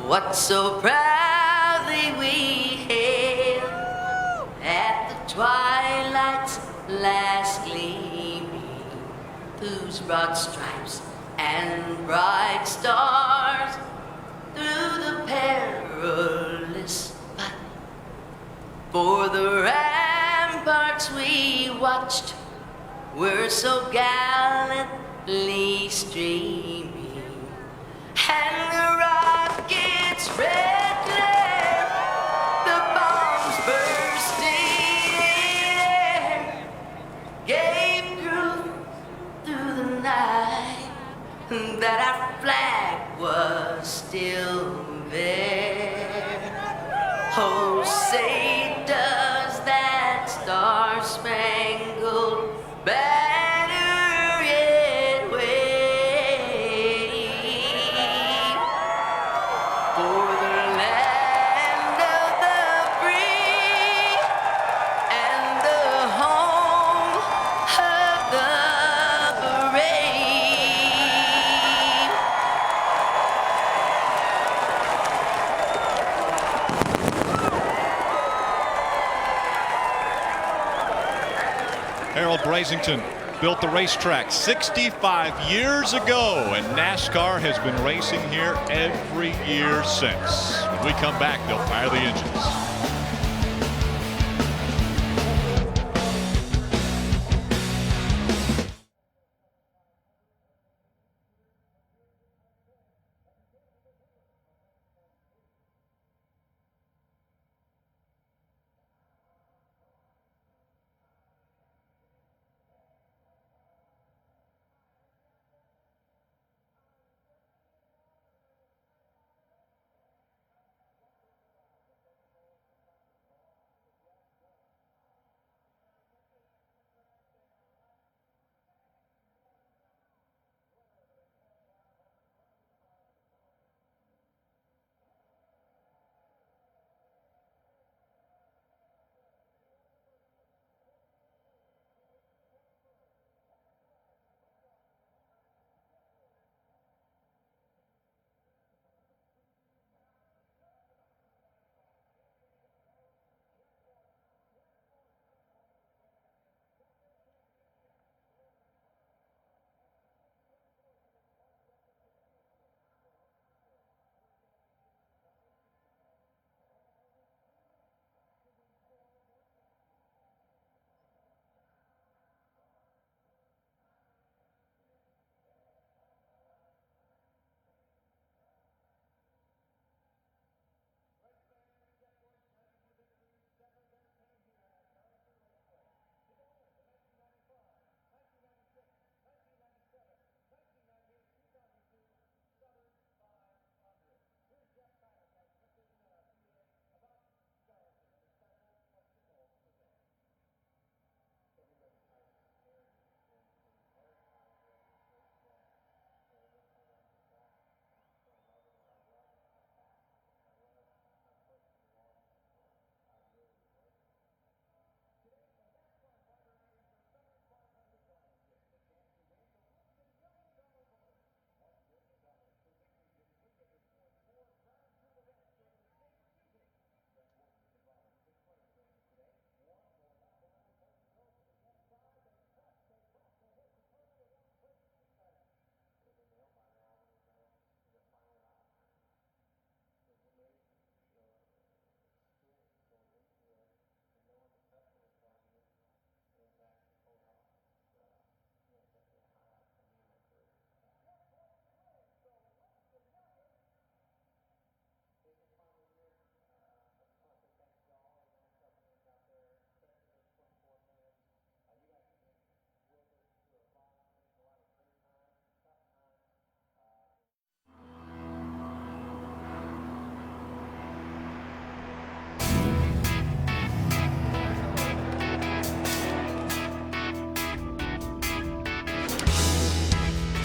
what so proudly we hailed at the twilight's last gleaming, whose broad stripes and bright stars through the perilous fight for the ramparts we watched were so gallantly streaming, and the rockets' red glare, the bombs bursting in air, gave proof through the night that our flag was still there. Oh, say does that star-spangled banner yet wave for the land of the free and the home of the brave. Harold Brasington built the racetrack 65 years ago, and NASCAR has been racing here every year since. When we come back, they'll fire the engines.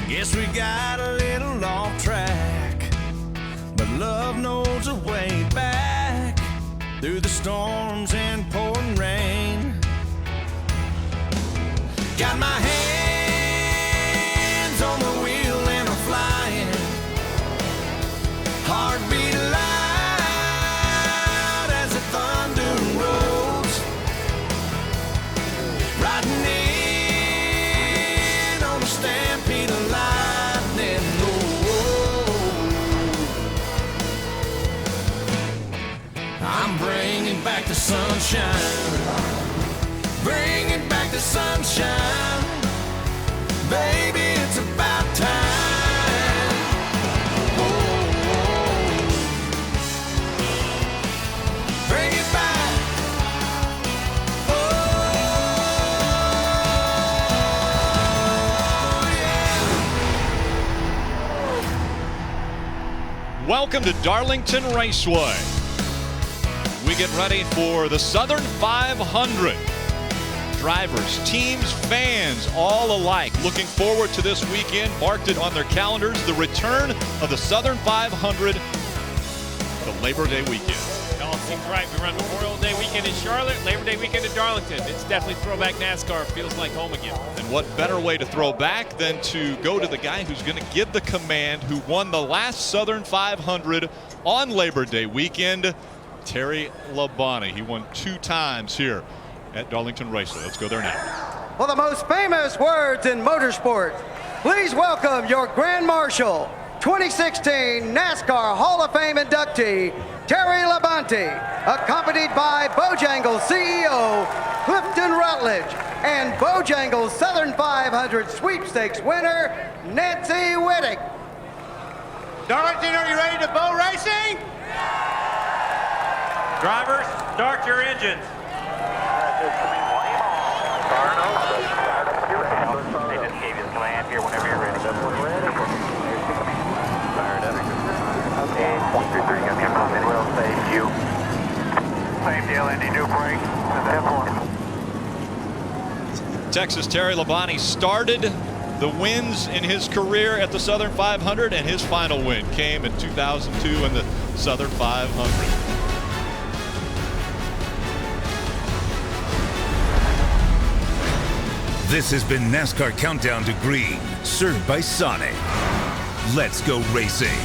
Guess we got a little off track, but love knows a way back through the storms and pouring rain. Got my hands on the wheel and I'm flying, heartbeat alive. shine. Bringing back the sunshine. Baby, it's about time. Whoa, whoa. Bring it back. Oh, yeah. Welcome to Darlington Raceway. We get ready for the Southern 500. Drivers, teams, fans, all alike looking forward to this weekend. Marked it on their calendars, the return of the Southern 500, the Labor Day weekend. It all seems right. We run Memorial Day weekend in Charlotte, Labor Day weekend in Darlington. It's definitely throwback NASCAR. Feels like home again. And what better way to throw back than to go to the guy who's going to give the command, who won the last Southern 500 on Labor Day weekend, Terry Labonte. He won 2 times here at Darlington Raceway. Let's go there now. For the most famous words in motorsport, please welcome your Grand Marshal, 2016 NASCAR Hall of Fame inductee, Terry Labonte, accompanied by Bojangles CEO, Clifton Rutledge, and Bojangles Southern 500 sweepstakes winner, Nancy Whittick. Darlington, are you ready to bow racing? Drivers, start your engines. They just gave you the command here whenever you're ready. Fired up. Okay, 123, got me a comment. Well, thank you. Same deal, Indy, new brake. Texas Terry Labonte started the wins in his career at the Southern 500, and his final win came in 2002 in the Southern 500. This has been NASCAR Countdown to Green, served by Sonic. Let's go racing.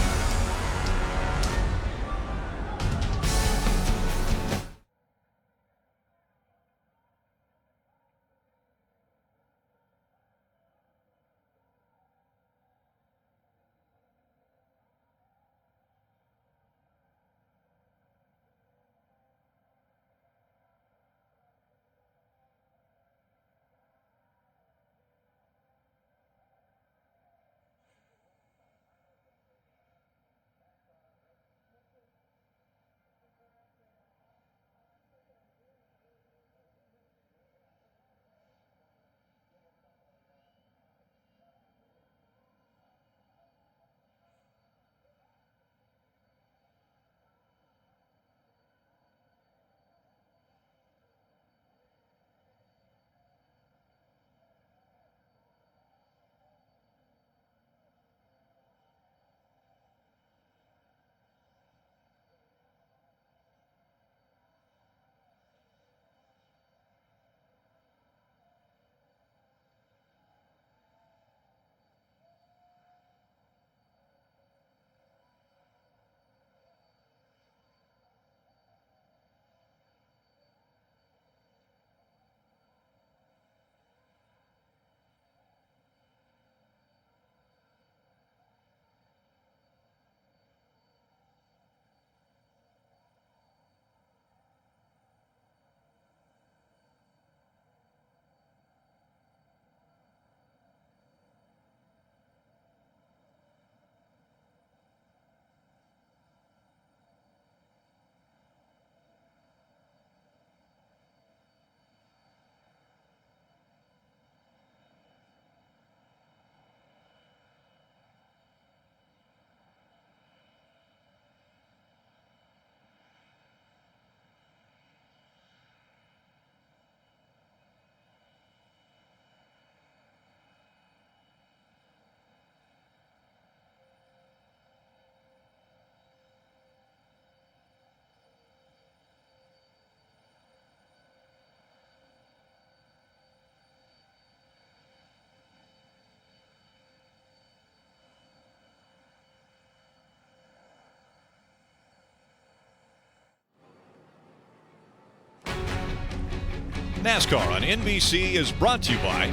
NASCAR on NBC is brought to you by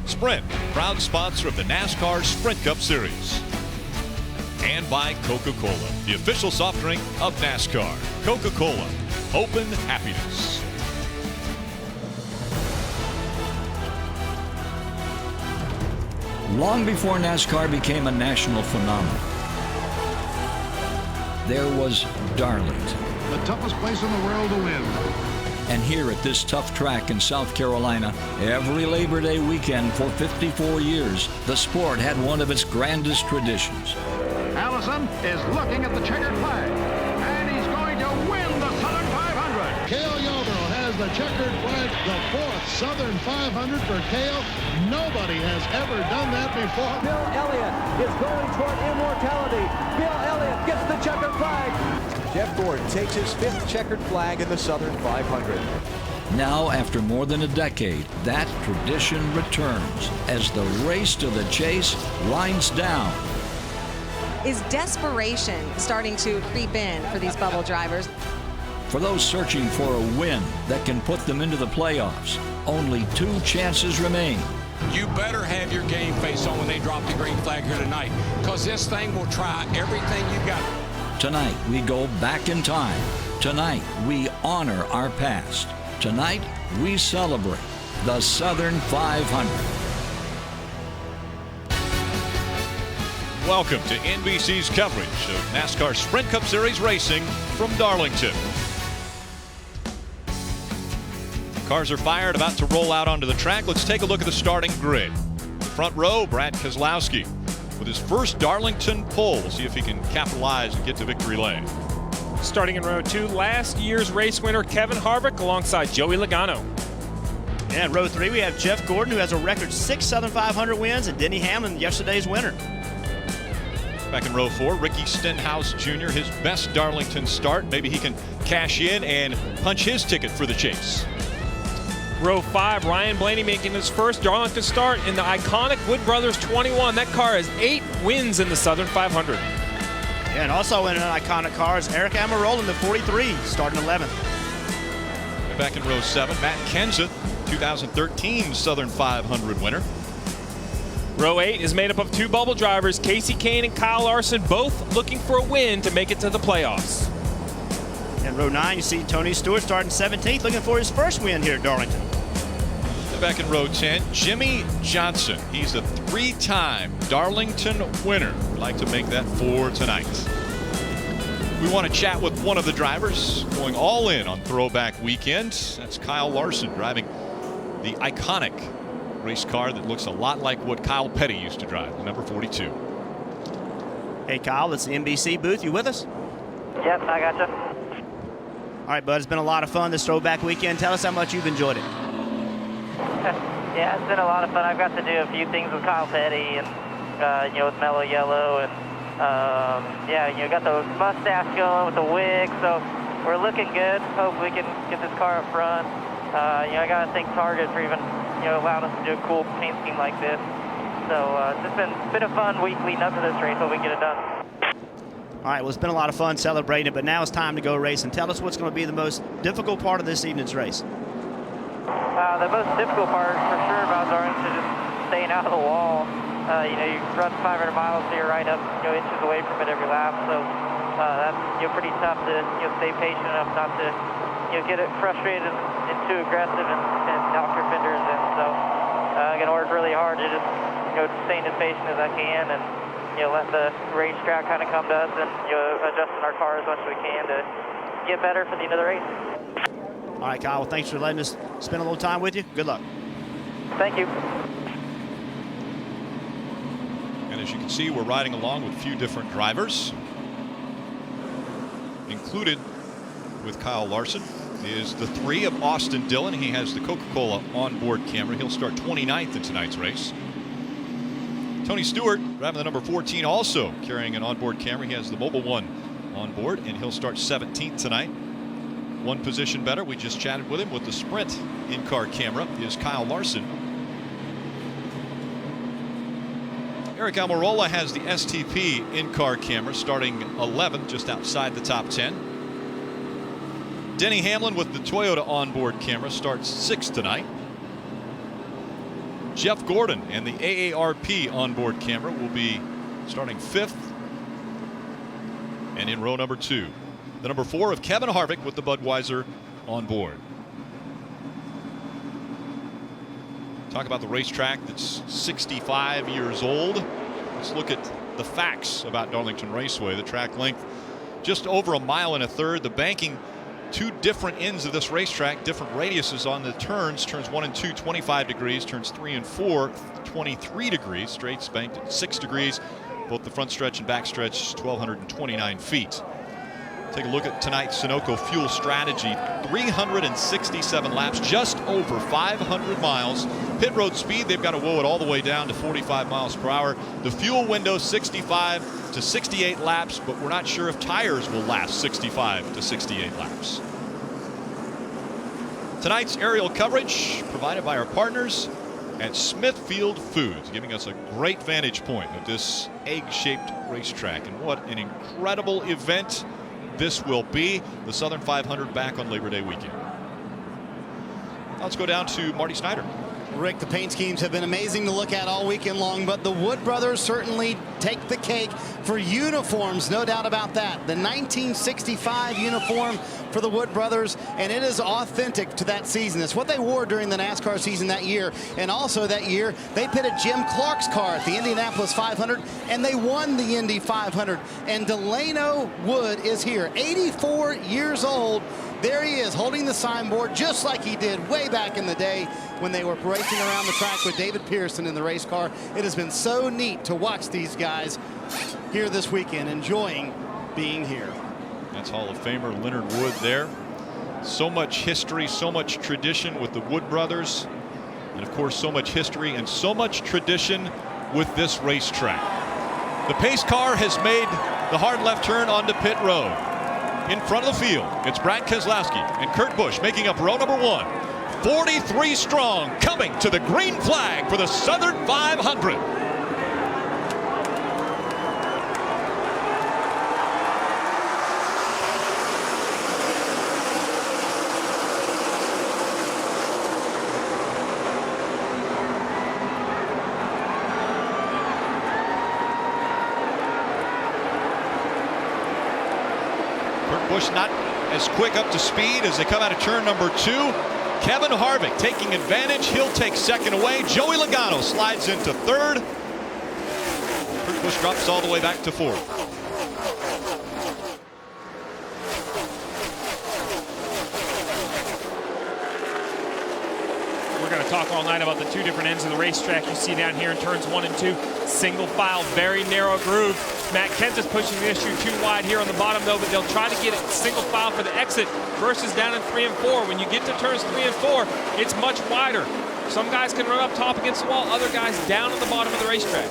Sprint, proud sponsor of the NASCAR Sprint Cup Series. And by Coca-Cola, the official soft drink of NASCAR. Coca-Cola, open happiness. Long before NASCAR became a national phenomenon, there was Darlington. The toughest place in the world to win. And here at this tough track in South Carolina, every Labor Day weekend for 54 years, the sport had one of its grandest traditions. Allison is looking at the checkered flag, and he's going to win the Southern 500. Cale Yarborough has the checkered flag, the 4th Southern 500 for Cale. Nobody has ever done that before. Bill Elliott is going toward immortality. Bill Elliott gets the checkered flag. Jeff Gordon takes his 5th checkered flag in the Southern 500. Now, after more than a decade, that tradition returns as the race to the chase winds down. Is desperation starting to creep in for these bubble drivers? For those searching for a win that can put them into the playoffs, only 2 chances remain. You better have your game face on when they drop the green flag here tonight, because this thing will try everything you got. Tonight, we go back in time. Tonight, we honor our past. Tonight, we celebrate the Southern 500. Welcome to NBC's coverage of NASCAR Sprint Cup Series racing from Darlington. Cars are fired, about to roll out onto the track. Let's take a look at the starting grid. The front row, Brad Keselowski with his first Darlington pole. We'll see if he can capitalize and get to victory lane. Starting in row 2, last year's race winner Kevin Harvick alongside Joey Logano. And row 3, we have Jeff Gordon, who has a record 6 Southern 500 wins, and Denny Hamlin, yesterday's winner. Back in row 4, Ricky Stenhouse Jr., his best Darlington start. Maybe he can cash in and punch his ticket for the chase. Row 5, Ryan Blaney making his first Darlington start in the iconic Wood Brothers 21. That car has 8 wins in the Southern 500. Yeah, and also in an iconic car is Eric Almirola in the 43, starting 11th. Back in row 7, Matt Kenseth, 2013 Southern 500 winner. Row 8 is made up of 2 bubble drivers, Casey Kane and Kyle Larson, both looking for a win to make it to the playoffs. In row 9, you see Tony Stewart starting 17th, looking for his first win here at Darlington. And back in row 10, Jimmy Johnson. He's a 3-time Darlington winner. We'd like to make that 4 tonight. We want to chat with one of the drivers going all in on Throwback Weekend. That's Kyle Larson driving the iconic race car that looks a lot like what Kyle Petty used to drive, the number 42. Hey Kyle, it's the NBC booth. You with us? Yep, I gotcha. All right, bud, it's been a lot of fun this Throwback Weekend. Tell us how much you've enjoyed it. Yeah, it's been a lot of fun. I've got to do a few things with Kyle Petty and, with Mellow Yellow. And, got the mustache going with the wig. So we're looking good. Hope we can get this car up front. I got to thank Target for even, allowing us to do a cool paint scheme like this. So it's just been a fun week leading up to this race. Hope we can get it done. All right, well, it's been a lot of fun celebrating it, but now it's time to go racing. Tell us what's going to be the most difficult part of this evening's race. The most difficult part, for sure, about Darlington is just staying out of the wall. You run 500 miles, so you're right up, inches away from it every lap. So that's pretty tough to stay patient enough not to get it frustrated and too aggressive and knock your fenders in. So I'm going to work really hard to just staying as patient as I can and let the racetrack kind of come to us and adjusting our car as much as we can to get better for the end of the race. All right, Kyle, well, thanks for letting us spend a little time with you. Good luck. Thank you. And as you can see, we're riding along with a few different drivers. Included with Kyle Larson is the 3 of Austin Dillon. He has the Coca-Cola onboard camera. He'll start 29th in tonight's race. Tony Stewart, driving the number 14, also carrying an onboard camera. He has the Mobile One on board, and he'll start 17th tonight. One position better. We just chatted with him with the Sprint in-car camera is Kyle Larson. Eric Almirola has the STP in-car camera starting 11th, just outside the top 10. Denny Hamlin with the Toyota onboard camera starts 6th tonight. Jeff Gordon and the AARP onboard camera will be starting 5th. And in row number 2, the number 4 of Kevin Harvick with the Budweiser on board. Talk about the racetrack that's 65 years old. Let's look at the facts about Darlington Raceway. The track length just over 1.3 miles. The banking, two different ends of this racetrack, different radiuses on the turns. Turns 1 and 2, 25 degrees. Turns 3 and 4, 23 degrees. Straights banked at 6 degrees. Both the front stretch and back stretch, 1,229 feet. Take a look at tonight's Sunoco fuel strategy. 367 laps, just over 500 miles. Pit road speed, they've got to whoa it all the way down to 45 miles per hour. The fuel window, 65 to 68 laps, but we're not sure if tires will last 65 to 68 laps. Tonight's aerial coverage provided by our partners at Smithfield Foods, giving us a great vantage point of this egg-shaped racetrack. And what an incredible event this will be. The Southern 500 back on Labor Day weekend. Let's go down to Marty Snyder. Rick, the paint schemes have been amazing to look at all weekend long, but the Wood brothers certainly take the cake for uniforms, no doubt about that. The 1965 uniform for the Wood brothers, and it is authentic to that season. It's what they wore during the NASCAR season that year, and also that year they pitted Jim Clark's car at the Indianapolis 500, and they won the Indy 500. And Delano Wood is here, 84 years old. There he is, holding the signboard just like he did way back in the day when they were racing around the track with David Pearson in the race car. It has been so neat to watch these guys here this weekend, enjoying being here. That's Hall of Famer Leonard Wood there. So much history, so much tradition with the Wood brothers, and of course so much history and so much tradition with this racetrack. The pace car has made the hard left turn onto pit road. In front of the field, it's Brad Keselowski and Kurt Busch making up row number 1. 43 strong, coming to the green flag for the Southern 500. Busch not as quick up to speed as they come out of turn number 2. Kevin Harvick taking advantage. He'll take second away. Joey Logano slides into third. Kurt Busch drops all the way back to fourth. We're going to talk all night about the two different ends of the racetrack you see down here in turns 1 and 2. Single file, very narrow groove. Matt Kenseth's pushing the issue too wide here on the bottom, though, but they'll try to get it single file for the exit versus down in 3 and 4. When you get to turns 3 and 4, it's much wider. Some guys can run up top against the wall, other guys down at the bottom of the racetrack.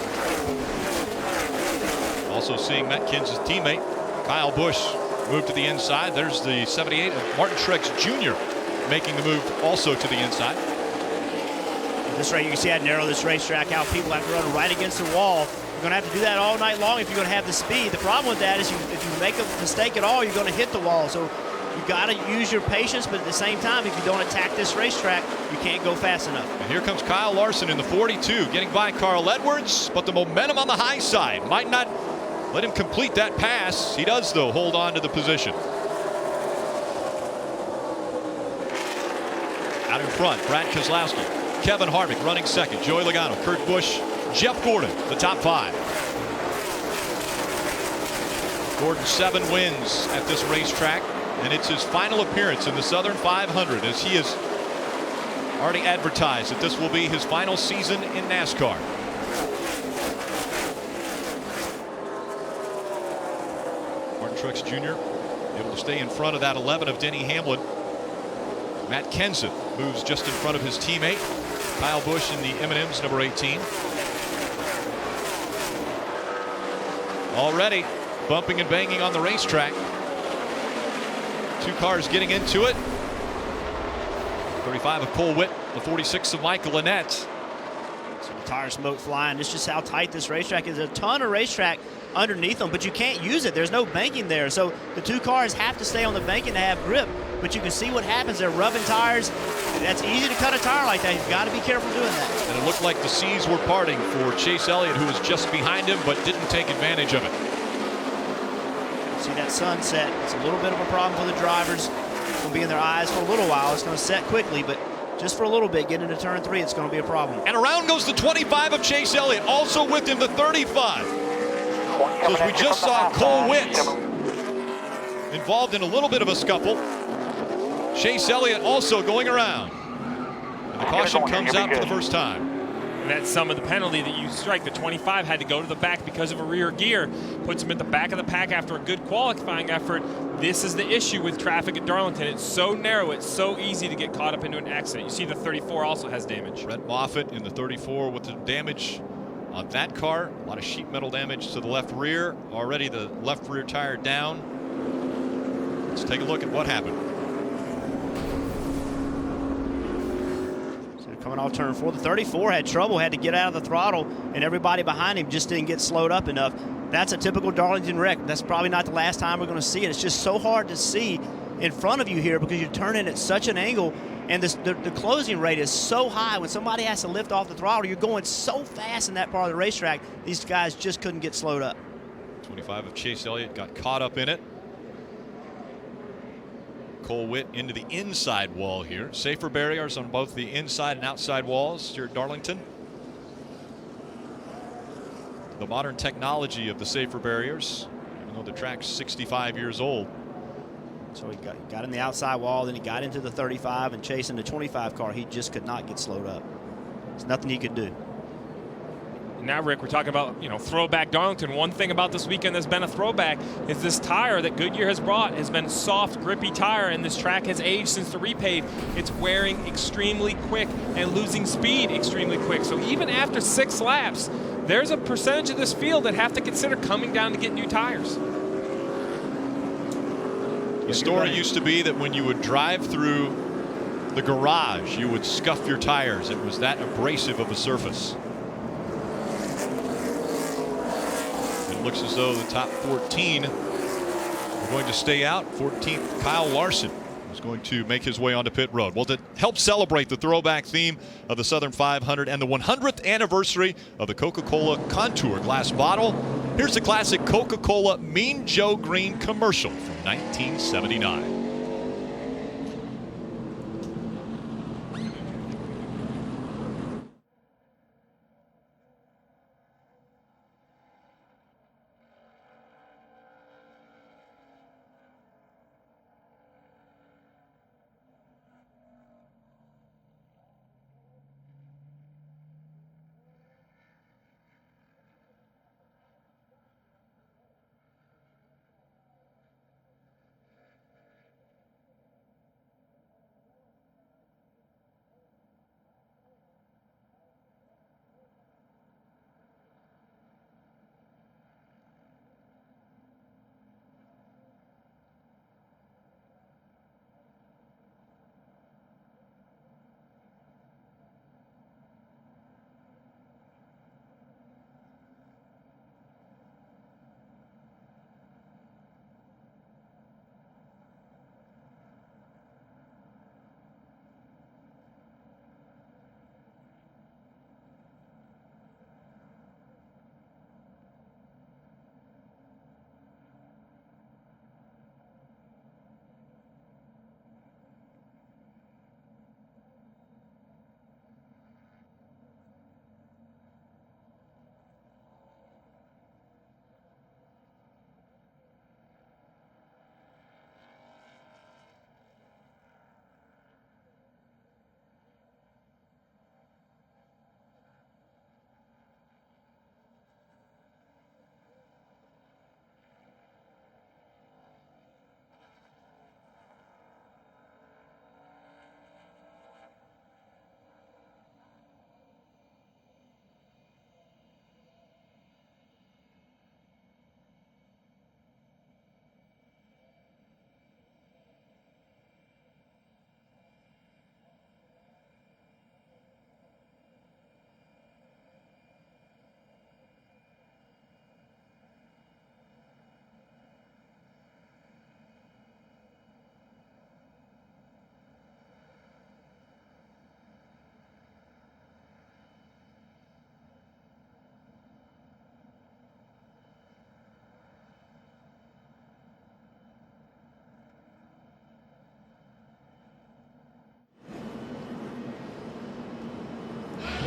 Also seeing Matt Kenseth's teammate, Kyle Busch, move to the inside. There's the 78 of Martin Truex Jr. making the move also to the inside. This right, you can see how narrow this racetrack, how people have to run right against the wall. You're going to have to do that all night long if you're going to have the speed. The problem with that is if you make a mistake at all, you're going to hit the wall. So you've got to use your patience, but at the same time, if you don't attack this racetrack, you can't go fast enough. And here comes Kyle Larson in the 42, getting by Carl Edwards, but the momentum on the high side might not let him complete that pass. He does, though, hold on to the position. Out in front, Brad Keselowski, Kevin Harvick running second, Joey Logano, Kurt Busch, Jeff Gordon, the top 5. Gordon 7 wins at this racetrack, and it's his final appearance in the Southern 500, as he has already advertised that this will be his final season in NASCAR. Martin Truex Jr. able to stay in front of that 11 of Denny Hamlin. Matt Kenseth moves just in front of his teammate, Kyle Busch, in the M&M's number 18. Already bumping and banging on the racetrack. Two cars getting into it. 35 of Cole Witt, the 46 of Michael Annett. Some tire smoke flying. It's just how tight this racetrack is. There's a ton of racetrack underneath them, but you can't use it. There's no banking there. So the two cars have to stay on the banking to have grip. But you can see what happens. They're rubbing tires. That's easy to cut a tire like that. You've got to be careful doing that. And it looked like the seas were parting for Chase Elliott, who was just behind him but didn't take advantage of it. See that sunset. It's a little bit of a problem for the drivers. It's going to be in their eyes for a little while. It's going to set quickly, but just for a little bit, get into turn 3, it's going to be a problem. And around goes the 25 of Chase Elliott, also with him the 35. So as we just saw Cole Witt involved in a little bit of a scuffle. Chase Elliott also going around. And the caution comes out for the first time. And that's some of the penalty that you strike. The 25 had to go to the back because of a rear gear. Puts him at the back of the pack after a good qualifying effort. This is the issue with traffic at Darlington. It's so narrow, it's so easy to get caught up into an accident. You see the 34 also has damage. Brett Moffitt in the 34 with the damage on that car. A lot of sheet metal damage to the left rear. Already the left rear tire down. Let's take a look at what happened. Coming off turn 4, the 34 had trouble, had to get out of the throttle, and everybody behind him just didn't get slowed up enough. That's a typical Darlington wreck. That's probably not the last time we're going to see it. It's just so hard to see in front of you here because you're turning at such an angle, and the closing rate is so high. When somebody has to lift off the throttle, you're going so fast in that part of the racetrack, these guys just couldn't get slowed up. 25 of Chase Elliott got caught up in it. Cole Witt into the inside wall here. Safer barriers on both the inside and outside walls here at Darlington. The modern technology of the safer barriers, even though the track's 65 years old. So he got in the outside wall, then he got into the 35 and chasing the 25 car. He just could not get slowed up. There's nothing he could do. Now, Rick, we're talking about, throwback Darlington. One thing about this weekend that's been a throwback is this tire that Goodyear has brought has been a soft, grippy tire, and this track has aged since the repave. It's wearing extremely quick and losing speed extremely quick. So even after 6 laps, there's a percentage of this field that have to consider coming down to get new tires. The story used to be that when you would drive through the garage, you would scuff your tires. It was that abrasive of a surface. Looks as though the top 14 are going to stay out. 14th, Kyle Larson is going to make his way onto pit road. Well, to help celebrate the throwback theme of the Southern 500 and the 100th anniversary of the Coca-Cola Contour glass bottle, here's the classic Coca-Cola Mean Joe Green commercial from 1979.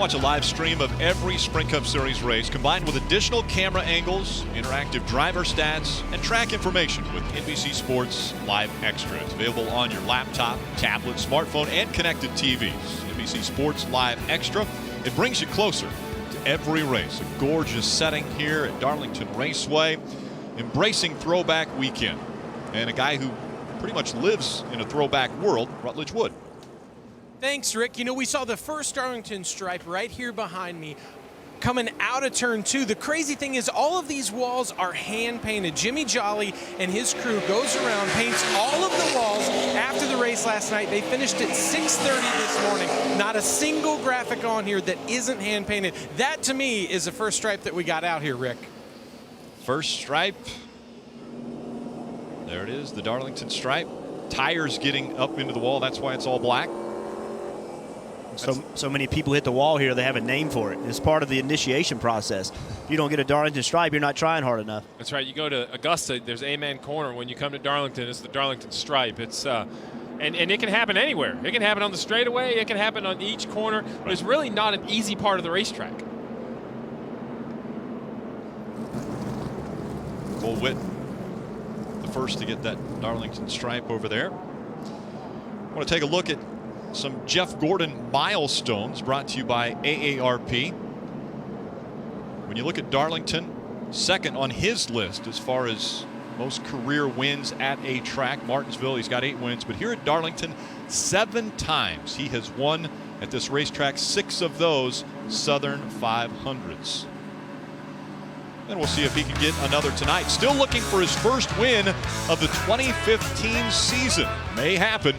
Watch a live stream of every Sprint Cup Series race combined with additional camera angles, interactive driver stats, and track information with NBC Sports Live Extra. It's available on your laptop, tablet, smartphone, and connected TVs. NBC Sports Live Extra. It brings you closer to every race. A gorgeous setting here at Darlington Raceway, embracing throwback weekend. And a guy who pretty much lives in a throwback world, Rutledge Wood. Thanks, Rick. You know, we saw the first Darlington stripe right here behind me coming out of turn 2. The crazy thing is all of these walls are hand painted. Jimmy Jolly and his crew goes around, paints all of the walls after the race last night. They finished at 6:30 this morning. Not a single graphic on here that isn't hand painted. That to me is the first stripe that we got out here, Rick. First stripe. There it is, the Darlington stripe. Tires getting up into the wall. That's why it's all black. So many people hit the wall here, they have a name for it. It's part of the initiation process. If you don't get a Darlington stripe, you're not trying hard enough. That's right. You go to Augusta, there's Amen Corner. When you come to Darlington, it's the Darlington stripe. It's and it can happen anywhere. It can happen on the straightaway. It can happen on each corner. But it's really not an easy part of the racetrack. Cole Witt, the first to get that Darlington stripe over there. I want to take a look at some Jeff Gordon milestones brought to you by AARP. When you look at Darlington, second on his list as far as most career wins at a track. Martinsville, he's got 8 wins, but here at Darlington, 7 times he has won at this racetrack, 6 of those Southern 500s. And we'll see if he can get another tonight. Still looking for his first win of the 2015 season. May happen.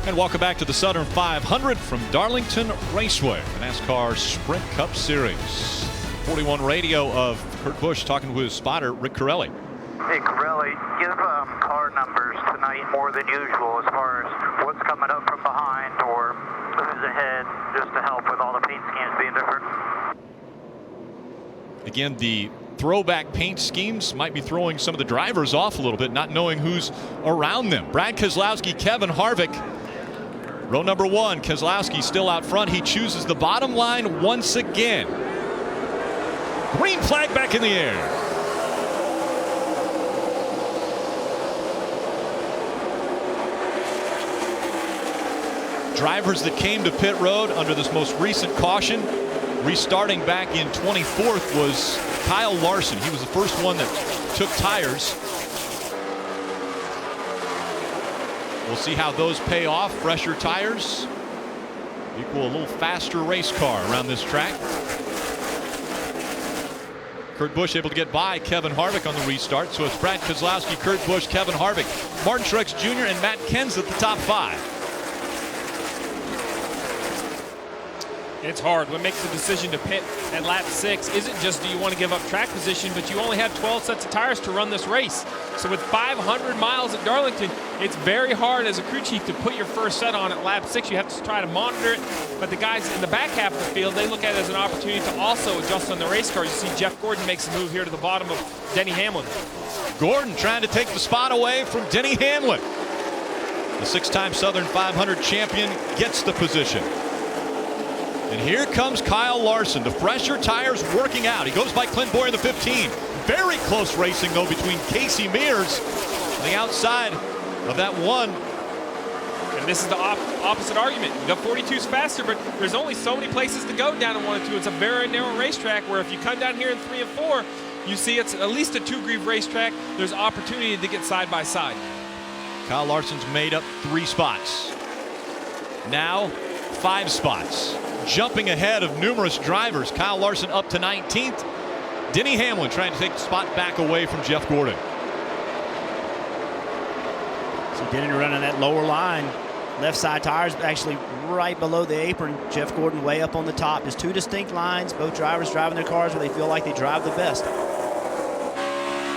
And welcome back to the Southern 500 from Darlington Raceway, the NASCAR Sprint Cup Series. 41 radio of Kurt Busch talking with his spotter, Rick Corelli. Hey, Corelli, give car numbers tonight more than usual as far as what's coming up from behind or who's ahead, just to help with all the paint schemes being different. Again, the throwback paint schemes might be throwing some of the drivers off a little bit, not knowing who's around them. Brad Keselowski, Kevin Harvick. Row number 1, Keselowski still out front. He chooses the bottom line once again. Green flag back in the air. Drivers that came to pit road under this most recent caution, restarting back in 24th, was Kyle Larson. He was the first one that took tires. We'll see how those pay off. Fresher tires equal a little faster race car around this track. Kurt Busch able to get by Kevin Harvick on the restart. So it's Brad Keselowski, Kurt Busch, Kevin Harvick, Martin Truex Jr., and Matt Kenseth at the top 5. It's hard. What makes the decision to pit at lap 6 isn't just do you want to give up track position, but you only have 12 sets of tires to run this race. So with 500 miles at Darlington, it's very hard as a crew chief to put your first set on at lap 6. You have to try to monitor it. But the guys in the back half of the field, they look at it as an opportunity to also adjust on the race car. You see Jeff Gordon makes a move here to the bottom of Denny Hamlin. Gordon trying to take the spot away from Denny Hamlin. The 6-time Southern 500 champion gets the position. And here comes Kyle Larson. The fresher tires working out. He goes by Clint Boyer in the 15. Very close racing, though, between Casey Mears on the outside of that one. And this is the opposite argument. The 42's faster, but there's only so many places to go down in 1 and 2. It's a very narrow racetrack where if you come down here in 3 and 4, you see it's at least a 2-groove racetrack. There's opportunity to get side by side. Kyle Larson's made up 3 spots. Now 5 spots. Jumping ahead of numerous drivers. Kyle Larson up to 19th. Denny Hamlin trying to take the spot back away from Jeff Gordon. So Denny running that lower line. Left side tires actually right below the apron. Jeff Gordon way up on the top. There's 2 distinct lines. Both drivers driving their cars where they feel like they drive the best.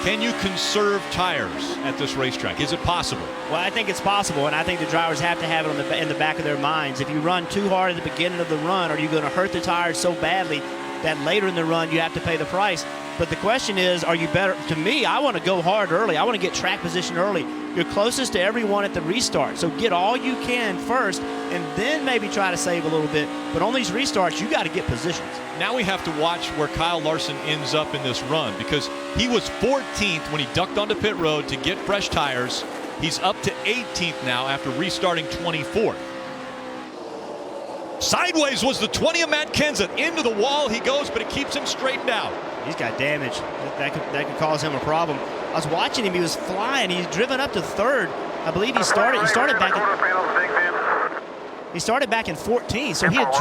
Can you conserve tires at this racetrack? Is it possible? Well, I think it's possible, and I think the drivers have to have it in the back of their minds. If you run too hard at the beginning of the run, are you going to hurt the tires so badly that later in the run you have to pay the price? But the question is, are you better? To me, I want to go hard early. I want to get track position early. You're closest to everyone at the restart, so get all you can first, and then maybe try to save a little bit. But on these restarts, you got to get positions. Now we have to watch where Kyle Larson ends up in this run, because he was 14th when he ducked onto pit road to get fresh tires. He's up to 18th now after restarting 24th. Sideways was the 20 of Matt Kenseth. Into the wall he goes, but it keeps him straightened out. He's got damage. That could cause him a problem. I was watching him. He was flying. He's driven up to 3rd. I believe he started back in 14, so he had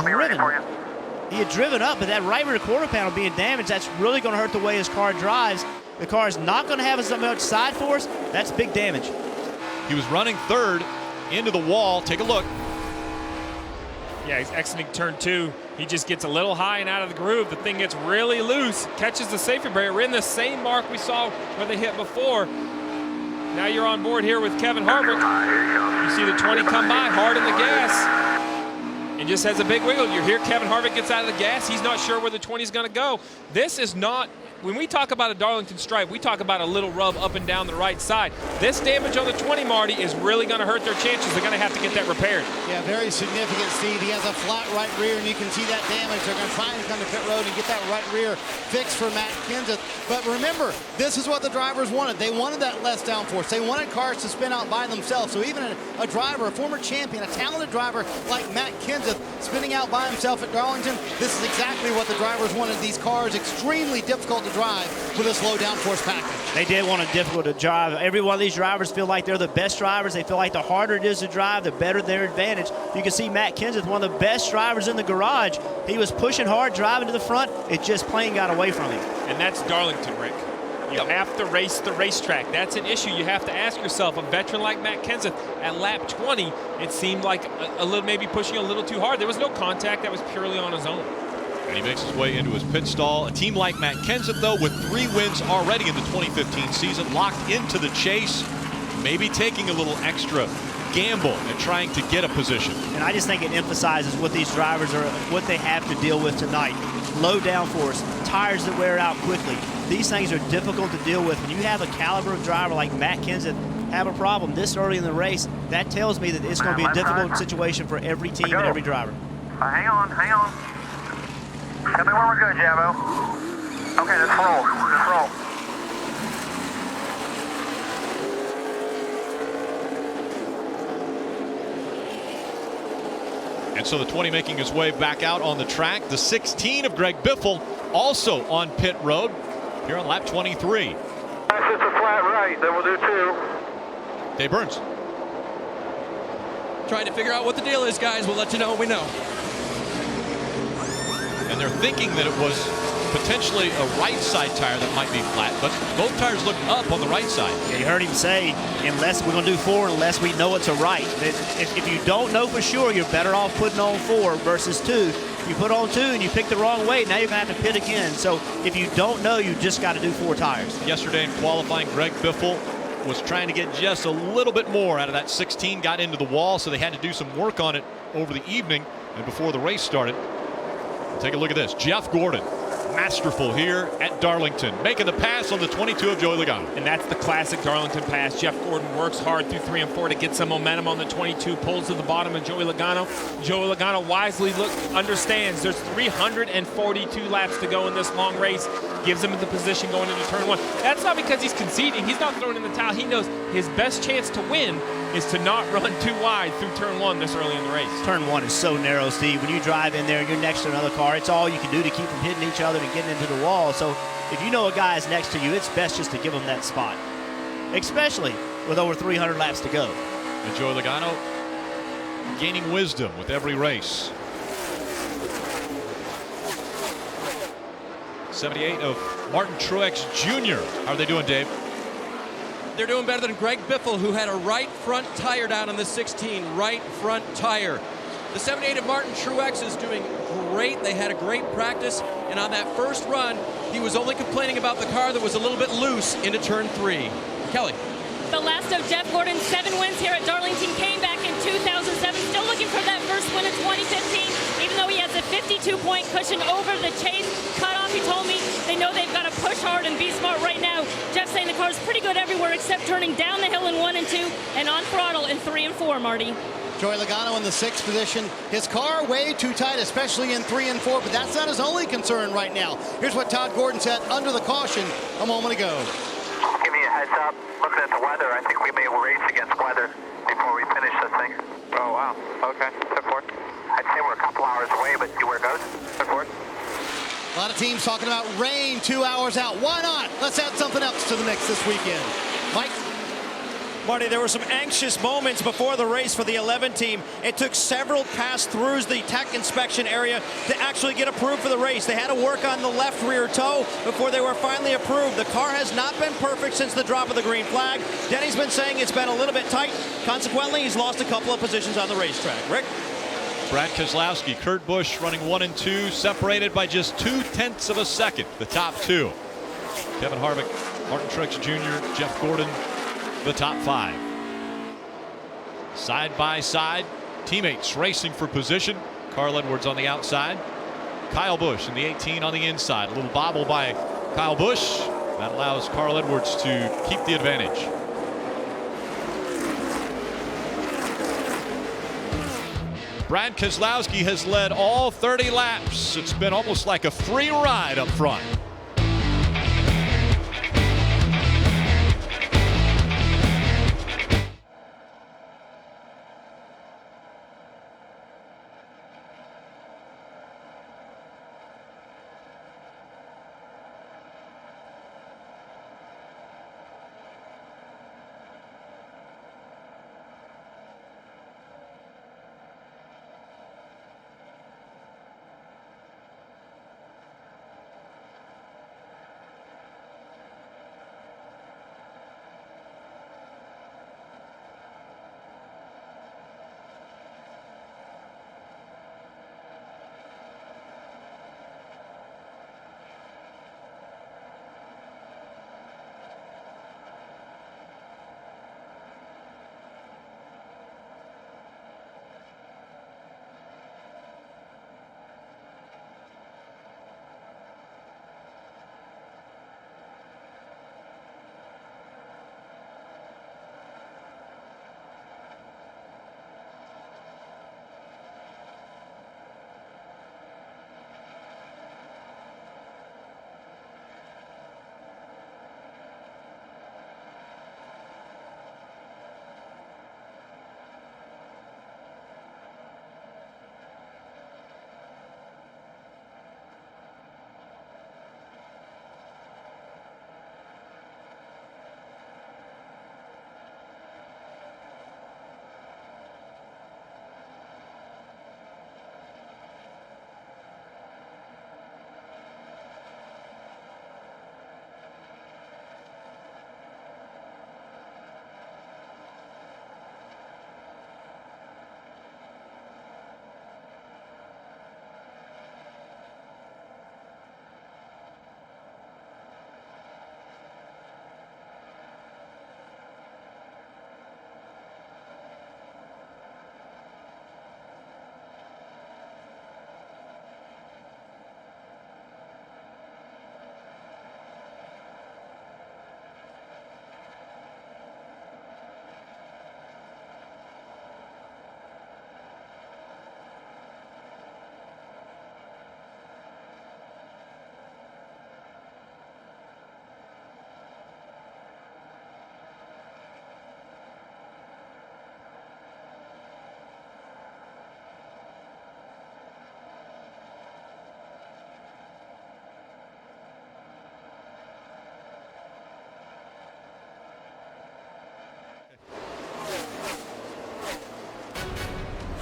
driven up, but that right rear quarter panel being damaged, that's really going to hurt the way his car drives. The car is not going to have as much side force. That's big damage. He was running 3rd into the wall. Take a look. Yeah, he's exiting turn 2. He just gets a little high and out of the groove. The thing gets really loose, catches the safety barrier. We're in the same mark we saw where they hit before. Now you're on board here with Kevin Harvick. You see the 20 come by, hard in the gas, and just has a big wiggle. You hear Kevin Harvick gets out of the gas. He's not sure where the 20 is going to go. This is not, when we talk about a Darlington stripe, we talk about a little rub up and down the right side. This damage on the 20, Marty, is really going to hurt their chances. They're going to have to get that repaired. Yeah, very significant, Steve. He has a flat right rear, and you can see that damage. They're going to try and come to pit road and get that right rear fixed for Matt Kenseth. But remember, this is what the drivers wanted. They wanted that less downforce. They wanted cars to spin out by themselves. So even a driver, a former champion, a talented driver like Matt Kenseth spinning out by himself at Darlington, this is exactly what the drivers wanted. These cars extremely difficult to drive with this low downforce package. They did want it difficult to drive. Every one of these drivers feel like they're the best drivers. They feel like the harder it is to drive, the better their advantage. You can see Matt Kenseth, one of the best drivers in the garage. He was pushing hard, driving to the front. It just plain got away from him. And that's Darlington, Rick. You have to race the racetrack. That's an issue you have to ask yourself. A veteran like Matt Kenseth at lap 20, it seemed like a little, maybe pushing a little too hard. There was no contact. That was purely on his own. And he makes his way into his pit stall. A team like Matt Kenseth, though, with 3 wins already in the 2015 season, locked into the chase, maybe taking a little extra gamble and trying to get a position. And I just think it emphasizes what these drivers are, what they have to deal with tonight. Low downforce, tires that wear out quickly. These things are difficult to deal with. When you have a caliber of driver like Matt Kenseth have a problem this early in the race, that tells me that it's going to be a difficult situation for every team and every driver. Hang on. Tell me when we're good, Jabo. Okay, let's roll. Let's roll. And so the 20 making his way back out on the track. The 16 of Greg Biffle also on pit road here on lap 23. That's just a flat right, then we'll do 2. Dave Burns. Trying to figure out what the deal is, guys. We'll let you know when we know. And they're thinking that it was potentially a right side tire that might be flat, but both tires look up on the right side. Yeah, you heard him say, unless we're going to do 4, unless we know it's a right. If you don't know for sure, you're better off putting on 4 versus 2. You put on 2 and you pick the wrong way, now you're going to have to pit again. So if you don't know, you just got to do 4 tires. Yesterday in qualifying, Greg Biffle was trying to get just a little bit more out of that 16, got into the wall, so they had to do some work on it over the evening and before the race started. Take a look at this. Jeff Gordon, masterful here at Darlington, making the pass on the 22 of Joey Logano. And that's the classic Darlington pass. Jeff Gordon works hard through 3 and 4 to get some momentum on the 22, pulls to the bottom of Joey Logano. Joey Logano wisely understands there's 342 laps to go in this long race, gives him the position going into turn 1. That's not because he's conceding. He's not throwing in the towel. He knows his best chance to win is to not run too wide through turn 1 this early in the race. Turn 1 is so narrow, Steve. When you drive in there and you're next to another car, it's all you can do to keep them hitting each other and getting into the wall. So if you know a guy is next to you, it's best just to give him that spot, especially with over 300 laps to go. And Joey Logano gaining wisdom with every race. 78 of Martin Truex Jr. How are they doing, Dave? They're doing better than Greg Biffle, who had a right front tire down on the 16, right front tire. The 78 of Martin Truex is doing great. They had a great practice, and on that first run, he was only complaining about the car that was a little bit loose into turn 3. Kelly. The last of Jeff Gordon's 7 wins here at Darlington came back in 2007. Still looking for that first win in 2015, even though he has a 52-point cushion over the Chase cutoff. He told me they know they've got to push hard and be smart right now. Jeff's saying the car's pretty good everywhere except turning down the hill in 1 and 2 and on throttle in 3 and 4, Marty. Joey Logano in the 6th position. His car way too tight, especially in 3 and 4, but that's not his only concern right now. Here's what Todd Gordon said under the caution a moment ago. Give me a heads up. Looking at the weather, I think we may race against weather before we finish this thing. Oh, wow. Okay. Support. I'd say we're a couple hours away, but see where it goes. Support. A lot of teams talking about rain 2 hours out. Why not? Let's add something else to the mix this weekend. Mike? Marty, there were some anxious moments before the race for the 11 team. It took several pass-throughs the tech inspection area to actually get approved for the race. They had to work on the left rear toe before they were finally approved. The car has not been perfect since the drop of the green flag. Denny's been saying it's been a little bit tight. Consequently, he's lost a couple of positions on the racetrack. Rick? Brad Keselowski, Kurt Busch running 1 and 2, separated by just 0.2 of a second. The top 2. Kevin Harvick, Martin Truex Jr., Jeff Gordon, the top 5. Side by side, teammates racing for position. Carl Edwards on the outside. Kyle Busch in the 18 on the inside. A little bobble by Kyle Busch. That allows Carl Edwards to keep the advantage. Brad Keselowski has led all 30 laps. It's been almost like a free ride up front.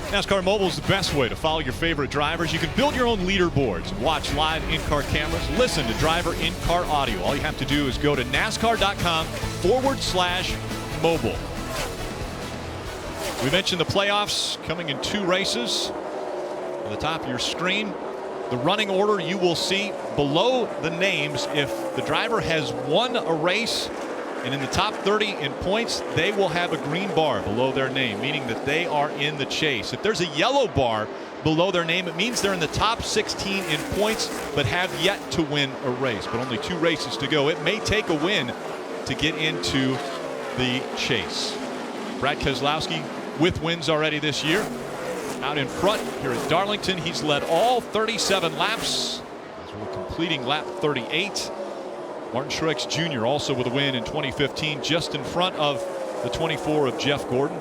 NASCAR Mobile is the best way to follow your favorite drivers. You can build your own leaderboards and watch live in-car cameras, listen to driver in-car audio. All you have to do is go to NASCAR.com/mobile. We mentioned the playoffs coming in 2 races. On the top of your screen, the running order you will see below the names. If the driver has won a race and in the top 30 in points, they will have a green bar below their name, meaning that they are in the chase. If there's a yellow bar below their name, it means they're in the top 16 in points but have yet to win a race. But only 2 races to go. It may take a win to get into the chase. Brad Keselowski with wins already this year. Out in front here at Darlington, he's led all 37 laps as we're completing lap 38. Martin Truex Jr. also with a win in 2015, just in front of the 24 of Jeff Gordon.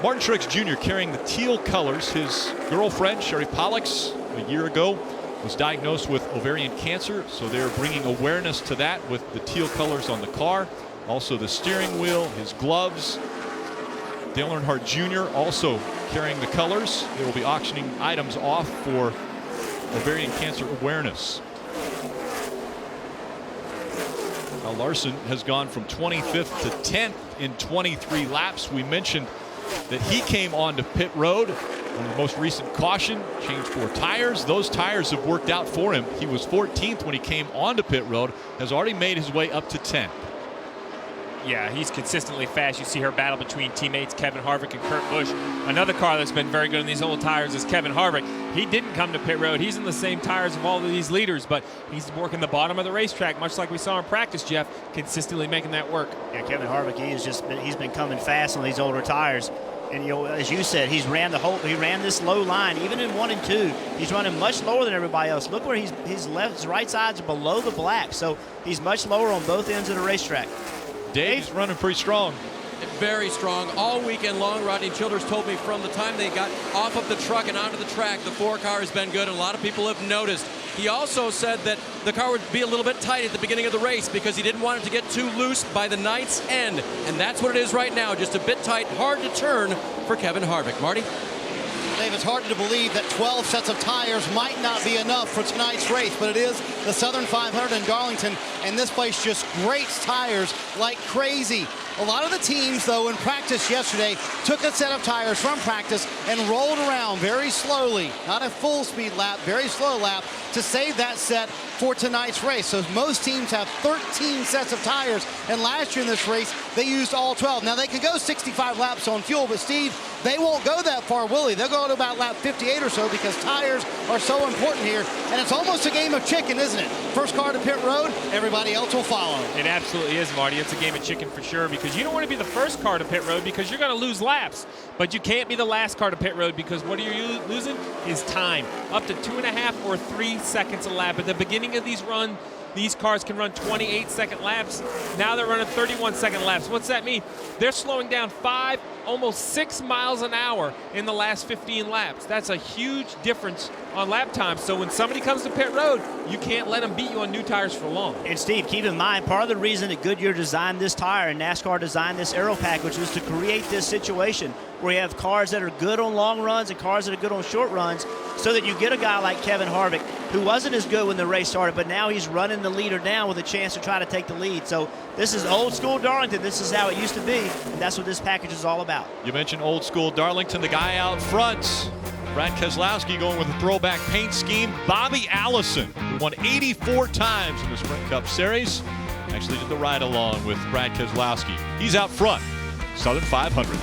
Martin Truex Jr. carrying the teal colors. His girlfriend, Sherry Pollux, a year ago was diagnosed with ovarian cancer, so they're bringing awareness to that with the teal colors on the car. Also the steering wheel, his gloves. Dale Earnhardt Jr. also carrying the colors. They will be auctioning items off for ovarian cancer awareness. Now Larson has gone from 25th to 10th in 23 laps. We mentioned that he came onto pit road on the most recent caution, changed 4 tires. Those tires have worked out for him. He was 14th when he came onto pit road, has already made his way up to 10th. Yeah, he's consistently fast. You see her battle between teammates Kevin Harvick and Kurt Busch. Another car that's been very good in these old tires is Kevin Harvick. He didn't come to pit road. He's in the same tires of all of these leaders, but he's working the bottom of the racetrack, much like we saw in practice, Jeff, consistently making that work. Yeah, Kevin Harvick, he's been coming fast on these older tires. And as you said, he ran this low line, even in 1 and 2. He's running much lower than everybody else. Look where his right sides are below the black, so he's much lower on both ends of the racetrack. Dave's running pretty strong. Very strong all weekend long. Rodney Childers told me from the time they got off of the truck and onto the track, the 4 car has been good, and a lot of people have noticed. He also said that the car would be a little bit tight at the beginning of the race because he didn't want it to get too loose by the night's end. And that's what it is right now, just a bit tight, hard to turn for Kevin Harvick. Marty? Dave, it's hard to believe that 12 sets of tires might not be enough for tonight's race, but it is the Southern 500 in Darlington, and this place just grates tires like crazy. A lot of the teams, though, in practice yesterday, took a set of tires from practice and rolled around very slowly, not a full-speed lap, very slow lap, to save that set for tonight's race. So most teams have 13 sets of tires, and last year in this race, they used all 12. Now, they can go 65 laps on fuel, but, Steve, they won't go that far, will they? They'll go to about lap 58 or so because tires are so important here, and it's almost a game of chicken, isn't it? First car to pit road, everybody else will follow. It absolutely is, Marty. It's a game of chicken for sure because you don't want to be the first car to pit road because you're going to lose laps. But you can't be the last car to pit road because what are you losing is time. Up to 2.5 or 3 seconds a lap. At the beginning of these runs, these cars can run 28-second laps. Now they're running 31-second laps. What's that mean? They're slowing down 5, almost 6 miles an hour in the last 15 laps. That's a huge difference on lap time. So when somebody comes to pit road, you can't let them beat you on new tires for long. And Steve, keep in mind, part of the reason that Goodyear designed this tire and NASCAR designed this aero package was to create this situation where you have cars that are good on long runs and cars that are good on short runs so that you get a guy like Kevin Harvick who wasn't as good when the race started, but now he's running the leader down with a chance to try to take the lead. So this is old school Darlington. This is how it used to be, and that's what this package is all about. You mentioned old school Darlington, the guy out front. Brad Keselowski going with a throwback paint scheme. Bobby Allison, who won 84 times in the Sprint Cup Series, actually did the ride along with Brad Keselowski. He's out front, Southern 500.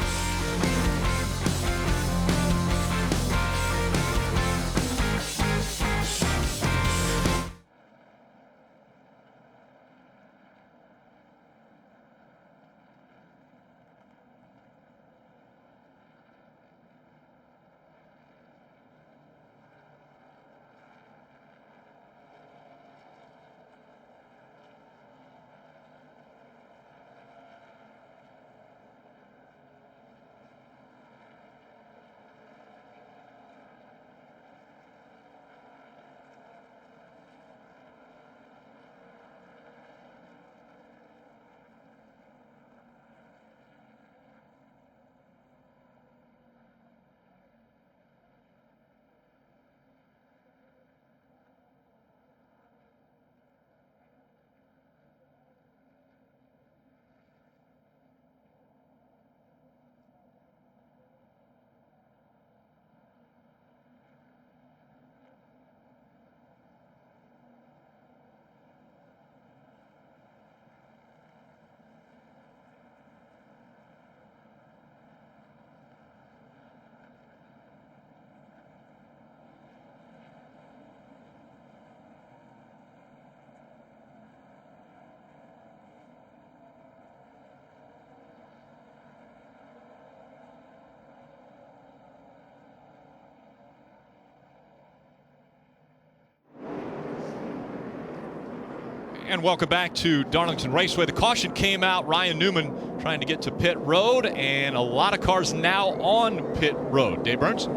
And welcome back to Darlington Raceway. The caution came out. Ryan Newman trying to get to pit road, and a lot of cars now on pit road. Dave Burns?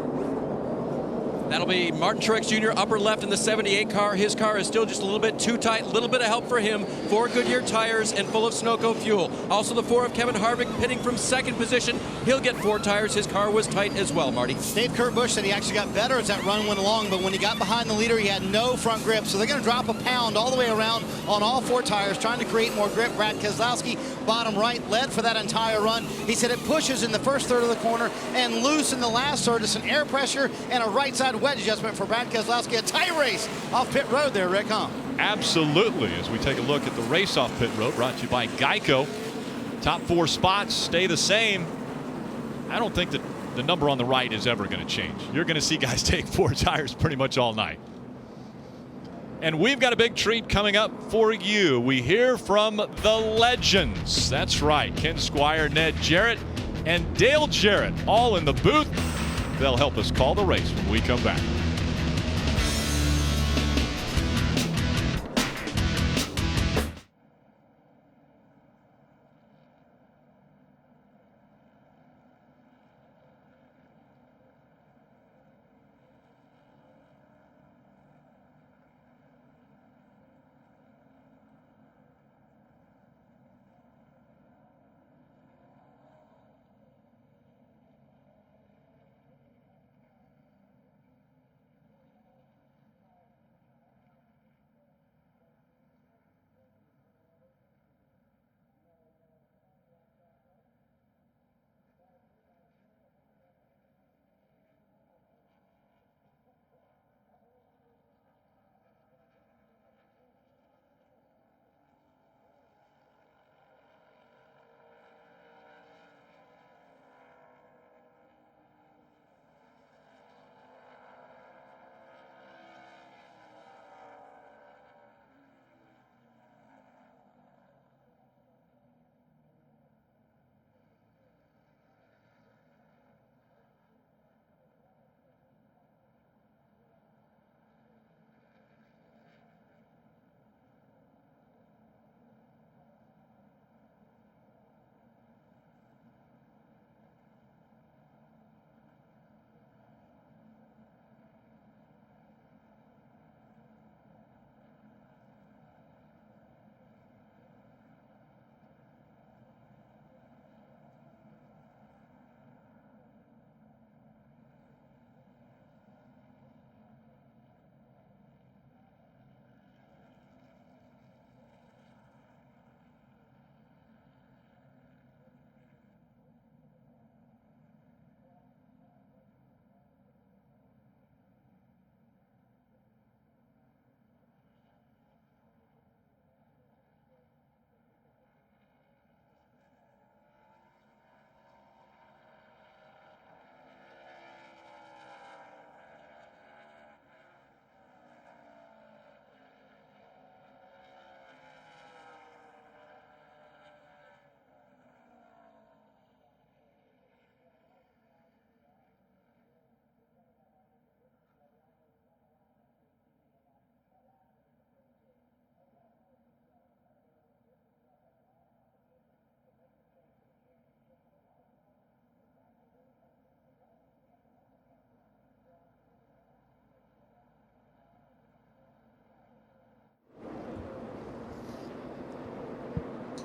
That'll be Martin Truex Jr. upper left in the 78 car. His car is still just a little bit too tight. A little bit of help for him. 4 Goodyear tires and full of Sunoco fuel. Also the 4 of Kevin Harvick pitting from second position. He'll get 4 tires. His car was tight as well, Marty. Dave Kurt Busch said he actually got better as that run went along, but when he got behind the leader, he had no front grip. So they're going to drop a pound all the way around on all 4 tires, trying to create more grip. Brad Keselowski, bottom right, led for that entire run. He said it pushes in the first third of the corner and loose in the last third. It's an air pressure and a right side wedge adjustment for Brad Keselowski. A tight race off pit road there, Rick, huh? Absolutely. As we take a look at the race off pit road, brought to you by Geico. Top 4 spots stay the same. I don't think that the number on the right is ever going to change. You're going to see guys take 4 tires pretty much all night. And we've got a big treat coming up for you. We hear from the legends. That's right. Ken Squire, Ned Jarrett, and Dale Jarrett all in the booth. They'll help us call the race when we come back.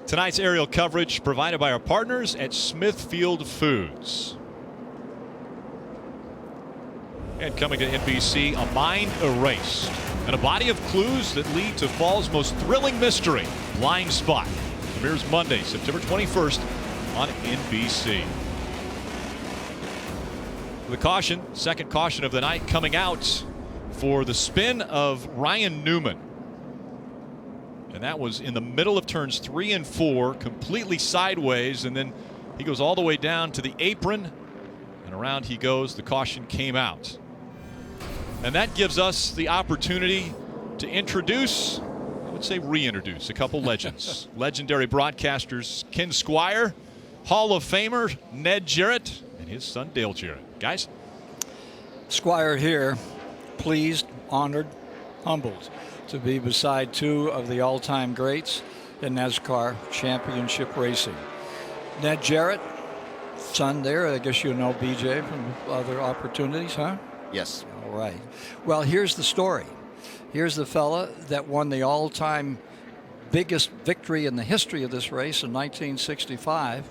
Tonight's aerial coverage provided by our partners at Smithfield Foods. And coming to NBC, A Mind Erased, and a body of clues that lead to fall's most thrilling mystery, Blind Spot. Premieres Monday, September 21st on NBC. The caution, second caution of the night, coming out for the spin of Ryan Newman. And that was in the middle of turns 3 and 4, completely sideways, and then he goes all the way down to the apron, and around he goes. The caution came out. And that gives us the opportunity to introduce, I would say reintroduce, a couple legends. Legendary broadcasters, Ken Squire, Hall of Famer Ned Jarrett, and his son Dale Jarrett. Guys? Squire here, pleased, honored, humbled to be beside two of the all-time greats in NASCAR championship racing. Ned Jarrett, son there, I guess you know BJ from other opportunities, huh? Yes. All right. Well, here's the story. Here's the fella that won the all-time biggest victory in the history of this race in 1965.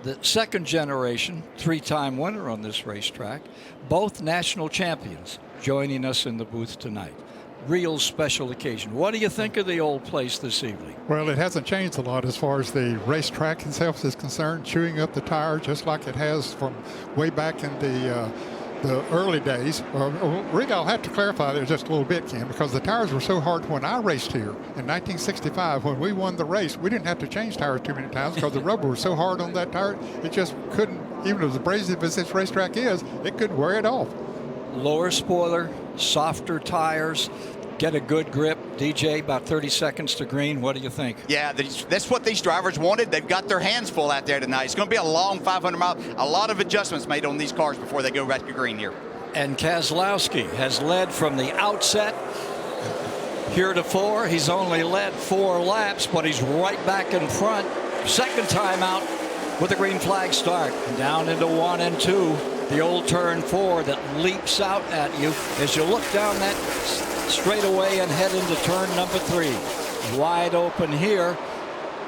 The second generation, three-time winner on this racetrack, both national champions, joining us in the booth tonight. Real special occasion. What do you think of the old place this evening? Well, it hasn't changed a lot as far as the racetrack itself is concerned, chewing up the tire just like it has from way back in the early days. Really, I'll have to clarify there just a little bit, Ken, because the tires were so hard when I raced here in 1965. When we won the race, we didn't have to change tires too many times because the rubber was so hard on that tire, it just couldn't, even as abrasive as this racetrack is, it couldn't wear it off. Lower spoiler, softer tires, get a good grip. DJ, about 30 seconds to green. What do you think? Yeah, that's what these drivers wanted. They've got their hands full out there tonight. It's going to be a long 500 miles. A lot of adjustments made on these cars before they go back to green here. And Keselowski has led from the outset. Heretofore, he's only led 4 laps, but he's right back in front. Second time out with a green flag start. Down into 1 and 2. The old turn 4 that leaps out at you as you look down that straightaway and head into turn number 3. Wide open here.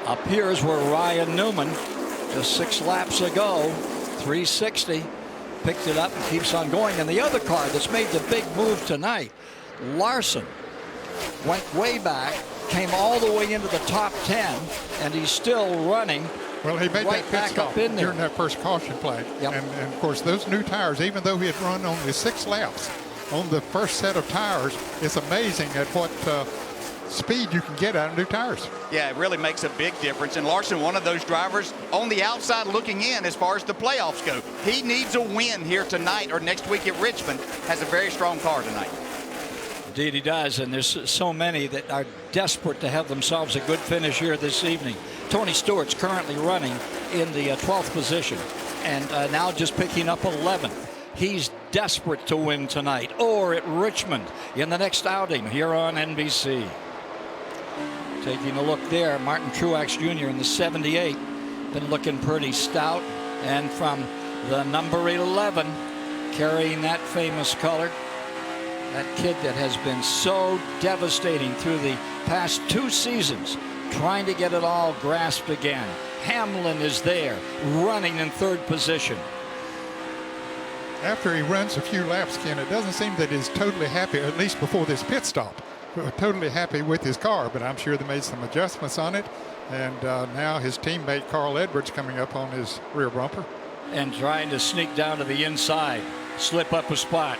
Up here is where Ryan Newman, just 6 laps ago, 360, picked it up and keeps on going. And the other car that's made the big move tonight, Larson, went way back, came all the way into the top 10, and he's still running. Well, he made right that pit stop in there during that first caution flag. Yep. And of course, those new tires, even though he had run only 6 laps on the first set of tires, it's amazing at what speed you can get out of new tires. Yeah, it really makes a big difference. And Larson, one of those drivers on the outside looking in as far as the playoffs go. He needs a win here tonight or next week at Richmond. Has a very strong car tonight. Indeed he does, and there's so many that are desperate to have themselves a good finish here this evening. Tony Stewart's currently running in the 12th position and now just picking up 11th. He's desperate to win tonight or at Richmond in the next outing here on NBC. Taking a look there, Martin Truex Jr. in the 78, been looking pretty stout, and from the number 11, carrying that famous color, that kid that has been so devastating through the past 2 seasons, trying to get it all grasped again. Hamlin is there, running in 3rd position. After he runs a few laps, Ken, it doesn't seem that he's totally happy, at least before this pit stop, totally happy with his car, but I'm sure they made some adjustments on it. And now his teammate Carl Edwards coming up on his rear bumper. And trying to sneak down to the inside, slip up a spot.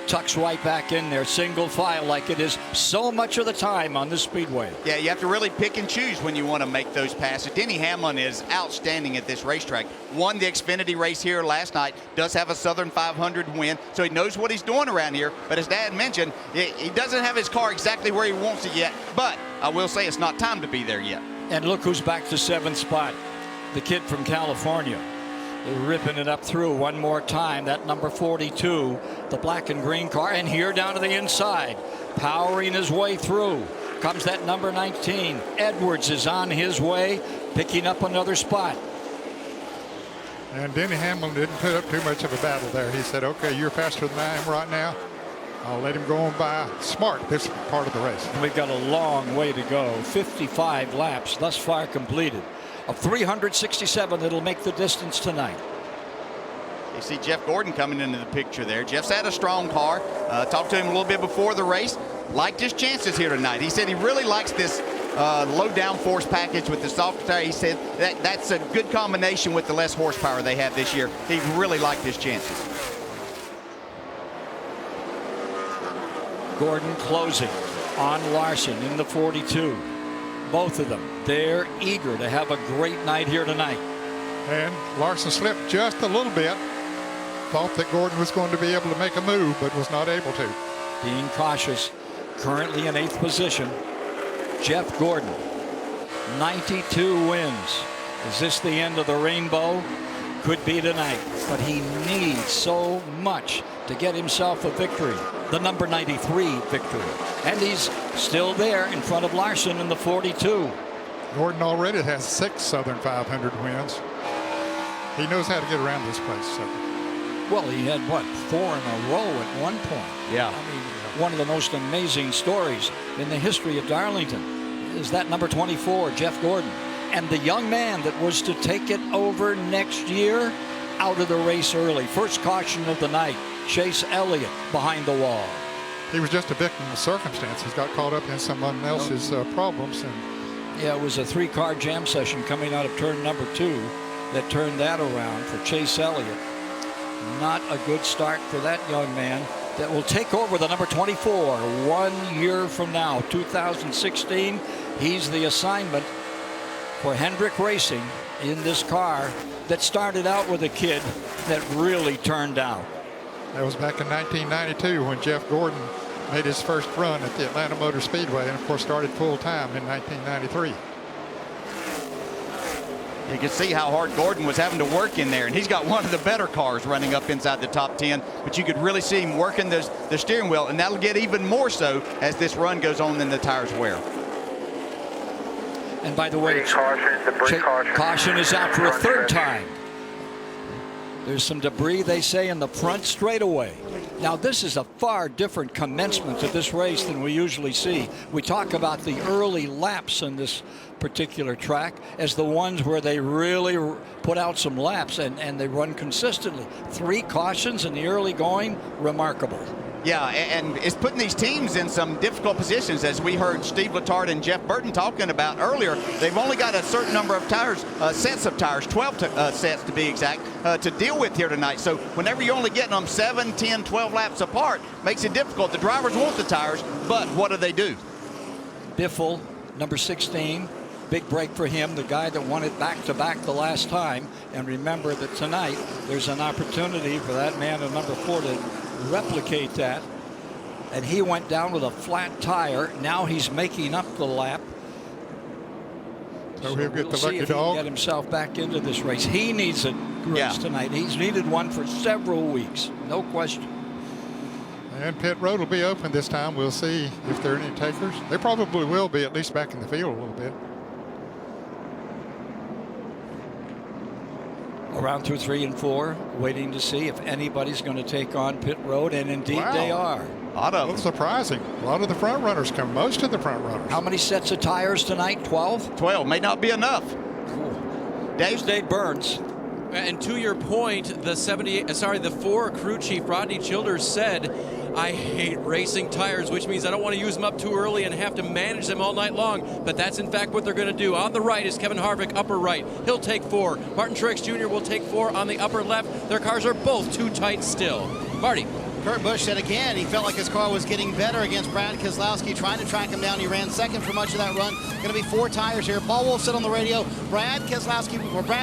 Tucks right back in there, single file like it is so much of the time on this speedway. Yeah, you have to really pick and choose when you want to make those passes. Denny Hamlin is outstanding at this racetrack. Won the Xfinity race here last night, does have a Southern 500 win, so he knows what he's doing around here. But as Dad mentioned, he doesn't have his car exactly where he wants it yet, but I will say it's not time to be there yet. And look who's back to 7th spot, the kid from California. They're ripping it up through one more time. That number 42, the black and green car, and here down to the inside, powering his way through. Comes that number 19. Edwards is on his way, picking up another spot. And Denny Hamlin didn't put up too much of a battle there. He said, okay, you're faster than I am right now. I'll let him go on by. Smart this part of the race. We've got a long way to go. 55 laps thus far completed. Of 367 that'll make the distance tonight. You see Jeff Gordon coming into the picture there. Jeff's had a strong car. Talked to him a little bit before the race. Liked his chances here tonight. He said he really likes this low downforce package with the soft tire. He said that's a good combination with the less horsepower they have this year. He really liked his chances. Gordon closing on Larson in the 42. Both of them, they're eager to have a great night here tonight. And Larson slipped just a little bit. Thought that Gordon was going to be able to make a move, but was not able to. Being cautious, currently in 8th position, Jeff Gordon, 92 wins. Is this the end of the rainbow? Could be tonight, but he needs so much to get himself a victory. The number 93 victory. And he's still there in front of Larson in the 42. Gordon already has 6 Southern 500 wins. He knows how to get around this place. So. Well, he had, what, 4 in a row at one point. Yeah. I mean, one of the most amazing stories in the history of Darlington is that number 24, Jeff Gordon. And the young man that was to take it over next year, out of the race early. First caution of the night, Chase Elliott behind the wall. He was just a victim of circumstances. Got caught up in someone else's problems. And yeah, it was a 3-car jam session coming out of turn number 2 that turned that around for Chase Elliott. Not a good start for that young man that will take over the number 24 1 year from now, 2016. He's the assignment for Hendrick Racing in this car that started out with a kid that really turned out. That was back in 1992 when Jeff Gordon made his first run at the Atlanta Motor Speedway and, of course, started full-time in 1993. You can see how hard Gordon was having to work in there, and he's got one of the better cars running up inside the top 10, but you could really see him working the steering wheel, and that'll get even more so as this run goes on and the tires wear. And by the way, caution is out for a 3rd time. There's some debris, they say, in the front straightaway. Now, this is a far different commencement to this race than we usually see. We talk about the early laps in this particular track as the ones where they really put out some laps and they run consistently. 3 cautions in the early going, remarkable. Yeah, and it's putting these teams in some difficult positions, as we heard Steve Letarte and Jeff Burton talking about earlier. They've only got a certain number of tires, sets of tires, 12 sets to be exact, to deal with here tonight. So whenever you're only getting them 7, 10, 12 laps apart, makes it difficult. The drivers want the tires, but what do? Biffle, number 16. Big break for him, the guy that won it back-to-back the last time. And remember that tonight there's an opportunity for that man at number 4 to replicate that. And he went down with a flat tire. Now he's making up the lap. So he'll get we'll the see lucky if he dog. can get himself back into this race. He needs a race tonight. He's needed one for several weeks, no question. And pit road will be open this time. We'll see if there are any takers. They probably will be, at least back in the field a little bit. Around through 3 and 4, waiting to see if anybody's going to take on pit road, and indeed they are. Well, surprising. A lot of the front runners come. Most of the front runners. How many sets of tires tonight? 12? 12 may not be enough. Dave Burns. And to your point, the 4 crew chief Rodney Childers said, I hate racing tires, which means I don't want to use them up too early and have to manage them all night long. But that's in fact what they're going to do. On the right is Kevin Harvick, upper right. He'll take 4. Martin Truex Jr. will take 4 on the upper left. Their cars are both too tight still. Marty. Kurt Busch said again he felt like his car was getting better against Brad Keselowski, trying to track him down. He ran second for much of that run. Going to be 4 tires here. Paul Wolf said on the radio, Brad Keselowski,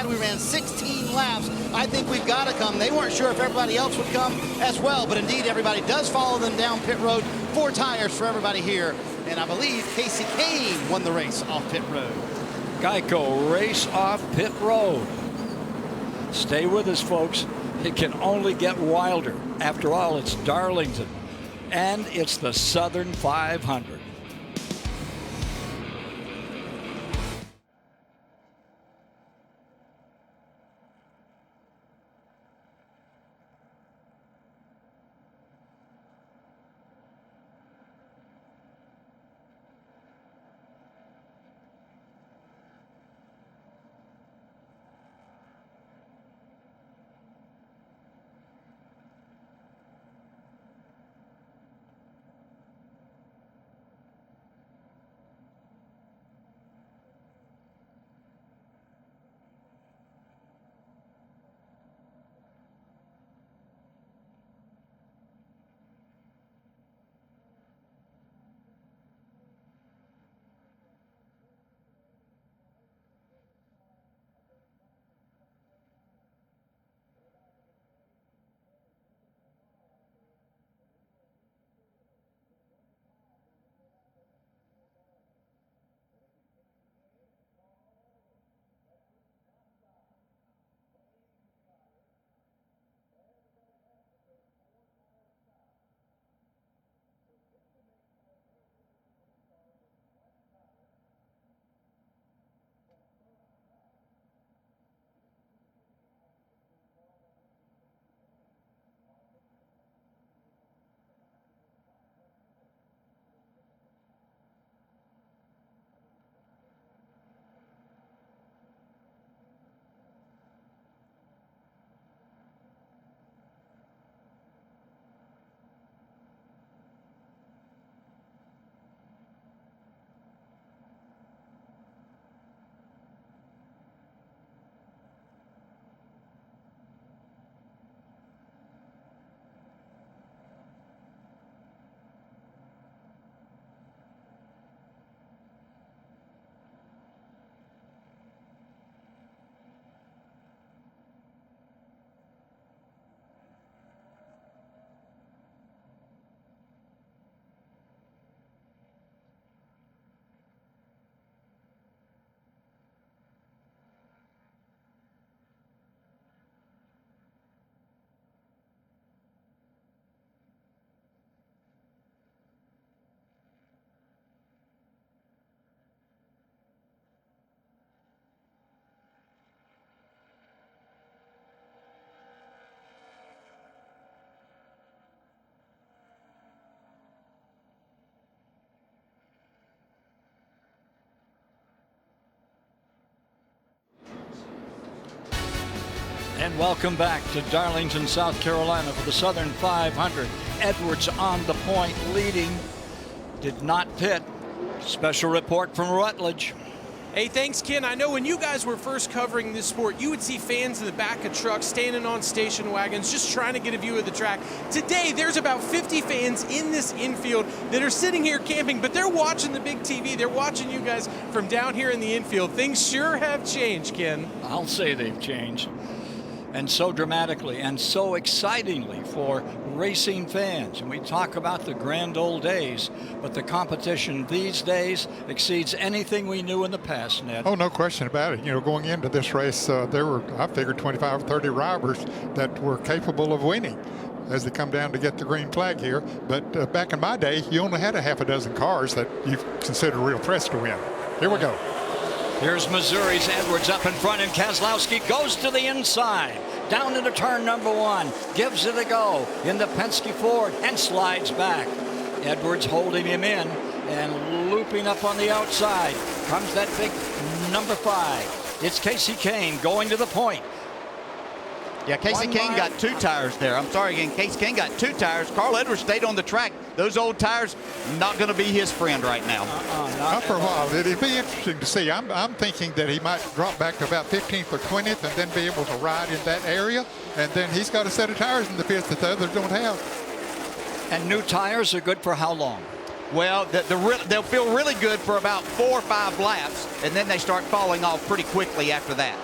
we ran 16 laps. I think we've got to come. They weren't sure if everybody else would come as well, but indeed everybody does follow them down pit road. 4 tires for everybody here. And I believe Casey Kane won the race off pit road. Geico, race off pit road. Stay with us, folks. It can only get wilder. After all, it's Darlington, and it's the Southern 500. And welcome back to Darlington, South Carolina for the Southern 500. Edwards on the point, leading. Did not pit. Special report from Rutledge. Hey, thanks, Ken. I know when you guys were first covering this sport, you would see fans in the back of trucks standing on station wagons just trying to get a view of the track. Today, there's about 50 fans in this infield that are sitting here camping, but they're watching the big TV. They're watching you guys from down here in the infield. Things sure have changed, Ken. I'll say they've changed. And so dramatically and so excitingly for racing fans. And we talk about the grand old days, but the competition these days exceeds anything we knew in the past, Ned. Oh, no question about it. You know, going into this race, there were, I figured, 25 or 30 drivers that were capable of winning as they come down to get the green flag here. But back in my day, you only had a half a dozen cars that you considered real threats to win. Here we go. Here's Missouri's Edwards up in front, and Keselowski goes to the inside. Down into turn number 1. Gives it a go in the Penske Ford and slides back. Edwards holding him in and looping up on the outside. Comes that big number 5. It's Casey Kane going to the point. Yeah, Casey Kane got 2 tires there. I'm sorry again. Casey Kane got 2 tires. Carl Edwards stayed on the track. Those old tires, not going to be his friend right now. Not for a while. It'd be interesting to see. I'm thinking that he might drop back to about 15th or 20th and then be able to ride in that area. And then he's got a set of tires in the pits that the others don't have. And new tires are good for how long? Well, they'll feel really good for about 4 or 5 laps, and then they start falling off pretty quickly after that.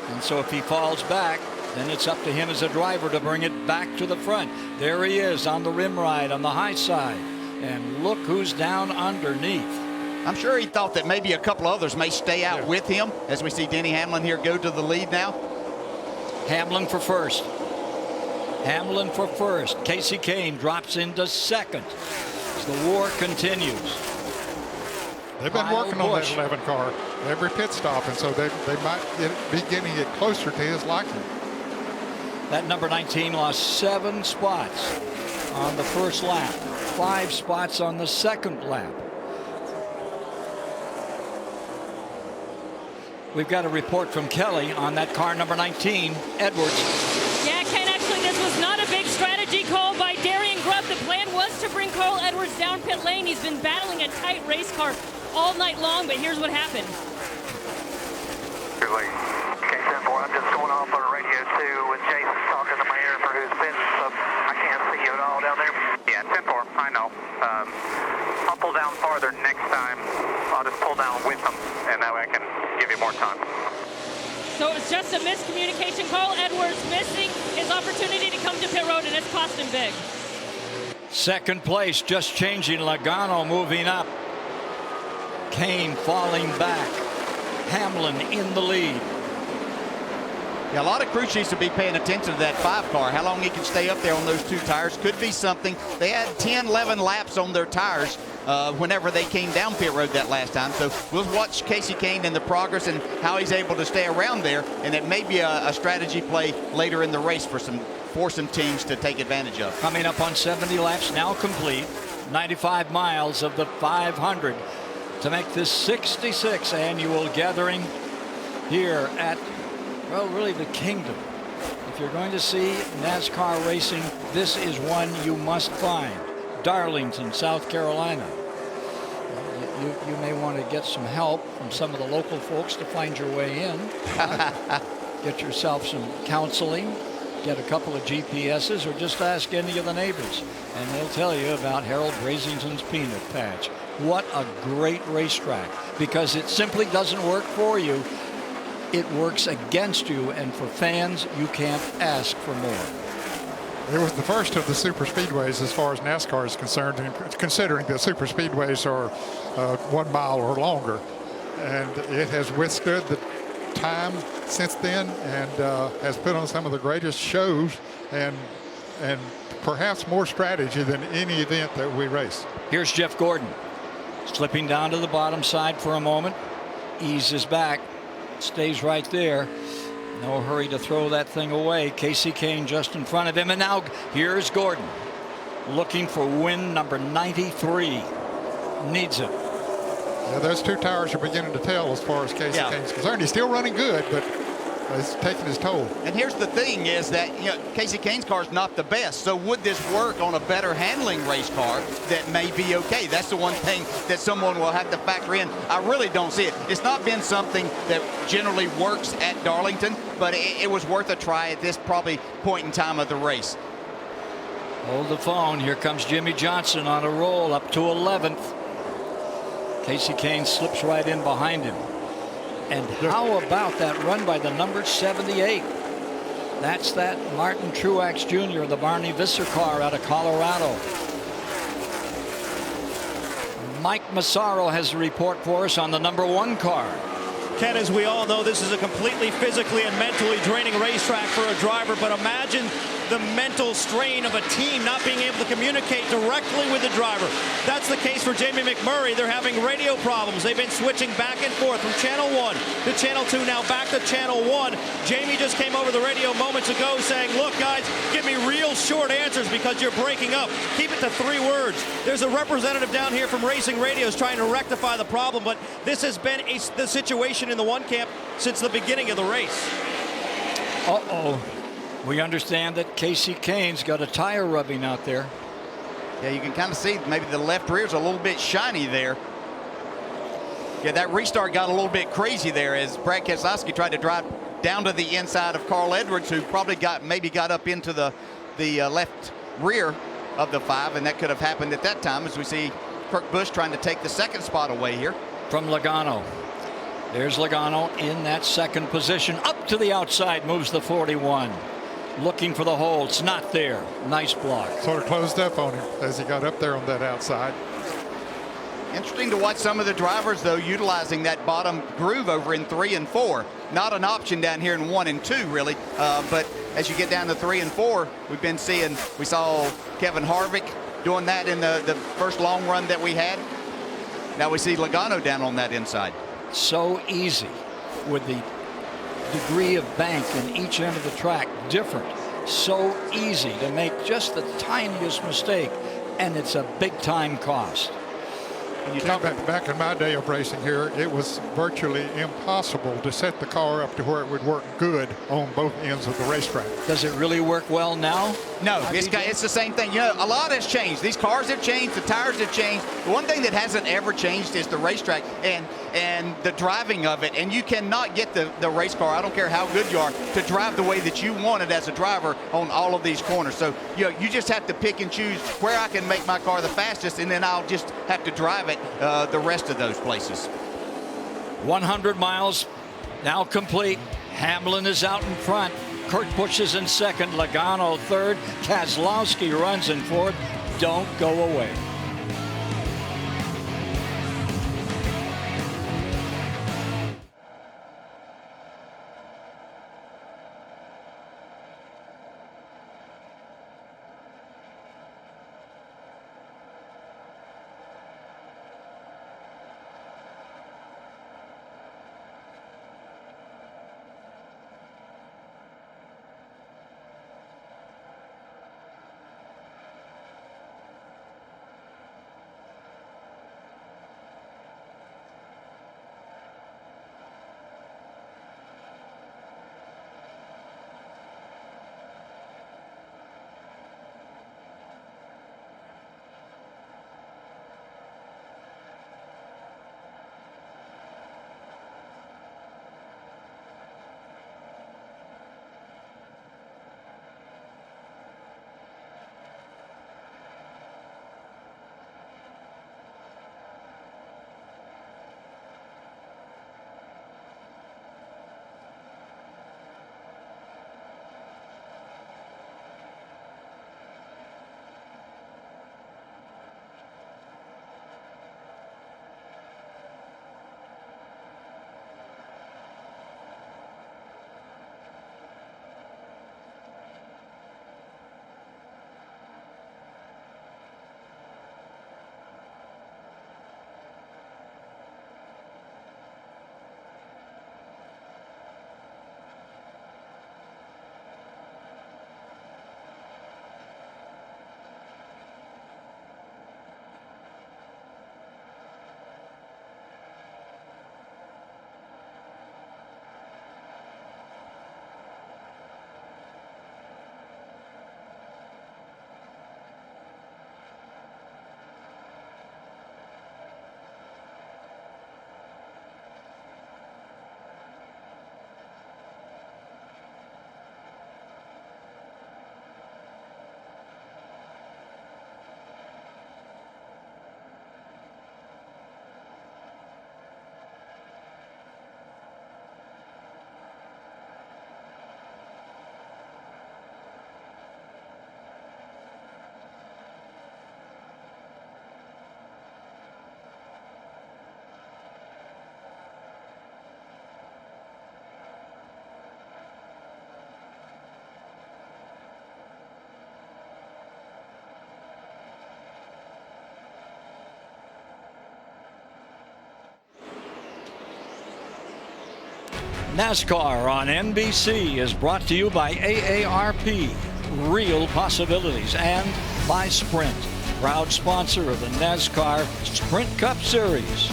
And so if he falls back, then it's up to him as a driver to bring it back to the front. There he is on the rim ride on the high side. And look who's down underneath. I'm sure he thought that maybe a couple others may stay out with him, as we see Denny Hamlin here go to the lead now. Hamlin for first. Hamlin for first. Casey Kane drops into second as the war continues. They've been working on that 11 car every pit stop, and so they might be getting it closer to his liking. That number 19 lost 7 spots on the first lap, 5 spots on the second lap. We've got a report from Kelly on that car number 19, Edwards. Yeah, Ken, actually this was not a big strategy call by Darian Grubb. The plan was to bring Carl Edwards down pit lane. He's been battling a tight race car all night long, but here's what happened. I'm just going off on the radio too with Jason talking to my ear for who's been, so I can't see you at all down there. Yeah, 10-4, I know. I'll pull down farther next time. I'll just pull down with them, and that way I can give you more time. So it's just a miscommunication. Carl Edwards missing his opportunity to come to pit road, and it's cost him big. Second place, just changing. Logano moving up. Kane falling back. Hamlin in the lead. Yeah, a lot of crew chiefs will be paying attention to that 5 car. How long he can stay up there on those 2 tires could be something. They had 10, 11 laps on their tires whenever they came down pit road that last time. So we'll watch Casey Kane and the progress and how he's able to stay around there. And it may be a strategy play later in the race for some teams to take advantage of. Coming up on 70 laps now complete. 95 miles of the 500 to make this 66th annual gathering here at, well, really the Kingdom. If you're going to see NASCAR racing, this is one you must find. Darlington, South Carolina. You may want to get some help from some of the local folks to find your way in. Get yourself some counseling. Get a couple of GPSs, or just ask any of the neighbors, and they'll tell you about Harold Brazington's Peanut Patch. What a great racetrack, because it simply doesn't work for you. It works against you, and for fans, you can't ask for more. It was the first of the super speedways as far as NASCAR is concerned, considering that super speedways are 1 mile or longer. And it has withstood the time since then, and has put on some of the greatest shows and perhaps more strategy than any event that we race. Here's Jeff Gordon slipping down to the bottom side for a moment, eases back, stays right there. No hurry to throw that thing away. Casey Kane just in front of him, and now here's Gordon looking for win number 93. Needs it. Yeah, those 2 tires are beginning to tell as far as Casey Kane's concerned. He's still running good, but it's taking his toll. And here's the thing is that, Casey Kane's car is not the best. So would this work on a better handling race car that may be okay? That's the one thing that someone will have to factor in. I really don't see it. It's not been something that generally works at Darlington, but it was worth a try at this probably point in time of the race. Hold the phone. Here comes Jimmy Johnson on a roll up to 11th. Casey Kane slips right in behind him. And how about that run by the number 78? That's that Martin Truex Jr., the Barney Visser car out of Colorado. Mike Massaro has a report for us on the number 1 car. Ken, as we all know, this is a completely physically and mentally draining racetrack for a driver, but imagine the mental strain of a team not being able to communicate directly with the driver. That's the case for Jamie McMurray. They're having radio problems. They've been switching back and forth from Channel 1 to Channel 2, now back to Channel 1. Jamie just came over the radio moments ago saying, look, guys, give me real short answers because you're breaking up. Keep it to 3 words. There's a representative down here from Racing Radios trying to rectify the problem, but this has been the situation in the 1 camp since the beginning of the race. Uh-oh. We understand that Casey Kane's got a tire rubbing out there. Yeah, you can kind of see maybe the left rear's a little bit shiny there. Yeah, that restart got a little bit crazy there as Brad Keselowski tried to drive down to the inside of Carl Edwards, who probably got up into the left rear of the 5, and that could have happened at that time as we see Kurt Busch trying to take the 2nd spot away here. From Logano. There's Logano in that 2nd position. Up to the outside moves the 41. Looking for the hole. It's not there. Nice block. Sort of closed up on him as he got up there on that outside. Interesting to watch some of the drivers, though, utilizing that bottom groove over in 3 and 4. Not an option down here in 1 and 2, really. But as you get down to 3 and 4, we saw Kevin Harvick doing that in the first long run that we had. Now we see Logano down on that inside. So easy with the degree of bank in each end of the track different. So easy to make just the tiniest mistake, and it's a big time cost. When you talk back in my day of racing here, it was virtually impossible to set the car up to where it would work good on both ends of the racetrack. Does it really work well now? No, it's the same thing. A lot has changed. These cars have changed. The tires have changed. The one thing that hasn't ever changed is the racetrack and the driving of it. And you cannot get the race car, I don't care how good you are, to drive the way that you want it as a driver on all of these corners. So you just have to pick and choose where I can make my car the fastest, and then I'll just have to drive it the rest of those places. 100 miles now complete. Hamlin is out in front. Kurt Busch is in 2nd. Logano 3rd. Keselowski runs in 4th. Don't go away. NASCAR on NBC is brought to you by AARP, Real Possibilities, and by Sprint, proud sponsor of the NASCAR Sprint Cup Series.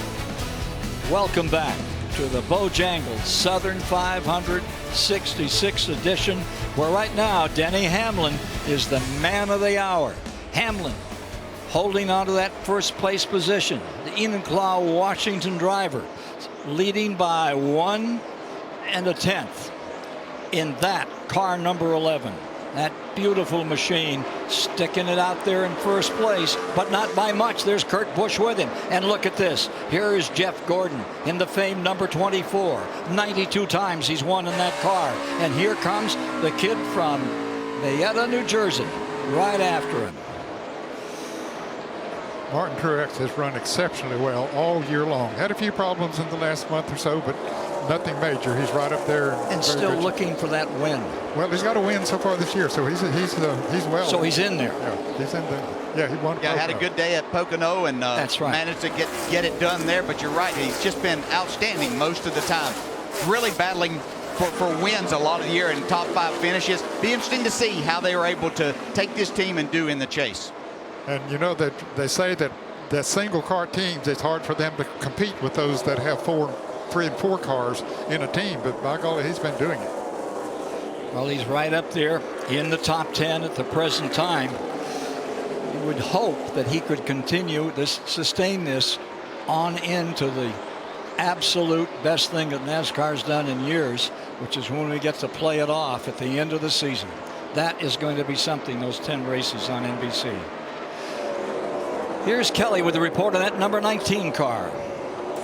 Welcome back to the Bojangles Southern 500 66th edition, where right now Denny Hamlin is the man of the hour. Hamlin holding on to that first place position. The Enumclaw Washington driver leading by 1 1/10 in that car number 11. That beautiful machine sticking it out there in first place, but not by much. There's Kurt Busch with him. And look at this. Here is Jeff Gordon in the famed number 24. 92 times he's won in that car. And here comes the kid from Marietta, New Jersey, right after him. Martin Truex has run exceptionally well all year long. Had a few problems in the last month or so, but nothing major. He's right up there. And still looking for that win. Well, he's got a win so far this year, so he's well. So he's in there. Yeah, he's in there. Yeah, he won. Yeah, had a good day at Pocono and that's right. Managed to get it done there. But you're right, he's just been outstanding most of the time. Really battling for wins a lot of the year and top 5 finishes. Be interesting to see how they were able to take this team and do in the chase. And you know that they say that single car teams, it's hard for them to compete with those that have 3 and 4 cars in a team, but by golly, he's been doing it. Well, he's right up there in the top 10 at the present time. You would hope that he could continue this, sustain this on into the absolute best thing that NASCAR's done in years, which is when we get to play it off at the end of the season. That is going to be something, those 10 races on NBC. Here's Kelly with a report on that number 19 car.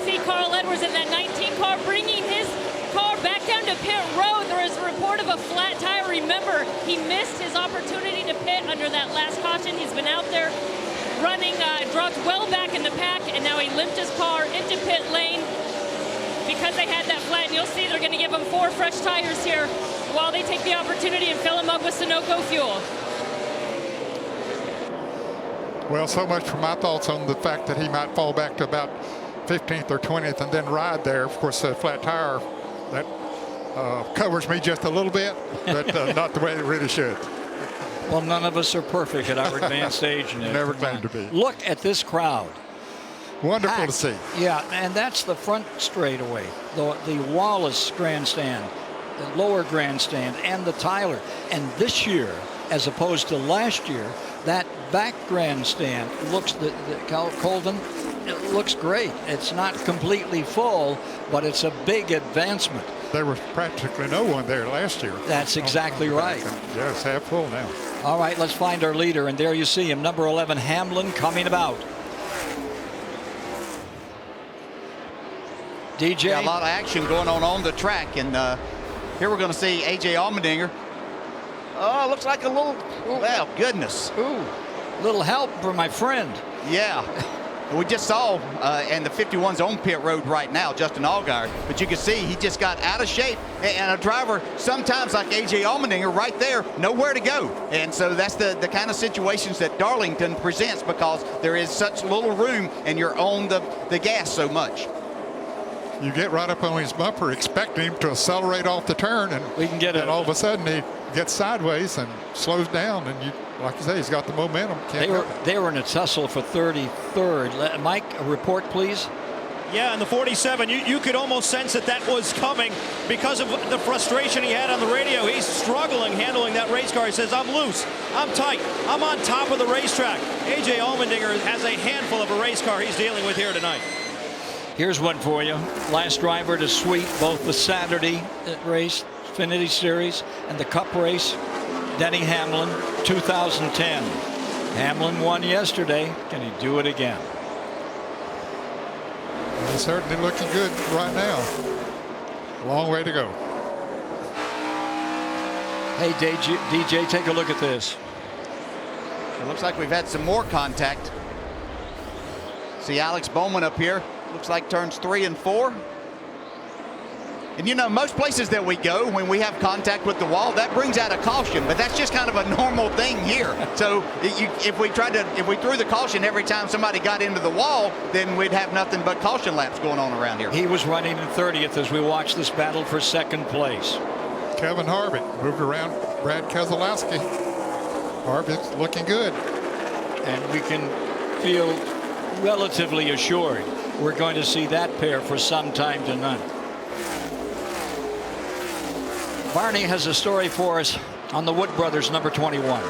See Carl Edwards in that 19 car bringing his car back down to pit road. There is a report of a flat tire. Remember, he missed his opportunity to pit under that last caution. He's been out there running, dropped well back in the pack, and now he limped his car into pit lane because they had that flat. And you'll see they're going to give him 4 fresh tires here while they take the opportunity and fill him up with Sunoco fuel. Well, so much for my thoughts on the fact that he might fall back to about 15th or 20th and then ride there. Of course, a flat tire, that covers me just a little bit, but not the way it really should. Well, none of us are perfect at our advanced age. Never claimed to be. Look at this crowd. Wonderful Packed. to see. Yeah, and that's the front straightaway, the Wallace grandstand, the lower grandstand, and the Tyler. And this year, as opposed to last year, that back grandstand looks, the Colton, it looks great. It's not completely full, but it's a big advancement. There was practically no one there last year. That's exactly right. Yeah, it's half full now. All right, let's find our leader, and there you see him, number 11, Hamlin, coming about. DJ? Yeah, a lot of action going on the track, and here we're going to see A.J. Allmendinger. Oh, looks like a little, well, goodness. Ooh, little help for my friend. Yeah. We just saw, and the 51's on pit road right now, Justin Allgaier, but you can see he just got out of shape, and a driver sometimes like A.J. Allmendinger right there, nowhere to go. And so that's the kind of situations that Darlington presents because there is such little room and you're on the gas so much. You get right up on his bumper expecting him to accelerate off the turn, and we can get it. All of a sudden he gets sideways and slows down, and you, like you say, he's got the momentum. They were in a tussle for 33rd. Mike, a report, please. Yeah, in the 47, you could almost sense that was coming because of the frustration he had on the radio. He's struggling handling that race car. He says, I'm loose, I'm tight, I'm on top of the racetrack. A.J. Allmendinger has a handful of a race car he's dealing with here tonight. Here's one for you. Last driver to sweep both the Saturday race, Xfinity Series, and the Cup race, Denny Hamlin, 2010. Hamlin won yesterday. Can he do it again? He's certainly looking good right now. Long way to go. Hey, DJ, take a look at this. It looks like we've had some more contact. See Alex Bowman up here. Looks like turns 3 and 4. And you know, most places that we go, when we have contact with the wall, that brings out a caution, but that's just kind of a normal thing here. So if we threw the caution every time somebody got into the wall, then we'd have nothing but caution laps going on around here. He was running in 30th as we watched this battle for second place. Kevin Harvick moved around Brad Keselowski. Harvick's looking good. And we can feel relatively assured we're going to see that pair for some time tonight. Barney has a story for us on the Wood Brothers, number 21.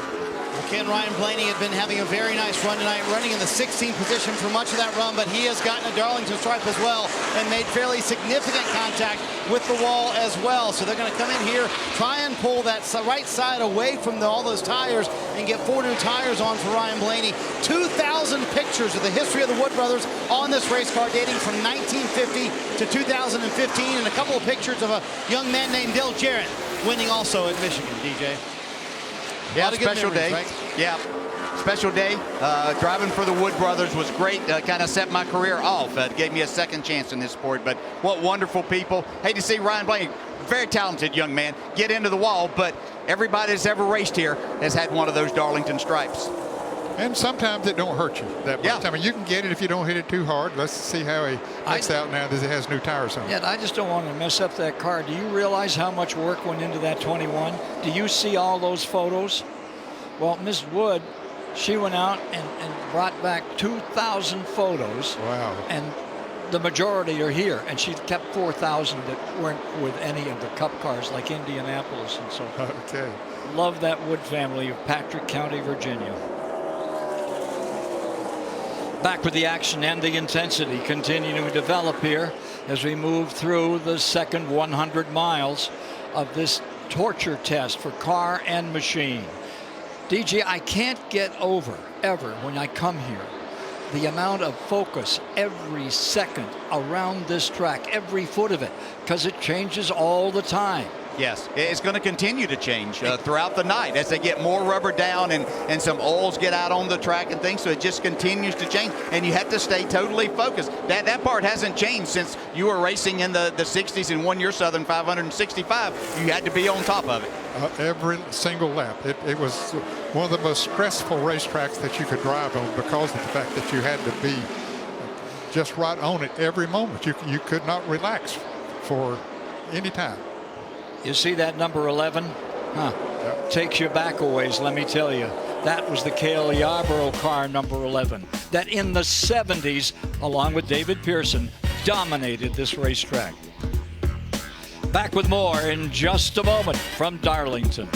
Well, Ken Ryan Blaney had been having a very nice run tonight, running in the 16th position for much of that run, but he has gotten a Darlington stripe as well and made fairly significant contact with the wall as well. So they're going to come in here, try and pull that right side away from all those tires and get 4 new tires on for Ryan Blaney. 2,000 pictures of the history of the Wood Brothers on this race car dating from 1950 to 2015, and a couple of pictures of a young man named Dale Jarrett winning also at Michigan, DJ. Yeah, special day. Right? Yeah, special day. Driving for the Wood Brothers was great. Kind of set my career off. Gave me a second chance in this sport. But what wonderful people. Hate to see Ryan Blaney, very talented young man, get into the wall. But everybody that's ever raced here has had one of those Darlington stripes. And sometimes it don't hurt you that much. Yeah. I mean, you can get it if you don't hit it too hard. Let's see how he makes out now that he has new tires on. Yeah, I just don't want to mess up that car. Do you realize how much work went into that 21? Do you see all those photos? Well, Ms. Wood, she went out and brought back 2,000 photos. Wow. And the majority are here. And she kept 4,000 that weren't with any of the Cup cars like Indianapolis and so forth. Okay. Love that Wood family of Patrick County, Virginia. Back with the action and the intensity continuing to develop here as we move through the second 100 miles of this torture test for car and machine. DJ, I can't get over ever when I come here the amount of focus every second around this track, every foot of it, because it changes all the time. Yes, it's going to continue to change throughout the night as they get more rubber down and some oils get out on the track and things. So it just continues to change, and you have to stay totally focused. That part hasn't changed since you were racing in the 60s and won your Southern 565. You had to be on top of it. Every single lap. It was one of the most stressful racetracks that you could drive on because of the fact that you had to be just right on it every moment. You could not relax for any time. You see that number 11? Huh. Yep. Takes you back a ways, let me tell you. That was the Cale Yarborough car, number 11, that in the 70s, along with David Pearson, dominated this racetrack. Back with more in just a moment from Darlington.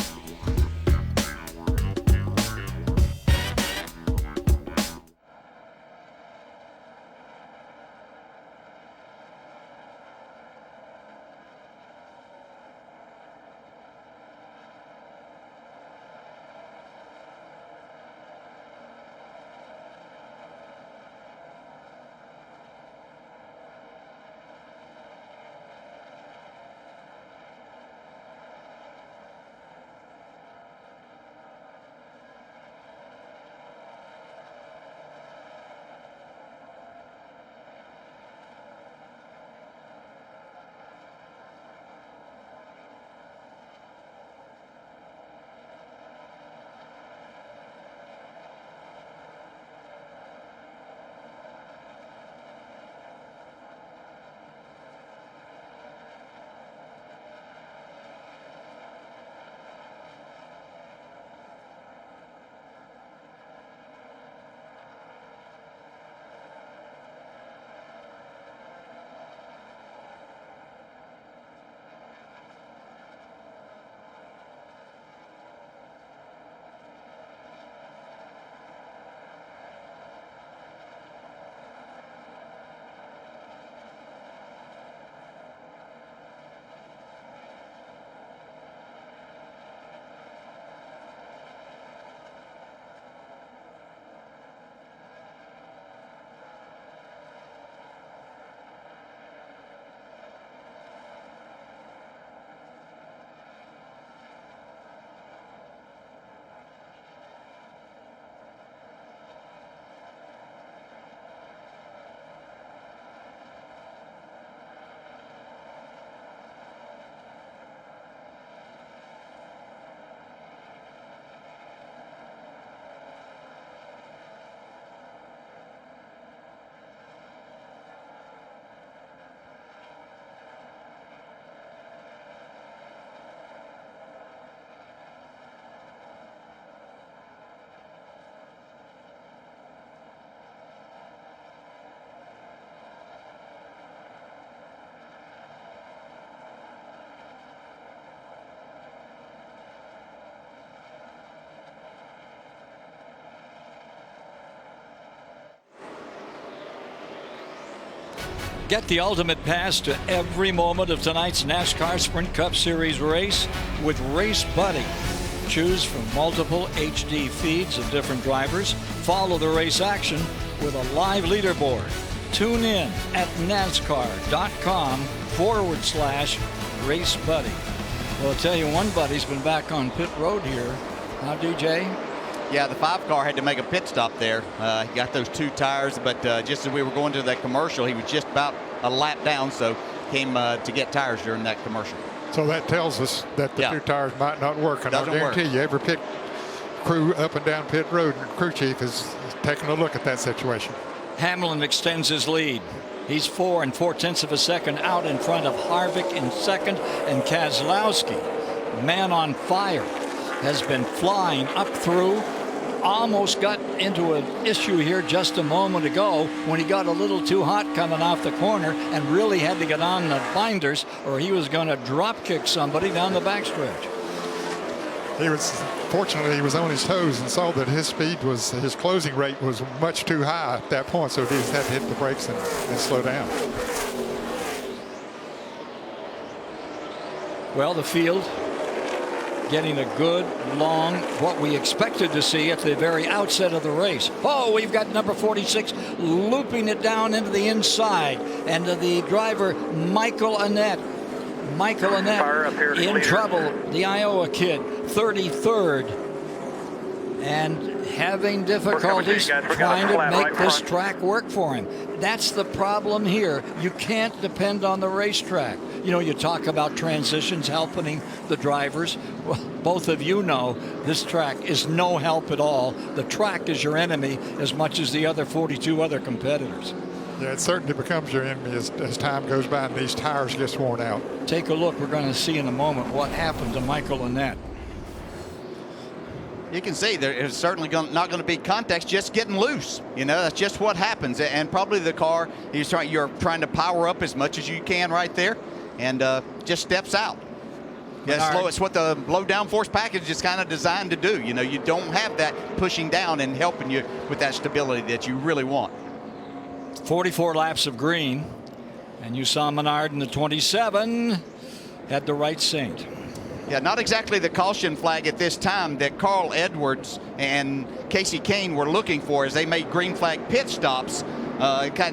Get the ultimate pass to every moment of tonight's NASCAR Sprint Cup Series race with Race Buddy. Choose from multiple HD feeds of different drivers. Follow the race action with a live leaderboard. Tune in at NASCAR.com/Race Buddy. Well, I'll tell you, one buddy's been back on pit road here. Now, DJ? Yeah, the 5 car had to make a pit stop there. He got those 2 tires, but just as we were going to that commercial, he was just about a lap down, so came to get tires during that commercial. So that tells us that the 2 tires might not work. And I guarantee you, every pit crew up and down pit road and crew chief is taking a look at that situation. Hamlin extends his lead. He's 4 4/10 of a second out in front of Harvick in second, and Keselowski, man on fire, has been flying up through. Almost got into an issue here just a moment ago when he got a little too hot coming off the corner and really had to get on the binders, or he was going to drop kick somebody down the backstretch. Fortunately, he was on his toes and saw that his closing rate was much too high at that point, so he just had to hit the brakes and slow down. Well, the field getting a good, long, what we expected to see at the very outset of the race. Oh, we've got number 46 looping it down into the inside, and the driver, Michael Annett. Michael Annett in trouble, the Iowa kid, 33rd, and having difficulties trying to make this track work for him. That's the problem here. You can't depend on the racetrack. You know, you talk about transitions helping the drivers. Well, both of you know this track is no help at all. The track is your enemy as much as the other 42 other competitors. Yeah, it certainly becomes your enemy as time goes by and these tires get worn out. Take a look. We're going to see in a moment what happened to Michael Annett. You can see there is certainly not going to be contact, just getting loose. You know, that's just what happens. And probably the car, you're trying to power up as much as you can right there, and just steps out. Yeah, it's what the low downforce package is kind of designed to do. You know, you don't have that pushing down and helping you with that stability that you really want. 44 laps of green, and you saw Menard in the 27 had the right Saint. Yeah, not exactly the caution flag at this time that Carl Edwards and Casey Kane were looking for as they made green flag pit stops.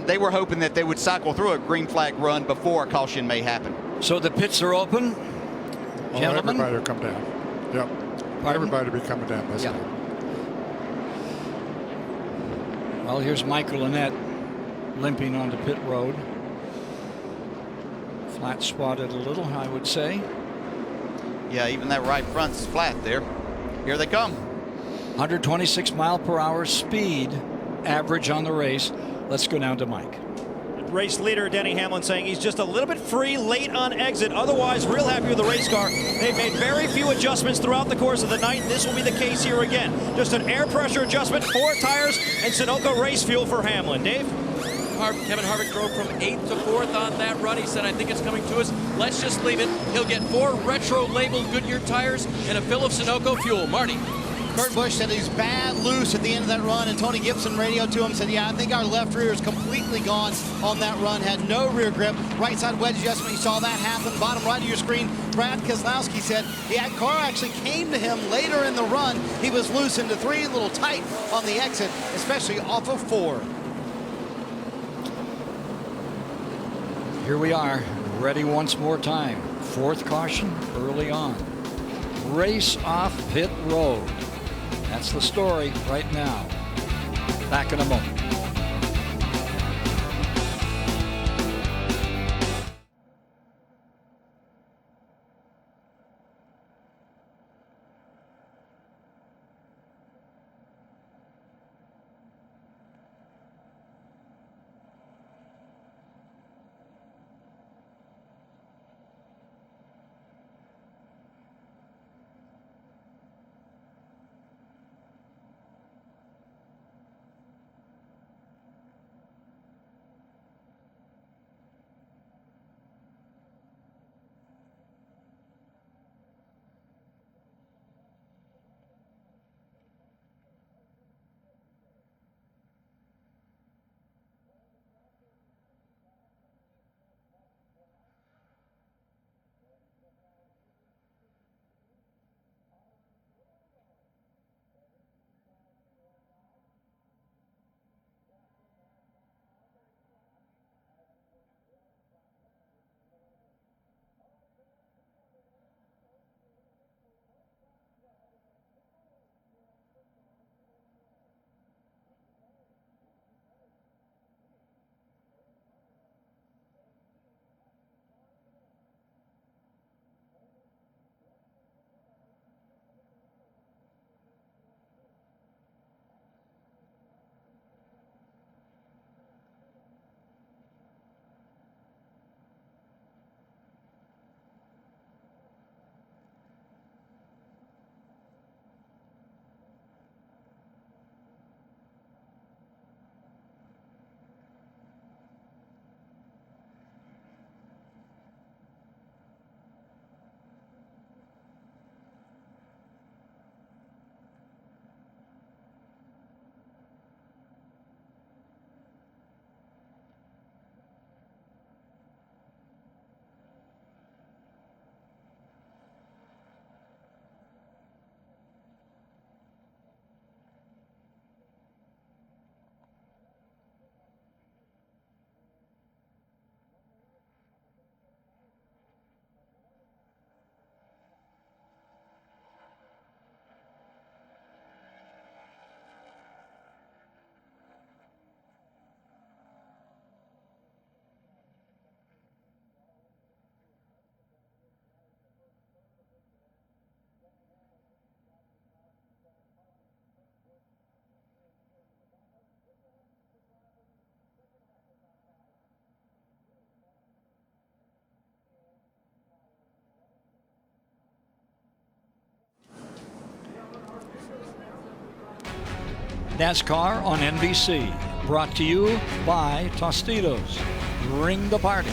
They were hoping that they would cycle through a green flag run before a caution may happen. So the pits are open, gentlemen? Everybody will come down. Yep. Pardon? Everybody will be coming down this time. Well, here's Michael Annett limping onto pit road. Flat spotted a little, I would say. Yeah, even that right front's flat there. Here they come. 126 mile per hour speed average on the race. Let's go down to Mike. Race leader Denny Hamlin saying he's just a little bit free late on exit. Otherwise, real happy with the race car. They've made very few adjustments throughout the course of the night, and this will be the case here again. Just an air pressure adjustment, 4 tires, and Sunoco race fuel for Hamlin. Dave? Kevin Harvick drove from 8th to 4th on that run. He said, I think it's coming to us. Let's just leave it. He'll get 4 retro-labeled Goodyear tires and a fill of Sunoco fuel. Marty. Kurt Busch said he's bad loose at the end of that run, and Tony Gibson radioed to him, said, yeah, I think our left rear is completely gone on that run, had no rear grip. Right side wedge adjustment, you saw that happen. Bottom right of your screen, Brad Keselowski said the car actually came to him later in the run. He was loose into 3, a little tight on the exit, especially off of 4. Here we are, ready once more time. 4th caution early on. Race off pit road. That's the story right now. Back in a moment. NASCAR on NBC, brought to you by Tostitos, Bring the Party,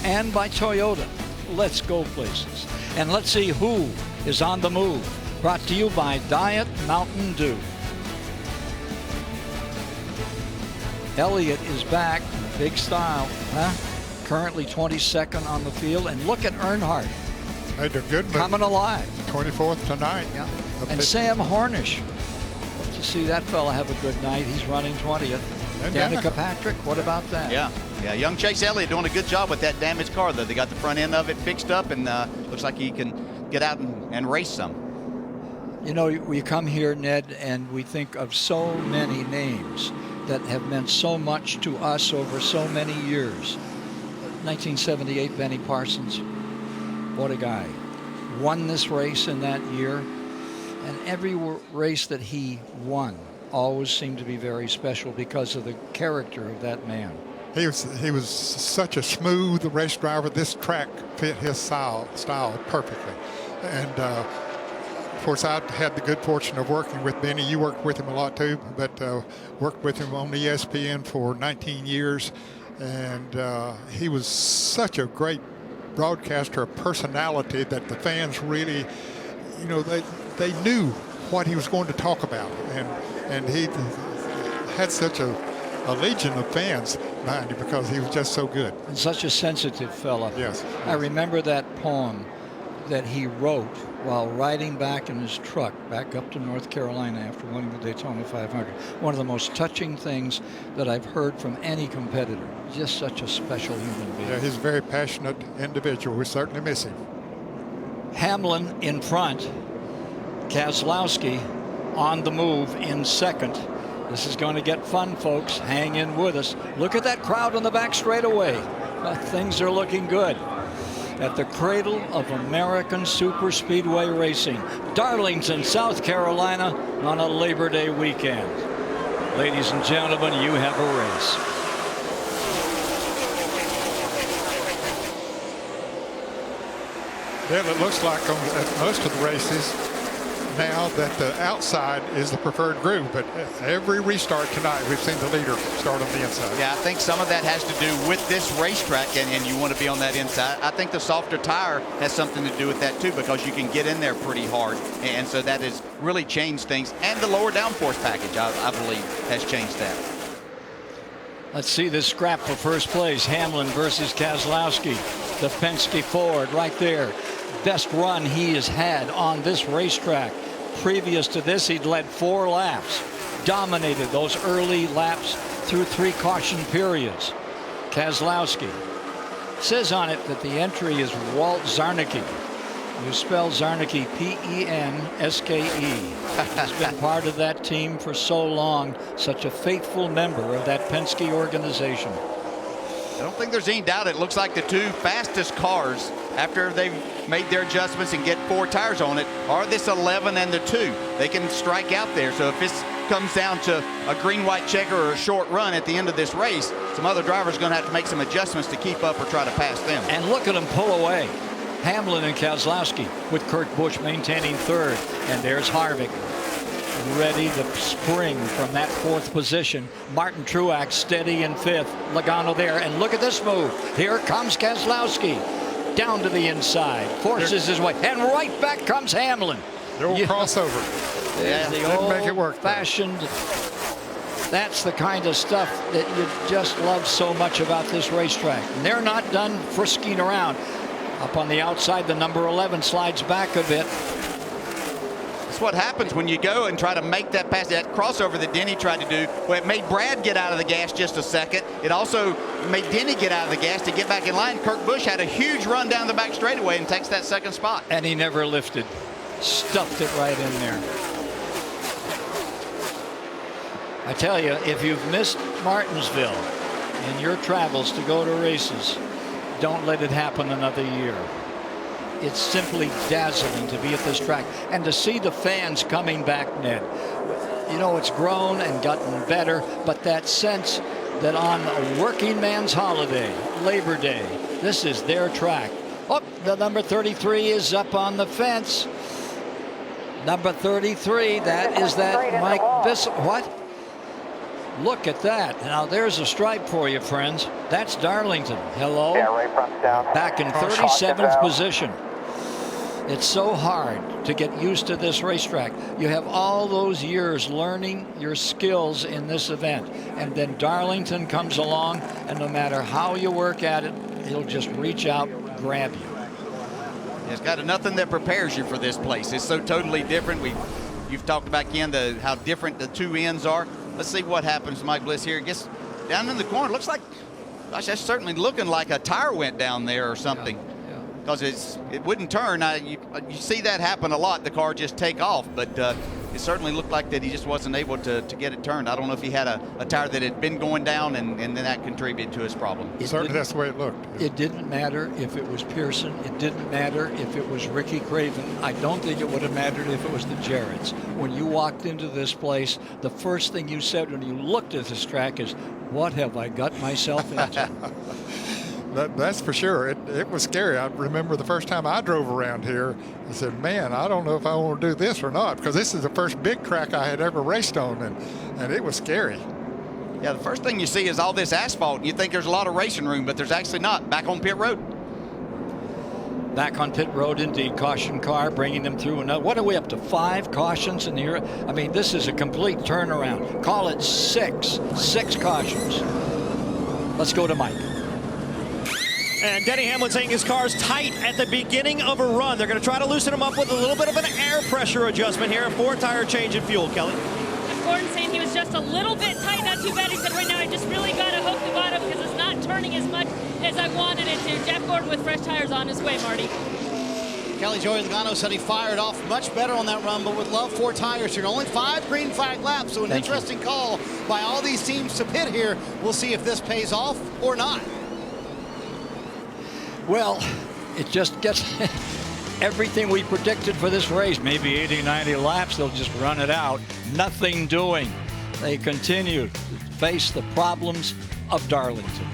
and by Toyota, Let's Go Places. And let's see who is on the move, brought to you by Diet Mountain Dew. Elliott is back, big style, huh? Currently 22nd on the field, and look at Earnhardt. Hey, they're good. Coming alive. 24th tonight. Yeah. And Sam Hornish. To see that fella have a good night. He's running 20th. And Danica Patrick, what about that? Yeah, young Chase Elliott doing a good job with that damaged car, though. They got the front end of it fixed up, and looks like he can get out and race some. You know, we come here, Ned, and we think of so many names that have meant so much to us over so many years. 1978, Benny Parsons. What a guy. Won this race in that year, and every race that he won always seemed to be very special because of the character of that man. He was such a smooth race driver. This track fit his style perfectly. And of course, I had the good fortune of working with Benny. You worked with him a lot too, but worked with him on ESPN for 19 years. And he was such a great broadcaster, a personality that the fans really, you know, they knew what he was going to talk about. And he had such a legion of fans behind him because he was just so good. And such a sensitive fella. Yes. I remember that poem that he wrote while riding back in his truck back up to North Carolina after winning the Daytona 500. One of the most touching things that I've heard from any competitor. Just such a special human being. Yeah, he's a very passionate individual. We certainly miss him. Hamlin in front. Keselowski on the move in second. This is going to get fun, folks. Hang in with us. Look at that crowd on the back straightaway. Things are looking good. At the cradle of American superspeedway racing, Darlington, South Carolina, on a Labor Day weekend. Ladies and gentlemen, you have a race. Well, it looks like on most of the races now that the outside is the preferred groove, but every restart tonight we've seen the leader start on the inside. Yeah, I think some of that has to do with this racetrack, and you want to be on that inside. I think the softer tire has something to do with that too, because you can get in there pretty hard, and so that has really changed things. And the lower downforce package, I believe, has changed that. Let's see this scrap for first place. Hamlin versus Keselowski. The Penske Ford right there. Best run he has had on this racetrack. Previous to this, he'd led 4 laps. Dominated those early laps through 3 caution periods. Keselowski says on it that the entry is Walt Zarnicki. You spell Zarnicki P-E-N-S-K-E. He's been part of that team for so long. Such a faithful member of that Penske organization. I don't think there's any doubt. It looks like the 2 fastest cars, after they've made their adjustments and get 4 tires on it, are this 11 and the 2. They can strike out there. So if this comes down to a green-white checker or a short run at the end of this race, some other drivers are going to have to make some adjustments to keep up or try to pass them. And look at them pull away. Hamlin and Keselowski with Kurt Busch maintaining 3rd. And there's Harvick ready to spring from that 4th position. Martin Truex steady in 5th. Logano there, and look at this move. Here comes Keselowski down to the inside, forces his way, and right back comes Hamlin. The old crossover. There's the old make it work fashioned. That's the kind of stuff that you just love so much about this racetrack. And they're not done frisking around. Up on the outside, the number 11 slides back a bit. That's what happens when you go and try to make that pass. That crossover that Denny tried to do, well, it made Brad get out of the gas just a second. It also made Denny get out of the gas to get back in line. Kurt Busch had a huge run down the back straightaway and takes that 2nd spot. And he never lifted. Stuffed it right in there. I tell you, if you've missed Martinsville in your travels to go to races, don't let it happen another year. It's simply dazzling to be at this track and to see the fans coming back, Ned. You know, it's grown and gotten better, but that sense that on a working man's holiday, Labor Day, this is their track. Oh, the number 33 is up on the fence. Number 33, that is that Mike Bissell. What? Look at that. Now there's a stripe for you, friends. That's Darlington. Hello. Yeah, right front's down. Back in 37th position. It's so hard to get used to this racetrack. You have all those years learning your skills in this event. And then Darlington comes along, and no matter how you work at it, he'll just reach out, grab you. It's got nothing that prepares you for this place. It's so totally different. You've talked about, Ken, how different the two ends are. Let's see what happens. Mike Bliss here gets down in the corner. Looks like, gosh, that's certainly looking like a tire went down there or something. Because it wouldn't turn. You see that happen a lot. The car just take off, but it certainly looked like that he just wasn't able to get it turned. I don't know if he had a tire that had been going down, and then that contributed to his problem. Certainly that's the way it looked. It didn't matter if it was Pearson. It didn't matter if it was Ricky Craven. I don't think it would have mattered if it was the Jarretts. When you walked into this place, the first thing you said when you looked at this track is, what have I got myself into? That's for sure. It was scary. I remember the first time I drove around here, I said, man, I don't know if I want to do this or not, because this is the first big track I had ever raced on, and it was scary. Yeah, the first thing you see is all this asphalt. You think there's a lot of racing room, but there's actually not. Back on pit road. Back on pit road, indeed. Caution car bringing them through. Another. What are we up to? 5 cautions in here? I mean, this is a complete turnaround. Call it 6 cautions. Let's go to Mike. And Denny Hamlin saying his car's tight at the beginning of a run. They're going to try to loosen him up with a little bit of an air pressure adjustment here. A 4-tire change in fuel, Kelly. Gordon saying he was just a little bit tight, not too bad. He said right now I just really got to hook the bottom because it's not turning as much as I wanted it to. Jeff Gordon with fresh tires on his way, Marty. Kelly Joey Logano said he fired off much better on that run, but would love 4 tires here. Only 5 green flag laps, so an interesting call by all these teams to pit here. We'll see if this pays off or not. Well, it just gets everything we predicted for this race. Maybe 80, 90 laps, they'll just run it out. Nothing doing. They continue to face the problems of Darlington.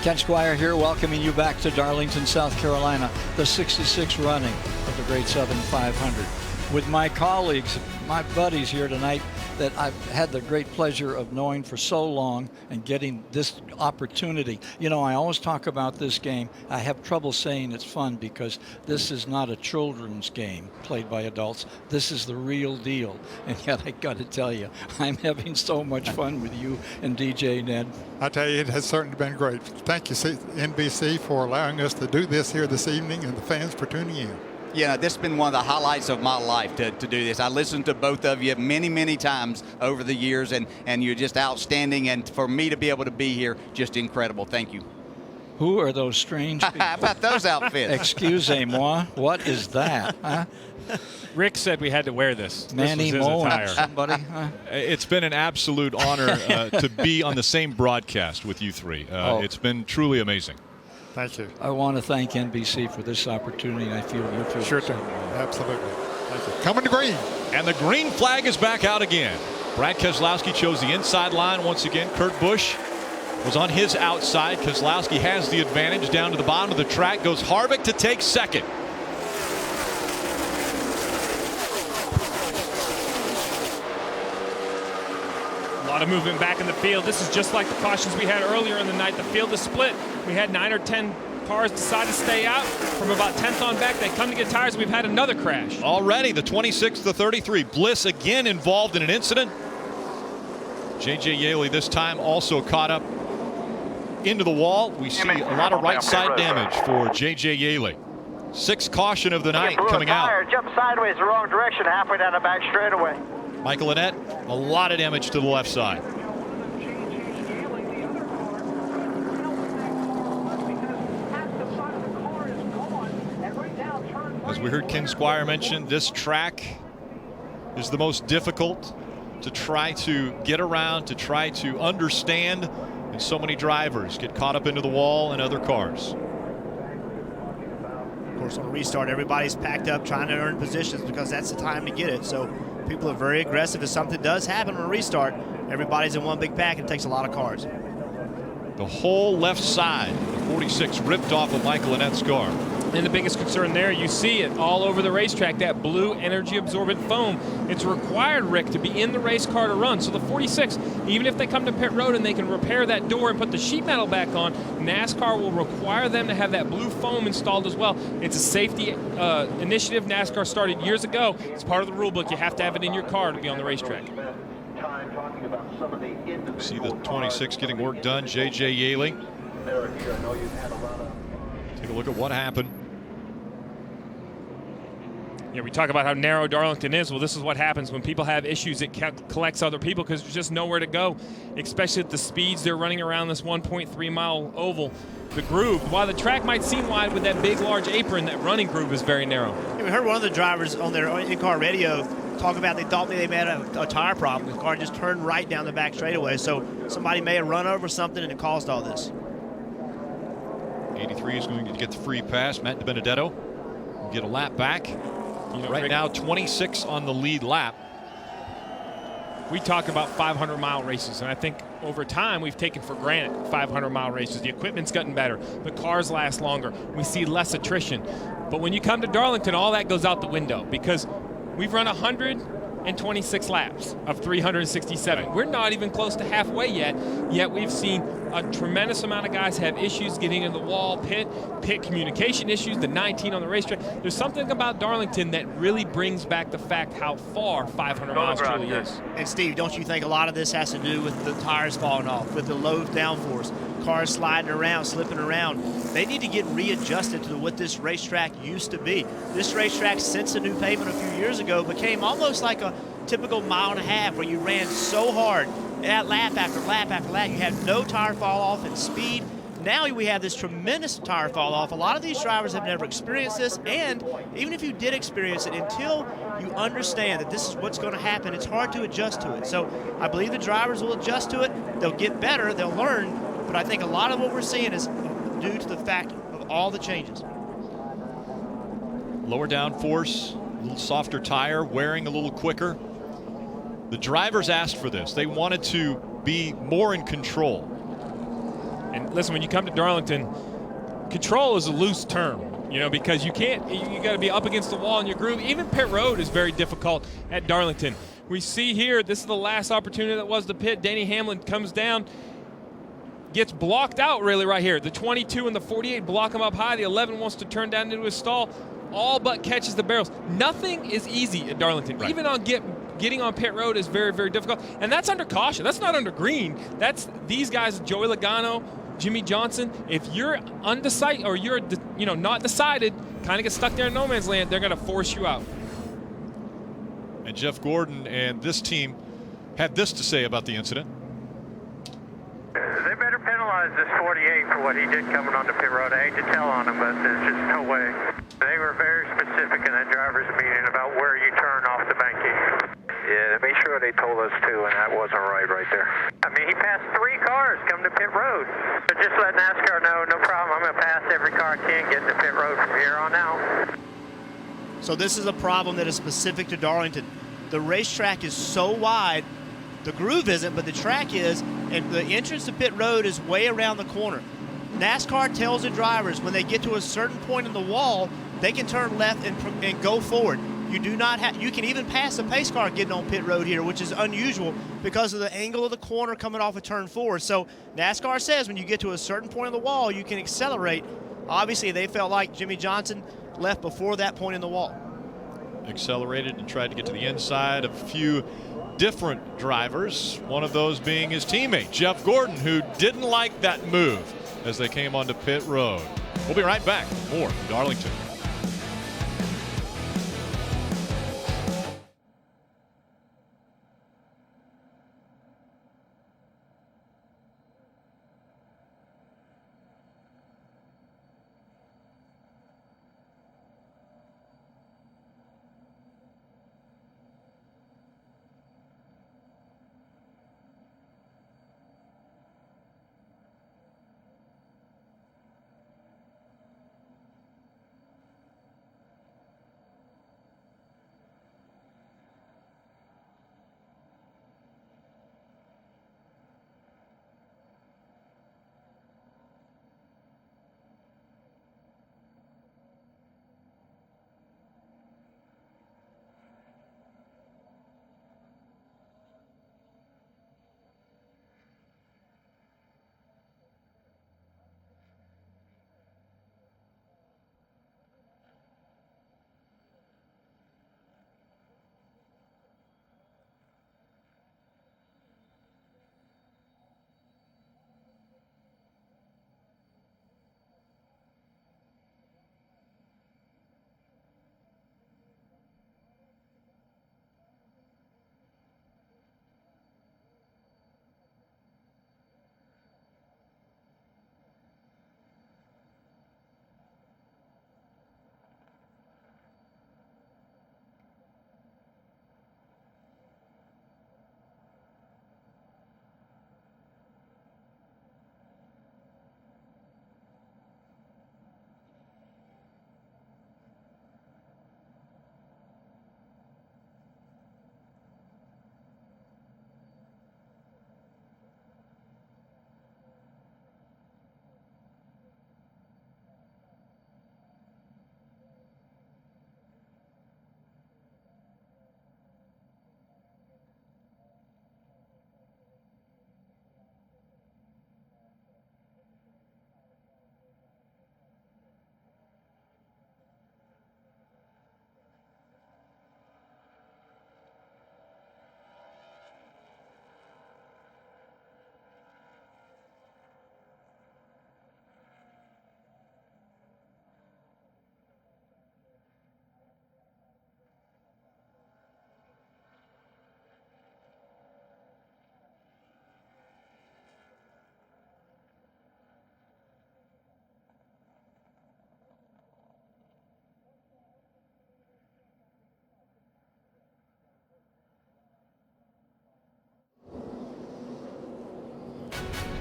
Ken Squire here, welcoming you back to Darlington, South Carolina, the 66th running of the Great Southern 500. With my colleagues, my buddies here tonight that I've had the great pleasure of knowing for so long and getting this opportunity. You know, I always talk about this game. I have trouble saying it's fun because this is not a children's game played by adults. This is the real deal. And yet I got to tell you, I'm having so much fun with you and DJ Ned. I tell you, it has certainly been great. Thank you, NBC, for allowing us to do this here this evening and the fans for tuning in. Yeah, this has been one of the highlights of my life to do this. I listened to both of you many, many times over the years, and you're just outstanding. And for me to be able to be here, just incredible. Thank you. Who are those strange people? How about those outfits? Excusez-moi. What is that? Huh? Rick said we had to wear this. Manny This was his Moe attire. and somebody. It's been an absolute honor to be on the same broadcast with you three. It's been truly amazing. Thank you. I want to thank NBC for this opportunity. I feel you feel Sure the thing. same way. Absolutely. Thank you. Coming to green. And the green flag is back out again. Brad Keselowski chose the inside line once again. Kurt Busch was on his outside. Keselowski has the advantage down to the bottom of the track. Goes Harvick to take second. A lot of movement back in the field. This is just like the cautions we had earlier in the night. The field is split. We had 9 or 10 cars decide to stay out. From about 10th on back, they come to get tires. We've had another crash. Already the 26 to 33. Bliss again involved in an incident. J.J. Yaley this time also caught up into the wall. We see a lot of right side damage for J.J. Yaley. 6th caution of the night coming out. Jumped sideways the wrong direction halfway down the back straightaway. Michael Annette, a lot of damage to the left side. As we heard Ken Squire mention, this track is the most difficult to try to get around, to try to understand, and so many drivers get caught up into the wall and other cars. Of course, on a restart, everybody's packed up trying to earn positions because that's the time to get it. So people are very aggressive. If something does happen on a restart, everybody's in one big pack and it takes a lot of cars. The whole left side, the 46 ripped off of Michael Annette's car. And the biggest concern there, you see it all over the racetrack, that blue energy absorbent foam. It's required, Rick, to be in the race car to run. So the 46, even if they come to pit road and they can repair that door and put the sheet metal back on, NASCAR will require them to have that blue foam installed as well. It's a safety initiative NASCAR started years ago. It's part of the rule book. You have to have it in your car to be on the racetrack. See the 26 getting work done, J.J. Yaley. Take a look at what happened. Yeah, we talk about how narrow Darlington is. Well, this is what happens when people have issues. It collects other people because there's just nowhere to go, especially at the speeds they're running around this 1.3-mile oval. The groove, while the track might seem wide with that big, large apron, that running groove is very narrow. Yeah, we heard one of the drivers on their in-car radio talk about they thought they had a tire problem. The car just turned right down the back straightaway, so somebody may have run over something and it caused all this. 83 is going to get the free pass. Matt DiBenedetto will get a lap back. Right now, 26 on the lead lap. We talk about 500-mile races, and I think over time we've taken for granted 500-mile races. The equipment's gotten better. The cars last longer. We see less attrition. But when you come to Darlington, all that goes out the window because we've run 126 laps of 367. We're not even close to halfway yet we've seen a tremendous amount of guys have issues getting in the wall, pit communication issues, the 19 on the racetrack. There's something about Darlington that really brings back the fact how far 500 miles truly is. And Steve, don't you think a lot of this has to do with the tires falling off, with the low downforce, cars sliding around, slipping around? They need to get readjusted to what this racetrack used to be. This racetrack, since the new pavement a few years ago, became almost like a typical mile and a half where you ran so hard at lap after lap after lap. You had no tire fall off and speed. Now we have this tremendous tire fall off. A lot of these drivers have never experienced this, and even if you did experience it, until you understand that this is what's going to happen, it's hard to adjust to it. So I believe the drivers will adjust to it. They'll get better, they'll learn, but I think a lot of what we're seeing is due to the fact of all the changes. Lower down force, a little softer tire, wearing a little quicker. The drivers asked for this. They wanted to be more in control. And listen, when you come to Darlington, control is a loose term, because you got to be up against the wall in your groove. Even pit road is very difficult at Darlington. We see here, this is the last opportunity that was the pit. Danny Hamlin comes down, gets blocked out really right here. The 22 and the 48 block him up high. The 11 wants to turn down into his stall, all but catches the barrels. Nothing is easy at Darlington. Right. Even on getting on pit road is very, very difficult. And that's under caution. That's not under green. That's these guys, Joey Logano, Jimmy Johnson. If you're undecided or you're not decided, kind of get stuck there in no man's land, they're going to force you out. And Jeff Gordon and this team had this to say about the incident. They better penalize this 48 for what he did coming onto pit road. I hate to tell on him, but there's just no way. They were very specific in that driver's meeting about where you turn off the banking. Yeah, to be sure they told us too, and that wasn't right there. I mean, he passed 3 cars coming to pit road. So just let NASCAR know, no problem, I'm going to pass every car I can get to pit road from here on out. So this is a problem that is specific to Darlington. The racetrack is so wide, the groove isn't, but the track is, and the entrance to pit road is way around the corner. NASCAR tells the drivers when they get to a certain point in the wall, they can turn left and go forward. You do not have, you can even pass a pace car getting on pit road here, which is unusual because of the angle of the corner coming off of turn 4. So NASCAR says when you get to a certain point of the wall, you can accelerate. Obviously, they felt like Jimmy Johnson left before that point in the wall. Accelerated and tried to get to the inside of a few different drivers, one of those being his teammate, Jeff Gordon, who didn't like that move as they came onto pit road. We'll be right back. More from Darlington.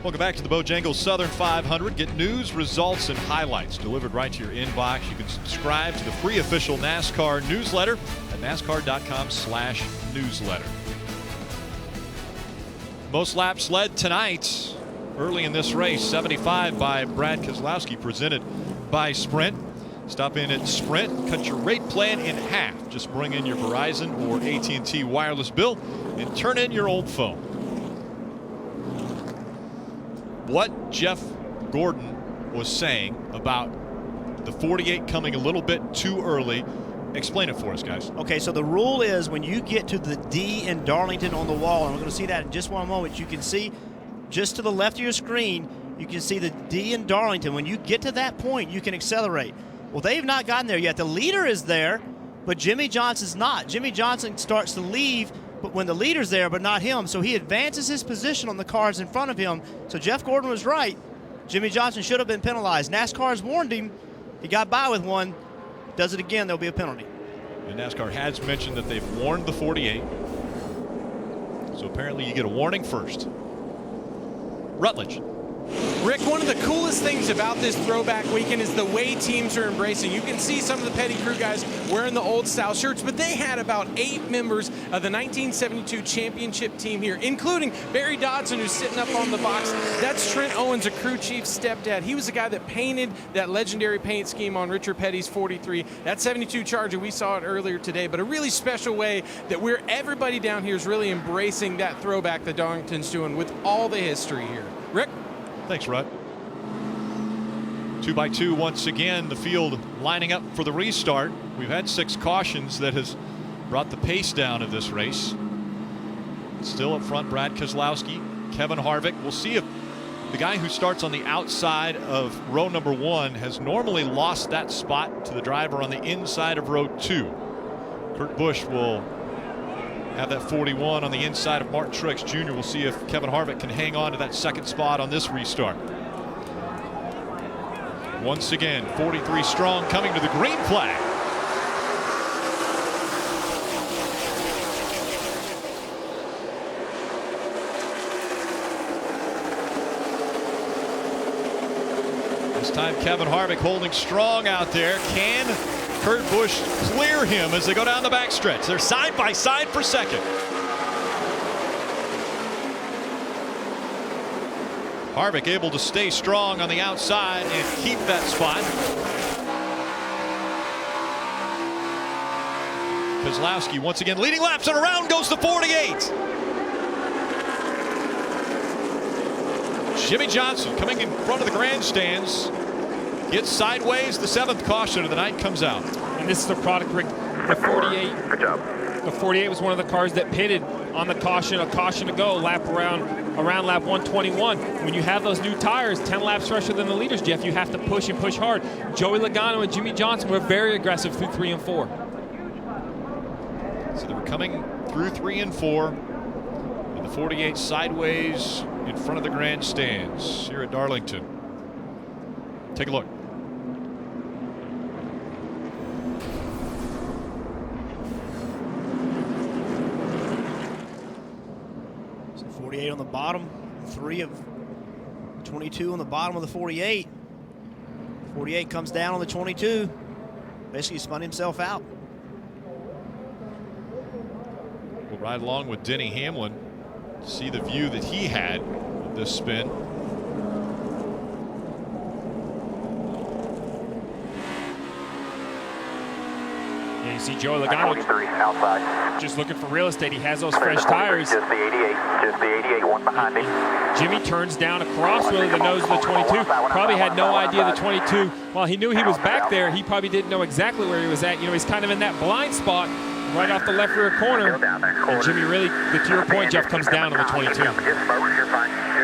Welcome back to the Bojangles Southern 500. Get news, results, and highlights delivered right to your inbox. You can subscribe to the free official NASCAR newsletter at NASCAR.com/newsletter. Most laps led tonight early in this race. 75 by Brad Keselowski, presented by Sprint. Stop in at Sprint, cut your rate plan in half. Just bring in your Verizon or AT&T wireless bill and turn in your old phone. What Jeff Gordon was saying about the 48 coming a little bit too early, explain it for us, guys. Okay, so the rule is when you get to the D in Darlington on the wall, and we're going to see that in just one moment, you can see just to the left of your screen, you can see the D in Darlington. When you get to that point, you can accelerate. Well, they've not gotten there yet. The leader is there, but Jimmy Johnson's not. Jimmy Johnson starts to leave, but when the leader's there, but not him, so he advances his position on the cars in front of him. So Jeff Gordon was right. Jimmy Johnson should have been penalized. NASCAR's warned him. He got by with one. Does it again, there'll be a penalty. And NASCAR has mentioned that they've warned the 48. So apparently you get a warning first. Rutledge. Rick, one of the coolest things about this throwback weekend is the way teams are embracing. You can see some of the Petty Crew guys wearing the old style shirts, but they had about 8 members of the 1972 championship team here, including Barry Dodson, who's sitting up on the box. That's Trent Owens, a crew chief's stepdad. He was the guy that painted that legendary paint scheme on Richard Petty's 43. That 72 Charger, we saw it earlier today, but a really special way that everybody down here is really embracing that throwback that Darlington's doing with all the history here. Rick? Thanks, Rutt. 2x2 once again, the field lining up for the restart. We've had 6 cautions that has brought the pace down of this race. Still up front, Brad Keselowski, Kevin Harvick. We'll see if the guy who starts on the outside of row number 1 has normally lost that spot to the driver on the inside of row 2. Kurt Busch will have that 41 on the inside of Martin Truex Jr. We'll see if Kevin Harvick can hang on to that second spot on this restart. Once again, 43 strong coming to the green flag. This time Kevin Harvick holding strong out there. Can Kurt Busch clear him as they go down the backstretch? They're side by side for second. Harvick able to stay strong on the outside and keep that spot. Keselowski once again leading laps, and around goes the 48. Jimmy Johnson coming in front of the grandstands. Gets sideways. The 7th caution of the night comes out. And this is the product, Rick. The 48. Good job. The 48 was one of the cars that pitted on the caution, a caution to go, lap around lap 121. When you have those new tires, 10 laps fresher than the leaders, Jeff, you have to push and push hard. Joey Logano and Jimmy Johnson were very aggressive through 3 and 4. So they were coming through 3 and 4. And the 48 sideways in front of the grandstands here at Darlington. Take a look. 48 on the bottom, 3 of 22 on the bottom of the 48. 48 comes down on the 22. Basically spun himself out. We'll ride along with Denny Hamlin to see the view that he had of this spin. Yeah, you see Joey Logano outside, just looking for real estate. He has those fresh tires. Just the 88, one behind him. Jimmy turns down across really the nose of the 22. Probably had no idea the 22. While he knew he was back there, he probably didn't know exactly where he was at. You know, he's kind of in that blind spot right off the left rear corner. And Jimmy really, to your point, Jeff, comes down on the 22. You're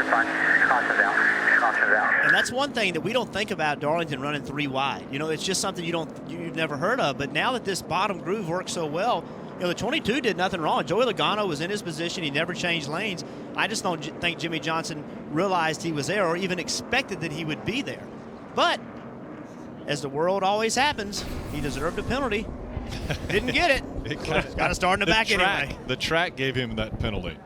fine. Caution down. And that's one thing that we don't think about Darlington running 3 wide. You know, it's just something you've never heard of. But now that this bottom groove works so well, you know, the 22 did nothing wrong. Joey Logano was in his position. He never changed lanes. I just don't think Jimmy Johnson realized he was there or even expected that he would be there. But as the world always happens, he deserved a penalty. Didn't get it. Got to start in the back anyway. The track gave him that penalty.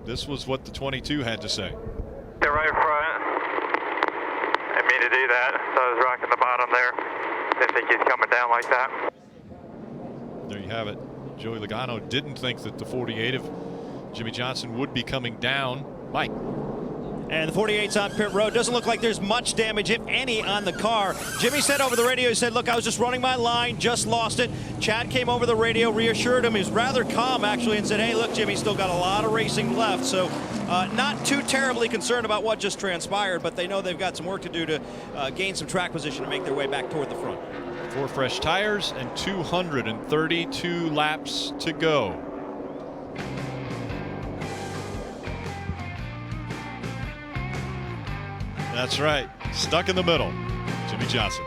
This was what the 22 had to say. They're right in front. Didn't mean to do that, so I was rocking the bottom there. Didn't think he's coming down like that. There you have it. Joey Logano didn't think that the 48 of Jimmy Johnson would be coming down. Mike. And the 48's on pit road. Doesn't look like there's much damage, if any, on the car. Jimmy said over the radio, he said, look, I was just running my line, just lost it. Chad came over the radio, reassured him. He was rather calm, actually, and said, hey, look, Jimmy, still got a lot of racing left. So not too terribly concerned about what just transpired, but they know they've got some work to do to gain some track position and make their way back toward the front. 4 fresh tires and 232 laps to go. That's right, stuck in the middle, Jimmy Johnson.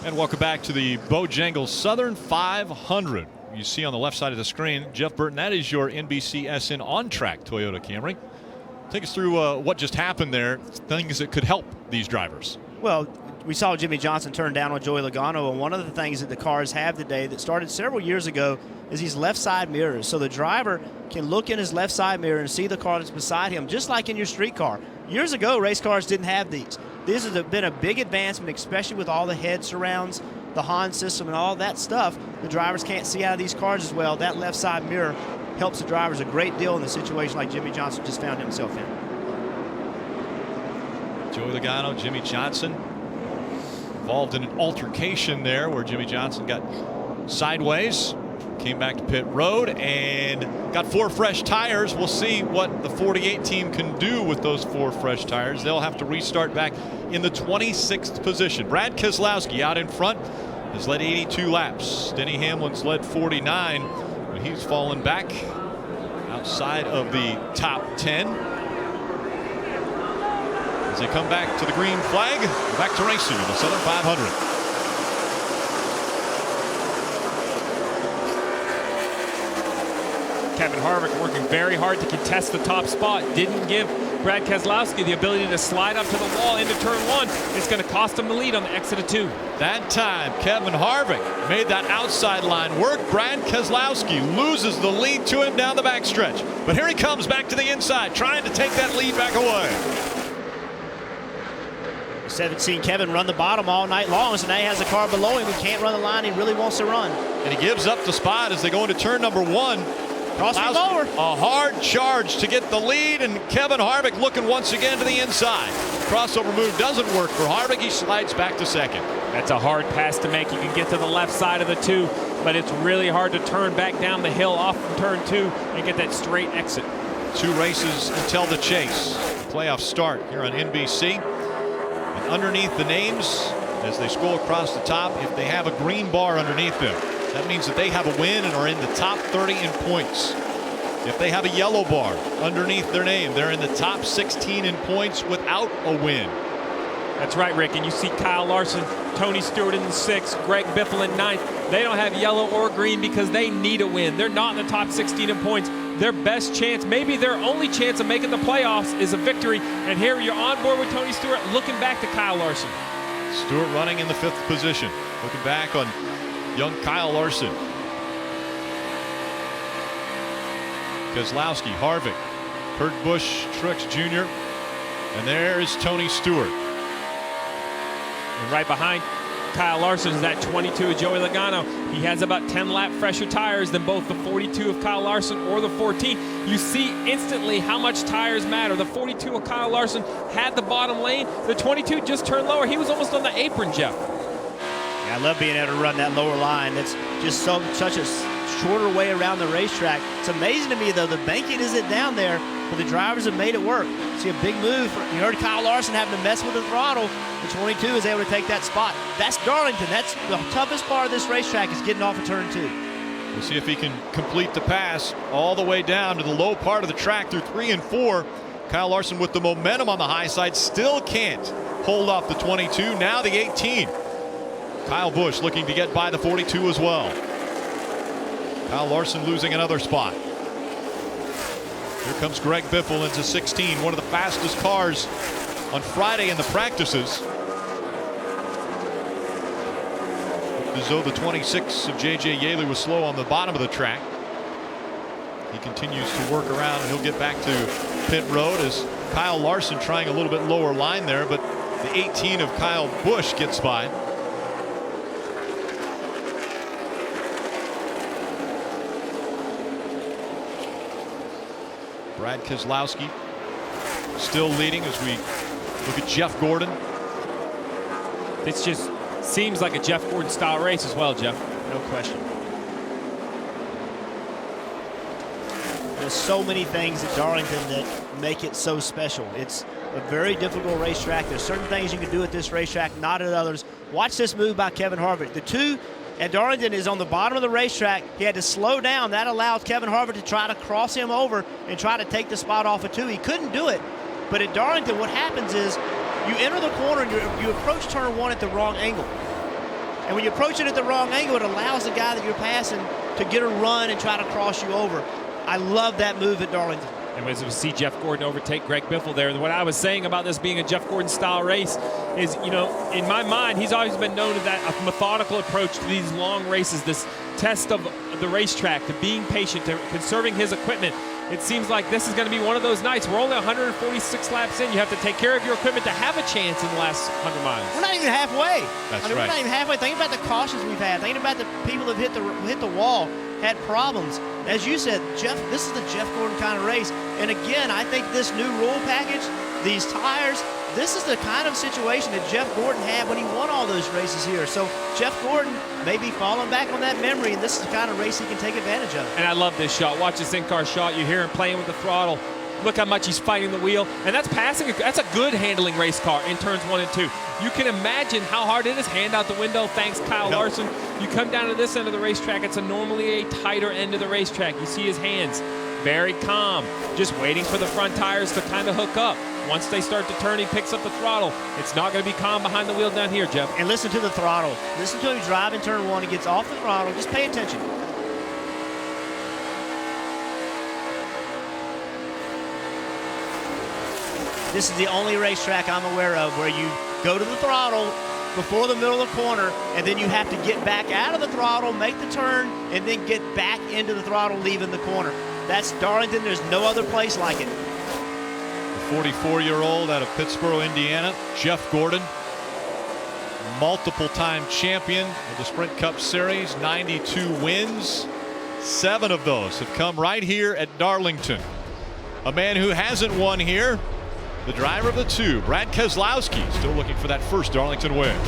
And welcome back to the Bojangles Southern 500. You see on the left side of the screen, Jeff Burton, that is your NBCSN on-track Toyota Camry. Take us through what just happened there, things that could help these drivers. Well, we saw Jimmy Johnson turn down on Joey Logano, and one of the things that the cars have today that started several years ago is these left side mirrors. So the driver can look in his left side mirror and see the car that's beside him, just like in your street car. Years ago, race cars didn't have these. This has been a big advancement, especially with all the head surrounds, the Hans system, and all that stuff. The drivers can't see out of these cars as well. That left side mirror helps the drivers a great deal in a situation like Jimmy Johnson just found himself in. Joey Logano, Jimmy Johnson involved in an altercation there where Jimmy Johnson got sideways, came back to pit road, and got 4 fresh tires. We'll see what the 48 team can do with those 4 fresh tires. They'll have to restart back in the 26th position. Brad Keselowski out in front has led 82 laps. Denny Hamlin's led 49, but he's fallen back outside of the top 10. As they come back to the green flag, back to racing in the Southern 500. Kevin Harvick working very hard to contest the top spot. Didn't give Brad Keselowski the ability to slide up to the wall into turn 1. It's going to cost him the lead on the exit of 2. That time, Kevin Harvick made that outside line work. Brad Keselowski loses the lead to him down the backstretch. But here he comes back to the inside, trying to take that lead back away. 17 Kevin run the bottom all night long, so now he has a car below him. He can't run the line he really wants to run. And he gives up the spot as they go into turn number 1. Crossing over. A hard charge to get the lead, and Kevin Harvick looking once again to the inside. Crossover move doesn't work for Harvick. He slides back to second. That's a hard pass to make. You can get to the left side of the 2, but it's really hard to turn back down the hill off from turn 2 and get that straight exit. 2 races until the chase. Playoff start here on NBC. And underneath the names, as they scroll across the top, if they have a green bar underneath them, that means that they have a win and are in the top 30 in points. If they have a yellow bar underneath their name, they're in the top 16 in points without a win. That's right, Rick. And you see Kyle Larson, Tony Stewart in the 6th, Greg Biffle in 9th. They don't have yellow or green because they need a win. They're not in the top 16 in points. Their best chance, maybe their only chance of making the playoffs, is a victory. And here you're on board with Tony Stewart, looking back to Kyle Larson. Stewart running in the 5th position, looking back on young Kyle Larson. Keselowski, Harvick, Kurt Busch, Truex Jr., and there is Tony Stewart. And right behind Kyle Larson is that 22 of Joey Logano. He has about 10 lap fresher tires than both the 42 of Kyle Larson or the 14. You see instantly how much tires matter. The 42 of Kyle Larson had the bottom lane. The 22 just turned lower. He was almost on the apron, Jeff. Yeah, I love being able to run that lower line. That's just such a shorter way around the racetrack. It's amazing to me, though, the banking isn't down there, but the drivers have made it work. See a big move. You heard Kyle Larson having to mess with the throttle. The 22 is able to take that spot. That's Darlington. That's the toughest part of this racetrack, is getting off of turn 2. We'll see if he can complete the pass all the way down to the low part of the track through 3 and 4. Kyle Larson with the momentum on the high side still can't hold off the 22. Now the 18. Kyle Busch looking to get by the 42 as well. Kyle Larson losing another spot. Here comes Greg Biffle into 16, one of the fastest cars on Friday in the practices. As though the 26 of J.J. Yaley was slow on the bottom of the track. He continues to work around, and he'll get back to pit road as Kyle Larson trying a little bit lower line there, but the 18 of Kyle Busch gets by. Brad Keselowski still leading as we look at Jeff Gordon. It just seems like a Jeff Gordon style race as well, Jeff. No question. There's so many things at Darlington that make it so special. It's a very difficult racetrack. There's certain things you can do at this racetrack, not at others. Watch this move by Kevin Harvick. The 2 at Darlington is on the bottom of the racetrack. He had to slow down. That allowed Kevin Harvick to try to cross him over and try to take the spot off of 2. He couldn't do it. But at Darlington, what happens is you enter the corner and you approach turn 1 at the wrong angle. And when you approach it at the wrong angle, it allows the guy that you're passing to get a run and try to cross you over. I love that move at Darlington. And as we see Jeff Gordon overtake Greg Biffle there, what I was saying about this being a Jeff Gordon style race is, you know, in my mind, he's always been known to that a methodical approach to these long races, this test of the racetrack, to being patient, to conserving his equipment. It seems like this is going to be one of those nights. We're only 146 laps in. You have to take care of your equipment to have a chance in the last 100 miles. We're not even halfway. That's We're not even halfway. Think about the cautions we've had. Think about the people that hit the wall, had problems. As you said, Jeff, this is the Jeff Gordon kind of race. And again, I think this new rule package, these tires, this is the kind of situation that Jeff Gordon had when he won all those races here. So Jeff Gordon may be falling back on that memory, and this is the kind of race he can take advantage of. And I love this shot. Watch this in-car shot. You hear him playing with the throttle. Look how much he's fighting the wheel. And that's passing. That's a good handling race car in turns 1 and 2. You can imagine how hard it is. Hand out the window. Thanks, Kyle Larson. You come down to this end of the racetrack. It's normally a tighter end of the racetrack. You see his hands. Very calm. Just waiting for the front tires to kind of hook up. Once they start to turn, he picks up the throttle. It's not going to be calm behind the wheel down here, Jeff. And listen to the throttle. Listen to him drive in turn 1. He gets off the throttle. Just pay attention. This is the only racetrack I'm aware of where you go to the throttle before the middle of the corner, and then you have to get back out of the throttle, make the turn, and then get back into the throttle, leaving the corner. That's Darlington. There's no other place like it. The 44-year-old out of Pittsburgh, Indiana, Jeff Gordon, multiple-time champion of the Sprint Cup Series, 92 wins, 7 of those have come right here at Darlington. A man who hasn't won here, the driver of the 2, Brad Keselowski, still looking for that first Darlington win.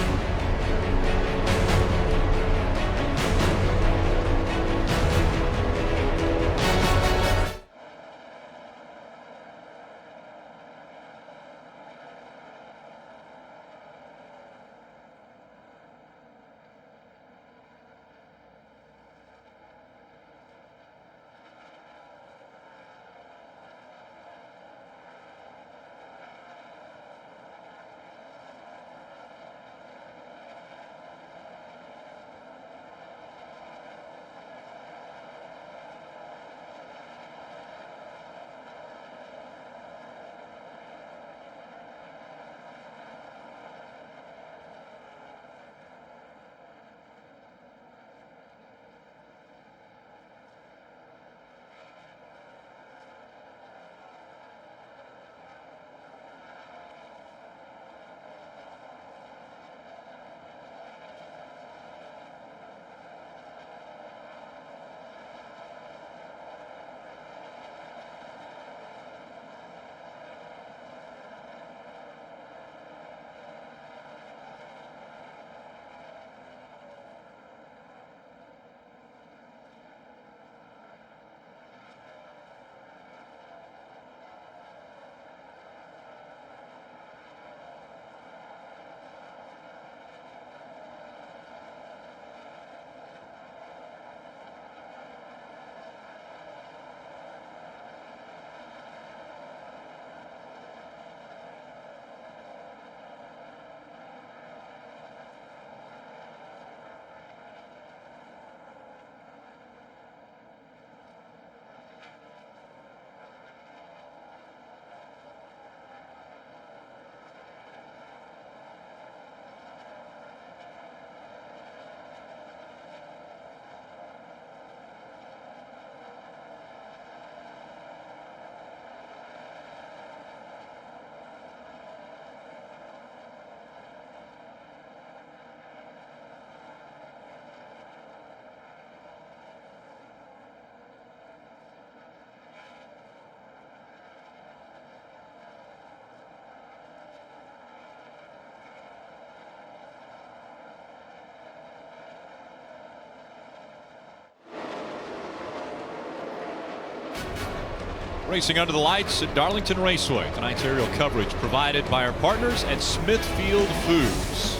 Racing under the lights at Darlington Raceway. Tonight's aerial coverage provided by our partners at Smithfield Foods.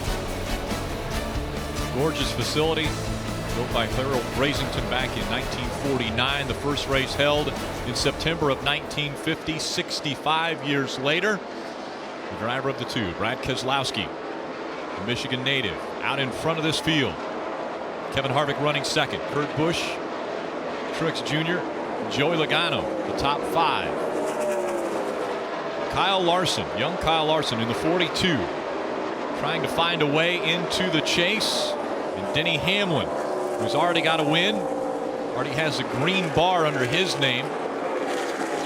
Gorgeous facility built by Harold Brazington back in 1949. The first race held in September of 1950, 65 years later. The driver of the 2, Brad Keselowski, a Michigan native, out in front of this field. Kevin Harvick running second. Kurt Busch, Truex Jr., Joey Logano, the top 5. Kyle Larson, young Kyle Larson in the 42, trying to find a way into the chase. And Denny Hamlin, who's already got a win, already has a green bar under his name,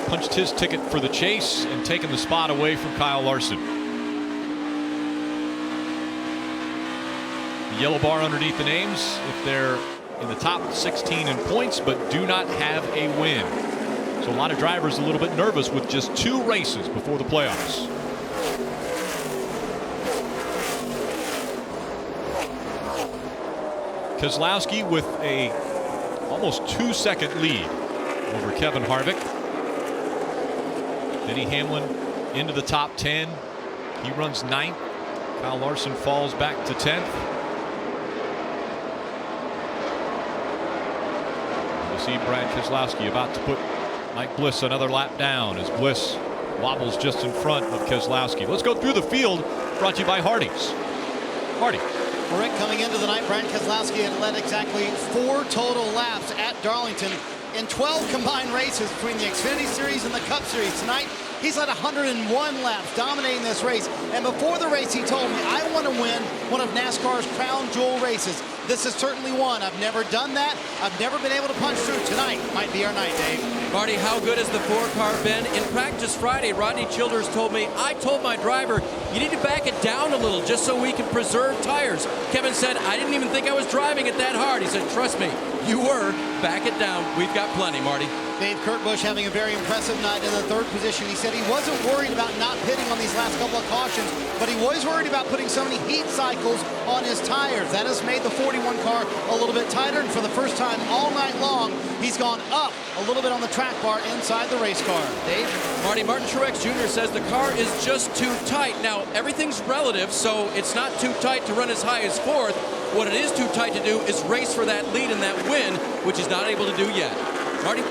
punched his ticket for the chase and taken the spot away from Kyle Larson. The yellow bar underneath the names, if they're in the top 16 in points but do not have a win. So a lot of drivers a little bit nervous with just 2 races before the playoffs. Keselowski with a almost 2-second lead over Kevin Harvick. Denny Hamlin into the top 10. He runs 9th. Kyle Larson falls back to 10th. See Brad Keselowski about to put Mike Bliss another lap down as Bliss wobbles just in front of Keselowski. Let's go through the field, brought to you by Hardee's. Hardy. Well, Rick, coming into the night, Brad Keselowski had led exactly 4 total laps at Darlington in 12 combined races between the Xfinity Series and the Cup Series. Tonight, he's led 101 laps, dominating this race. And before the race, he told me, I want to win one of NASCAR's crown jewel races. This is certainly one. I've never done that. I've never been able to punch through. Tonight might be our night, Dave. Marty, how good has the 4-car been? In practice Friday, Rodney Childers told me, I told my driver, you need to back it down a little just so we can preserve tires. Kevin said, I didn't even think I was driving it that hard. He said, trust me, you were. Back it down. We've got plenty, Marty. Dave Kurt Busch having a very impressive night in the 3rd position. He said he wasn't worried about not pitting on these last couple of cautions, but he was worried about putting so many heat cycles on his tires. That has made the 41 car a little bit tighter, and for the first time all night long, he's gone up a little bit on the track bar inside the race car. Dave? Marty, Martin Truex Jr. says the car is just too tight. Now, everything's relative, so it's not too tight to run as high as 4th. What it is too tight to do is race for that lead and that win, which he's not able to do yet. Marty?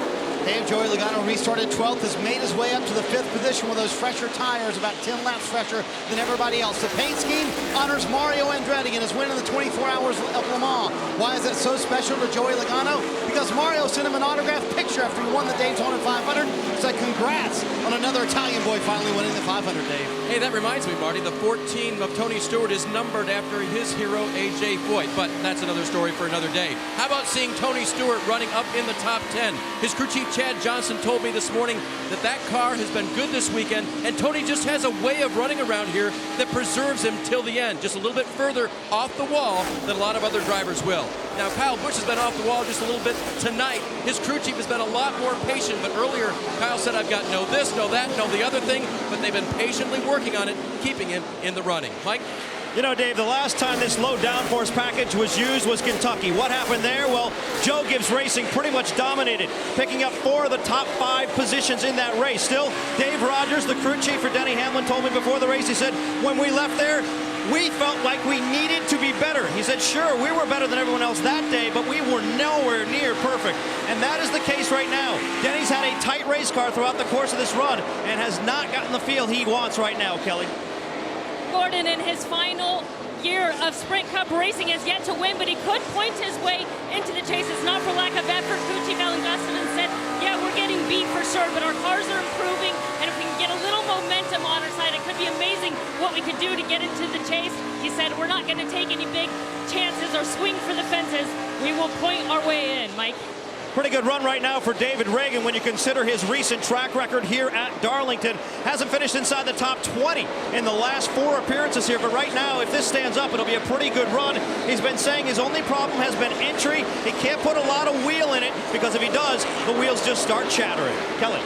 Dave, Joey Logano restarted 12th, has made his way up to the 5th position with those fresher tires, about 10 laps fresher than everybody else. The paint scheme honors Mario Andretti and his win in the 24 Hours of Le Mans. Why is that so special to Joey Logano? Because Mario sent him an autographed picture after he won the Daytona 500. Said congrats on another Italian boy finally winning the 500, Dave. Hey, that reminds me, Marty, the 14 of Tony Stewart is numbered after his hero, A.J. Foyt, but that's another story for another day. How about seeing Tony Stewart running up in the top 10? His crew chief, Chad Johnson, told me this morning that that car has been good this weekend, and Tony just has a way of running around here that preserves him till the end, just a little bit further off the wall than a lot of other drivers will. Now, Kyle Busch has been off the wall just a little bit tonight. His crew chief has been a lot more patient, but earlier Kyle said, I've got no this, no that, no the other thing, but they've been patiently working on it, keeping him in the running. Mike? You know, Dave, the last time this low downforce package was used was Kentucky. What happened there? Well, Joe Gibbs Racing pretty much dominated, picking up 4 of the top 5 positions in that race. Still, Dave Rogers, the crew chief for Denny Hamlin, told me before the race, he said, when we left there, we felt like we needed to be better. He said, sure, we were better than everyone else that day, but we were nowhere near perfect. And that is the case right now. Denny's had a tight race car throughout the course of this run and has not gotten the feel he wants right now, Kelly. Gordon, in his final year of Sprint Cup racing, has yet to win, but he could point his way into the chase. It's not for lack of effort. Crew chief Alan Gustafson said, yeah, we're getting beat for sure, but our cars are improving, and if we can get a little momentum on our side, it could be amazing what we could do to get into the chase. He said, we're not going to take any big chances or swing for the fences. We will point our way in, Mike. Pretty good run right now for David Reagan when you consider his recent track record here at Darlington. Hasn't finished inside the top 20 in the last 4 appearances here, but right now, if this stands up, it'll be a pretty good run. He's been saying his only problem has been entry. He can't put a lot of wheel in it, because if he does, the wheels just start chattering. Kelly.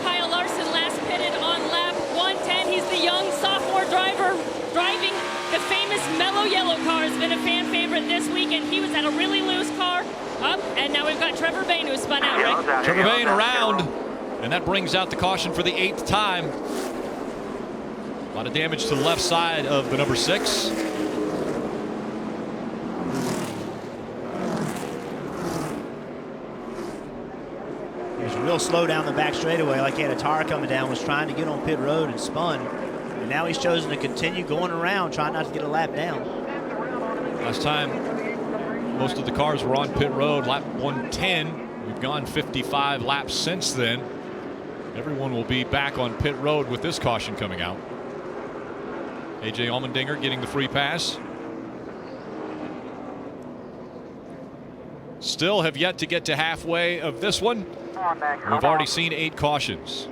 Kyle Larson last pitted on lap 110. He's the young sophomore driver driving the famous Mellow Yellow car. Has been a fan favorite this week, and he was at a really loose car. Up, and now we've got Trevor Bayne who spun out, right? Trevor Bayne around, and that brings out the caution for the 8th time. A lot of damage to the left side of the number 6. He was real slow down the back straightaway, like he had a tire coming down, was trying to get on pit road and spun. And now he's chosen to continue going around, trying not to get a lap down. Last time, most of the cars were on pit road, lap 110. We've gone 55 laps since then. Everyone will be back on pit road with this caution coming out. AJ Allmendinger getting the free pass. Still have yet to get to halfway of this one. We've already seen 8 cautions.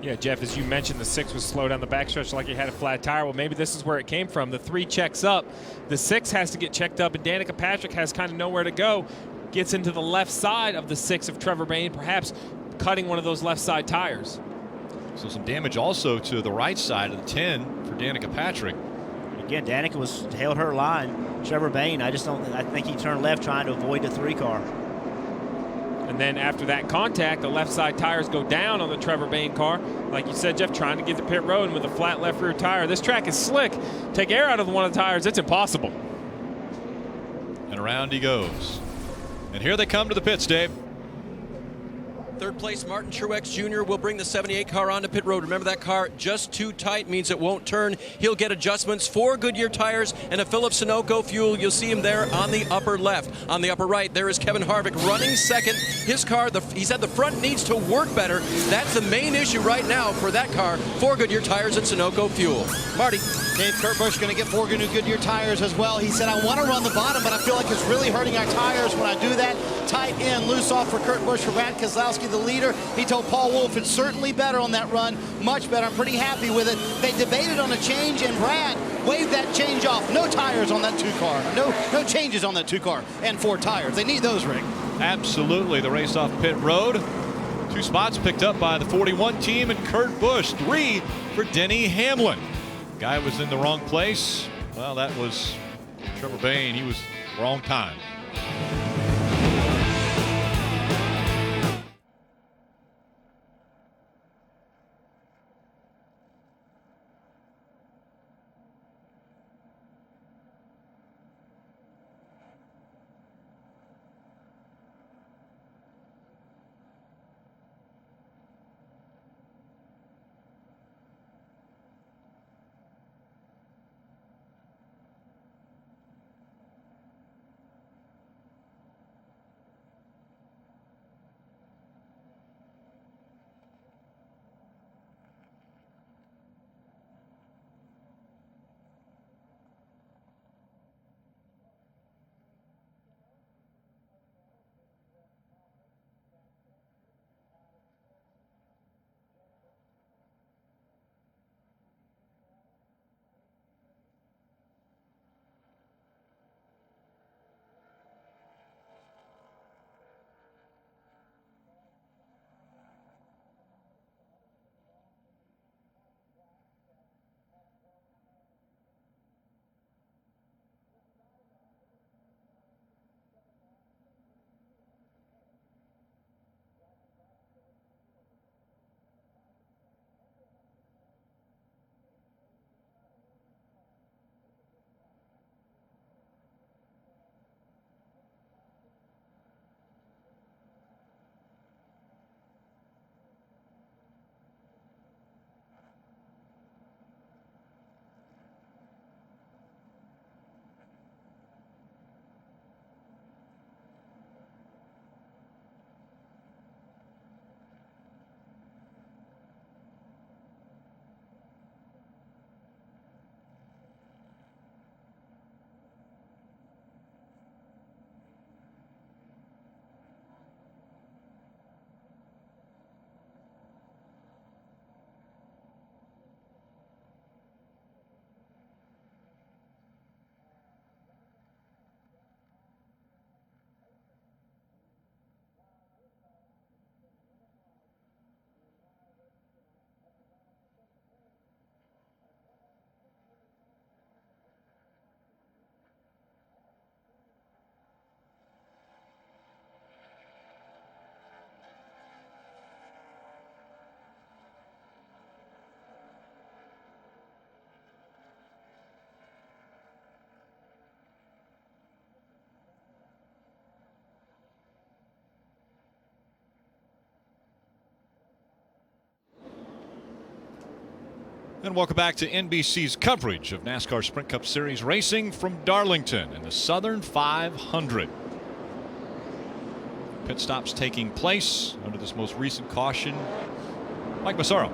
Yeah, Jeff, as you mentioned, the 6 was slow down the backstretch like he had a flat tire. Well, maybe this is where it came from. The 3 checks up. The 6 has to get checked up, and Danica Patrick has kind of nowhere to go. Gets into the left side of the 6 of Trevor Bayne, perhaps cutting one of those left side tires. So some damage also to the right side of the 10 for Danica Patrick. Again, Danica held her line. Trevor Bayne, I think he turned left trying to avoid the 3 car. And then after that contact, the left side tires go down on the Trevor Bayne car. Like you said, Jeff, trying to get to pit road, and with a flat left rear tire. This track is slick. Take air out of one of the tires, it's impossible. And around he goes. And here they come to the pits, Dave. Third place, Martin Truex Jr. will bring the 78 car onto pit road. Remember, that car just too tight means it won't turn. He'll get adjustments, 4 Goodyear tires and a Phillips Sunoco fuel. You'll see him there on the upper left. On the upper right, there is Kevin Harvick running second. His car, he said the front needs to work better. That's the main issue right now for that car. 4 Goodyear tires and Sunoco fuel. Marty. Dave Kurt Busch going to get 4 new Goodyear tires as well. He said, I want to run the bottom, but I feel like it's really hurting our tires when I do that. Tight in, loose off for Kurt Busch. For Brad Keselowski, the leader, he told Paul Wolfe it's certainly better on that run, much better. I'm pretty happy with it. They debated on a change, and Brad waved that change off. No tires on that 2 car. No changes on that 2 car and 4 tires. They need those, Rick. Absolutely. The race off pit road. 2 spots picked up by the 41 team and Kurt Busch. 3 for Denny Hamlin. Guy was in the wrong place. Well, that was Trevor Bayne. He was wrong time. And welcome back to NBC's coverage of NASCAR Sprint Cup Series racing from Darlington in the Southern 500. Pit stops taking place under this most recent caution. Mike Massaro.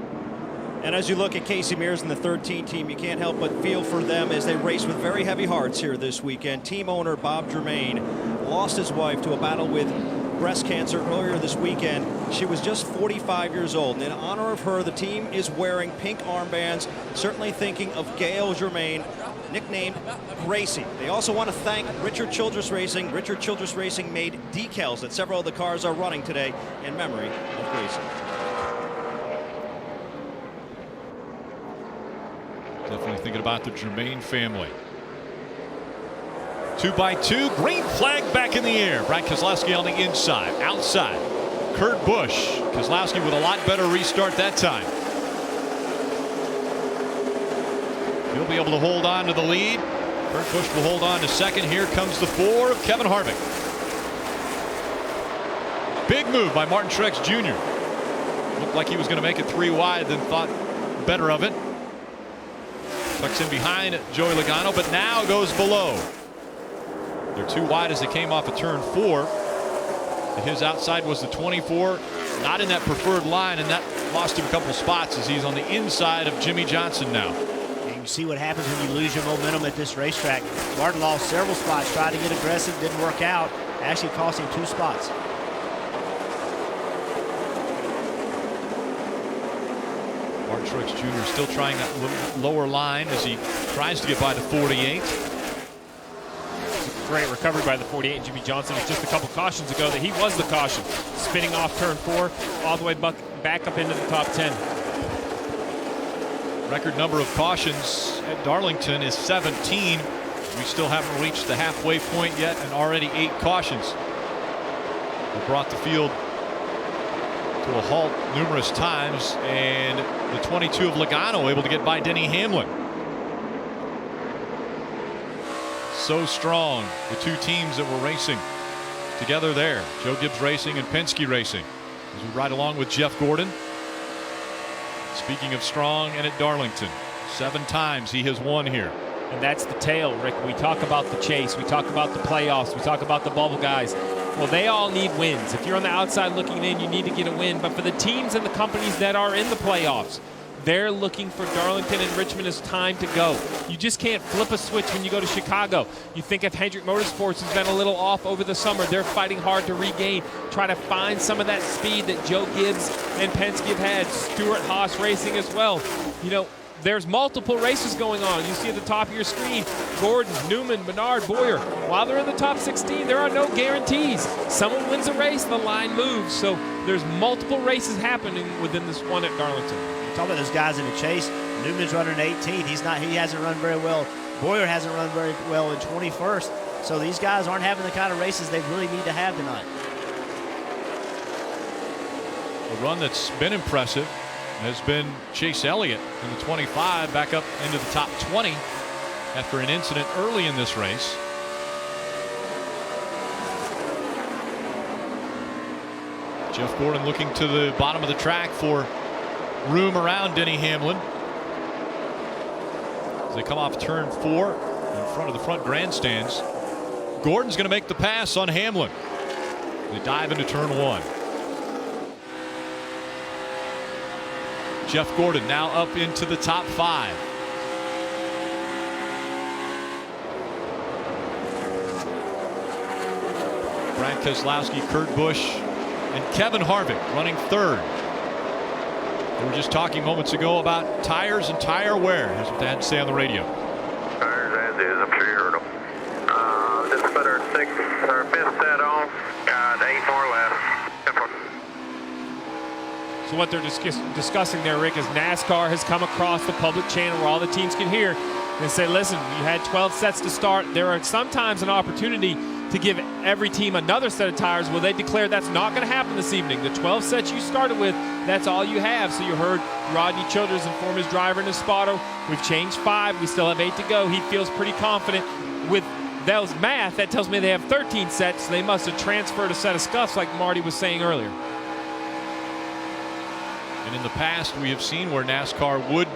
And as you look at Casey Mears and the 13 team, you can't help but feel for them as they race with very heavy hearts here this weekend. Team owner Bob Germain lost his wife to a battle with breast cancer earlier this weekend. She was just 45 years old. And in honor of her, the team is wearing pink armbands, certainly thinking of Gail Germain, nicknamed Gracie. They also want to thank Richard Childress Racing. Richard Childress Racing made decals that several of the cars are running today in memory of Gracie. Definitely thinking about the Germain family. 2x2, green flag back in the air. Brad Keselowski on the inside, outside. Kurt Busch. Keselowski with a lot better restart that time. He'll be able to hold on to the lead. Kurt Busch will hold on to second. Here comes the 4 of Kevin Harvick. Big move by Martin Truex Jr. Looked like he was going to make it 3 wide, then thought better of it. Tucks in behind Joey Logano, but now goes below. They're 2 wide as they came off of turn 4. His outside was the 24, not in that preferred line, and that lost him a couple spots as he's on the inside of Jimmy Johnson now. And you see what happens when you lose your momentum at this racetrack. Martin lost several spots, tried to get aggressive, didn't work out. Actually cost him 2 spots. Martin Truex Jr. still trying that lower line as he tries to get by the 48. Great recovery by the 48, Jimmy Johnson. It's just a couple cautions ago that he was the caution. Spinning off turn 4, all the way back up into the top 10. Record number of cautions at Darlington is 17. We still haven't reached the halfway point yet, and already 8 cautions. We brought the field to a halt numerous times, and the 22 of Logano able to get by Denny Hamlin. So strong, the 2 teams that were racing together there. Joe Gibbs Racing and Penske Racing. As we ride along with Jeff Gordon. Speaking of strong, and at Darlington, 7 times he has won here. And that's the tale, Rick. We talk about the chase, we talk about the playoffs, we talk about the bubble guys. Well, they all need wins. If you're on the outside looking in, you need to get a win. But for the teams and the companies that are in the playoffs, they're looking for Darlington and Richmond as time to go. You just can't flip a switch when you go to Chicago. You think if Hendrick Motorsports has been a little off over the summer, they're fighting hard to regain, try to find some of that speed that Joe Gibbs and Penske have had, Stewart Haas Racing as well. You know, there's multiple races going on. You see at the top of your screen, Gordon, Newman, Menard, Boyer. While they're in the top 16, there are no guarantees. Someone wins a race, the line moves. So there's multiple races happening within this one at Darlington. Talk about those guys in the chase. Newman's running 18th. He hasn't run very well. Boyer hasn't run very well in 21st. So these guys aren't having the kind of races they really need to have tonight. A run that's been impressive has been Chase Elliott in the 25, back up into the top 20 after an incident early in this race. Jeff Gordon looking to the bottom of the track for room around Denny Hamlin as they come off turn 4 in front of the front grandstands. Gordon's going to make the pass on Hamlin. They dive into turn 1. Jeff Gordon now up into the top 5. Brad Keselowski, Kurt Busch, and Kevin Harvick running 3rd. We were just talking moments ago about tires and tire wear. Here's what they had to say on the radio. Tires as is, I'm sure you heard them. Just put our 5th set on, got 8 more left. So what they're discussing there, Rick, is NASCAR has come across the public channel where all the teams can hear and say, listen, you had 12 sets to start. There are sometimes an opportunity to give every team another set of tires. Well, they declared that's not going to happen this evening. The 12 sets you started with, that's all you have. So you heard Rodney Childers inform his driver and his spotter, we've changed 5. We still have 8 to go. He feels pretty confident with those math. That tells me they have 13 sets. They must have transferred a set of scuffs like Marty was saying earlier. And in the past, we have seen where NASCAR would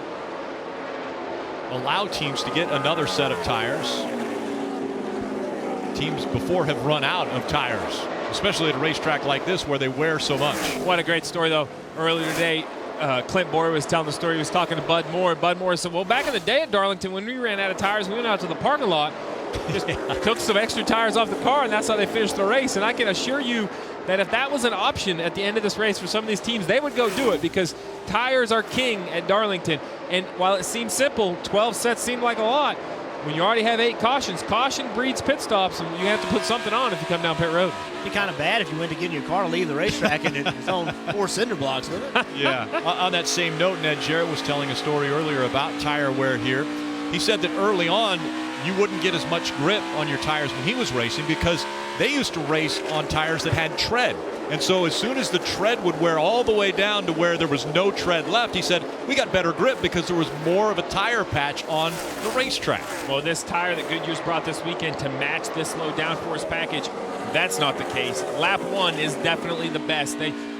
allow teams to get another set of tires. Teams before have run out of tires, especially at a racetrack like this where they wear so much. What a great story, though. Earlier today, Clint Boyer was telling the story. He was talking to Bud Moore. Bud Moore said, well, back in the day at Darlington, when we ran out of tires, we went out to the parking lot, just took some extra tires off the car, and that's how they finished the race. And I can assure you that if that was an option at the end of this race for some of these teams, they would go do it, because tires are king at Darlington. And while it seems simple, 12 sets seem like a lot. When you already have 8 cautions, caution breeds pit stops, and you have to put something on if you come down pit road. It'd be kind of bad if you went to get in your car to leave the racetrack and it's on 4 cinder blocks with it. Yeah. On that same note, Ned Jarrett was telling a story earlier about tire wear here. He said that early on, you wouldn't get as much grip on your tires when he was racing because they used to race on tires that had tread. And so as soon as the tread would wear all the way down to where there was no tread left, he said, we got better grip because there was more of a tire patch on the racetrack. Well, this tire that Goodyear's brought this weekend to match this low downforce package, that's not the case. Lap 1 is definitely the best.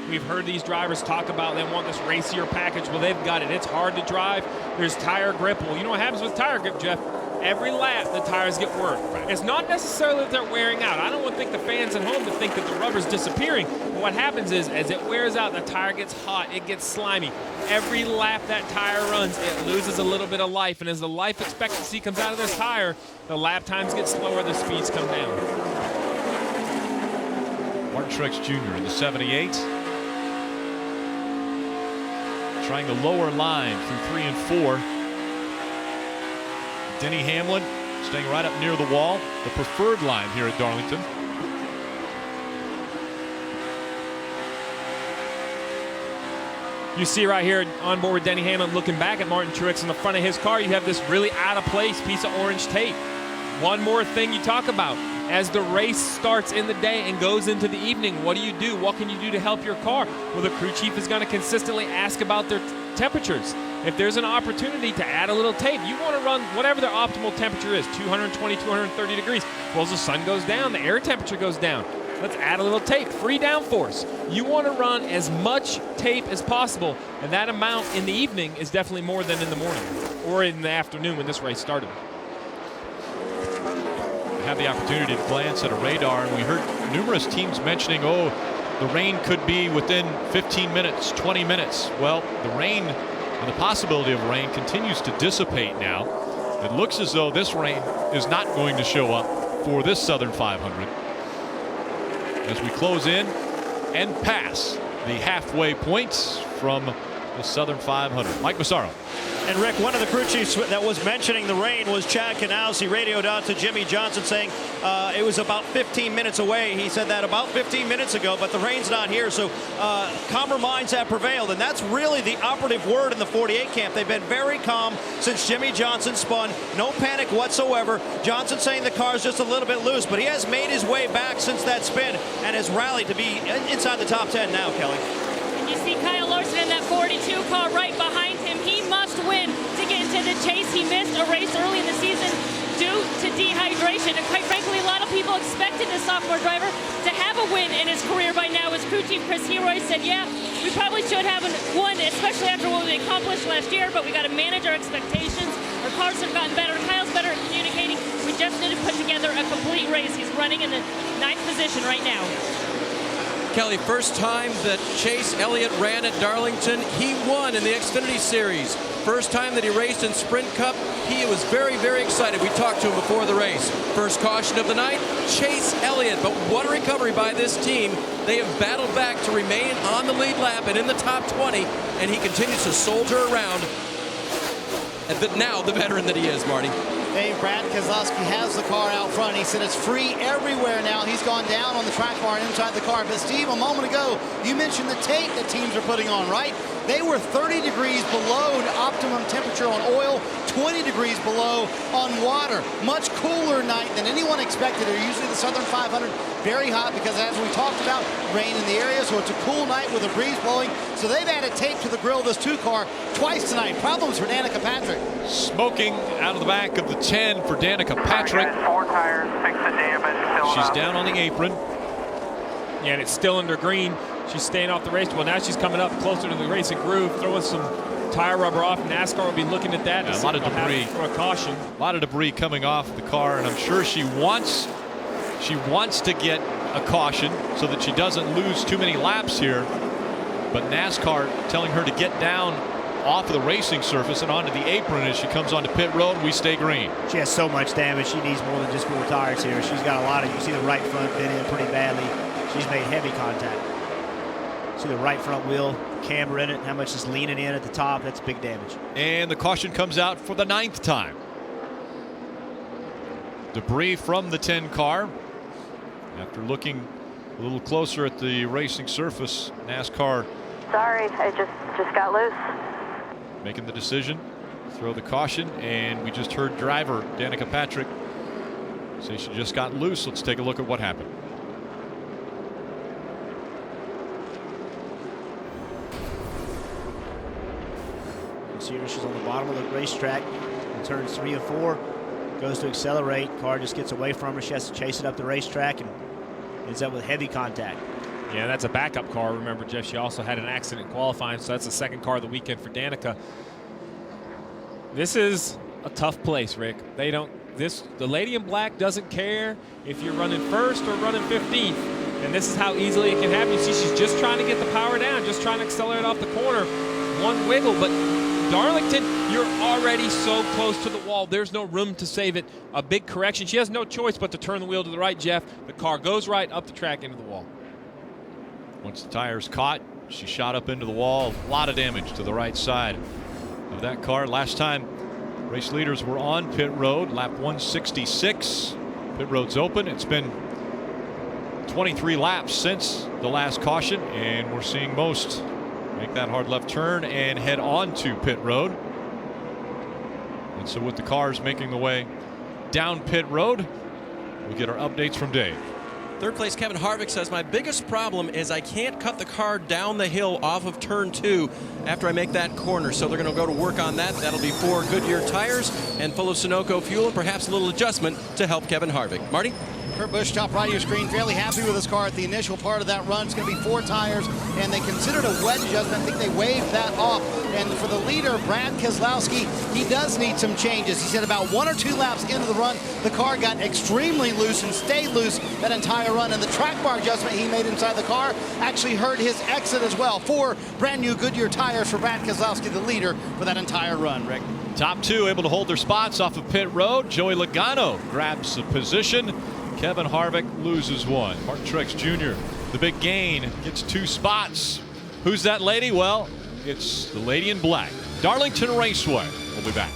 We've heard these drivers talk about they want this racier package. Well, they've got it. It's hard to drive. There's tire grip. Well, you know what happens with tire grip, Jeff? Every lap, the tires get worn. Right. It's not necessarily that they're wearing out. I don't want to think the fans at home to think that the rubber's disappearing. But what happens is, as it wears out, the tire gets hot, it gets slimy. Every lap that tire runs, it loses a little bit of life. And as the life expectancy comes out of this tire, the lap times get slower, the speeds come down. Martin Truex Jr. in the 78. Trying the lower line through 3 and 4. Denny Hamlin staying right up near the wall, the preferred line here at Darlington. You see right here on board with Denny Hamlin looking back at Martin Truex in the front of his car, you have this really out of place piece of orange tape. One more thing you talk about. As the race starts in the day and goes into the evening, what do you do? What can you do to help your car? Well, the crew chief is going to consistently ask about their temperatures. If there's an opportunity to add a little tape, you want to run whatever their optimal temperature is, 220, 230 degrees. Well, as the sun goes down, the air temperature goes down. Let's add a little tape, free downforce. You want to run as much tape as possible, and that amount in the evening is definitely more than in the morning or in the afternoon when this race started. Had the opportunity to glance at a radar, and we heard numerous teams mentioning, oh, the rain could be within 15 minutes, 20 minutes. Well, the rain and the possibility of rain continues to dissipate now. It looks as though this rain is not going to show up for this Southern 500 as we close in and pass the halfway points from the Southern 500. Mike Massaro. And Rick, one of the crew chiefs that was mentioning the rain was Chad Knaus. He radioed out to Jimmy Johnson saying it was about 15 minutes away. He said that about 15 minutes ago, but the rain's not here. So calmer minds have prevailed, and that's really the operative word in the 48 camp. They've been very calm since Jimmy Johnson spun. No panic whatsoever. Johnson saying the car's just a little bit loose, but he has made his way back since that spin and has rallied to be inside the top 10 now, Kelly. You see Kyle Larson in that 42 car right behind him. He must win to get into the chase. He missed a race early in the season due to dehydration. And quite frankly, a lot of people expected the sophomore driver to have a win in his career by now. As crew chief Chris Heroy said, yeah, we probably should have won, especially after what we accomplished last year, but we got to manage our expectations. Our cars have gotten better. Kyle's better at communicating. We just need to put together a complete race. He's running in the 9th position right now. Kelly, first time that Chase Elliott ran at Darlington, he won in the Xfinity Series. First time that he raced in Sprint Cup, he was very, very excited. We talked to him before the race. First caution of the night, Chase Elliott. But what a recovery by this team. They have battled back to remain on the lead lap and in the top 20, and he continues to soldier around. Now the veteran that he is, Marty. Hey, Brad Keselowski has the car out front. He said it's free everywhere now. He's gone down on the track bar and inside the car. But Steve, a moment ago, you mentioned the tape that teams are putting on, right? They were 30 degrees below the optimum temperature on oil, 20 degrees below on water. Much cooler night than anyone expected. They're usually the Southern 500 very hot because, as we talked about, rain in the area, so it's a cool night with a breeze blowing. So they've added tape to the grill of this 2 car twice tonight. Problems for Danica Patrick. Smoking out of the back of the 10 for Danica Patrick. 4 tires, fix the damage. She's down on the apron. Yeah, and it's still under green. She's staying off the race. Well, now she's coming up closer to the racing groove, throwing some tire rubber off. NASCAR will be looking at that. Yeah, a lot of debris. For a caution. A lot of debris coming off the car, and I'm sure she wants to get a caution so that she doesn't lose too many laps here. But NASCAR telling her to get down off of the racing surface and onto the apron as she comes onto pit road. We stay green. She has so much damage. She needs more than just 4 tires here. She's got a lot of, you see the right front bent in pretty badly. She's made heavy contact. See the right front wheel, camber in it, how much is leaning in at the top. That's big damage. And the caution comes out for the 9th time. Debris from the 10 car. After looking a little closer at the racing surface, NASCAR. Sorry, I just got loose. Making the decision, throw the caution, and we just heard driver Danica Patrick say she just got loose. Let's take a look at what happened. See her, she's on the bottom of the racetrack in turns 3 and 4. Goes to accelerate. Car just gets away from her. She has to chase it up the racetrack and ends up with heavy contact. Yeah, that's a backup car. Remember, Jeff, she also had an accident qualifying, so that's the second car of the weekend for Danica. This is a tough place, Rick. The lady in black doesn't care if you're running first or running 15th. And this is how easily it can happen. You see, she's just trying to get the power down, just trying to accelerate off the corner. One wiggle, but Darlington, you're already so close to the wall. There's no room to save it. A big correction. She has no choice but to turn the wheel to the right, Jeff. The car goes right up the track into the wall. Once the tire's caught, she shot up into the wall. A lot of damage to the right side of that car. Last time race leaders were on pit road, lap 166. Pit road's open. It's been 23 laps since the last caution, and we're seeing most make that hard left turn and head on to pit road. And so with the cars making the way down pit road, we get our updates from Dave. Third place, Kevin Harvick says, my biggest problem is I can't cut the car down the hill off of turn 2 after I make that corner. So they're going to go to work on that. That'll be 4 Goodyear tires and full of Sunoco fuel, and perhaps a little adjustment to help Kevin Harvick. Marty? Kurt Busch, top right of your screen, fairly happy with his car at the initial part of that run. It's going to be 4 tires, and they considered a wet adjustment. I think they waved that off. And for the leader, Brad Keselowski, he does need some changes. He said about 1 or 2 laps into the run, the car got extremely loose and stayed loose that entire run. And the track bar adjustment he made inside the car actually hurt his exit as well. 4 brand new Goodyear tires for Brad Keselowski, the leader, for that entire run, Rick. Top 2 able to hold their spots off of pit road. Joey Logano grabs a position. Kevin Harvick loses 1. Martin Truex Jr., the big gain, gets 2 spots. Who's that lady? Well, it's the lady in black. Darlington Raceway. We'll be back.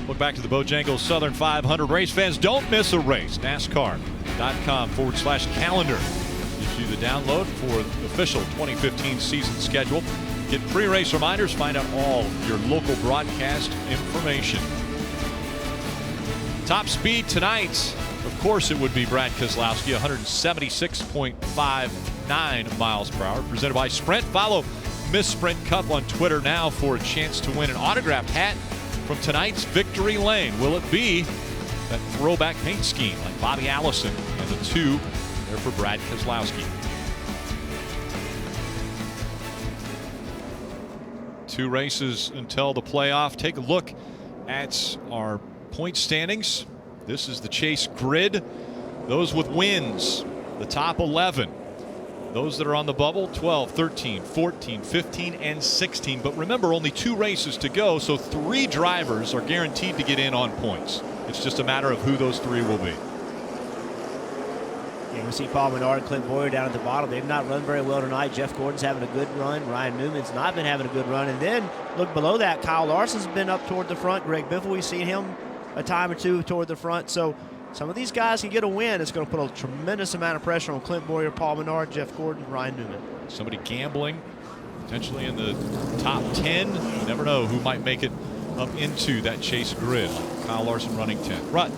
Look back to the Bojangles Southern 500. Race fans, don't miss a race. NASCAR NASCAR.com/calendar. Gives you the download for the official 2015 season schedule. Get pre-race reminders, find out all your local broadcast information. Top speed tonight, of course it would be Brad Keselowski, 176.59 miles per hour, presented by Sprint. Follow Miss Sprint Cup on Twitter now for a chance to win an autographed hat from tonight's Victory Lane. Will it be that throwback paint scheme like Bobby Allison and the two there for Brad Keselowski? 2 races until the playoff. Take a look at our point standings. This is the Chase grid. Those with wins, the top 11. Those that are on the bubble, 12, 13, 14, 15, and 16. But remember, only 2 races to go, so 3 drivers are guaranteed to get in on points. It's just a matter of who those 3 will be. Yeah, we see Paul Menard and Clint Boyer down at the bottom. They've not run very well tonight. Jeff Gordon's having a good run. Ryan Newman's not been having a good run. And then look below that, Kyle Larson's been up toward the front. Greg Biffle, we've seen him a time or 2 toward the front. So some of these guys can get a win. It's going to put a tremendous amount of pressure on Clint Boyer, Paul Menard, Jeff Gordon, Ryan Newman. Somebody gambling, potentially in the top 10. You never know who might make it up into that Chase grid. Kyle Larson running 10. Rut.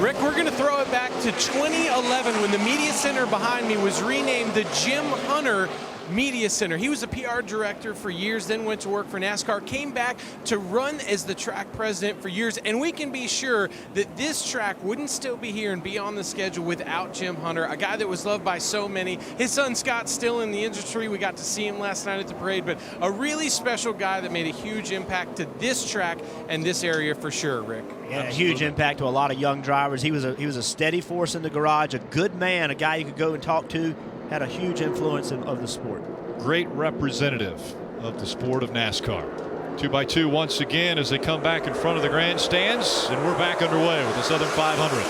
Rick, we're going to throw it back to 2011 when the media center behind me was renamed the Jim Hunter Media Center. He was a PR director for years, then went to work for NASCAR, came back to run as the track president for years, and we can be sure that this track wouldn't still be here and be on the schedule without Jim Hunter, a guy that was loved by so many. His son Scott's still in the industry. We got to see him last night at the parade, but a really special guy that made a huge impact to this track and this area for sure, Rick. Yeah, a huge impact to a lot of young drivers. He was a steady force in the garage, a good man, a guy you could go and talk to. Had a huge influence of the sport. Great representative of the sport of NASCAR. 2x2 once again as they come back in front of the grandstands, and we're back underway with the Southern 500.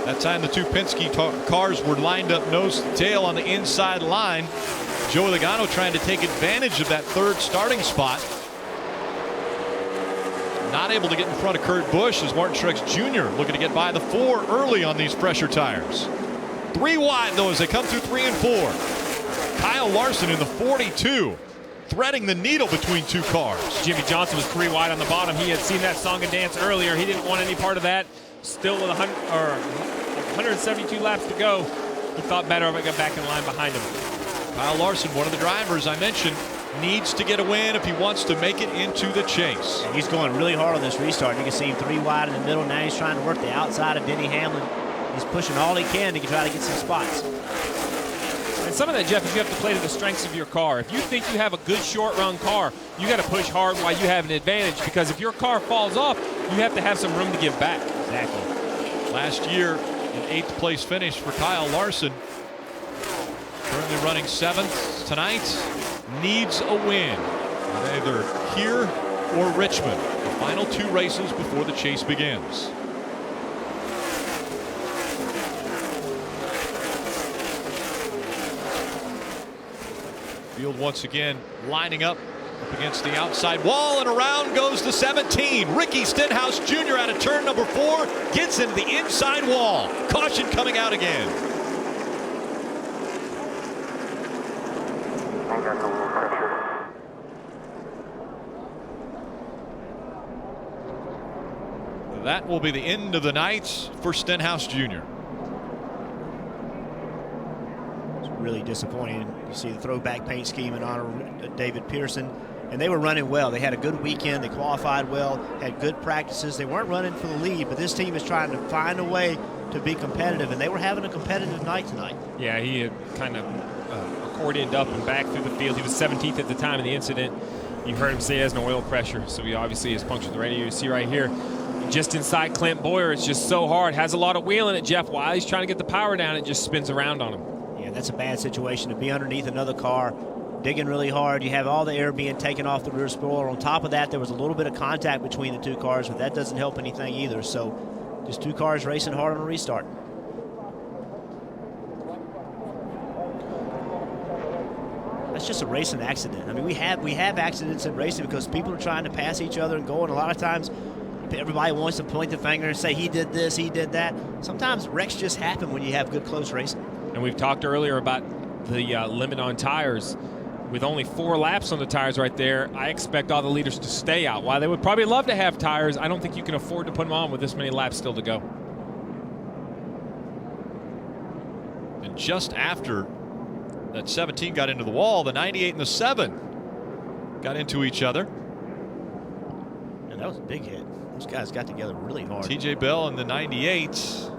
That time the 2 Penske cars were lined up nose to tail on the inside line. Joey Logano trying to take advantage of that 3rd starting spot. Not able to get in front of Kurt Busch as Martin Truex Jr. looking to get by the 4 early on these fresher tires. 3 wide though as they come through 3 and 4. Kyle Larson in the 42, threading the needle between 2 cars. Jimmy Johnson was 3 wide on the bottom. He had seen that song and dance earlier. He didn't want any part of that. Still with 172 laps to go. He thought better of it, got back in line behind him. Kyle Larson, one of the drivers I mentioned, needs to get a win if he wants to make it into the chase. And he's going really hard on this restart. You can see him 3 wide in the middle. Now he's trying to work the outside of Denny Hamlin. He's pushing all he can to try to get some spots. And some of that, Jeff, is you have to play to the strengths of your car. If you think you have a good short-run car, you got to push hard while you have an advantage, because if your car falls off, you have to have some room to give back. Exactly. Last year, an 8th place finish for Kyle Larson. Currently running 7th tonight. Needs a win, either here or Richmond. The final 2 races before the chase begins. Field once again lining up against the outside wall, and around goes the 17. Ricky Stenhouse Jr. out of turn number 4 gets into the inside wall. Caution coming out again. That will be the end of the night for Stenhouse Jr. It's really disappointing. You see the throwback paint scheme in honor of David Pearson. And they were running well. They had a good weekend. They qualified well, had good practices. They weren't running for the lead, but this team is trying to find a way to be competitive, and they were having a competitive night tonight. Yeah, he had kind of accordioned up and back through the field. He was 17th at the time of the incident. You heard him say he has no oil pressure, so he obviously has punctured the radio. You see right here, just inside Clint Boyer, it's just so hard. Has a lot of wheel in it, Jeff. While he's trying to get the power down, it just spins around on him. Yeah, that's a bad situation to be underneath another car, digging really hard. You have all the air being taken off the rear spoiler. On top of that, there was a little bit of contact between the 2 cars, but that doesn't help anything either. So just 2 cars racing hard on a restart. just a racing accident. I mean, we have accidents in racing because people are trying to pass each other and go, and a lot of times everybody wants to point the finger and say he did this, he did that. Sometimes wrecks just happen when you have good close racing. And we've talked earlier about the limit on tires. With only 4 laps on the tires right there, I expect all the leaders to stay out. While they would probably love to have tires, I don't think you can afford to put them on with this many laps still to go. And just after that 17 got into the wall, the 98 and the 7 got into each other. And that was a big hit. Those guys got together really hard. TJ Bell in the 98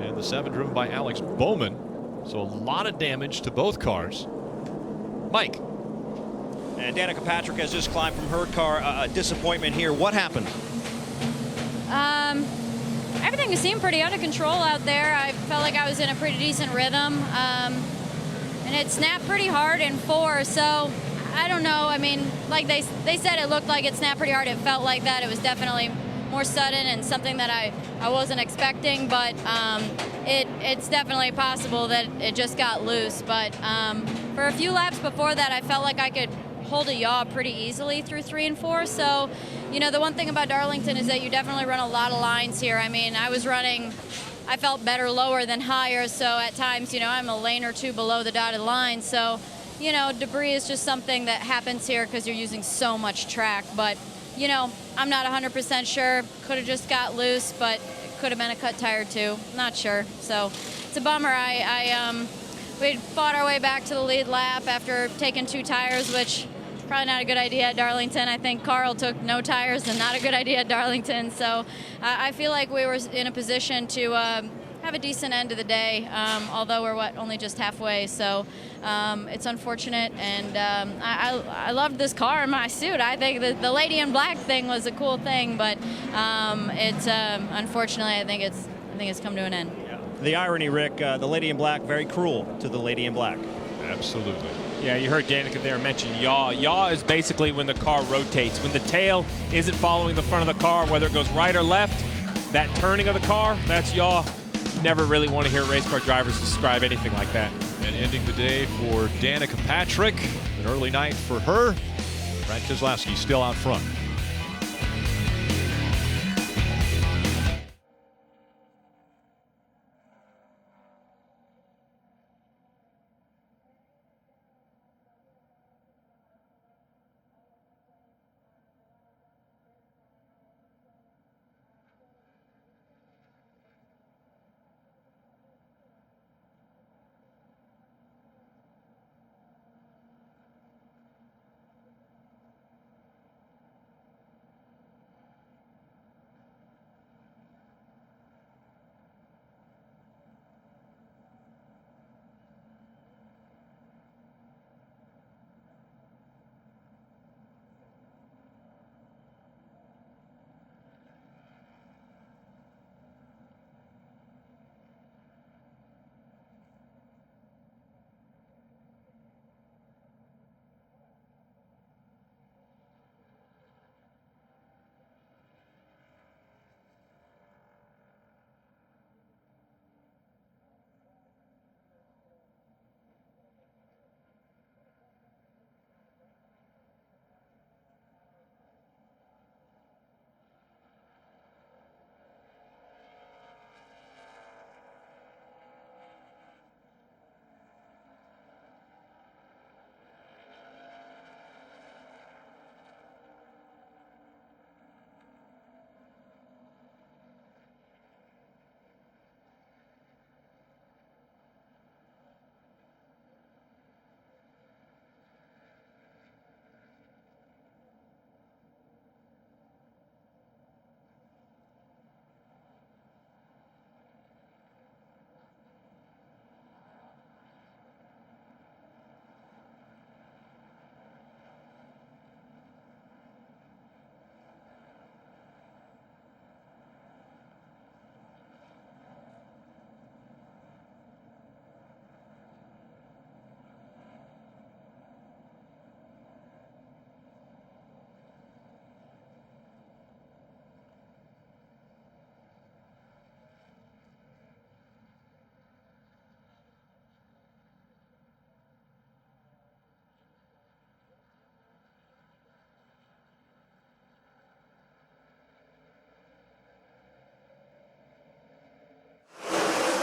and the 7 driven by Alex Bowman. So a lot of damage to both cars. Mike. And Danica Patrick has just climbed from her car. A disappointment here. What happened? Everything seemed pretty out of control out there. I felt like I was in a pretty decent rhythm. And it snapped pretty hard in 4. So I don't know. I mean, like they said, it looked like it snapped pretty hard. It felt like that. It was definitely more sudden and something that I wasn't expecting. But it's definitely possible that it just got loose. But for a few laps before that, I felt like I could hold a yaw pretty easily through 3 and 4. So, you know, the one thing about Darlington is that you definitely run a lot of lines here. I mean, I felt better lower than higher. So at times, you know, I'm a lane or 2 below the dotted line. So, you know, debris is just something that happens here because you're using so much track. But, you know, I'm not 100% sure. Could have just got loose, but it could have been a cut tire too. Not sure. So it's a bummer. We fought our way back to the lead lap after taking 2 tires, which probably not a good idea at Darlington. I think Carl took no tires, and not a good idea at Darlington. So I feel like we were in a position to have a decent end of the day, although we're only just halfway. So it's unfortunate, and I loved this car in my suit. I think the lady in black thing was a cool thing, but it's unfortunately I think it's come to an end. The irony, Rick, the lady in black, very cruel to the lady in black. Absolutely. Yeah, you heard Danica there mention yaw. Yaw is basically when the car rotates. When the tail isn't following the front of the car, whether it goes right or left, that turning of the car, that's yaw. Never really want to hear race car drivers describe anything like that. And ending the day for Danica Patrick. An early night for her. Brad Keselowski still out front.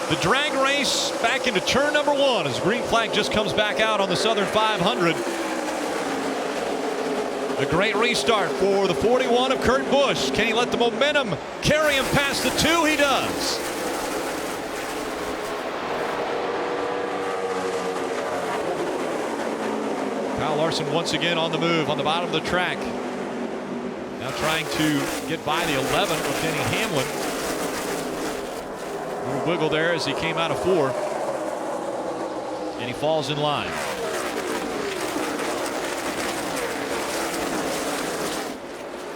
The drag race back into turn number 1 as green flag just comes back out on the Southern 500. A great restart for the 41 of Kurt Busch. Can he let the momentum carry him past the 2? He does. Kyle Larson once again on the move on the bottom of the track. Now trying to get by the 11 of Denny Hamlin. A little wiggle there as he came out of 4. And he falls in line.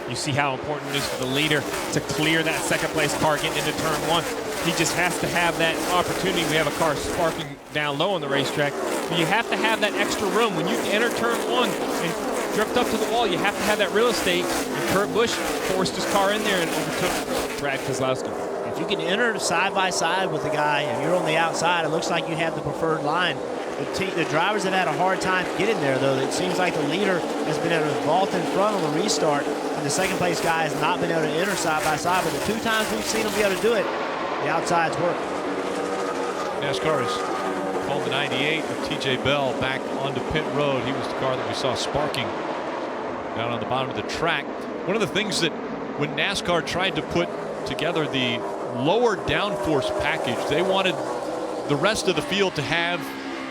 You see how important it is for the leader to clear that second place car getting into turn 1. He just has to have that opportunity. We have a car sparking down low on the racetrack. But you have to have that extra room. When you enter turn 1 and drift up to the wall, you have to have that real estate. And Kurt Busch forced his car in there and overtook Brad Keselowski. If you can enter side by side with the guy and you're on the outside, it looks like you have the preferred line. The drivers have had a hard time getting there, though. It seems like the leader has been able to vault in front on the restart, and the second place guy has not been able to enter side by side. But the 2 times we've seen him be able to do it, the outsides work. NASCAR has called the 98 of TJ Bell back onto pit road. He was the car that we saw sparking down on the bottom of the track. One of the things that when NASCAR tried to put together the lower downforce package, they wanted the rest of the field to have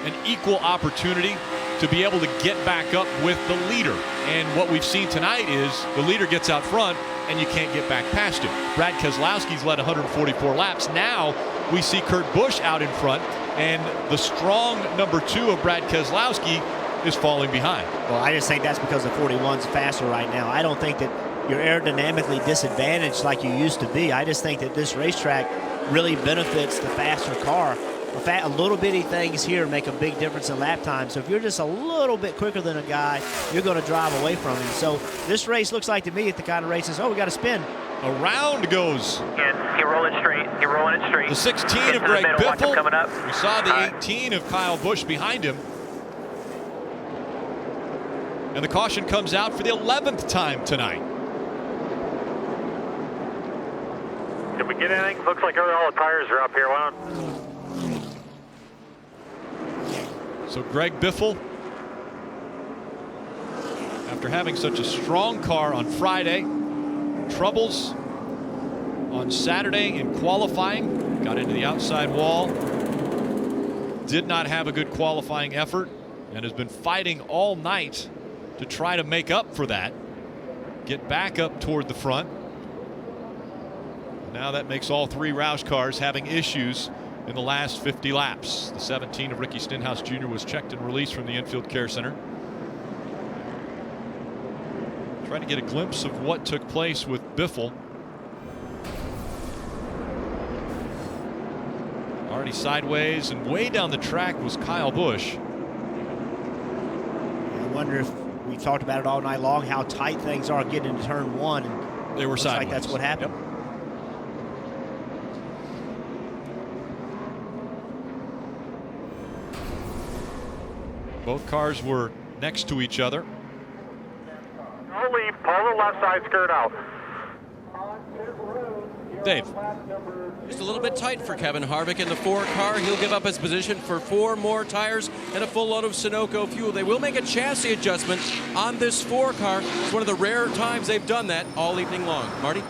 an equal opportunity to be able to get back up with the leader. And what we've seen tonight is the leader gets out front and you can't get back past him. Brad Keselowski's led 144 laps. Now we see Kurt Busch out in front, and the strong number 2 of Brad Keselowski is falling behind. Well, I just think that's because the 41's faster right now. I don't think that you're aerodynamically disadvantaged like you used to be. I just think that this racetrack really benefits the faster car. A little bitty things here make a big difference in lap time. So if you're just a little bit quicker than a guy, you're going to drive away from him. So this race looks like to me the kind of race is, oh, we got to spin. Around goes. You're rolling straight. You're rolling it straight. The 16 of Greg Biffle. We saw the 18 of Kyle Busch behind him. And the caution comes out for the 11th time tonight. Did we get anything? Looks like all the tires are up here. Why don't... So Greg Biffle, after having such a strong car on Friday, troubles on Saturday in qualifying, got into the outside wall, did not have a good qualifying effort, and has been fighting all night to try to make up for that, get back up toward the front. Now that makes all 3 Roush cars having issues in the last 50 laps. The 17 of Ricky Stenhouse Jr. was checked and released from the infield care center. Trying to get a glimpse of what took place with Biffle. Already sideways and way down the track was Kyle Busch. I wonder if we talked about it all night long, how tight things are getting into turn 1. And they were sideways. Like that's what happened. Yep. Both cars were next to each other. Don't leave. Pull the left side skirt out. Dave. Just a little bit tight for Kevin Harvick in the 4 car. He'll give up his position for 4 more tires and a full load of Sunoco fuel. They will make a chassis adjustment on this 4 car. It's one of the rare times they've done that all evening long. Marty?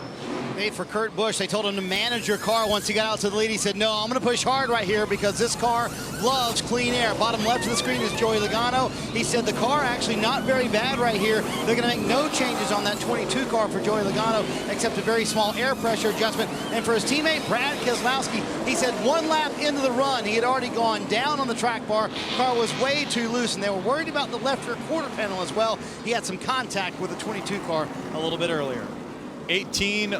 For Kurt Busch, they told him to manage your car once he got out to the lead. He said, no, I'm going to push hard right here because this car loves clean air. Bottom left of the screen is Joey Logano. He said the car actually not very bad right here. They're going to make no changes on that 22 car for Joey Logano except a very small air pressure adjustment. And for his teammate, Brad Keselowski, he said 1 lap into the run, he had already gone down on the track bar. Car was way too loose, and they were worried about the left rear quarter panel as well. He had some contact with the 22 car a little bit earlier. 18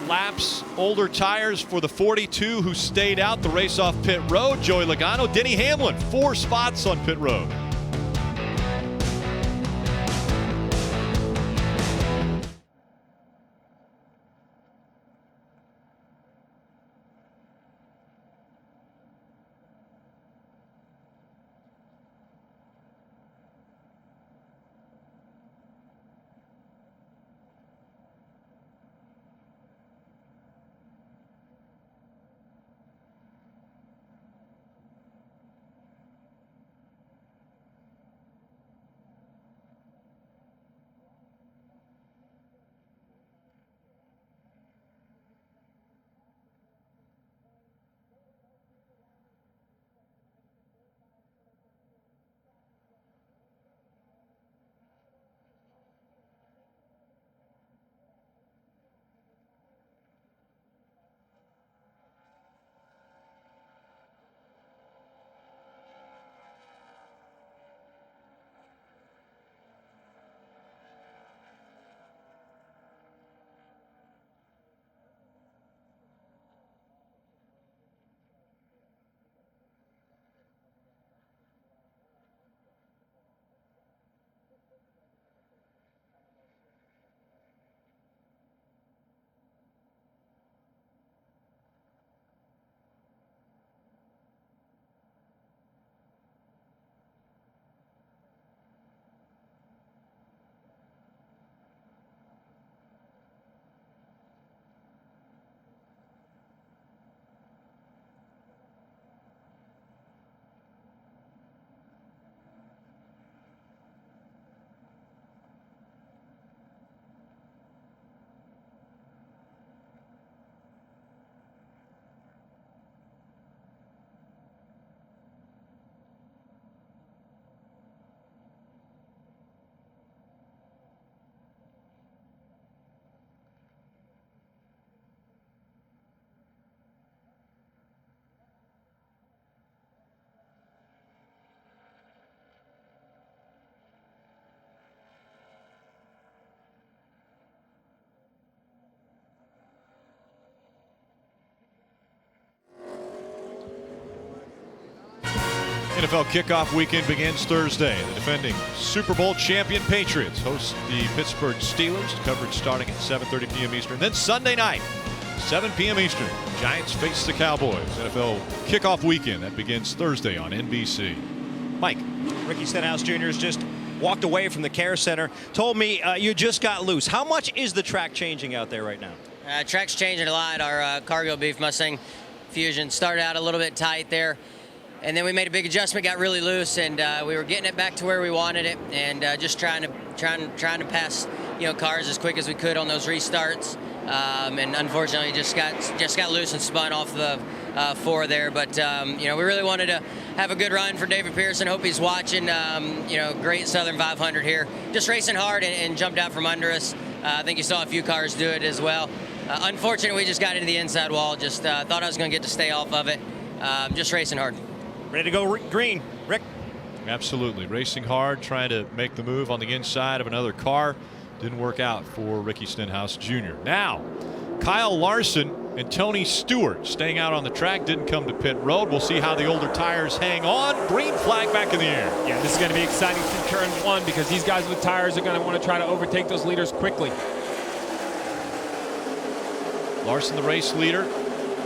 laps, older tires for the 42 who stayed out the race off pit road. Joey Logano, Denny Hamlin, 4 spots on pit road. NFL kickoff weekend begins Thursday. The defending Super Bowl champion Patriots host the Pittsburgh Steelers. Coverage starting at 7:30 p.m. Eastern. Then Sunday night, 7 p.m. Eastern, Giants face the Cowboys. NFL kickoff weekend that begins Thursday on NBC. Mike. Ricky Stenhouse Jr. has just walked away from the care center. Told me you just got loose. How much is the track changing out there right now? Track's changing a lot. Our Cargo Beef Mustang Fusion started out a little bit tight there, and then we made a big adjustment, got really loose, and we were getting it back to where we wanted it, and just trying to pass cars as quick as we could on those restarts. And unfortunately, just got loose and spun off the 4 there. But we really wanted to have a good run for David Pearson. Hope he's watching. Great Southern 500 here. Just racing hard and jumped out from under us. I think you saw a few cars do it as well. Unfortunately, we just got into the inside wall. Just thought I was going to get to stay off of it. Just racing hard. Ready to go green, Rick? Absolutely. Racing hard, trying to make the move on the inside of another car. Didn't work out for Ricky Stenhouse Jr. Now, Kyle Larson and Tony Stewart staying out on the track, didn't come to pit road. We'll see how the older tires hang on. Green flag back in the air. Yeah, this is going to be exciting through turn 1 because these guys with tires are going to want to try to overtake those leaders quickly. Larson, the race leader,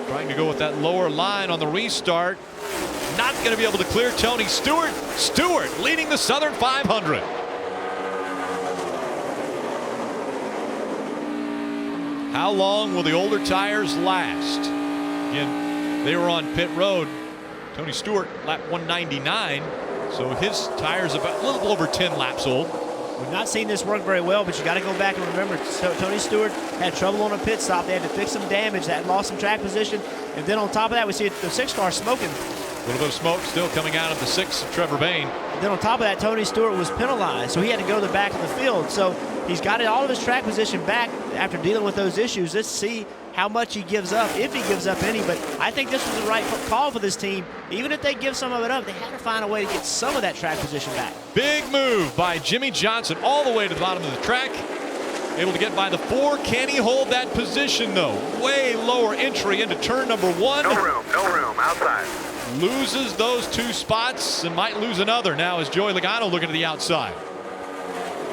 trying to go with that lower line on the restart. Not going to be able to clear Tony Stewart. Stewart leading the Southern 500. How long will the older tires last? Again, they were on pit road. Tony Stewart, lap 199. So his tires about a little over 10 laps old. We've not seen this work very well, but you got to go back and remember, Tony Stewart had trouble on a pit stop. They had to fix some damage. That lost some track position. And then on top of that, we see the 6 car smoking. A little bit of smoke still coming out of the 6 of Trevor Bayne. And then on top of that, Tony Stewart was penalized, so he had to go to the back of the field. So he's got all of his track position back after dealing with those issues. Let's see how much he gives up, if he gives up any. But I think this was the right call for this team. Even if they give some of it up, they had to find a way to get some of that track position back. Big move by Jimmy Johnson all the way to the bottom of the track. Able to get by the 4. Can he hold that position, though? Way lower entry into turn number 1. No room, outside. Loses those 2 spots and might lose another now as Joey Logano looking to the outside.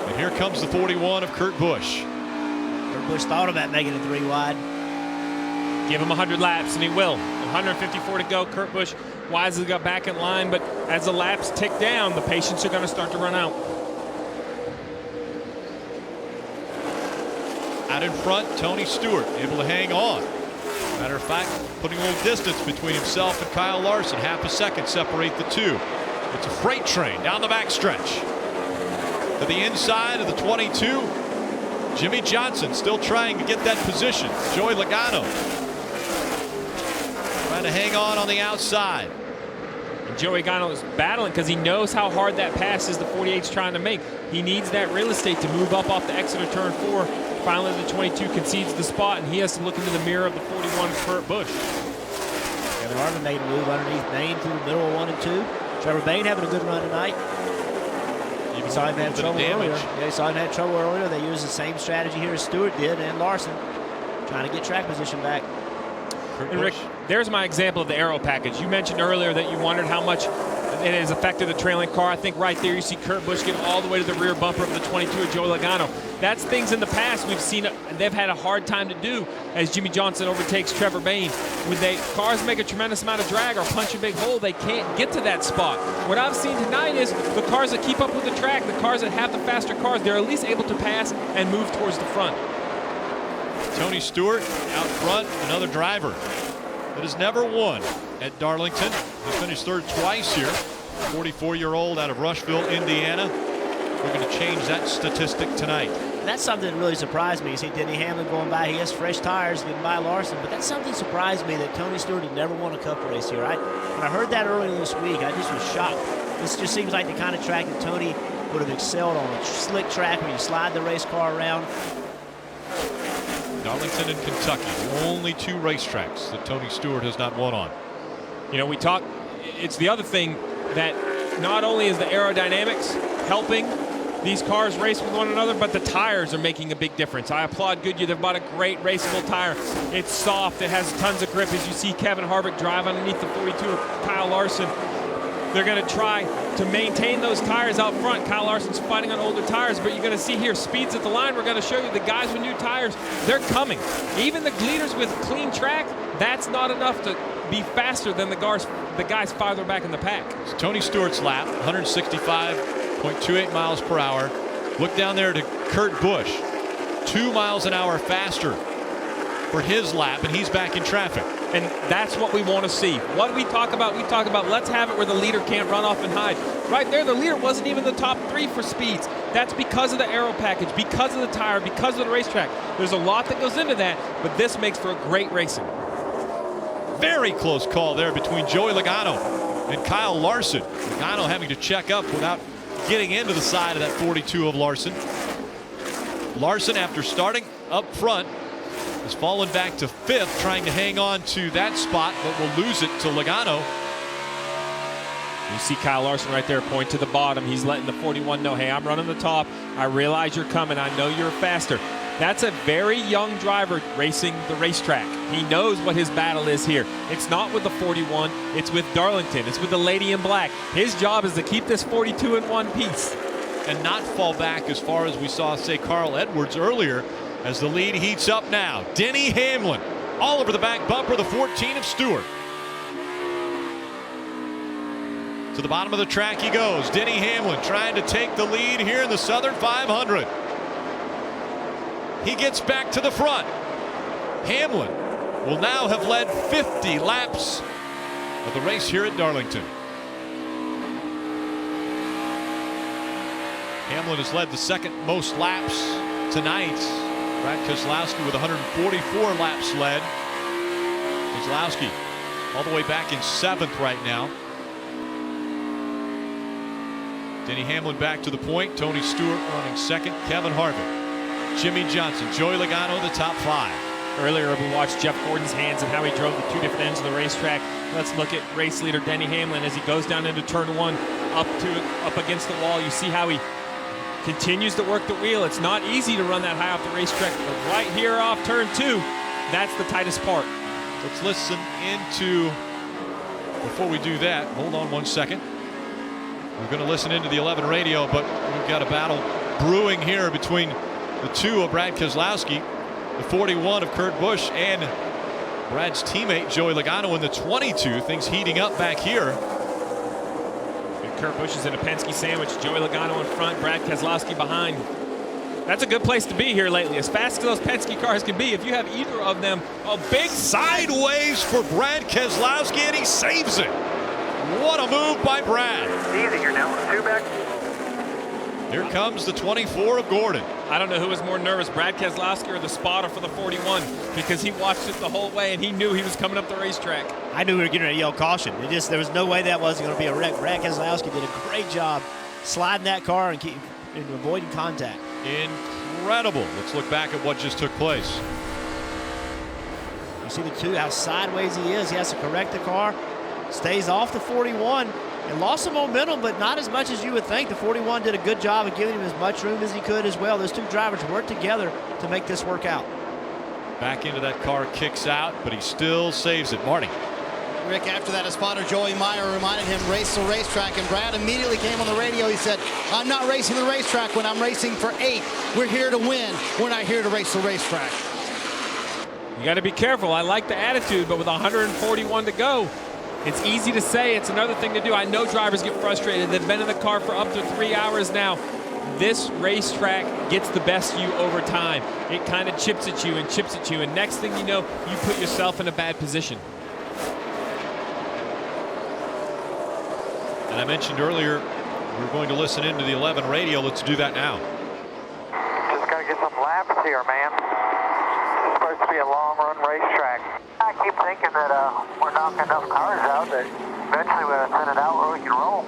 And here comes the 41 of Kurt Busch. Kurt Busch thought about making it 3 wide. Give him 100 laps, and he will. 154 to go. Kurt Busch wisely got back in line, but as the laps tick down, the patience are going to start to run out. Out in front, Tony Stewart able to hang on. Matter of fact, putting a little distance between himself and Kyle Larson. Half a second separate the 2. It's a freight train down the backstretch. To the inside of the 22, Jimmy Johnson still trying to get that position. Joey Logano trying to hang on the outside. And Joey Logano is battling because he knows how hard that pass is the 48's trying to make. He needs that real estate to move up off the exit of turn 4. Finally, the 22 concedes the spot, and he has to look into the mirror of the 41 of Kurt Busch. Yeah, they're already made a move underneath Bayne through the middle of 1 and 2. Trevor Bayne having a good run tonight. You saw him have trouble earlier. Yeah, you saw him have trouble earlier. They used the same strategy here as Stewart did and Larson, trying to get track position back. And Rick, there's my example of the aero package. You mentioned earlier that you wondered how much it has affected the trailing car. I think right there you see Kurt Busch get all the way to the rear bumper of the 22 of Joey Logano. That's things in the past we've seen they've had a hard time to do as Jimmy Johnson overtakes Trevor Bayne. When cars make a tremendous amount of drag or punch a big hole, they can't get to that spot. What I've seen tonight is the cars that keep up with the track, the cars that have the faster cars, they're at least able to pass and move towards the front. Tony Stewart out front, another driver that has never won at Darlington. He's finished 3rd twice here. 44-year-old out of Rushville, Indiana. We're going to change that statistic tonight. That's something that really surprised me. You see Denny Hamlin going by. He has fresh tires getting by Larson, but that's something that surprised me that Tony Stewart had never won a Cup race here. When I heard that earlier this week, I just was shocked. This just seems like the kind of track that Tony would have excelled on. A slick track where you slide the race car around. Darlington and Kentucky, the only 2 racetracks that Tony Stewart has not won on. You know, we talk, it's the other thing that not only is the aerodynamics helping these cars race with one another, but the tires are making a big difference. I applaud Goodyear. They've bought a great raceable tire. It's soft. It has tons of grip. As you see Kevin Harvick drive underneath the 42 of Kyle Larson. They're going to try to maintain those tires out front. Kyle Larson's fighting on older tires, but you're going to see here speeds at the line. We're going to show you the guys with new tires. They're coming. Even the leaders with clean track, that's not enough to be faster than the guys farther back in the pack. It's Tony Stewart's lap, 165.28 miles per hour. Look down there to Kurt Busch, 2 miles an hour faster for his lap, and he's back in traffic. And that's what we want to see. What do we talk about? We talk about let's have it where the leader can't run off and hide. Right there, the leader wasn't even the top 3 for speeds. That's because of the aero package, because of the tire, because of the racetrack. There's a lot that goes into that, but this makes for a great racing. Very close call there between Joey Logano and Kyle Larson. Logano having to check up without getting into the side of that 42 of Larson. Larson, after starting up front, has fallen back to 5th, trying to hang on to that spot, but will lose it to Logano. You see Kyle Larson right there point to the bottom. He's letting the 41 know, hey, I'm running the top. I realize you're coming. I know you're faster. That's a very young driver racing the racetrack. He knows what his battle is here. It's not with the 41. It's with Darlington. It's with the lady in black. His job is to keep this 42 in one piece. And not fall back as far as we saw, say, Carl Edwards earlier, as the lead heats up now. Denny Hamlin all over the back bumper, the 14 of Stewart. To the bottom of the track he goes. Denny Hamlin trying to take the lead here in the Southern 500. He gets back to the front. Hamlin will now have led 50 laps of the race here at Darlington. Hamlin has led the second most laps tonight. Brad Keselowski with 144 laps led. Keselowski all the way back in 7th right now. Denny Hamlin back to the point. Tony Stewart running 2nd. Kevin Harvick, Jimmy Johnson, Joey Logano, the top 5. Earlier we watched Jeff Gordon's hands and how he drove the 2 different ends of the racetrack. Let's look at race leader Denny Hamlin as he goes down into turn 1 up against the wall. You see how he continues to work the wheel. It's not easy to run that high off the racetrack, but right here off turn 2, that's the tightest part. Let's listen into, before we do that, hold on 1 second. We're going to listen into the 11 radio, but we've got a battle brewing here between the 2 of Brad Keselowski, the 41 of Kurt Busch, and Brad's teammate Joey Logano in the 22. Things heating up back here. And Kurt Busch is in a Penske sandwich. Joey Logano in front, Brad Keselowski behind. That's a good place to be here lately. As fast as those Penske cars can be, if you have either of them, a big sideways for Brad Keselowski, and he saves it. What a move by Brad. Easy, you're down 2 back. Here comes the 24 of Gordon. I don't know who was more nervous, Brad Keselowski or the spotter for the 41, because he watched it the whole way and he knew he was coming up the racetrack. I knew we were getting ready to yell caution. There was no way that wasn't going to be a wreck. Brad Keselowski did a great job sliding that car and avoiding contact. Incredible. Let's look back at what just took place. You see the 2, how sideways he is. He has to correct the car. Stays off the 41 and lost some momentum, but not as much as you would think. The 41 did a good job of giving him as much room as he could as well. Those 2 drivers worked together to make this work out. Back into that car, kicks out, but he still saves it. Marty. Rick, after that, his spotter Joey Meyer reminded him race the racetrack, and Brad immediately came on the radio. He said, I'm not racing the racetrack when I'm racing for 8. We're here to win. We're not here to race the racetrack. You got to be careful. I like the attitude, but with 141 to go, it's easy to say. It's another thing to do. I know drivers get frustrated. They've been in the car for up to 3 hours now. This racetrack gets the best of you over time. It kind of chips at you and chips at you, and next thing you know, you put yourself in a bad position. And I mentioned earlier we're going to listen into the 11 radio. Let's do that now. Just got to get some laps here, man. It's supposed to be a long-run racetrack. I keep thinking that we're knocking enough cars out that eventually we're going to send it out where we can roll.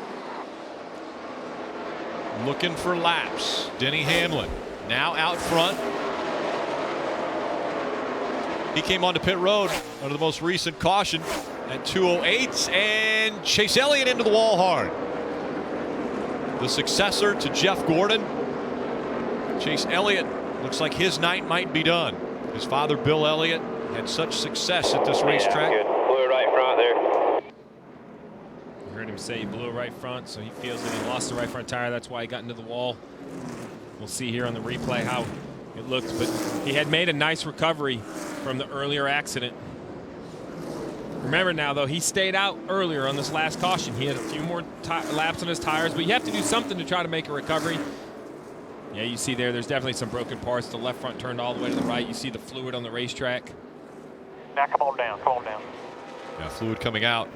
Looking for laps. Denny Hamlin now out front. He came onto pit road under the most recent caution at 2:08, and Chase Elliott into the wall hard. The successor to Jeff Gordon. Chase Elliott looks like his night might be done. His father, Bill Elliott, had such success at this racetrack. Good. Flew right front there. You're going to him say he blew a right front, so he feels that he lost the right front tire. That's why he got into the wall. We'll see here on the replay how it looked, but he had made a nice recovery from the earlier accident. Remember now, though, he stayed out earlier on this last caution. He had a few more laps on his tires, but you have to do something to try to make a recovery. Yeah, you see there's definitely some broken parts. The left front turned all the way to the right. You see the fluid on the racetrack. Now come on down, come on down. Yeah, fluid coming out.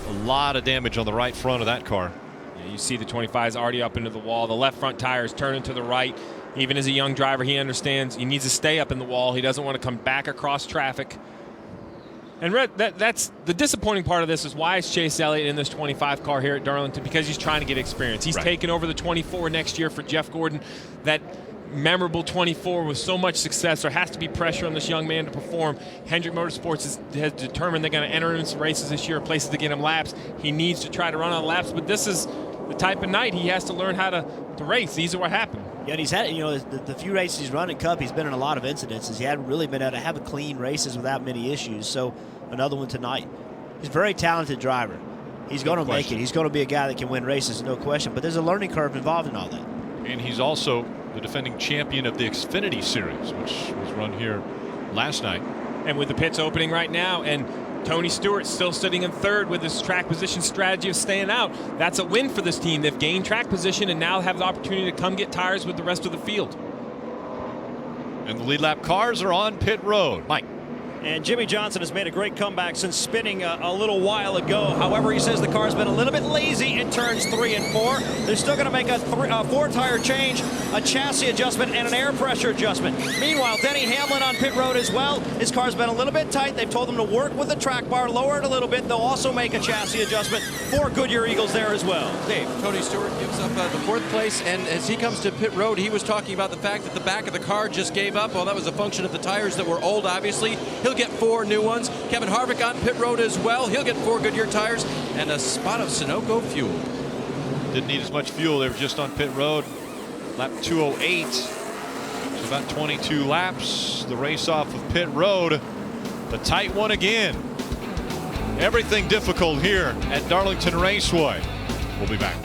A lot of damage on the right front of that car. Yeah, you see the 25 is already up into the wall. The left front tire is turning to the right. Even as a young driver, he understands he needs to stay up in the wall. He doesn't want to come back across traffic. And that's the disappointing part of this is why is Chase Elliott in this 25 car here at Darlington? Because he's trying to get experience. He's taking over the 24 next year for Jeff Gordon. That memorable 24 with so much success. There has to be pressure on this young man to perform. Hendrick Motorsports has determined they're going to enter into some races this year, places to get him laps. He needs to try to run on laps, but this is the type of night he has to learn how to race. These are what happened. Yeah, and he's had, the few races he's run in Cup, he's been in a lot of incidences. He hadn't really been able to have a clean races without many issues. So another one tonight. He's a very talented driver. He's going to make it. He's going to be a guy that can win races, no question. But there's a learning curve involved in all that. And he's also the defending champion of the Xfinity Series, which was run here last night. And with the pits opening right now, and Tony Stewart still sitting in third with his track position strategy of staying out. That's a win for this team. They've gained track position and now have the opportunity to come get tires with the rest of the field. And the lead lap cars are on pit road. Mike. And Jimmy Johnson has made a great comeback since spinning a little while ago. However, he says the car's been a little bit lazy in turns 3 and 4. They're still going to make a 4-tire change, a chassis adjustment, and an air pressure adjustment. Meanwhile, Denny Hamlin on pit road as well. His car's been a little bit tight. They've told him to work with the track bar, lower it a little bit. They'll also make a chassis adjustment for Goodyear Eagles there as well. Dave. Tony Stewart gives up the 4th place, and as he comes to pit road, he was talking about the fact that the back of the car just gave up. Well, that was a function of the tires that were old, obviously. He'll get 4 new ones. Kevin Harvick on pit road as well. He'll get 4 Goodyear tires and a spot of Sunoco fuel. Didn't need as much fuel. They were just on pit road. Lap 208. So about 22 laps. The race off of pit road. The tight one again. Everything difficult here at Darlington Raceway. We'll be back.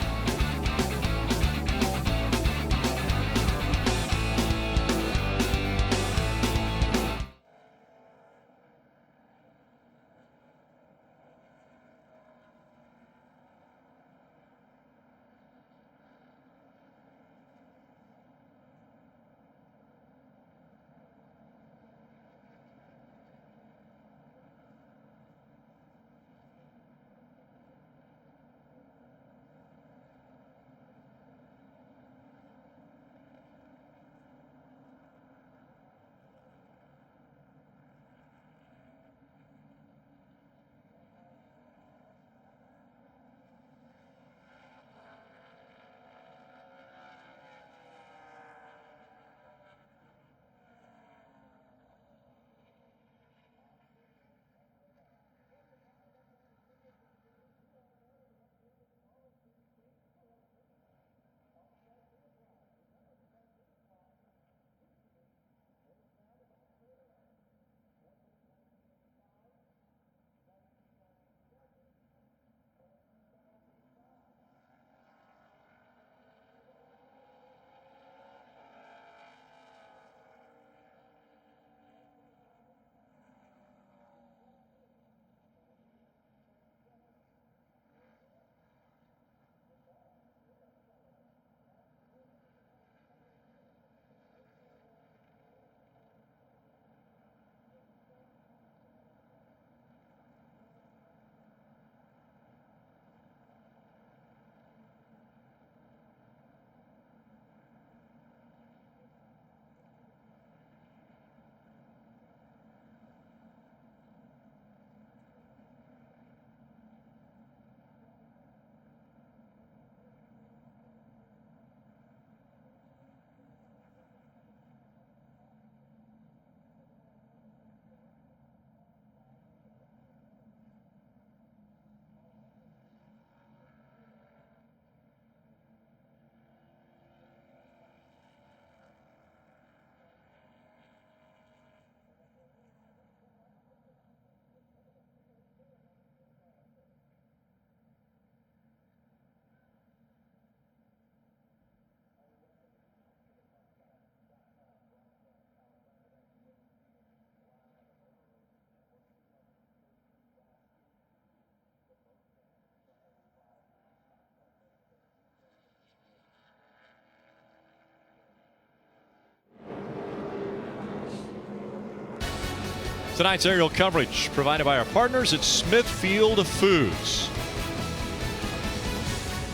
Tonight's aerial coverage provided by our partners at Smithfield Foods.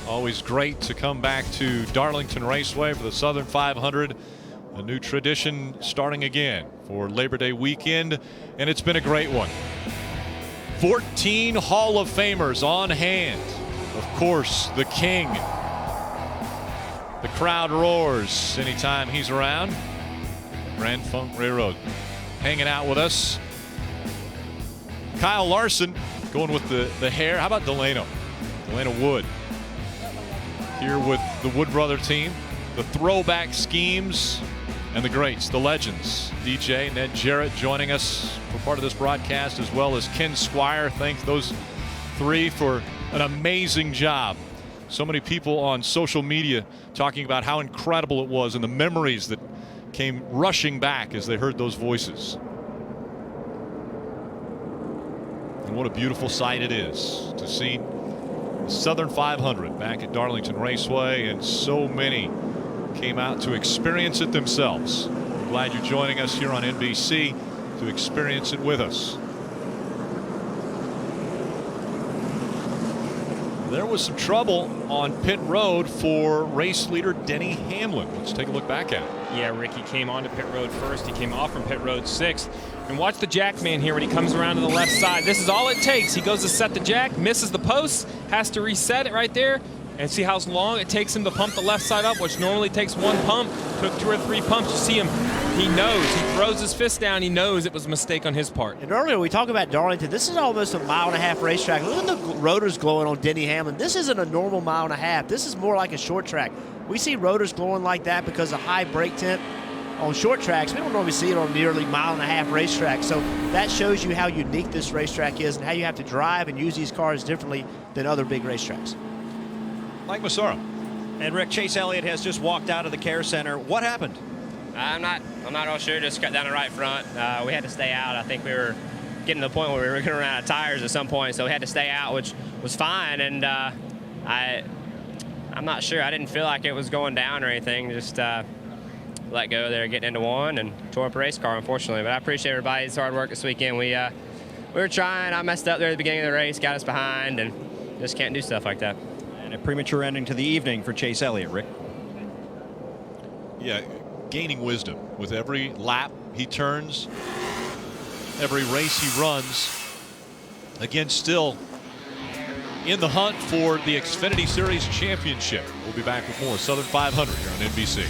Always great to come back to Darlington Raceway for the Southern 500. A new tradition starting again for Labor Day weekend, and it's been a great one. 14 Hall of Famers on hand. Of course, the King. The crowd roars anytime he's around. Grand Funk Railroad hanging out with us. Kyle Larson going with the hair. How about Delano? Delano Wood here with the Wood Brother team. The throwback schemes and the greats, the legends. DJ, Ned Jarrett joining us for part of this broadcast, as well as Ken Squire. Thank those three for an amazing job. So many people on social media talking about how incredible it was and the memories that came rushing back as they heard those voices. And what a beautiful sight it is to see the Southern 500 back at Darlington Raceway, and so many came out to experience it themselves. We're glad you're joining us here on NBC to experience it with us. There was some trouble on pit road for race leader Denny Hamlin. Let's take a look back at it. Yeah, Ricky came onto pit road first. He came off from pit road sixth. And watch the jack man here when he comes around to the left side. This is all it takes. He goes to set the jack, misses the post, has to reset it right there. And see how long it takes him to pump the left side up, which normally takes one pump. Took 2 or 3 pumps. You see him, he knows. He throws his fist down. He knows it was a mistake on his part. And earlier we talked about Darlington. This is almost a 1.5 mile racetrack. Look at the rotors glowing on Denny Hamlin. This isn't a normal 1.5 miles. This is more like a short track. We see rotors glowing like that because of high brake temp on short tracks. We don't normally see it on nearly 1.5 mile racetracks. So that shows you how unique this racetrack is and how you have to drive and use these cars differently than other big racetracks. Mike Massaro. And Rick, Chase Elliott has just walked out of the care center. What happened? I'm not real sure. Just cut down the right front. We had to stay out. I think we were getting to the point where we were going to run out of tires at some point, so we had to stay out, which was fine. And I'm not sure. I didn't feel like it was going down or anything. Just let go there, getting into one, and tore up a race car, unfortunately. But I appreciate everybody's hard work this weekend. We were trying. I messed up there at the beginning of the race, got us behind, and just can't do stuff like that. A premature ending to the evening for Chase Elliott, Rick. Yeah, gaining wisdom with every lap he turns, every race he runs. Again, still in the hunt for the Xfinity Series Championship. We'll be back with more Southern 500 here on NBC.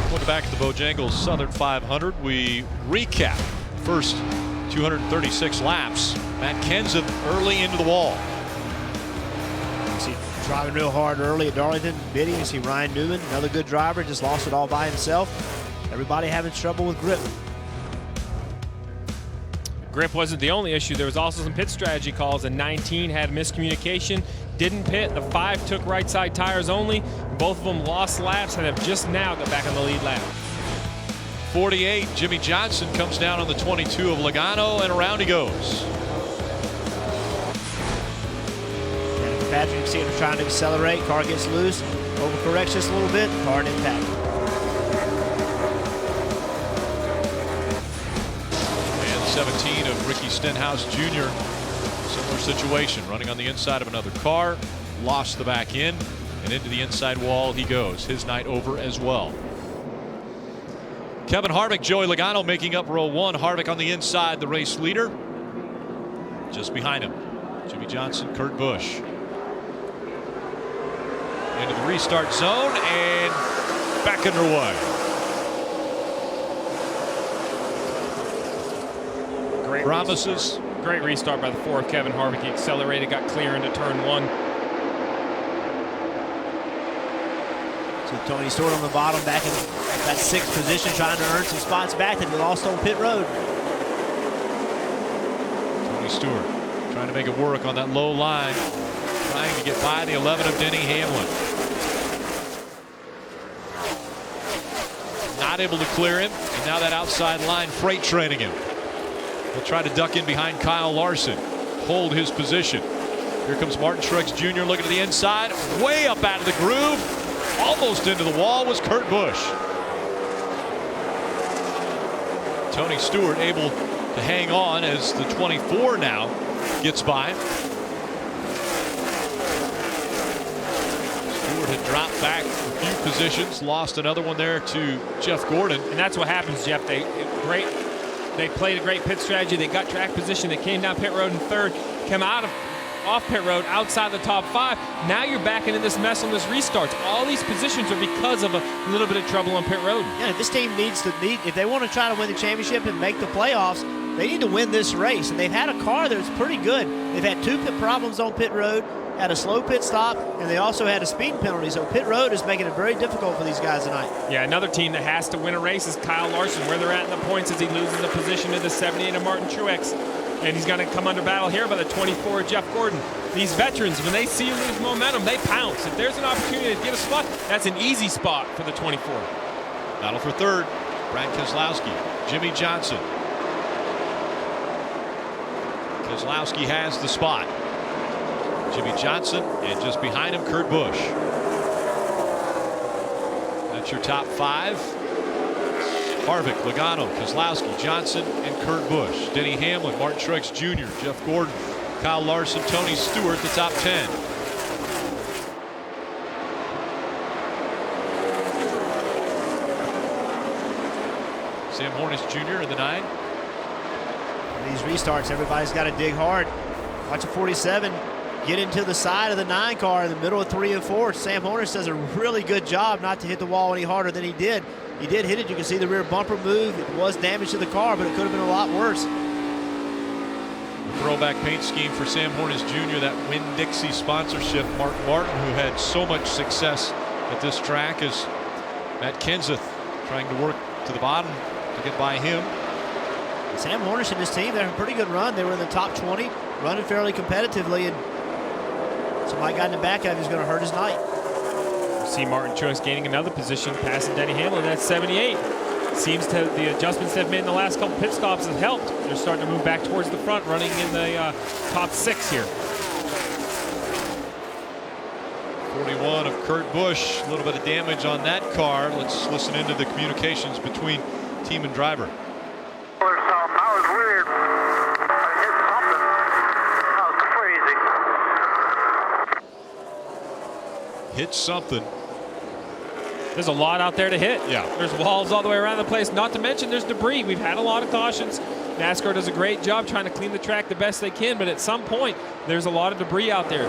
Welcome back to the Bojangles Southern 500. We recap the first 236 laps. Matt Kenseth early into the wall. You see driving real hard early at Darlington. Biddy, you see Ryan Newman, another good driver, just lost it all by himself. Everybody having trouble with grip. Grip wasn't the only issue. There was also some pit strategy calls. The 19 had miscommunication, didn't pit. The 5 took right side tires only. Both of them lost laps and have just now got back on the lead lap. 48, Jimmy Johnson comes down on the 22 of Logano, and around he goes. And Patrick, you can see him trying to accelerate. Car gets loose, overcorrects just a little bit, car and impact. And 17 of Ricky Stenhouse Jr. Similar situation, running on the inside of another car, lost the back end, and into the inside wall he goes. His night over as well. Kevin Harvick, Joey Logano making up row 1. Harvick on the inside, the race leader. Just behind him, Jimmy Johnson, Kurt Busch. Into the restart zone and back underway. Great promises. Great restart by the 4 of Kevin Harvick. He accelerated, got clear into turn 1. So Tony Stewart on the bottom, back in that 6th position, trying to earn some spots back that he lost on pit road. Tony Stewart trying to make it work on that low line, trying to get by the 11 of Denny Hamlin. Not able to clear him, and now that outside line freight training him. He'll try to duck in behind Kyle Larson, hold his position. Here comes Martin Truex Jr. looking to the inside, way up out of the groove. Almost into the wall was Kurt Busch. Tony Stewart able to hang on as the 24 now gets by. Stewart had dropped back a few positions, lost another one there to Jeff Gordon. And that's what happens, Jeff. They played a great pit strategy. They got track position. They came down pit road in 3rd, came off pit road outside the top 5. Now you're back into this mess on this restarts. All these positions are because of a little bit of trouble on pit road. Yeah, this team if they want to try to win the championship and make the playoffs, they need to win this race. And they've had a car that's pretty good. They've had 2 pit problems on pit road, had a slow pit stop, and they also had a speeding penalty. So pit road is making it very difficult for these guys tonight. Yeah, another team that has to win a race is Kyle Larson. Where they're at in the points as he loses a position to the 78 of Martin Truex. And he's going to come under battle here by the 24 of Jeff Gordon. These veterans, when they see you lose momentum, they pounce. If there's an opportunity to get a spot, that's an easy spot for the 24. Battle for 3rd, Brad Keselowski, Jimmy Johnson. Keselowski has the spot. Jimmy Johnson, and just behind him, Kurt Busch. That's your top 5. Harvick, Logano, Keselowski, Johnson, and Kurt Busch. Denny Hamlin, Martin Truex Jr., Jeff Gordon, Kyle Larson, Tony Stewart, the top 10. Sam Hornish Jr. in the 9. These restarts, everybody's got to dig hard. Watch a 47 get into the side of the 9 car in the middle of 3 and 4. Sam Hornish does a really good job not to hit the wall any harder than he did. He did hit it. You can see the rear bumper move. It was damage to the car, but it could have been a lot worse. Throwback paint scheme for Sam Hornish Jr., that Winn-Dixie sponsorship. Mark Martin, who had so much success at this track, is Matt Kenseth trying to work to the bottom to get by him. Sam Hornish and his team, they're a pretty good run. They were in the top 20, running fairly competitively, and somebody got in the back of him who's going to hurt his night. See Martin Truex gaining another position, passing Denny Hamlin. That's 78. Seems to the adjustments they've made in the last couple pit stops have helped. They're starting to move back towards the front, running in the top 6 here. 41 of Kurt Busch. A little bit of damage on that car. Let's listen into the communications between team and driver. Hit something. There's a lot out there to hit. Yeah. There's walls all the way around the place. Not to mention there's debris. We've had a lot of cautions. NASCAR does a great job trying to clean the track the best they can, but at some point there's a lot of debris out there.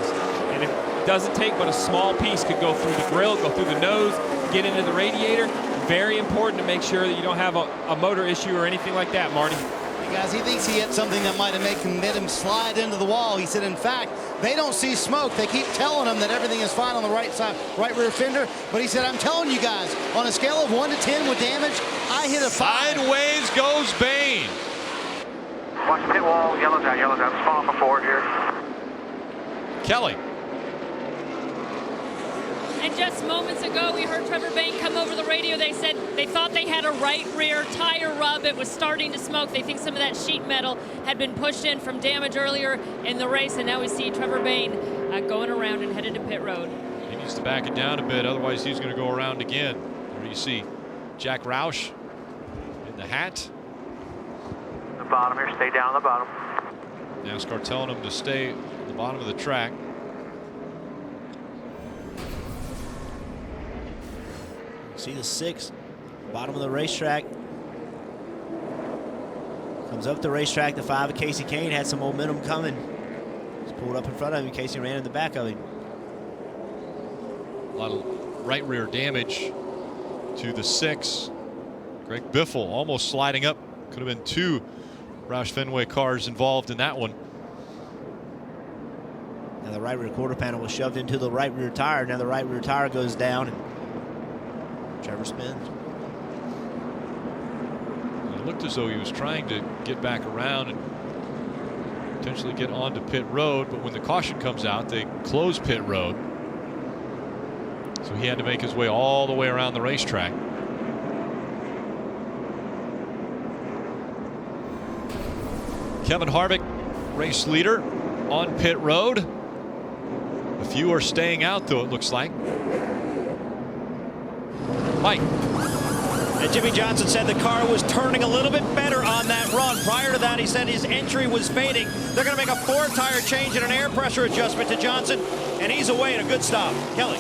And it doesn't take but a small piece. Could go through the grill, go through the nose, get into the radiator. very important to make sure that you don't have a motor issue or anything like that, Marty. Hey guys, he thinks he hit something that might have made him slide into the wall. He said, in fact, they don't see smoke. They keep telling him that everything is fine on the right side, right rear fender. But he said, I'm telling you guys, on a scale of 1 to 10 with damage, I hit a 5. Sideways goes Bain. Watch pit wall, yellow's out, small for forward here. Kelly. And just moments ago, we heard Trevor Bain come over the radio. They said they thought they had a right rear tire rub. It was starting to smoke. They think some of that sheet metal had been pushed in from damage earlier in the race. And now we see Trevor Bain going around and headed to pit road. He needs to back it down a bit, otherwise he's going to go around again. There you see Jack Roush in the hat. The bottom here, stay down on the bottom. NASCAR telling him to stay at the bottom of the track. See the 6, bottom of the racetrack. Comes up the racetrack. The 5 of Casey Kane had some momentum coming. Just pulled up in front of him. Casey ran in the back of him. A lot of right rear damage to the 6. Greg Biffle almost sliding up. Could have been 2 Roush Fenway cars involved in that one. Now the right rear quarter panel was shoved into the right rear tire. Now the right rear tire goes down and Trevor spins. It looked as though he was trying to get back around and potentially get onto pit road, but when the caution comes out, they close pit road. So he had to make his way all the way around the racetrack. Kevin Harvick, race leader, on pit road. A few are staying out, though, it looks like. Mike. And Jimmy Johnson said the car was turning a little bit better on that run. Prior to that, he said his entry was fading. They're going to make a 4-tire change and an air pressure adjustment to Johnson, and he's away at a good stop. Kelly.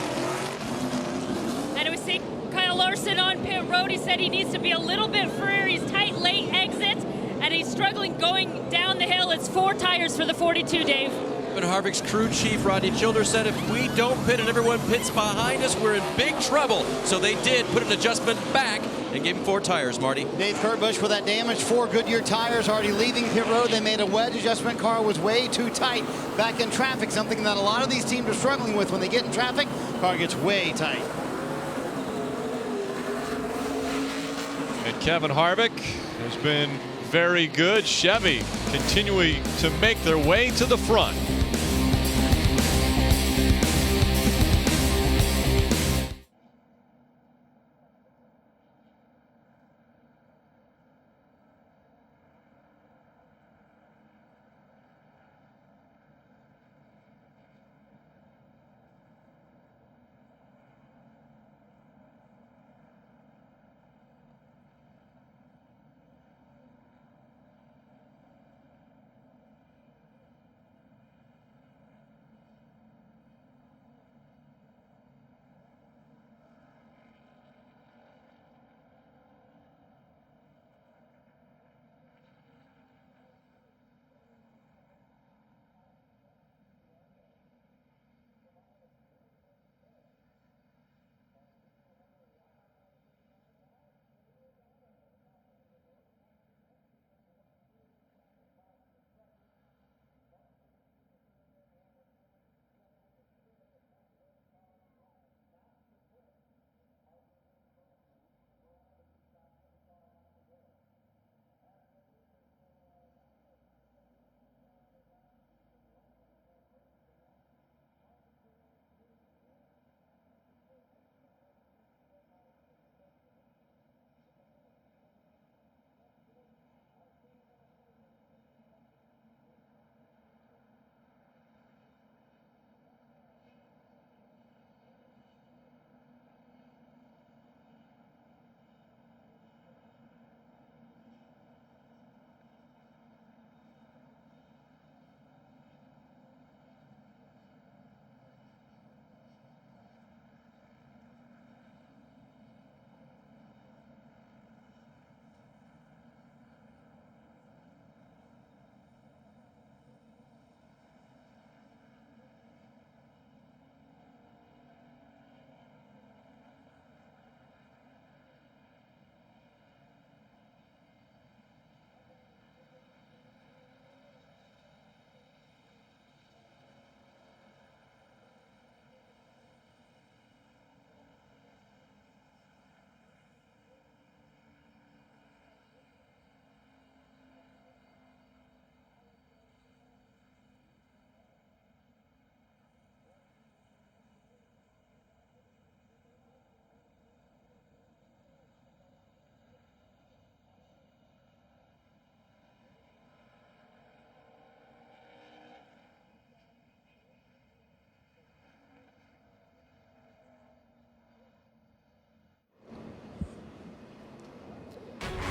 And we see Kyle Larson on pit road. He said he needs to be a little bit freer. He's tight late exit, and he's struggling going down the hill. It's 4 tires for the 42, Dave. Harvick's crew chief Rodney Childers said if we don't pit and everyone pits behind us, we're in big trouble. So they did put an adjustment back and gave him 4 tires, Marty. Dave Kurtbusch with that damage, 4 Goodyear tires already leaving pit road. They made a wedge adjustment. Car was way too tight back in traffic, something that a lot of these teams are struggling with when they get in traffic. Car gets way tight. And Kevin Harvick has been very good. Chevy continuing to make their way to the front.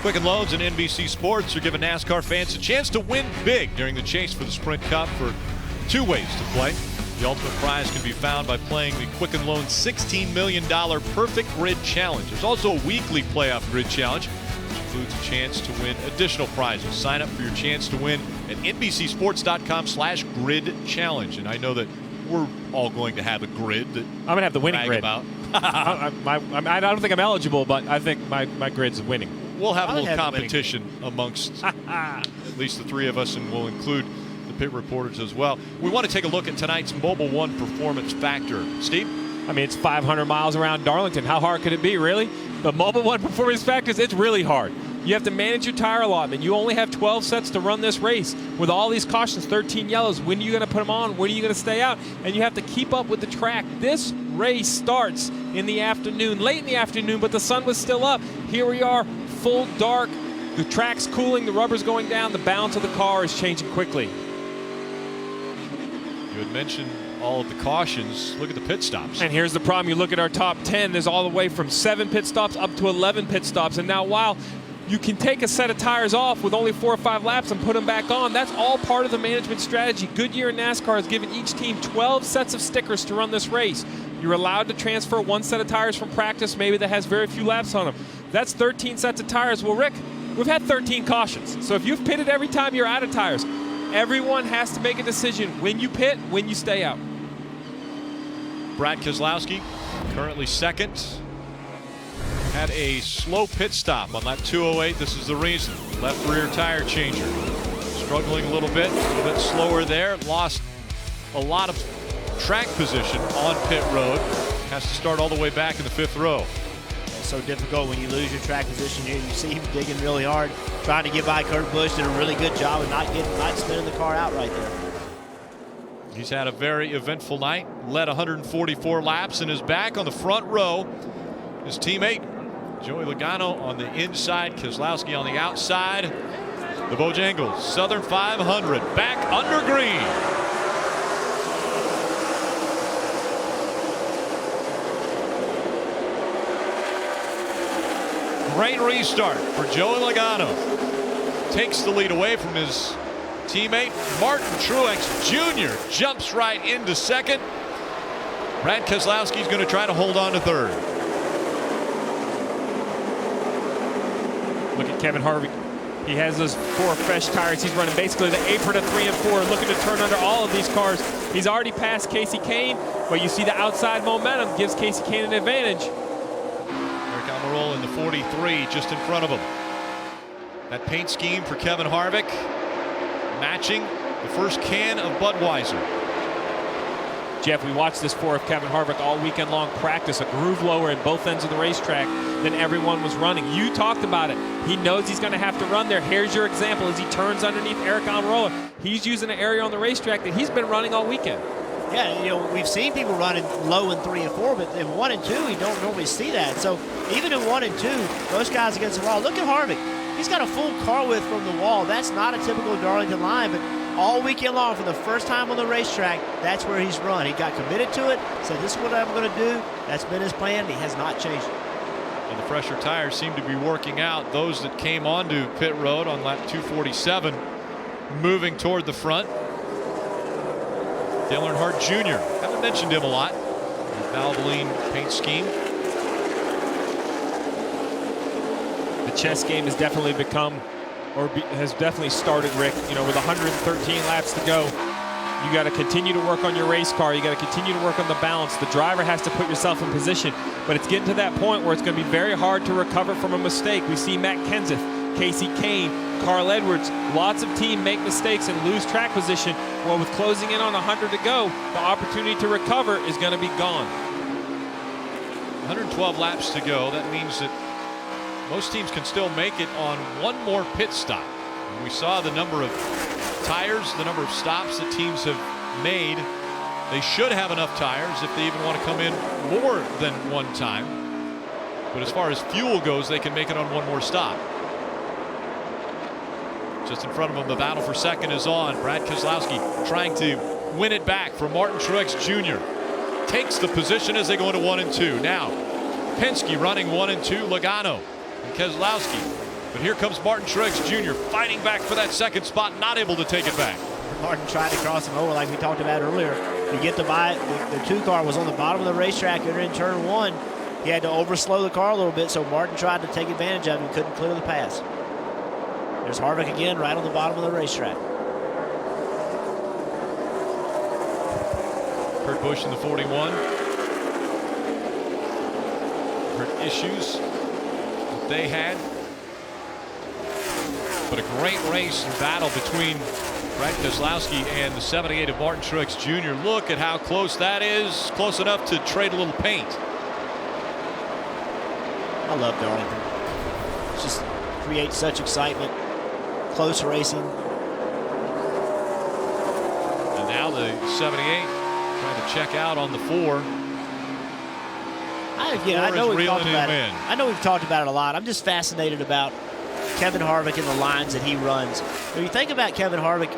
Quicken Loans and NBC Sports are giving NASCAR fans a chance to win big during the chase for the Sprint Cup for 2 ways to play. The ultimate prize can be found by playing the Quicken Loans $16 million Perfect Grid Challenge. There's also a weekly playoff grid challenge, which includes a chance to win additional prizes. Sign up for your chance to win at NBCSports.com/grid challenge. And I know that we're all going to have a grid that I'm going to have the winning grid. About. I don't think I'm eligible, but I think my grid's winning. We'll have a little competition amongst at least the 3 of us, and we'll include the pit reporters as well. We want to take a look at tonight's Mobil 1 Performance Factor. Steve? I mean, it's 500 miles around Darlington. How hard could it be, really? The Mobil 1 Performance Factors, it's really hard. You have to manage your tire allotment. You only have 12 sets to run this race. With all these cautions, 13 yellows, when are you going to put them on? When are you going to stay out? And you have to keep up with the track. This race starts in the afternoon, late in the afternoon, but the sun was still up. Here we are, full dark. The track's cooling, the rubber's going down, the balance of the car is changing quickly. You had mentioned all of the cautions. Look at the pit stops. And here's the problem. You look at our top 10, there's all the way from 7 pit stops up to 11 pit stops. And now while you can take a set of tires off with only 4 or 5 laps and put them back on, that's all part of the management strategy. Goodyear and NASCAR has given each team 12 sets of stickers to run this race. You're allowed to transfer 1 set of tires from practice, maybe that has very few laps on them. That's 13 sets of tires. Well, Rick, we've had 13 cautions. So if you've pitted every time you're out of tires, everyone has to make a decision when you pit, when you stay out. Brad Keselowski, currently second. Had a slow pit stop on lap 208. This is the reason. Left rear tire changer. Struggling a little bit slower there. Lost a lot of track position on pit road. Has to start all the way back in the 5th row. It's so difficult when you lose your track position here. You see him digging really hard, trying to get by Kurt Busch. Did a really good job of not spinning the car out right there. He's had a very eventful night. Led 144 laps and is back on the front row. His teammate, Joey Logano, on the inside. Keselowski on the outside. The Bojangles Southern 500 back under green. Great restart for Joey Logano. Takes the lead away from his teammate. Martin Truex Jr. jumps right into second. Brad Keselowski's going to try to hold on to third. Look at Kevin Harvick. He has those 4 fresh tires. He's running basically the apron of 3 and 4, looking to turn under all of these cars. He's already passed Casey Kane, but you see the outside momentum gives Casey Kane an advantage. Eric Almirola in the 43, just in front of him. That paint scheme for Kevin Harvick, matching the first can of Budweiser. Jeff, we watched this 4 of Kevin Harvick all weekend long practice, a groove lower at both ends of the racetrack than everyone was running. You talked about it. He knows he's going to have to run there. Here's your example as he turns underneath Eric Almirola. He's using an area on the racetrack that he's been running all weekend. Yeah, you know, we've seen people running low in 3 and 4, but in 1 and 2, you don't normally see that. So even in 1 and 2, those guys against the wall. Look at Harvick. He's got a full car width from the wall. That's not a typical Darlington line, but all weekend long, for the first time on the racetrack, that's where he's run. He got committed to it, said, this is what I'm going to do. That's been his plan, and he has not changed it. And the fresher tires seem to be working out. Those that came onto pit road on lap 247, moving toward the front. Dale Earnhardt Jr. Haven't mentioned him a lot. Valvoline paint scheme. The chess game has definitely become, has definitely started, Rick. You know, with 113 laps to go, you got to continue to work on your race car. You got to continue to work on the balance. The driver has to put yourself in position, but it's getting to that point where it's going to be very hard to recover from a mistake. We see Matt Kenseth, Casey Kane, Carl Edwards, lots of teams make mistakes and lose track position. Well, with closing in on 100 to go, the opportunity to recover is going to be gone. 112 laps to go. That means that most teams can still make it on 1 more pit stop. And we saw the number of tires, the number of stops that teams have made. They should have enough tires if they even want to come in more than 1 time. But as far as fuel goes, they can make it on 1 more stop. Just in front of them, the battle for second is on. Brad Keselowski trying to win it back from Martin Truex Jr. Takes the position as they go into 1 and 2. Now, Penske running 1 and 2. Logano and Keselowski But here comes Martin Truex Jr. fighting back for that second spot, not able to take it back. Martin tried to cross him over like we talked about earlier. To get the 2 car was on the bottom of the racetrack in turn 1. He had to overslow the car a little bit, so Martin tried to take advantage of it and couldn't clear the pass. There's Harvick again right on the bottom of the racetrack. Kurt Busch in the 41. Heard issues that they had. But a great race and battle between Brad Keselowski and the 78 of Martin Truex Jr. Look at how close that is. Close enough to trade a little paint. I love Darlington. It just creates such excitement. Close racing. And now the 78 trying to check out on the 4. I know we've talked about it. I know we've talked about it a lot. I'm just fascinated about Kevin Harvick and the lines that he runs. When you think about Kevin Harvick,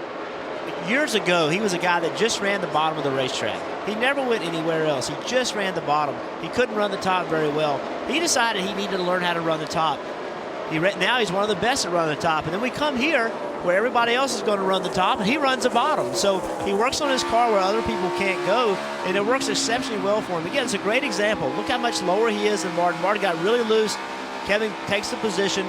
years ago, he was a guy that just ran the bottom of the racetrack. He never went anywhere else. He just ran the bottom. He couldn't run the top very well. He decided he needed to learn how to run the top. Now he's one of the best at running the top. And then we come here where everybody else is going to run the top, and he runs the bottom. So he works on his car where other people can't go, and it works exceptionally well for him. Again, it's a great example. Look how much lower he is than Martin. Martin got really loose. Kevin takes the position.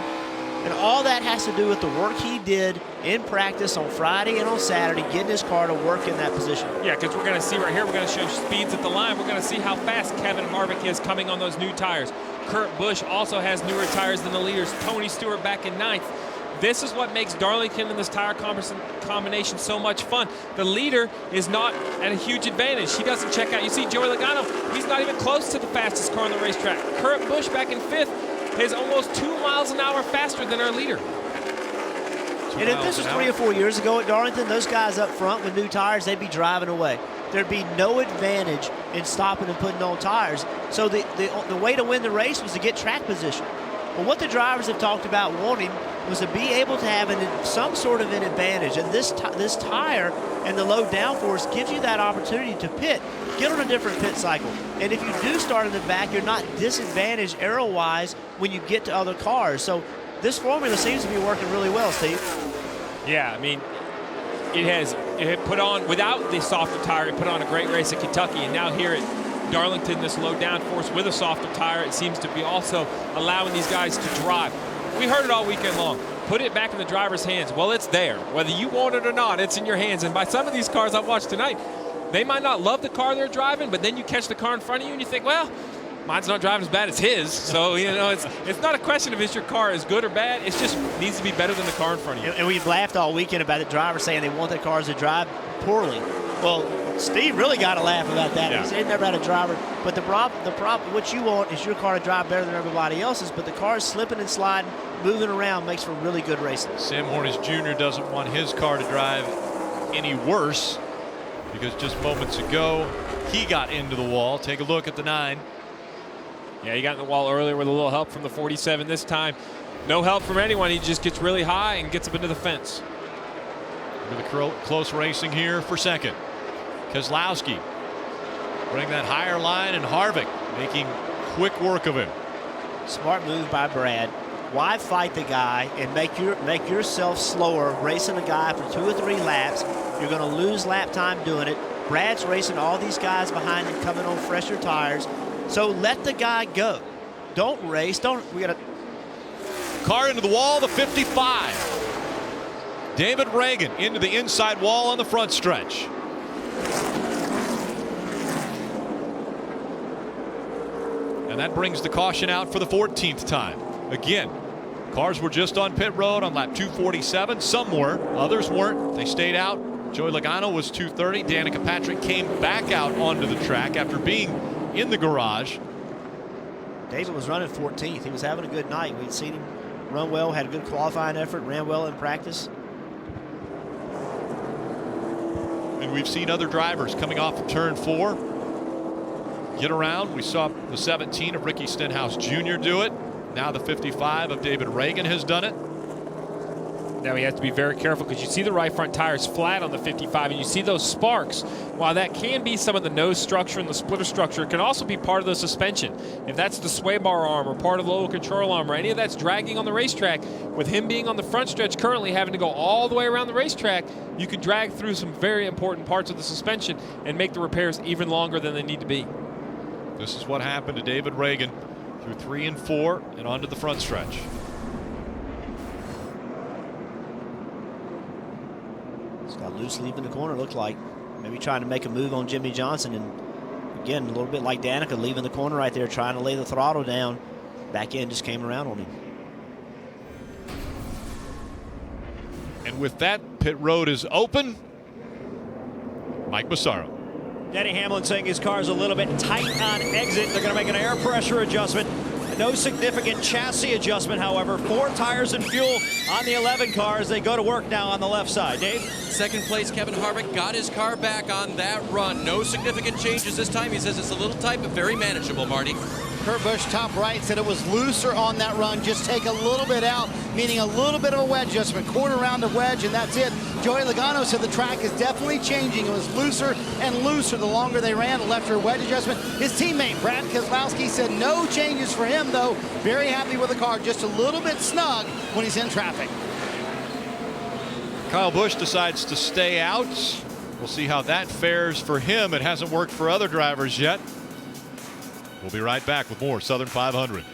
And all that has to do with the work he did in practice on Friday and on Saturday, getting his car to work in that position. Yeah, because we're going to see right here, we're going to show speeds at the line. We're going to see how fast Kevin Harvick is coming on those new tires. Kurt Busch also has newer tires than the leaders. Tony Stewart back in 9th. This is what makes Darlington and this tire combination so much fun. The leader is not at a huge advantage. He doesn't check out. You see Joey Logano, he's not even close to the fastest car on the racetrack. Kurt Busch back in 5th. Is almost 2 miles an hour faster than our leader. And if this was 3 or 4 years ago at Darlington, those guys up front with new tires, they'd be driving away. There'd be no advantage in stopping and putting on tires. So the way to win the race was to get track position. Well, what the drivers have talked about wanting was to be able to have some sort of an advantage. And this tire and the low downforce gives you that opportunity to pit, get on a different pit cycle. And if you do start in the back, you're not disadvantaged aero-wise when you get to other cars. So this formula seems to be working really well, Steve. Yeah, I mean, it had put on, without the softer tire, it put on a great race at Kentucky. And now here at Darlington, this low downforce with a softer tire, it seems to be also allowing these guys to drive. We heard it all weekend long. Put it back in the driver's hands. Well, it's there. Whether you want it or not, it's in your hands. And by some of these cars I've watched tonight, they might not love the car they're driving, but then you catch the car in front of you and you think, well, mine's not driving as bad as his. So, it's not a question of is your car is good or bad. It's just needs to be better than the car in front of you. And we've laughed all weekend about the drivers saying they want their cars to drive poorly. Well, Steve really got to laugh about that. Yeah. He's never had a driver. But the problem, what you want is your car to drive better than everybody else's, but the car is slipping and sliding, moving around, makes for really good racing. Sam Hornish Jr. doesn't want his car to drive any worse because just moments ago he got into the wall. Take a look at the 9. Yeah, he got in the wall earlier with a little help from the 47. This time, no help from anyone. He just gets really high and gets up into the fence. With the close racing here for second. Keselowski running that higher line, and Harvick making quick work of him. Smart move by Brad. Why fight the guy and make yourself slower racing a guy for 2 or 3 laps? You're going to lose lap time doing it. Brad's racing all these guys behind him coming on fresher tires. So let the guy go. Don't race. We got to. Car into the wall, the 55. David Reagan into the inside wall on the front stretch. And that brings the caution out for the 14th time. Again, cars were just on pit road on lap 247. Some were, others weren't. They stayed out. Joey Logano was 230. Danica Patrick came back out onto the track after being in the garage. David was running 14th. He was having a good night. We'd seen him run well, had a good qualifying effort, ran well in practice. And we've seen other drivers coming off of turn 4 get around. We saw the 17 of Ricky Stenhouse Jr. do it. Now the 55 of David Reagan has done it. Now he has to be very careful because you see the right front tires flat on the 55 and you see those sparks. While that can be some of the nose structure and the splitter structure, it can also be part of the suspension. If that's the sway bar arm or part of the lower control arm or any of that's dragging on the racetrack, with him being on the front stretch currently having to go all the way around the racetrack, you could drag through some very important parts of the suspension and make the repairs even longer than they need to be. This is what happened to David Reagan through 3 and 4 and onto the front stretch. Got loose leaving the corner, looked like. Maybe trying to make a move on Jimmy Johnson. And again, a little bit like Danica leaving the corner right there, trying to lay the throttle down. Back end just came around on him. And with that, pit road is open. Mike Massaro. Denny Hamlin saying his car's a little bit tight on exit. They're going to make an air pressure adjustment. No significant chassis adjustment, however. 4 tires and fuel on the 11 cars. They go to work now on the left side. Dave? Second place, Kevin Harvick got his car back on that run. No significant changes this time. He says it's a little tight, but very manageable, Marty. Kurt Busch, top right, said it was looser on that run. Just take a little bit out, meaning a little bit of a wedge adjustment. Quarter round of wedge, and that's it. Joey Logano said the track is definitely changing. It was looser and looser the longer they ran. Left her wedge adjustment. His teammate, Brad Keselowski, said no changes for him, though. Very happy with the car. Just a little bit snug when he's in traffic. Kyle Busch decides to stay out. We'll see how that fares for him. It hasn't worked for other drivers yet. We'll be right back with more Southern 500.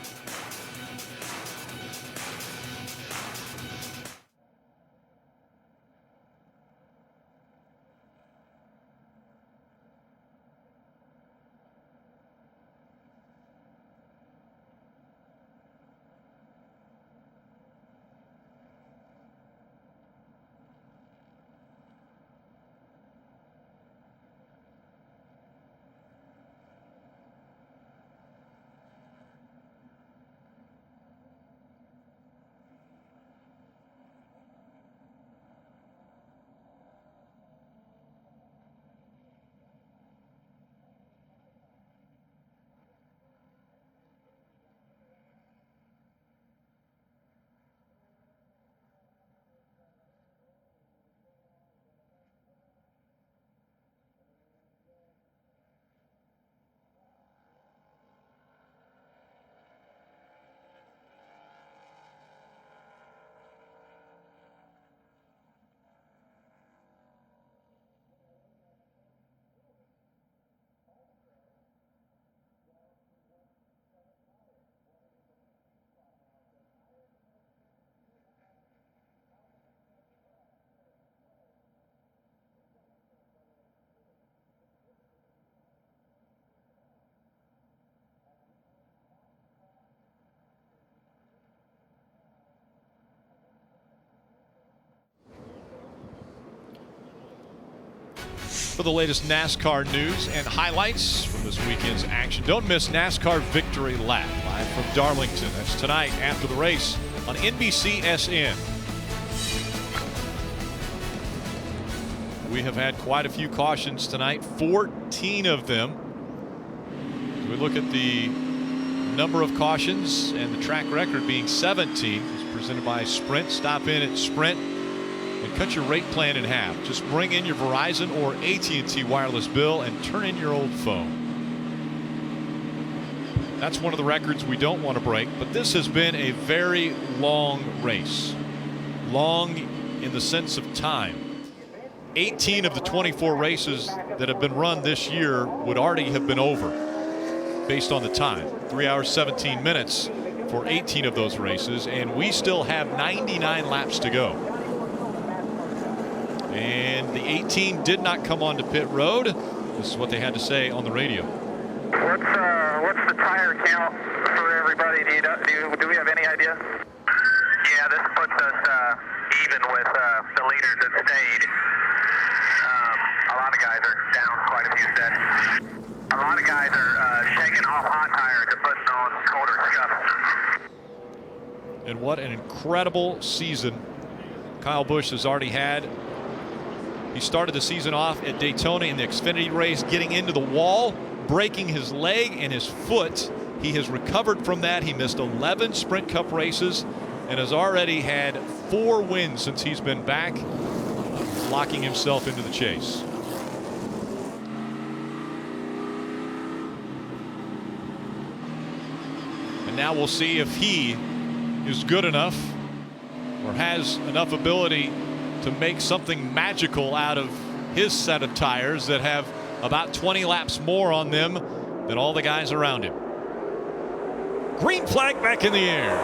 For the latest NASCAR news and highlights from this weekend's action, don't miss NASCAR Victory Lap live from Darlington. That's tonight after the race on NBCSN. We have had quite a few cautions tonight, 14 of them. As we look at the number of cautions and the track record being 17, it's presented by Sprint. Stop in at Sprint and cut your rate plan in half. Just bring in your Verizon or AT&T wireless bill and turn in your old phone. That's one of the records we don't want to break, but this has been a very long race. Long in the sense of time. 18 of the 24 races that have been run this year would already have been over based on the time. 3 hours, 17 minutes for 18 of those races, and we still have 99 laps to go. And the 18 did not come onto pit road. This is what they had to say on the radio. What's the tire count for everybody? Do we have any idea? Yeah, this puts us even with the leaders that stayed. A lot of guys are down quite a few sets. A lot of guys are shaking off hot tires and putting on colder scuffs. And what an incredible season Kyle Busch has already had. He started the season off at Daytona in the Xfinity race, getting into the wall, breaking his leg and his foot. He has recovered from that. He missed 11 Sprint Cup races, and has already had 4 wins since he's been back, locking himself into the chase. And now we'll see if he is good enough or has enough ability to make something magical out of his set of tires that have about 20 laps more on them than all the guys around him. Green flag back in the air.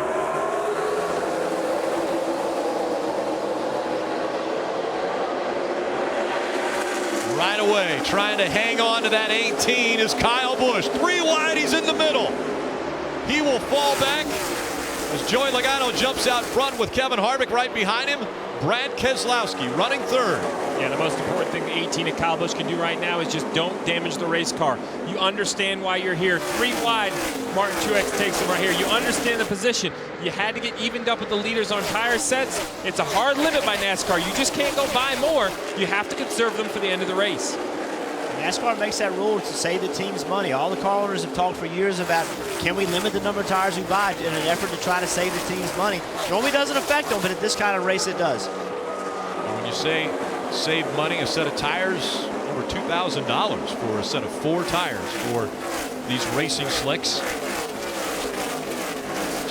Right away, trying to hang on to that 18 is Kyle Busch. 3 wide, he's in the middle. He will fall back as Joey Logano jumps out front with Kevin Harvick right behind him. Brad Keselowski running third. Yeah, the most important thing the 18 and Kyle Busch can do right now is just don't damage the race car. You understand why you're here. 3 wide, Martin Truex takes him right here. You understand the position. You had to get evened up with the leaders on tire sets. It's a hard limit by NASCAR. You just can't go buy more. You have to conserve them for the end of the race. NASCAR makes that rule to save the team's money. All the car owners have talked for years about, can we limit the number of tires we buy in an effort to try to save the team's money. It normally doesn't affect them, but at this kind of race it does. When you say save money, a set of tires, over $2,000 for a set of 4 tires for these racing slicks.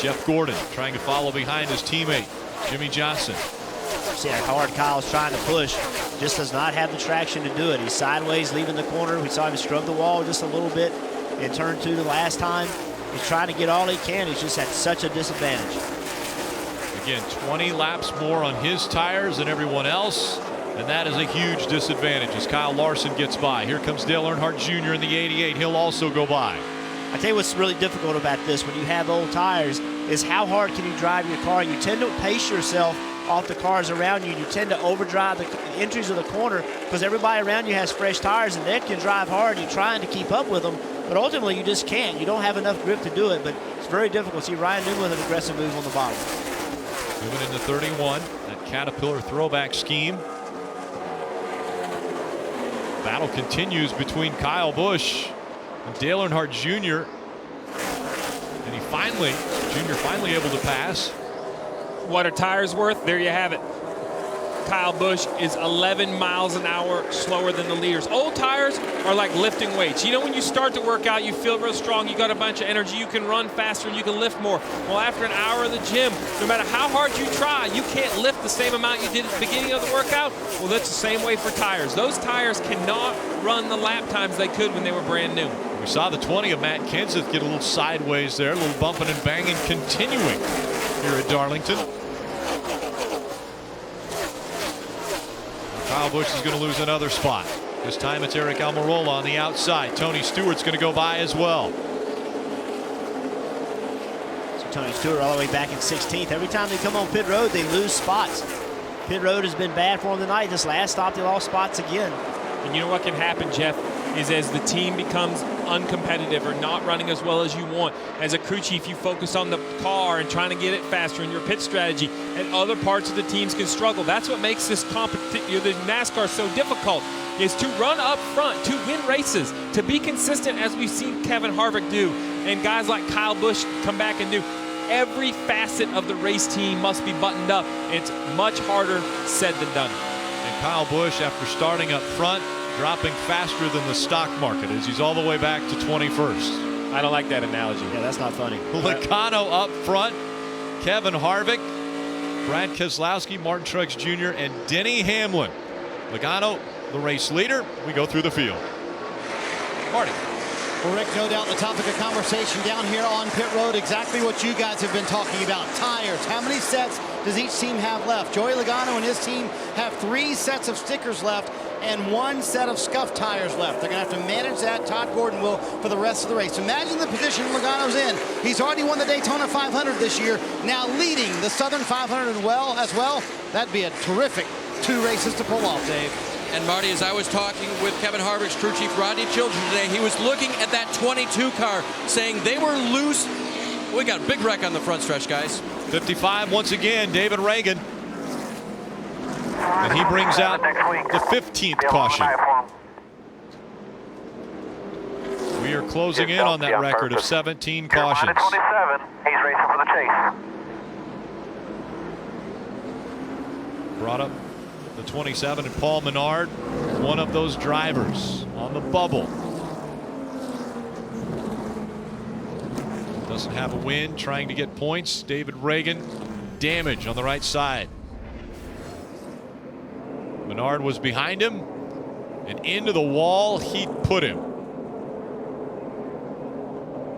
Jeff Gordon trying to follow behind his teammate, Jimmy Johnson. See how hard Kyle's trying to push. Just does not have the traction to do it. He's sideways, leaving the corner. We saw him scrub the wall just a little bit in turn 2 the last time. He's trying to get all he can. He's just at such a disadvantage. Again, 20 laps more on his tires than everyone else, and that is a huge disadvantage as Kyle Larson gets by. Here comes Dale Earnhardt Jr. in the 88. He'll also go by. I tell you what's really difficult about this when you have old tires is how hard can you drive your car. You tend to pace yourself off the cars around you. You tend to overdrive the entries of the corner because everybody around you has fresh tires and they can drive hard. You're trying to keep up with them, but ultimately you just can't. You don't have enough grip to do it, but it's very difficult. See Ryan Newman with an aggressive move on the bottom. Moving into 31, that Caterpillar throwback scheme. Battle continues between Kyle Busch and Dale Earnhardt Jr. And Jr. finally able to pass. What are tires worth? There you have it. Kyle Busch is 11 miles an hour slower than the leaders. Old tires are like lifting weights. You know, when you start to work out, you feel real strong, you got a bunch of energy, you can run faster, and you can lift more. Well, after an hour of the gym, no matter how hard you try, you can't lift the same amount you did at the beginning of the workout. Well, that's the same way for tires. Those tires cannot run the lap times they could when they were brand new. We saw the 20 of Matt Kenseth get a little sideways there, a little bumping and banging continuing here at Darlington. Kyle Busch is going to lose another spot. This time it's Eric Almirola on the outside. Tony Stewart's going to go by as well. So Tony Stewart all the way back in 16th. Every time they come on pit road, they lose spots. Pit road has been bad for them tonight. This last stop, they lost spots again. And you know what can happen, Jeff, is as the team becomes uncompetitive or not running as well as you want, as a crew chief, you focus on the car and trying to get it faster in your pit strategy, and other parts of the teams can struggle. That's what makes this the NASCAR so difficult, is to run up front, to win races, to be consistent as we've seen Kevin Harvick do, and guys like Kyle Busch come back and do. Every facet of the race team must be buttoned up. It's much harder said than done. And Kyle Busch, after starting up front, dropping faster than the stock market as he's all the way back to 21st. I don't like that analogy. Yeah, that's not funny. Logano up front, Kevin Harvick, Brad Keselowski, Martin Truex Jr., and Denny Hamlin. Logano, the race leader. We go through the field. Marty. Well, Rick, no doubt the topic of conversation down here on pit road, exactly what you guys have been talking about. Tires. How many sets does each team have left? Joey Logano and his team have 3 sets of stickers left and 1 set of scuffed tires left. They're going to have to manage that. Todd Gordon will for the rest of the race. Imagine the position Logano's in. He's already won the Daytona 500 this year, now leading the Southern 500 as well. That'd be a terrific 2 races to pull off, Dave. And Marty, as I was talking with Kevin Harvick's crew chief Rodney Children today, he was looking at that 22 car, saying they were loose. We got a big wreck on the front stretch, guys. 55 once again, David Reagan. And he brings out the 15th caution. We are closing in on that record of 17 cautions. 27, he's racing for the chase. brought up the 27, and Paul Menard, one of those drivers on the bubble. Doesn't have a win, trying to get points. David Reagan, damage on the right side. Menard was behind him, and into the wall he put him.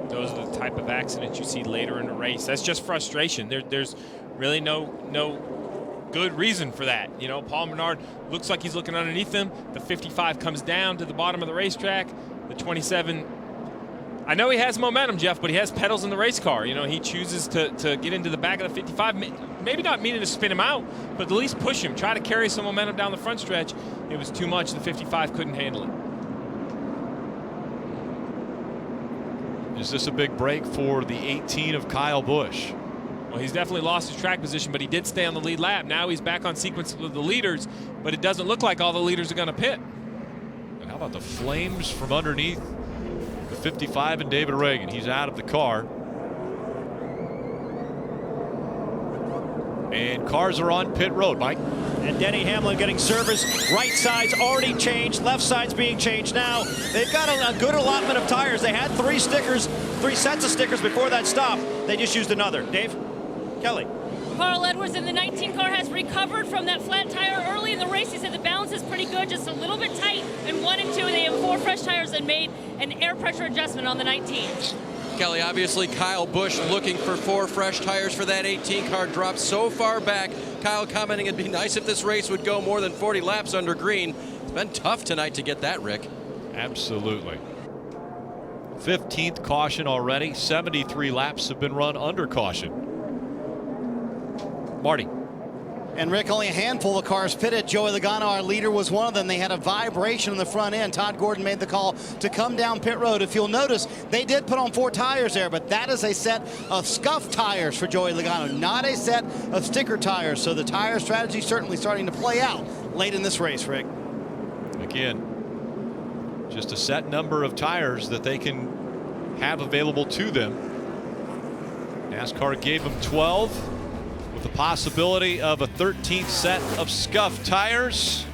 Those are the type of accidents you see later in the race. That's just frustration. There's really no good reason for that. You know, Paul Menard looks like he's looking underneath him. The 55 comes down to the bottom of the racetrack. The 27, I know he has momentum, Jeff, but he has pedals in the race car. You know, he chooses to get into the back of the 55, maybe not meaning to spin him out, but at least push him, try to carry some momentum down the front stretch. It was too much. The 55 couldn't handle it. Is this a big break for the 18 of Kyle Busch? Well, he's definitely lost his track position, but he did stay on the lead lap. Now he's back on sequence with the leaders, but it doesn't look like all the leaders are going to pit. And how about the flames from underneath the 55 and David Reagan? He's out of the car. And cars are on pit road, Mike. And Denny Hamlin getting service. Right side's already changed. Left side's being changed now. They've got a good allotment of tires. They had 3 sets of stickers before that stop. They just used another. Dave? Kelly? Carl Edwards in the 19 car has recovered from that flat tire early in the race. He said the balance is pretty good, just a little bit tight. And 1 and 2, they have 4 fresh tires and made an air pressure adjustment on the 19. Kelly, obviously Kyle Busch looking for 4 fresh tires for that 18 car, dropped so far back. Kyle commenting it'd be nice if this race would go more than 40 laps under green. It's been tough tonight to get that, Rick. Absolutely. 15th caution already. 73 laps have been run under caution. Marty. And Rick, only a handful of cars pitted. Joey Logano, our leader, was one of them. They had a vibration in the front end. Todd Gordon made the call to come down pit road. If you'll notice, they did put on 4 tires there, but that is a set of scuff tires for Joey Logano, not a set of sticker tires. So the tire strategy certainly starting to play out late in this race, Rick. Again, just a set number of tires that they can have available to them. NASCAR gave them 12. The possibility of a 13th set of scuff tires.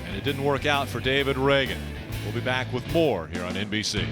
And it didn't work out for David Reagan. We'll be back with more here on NBC.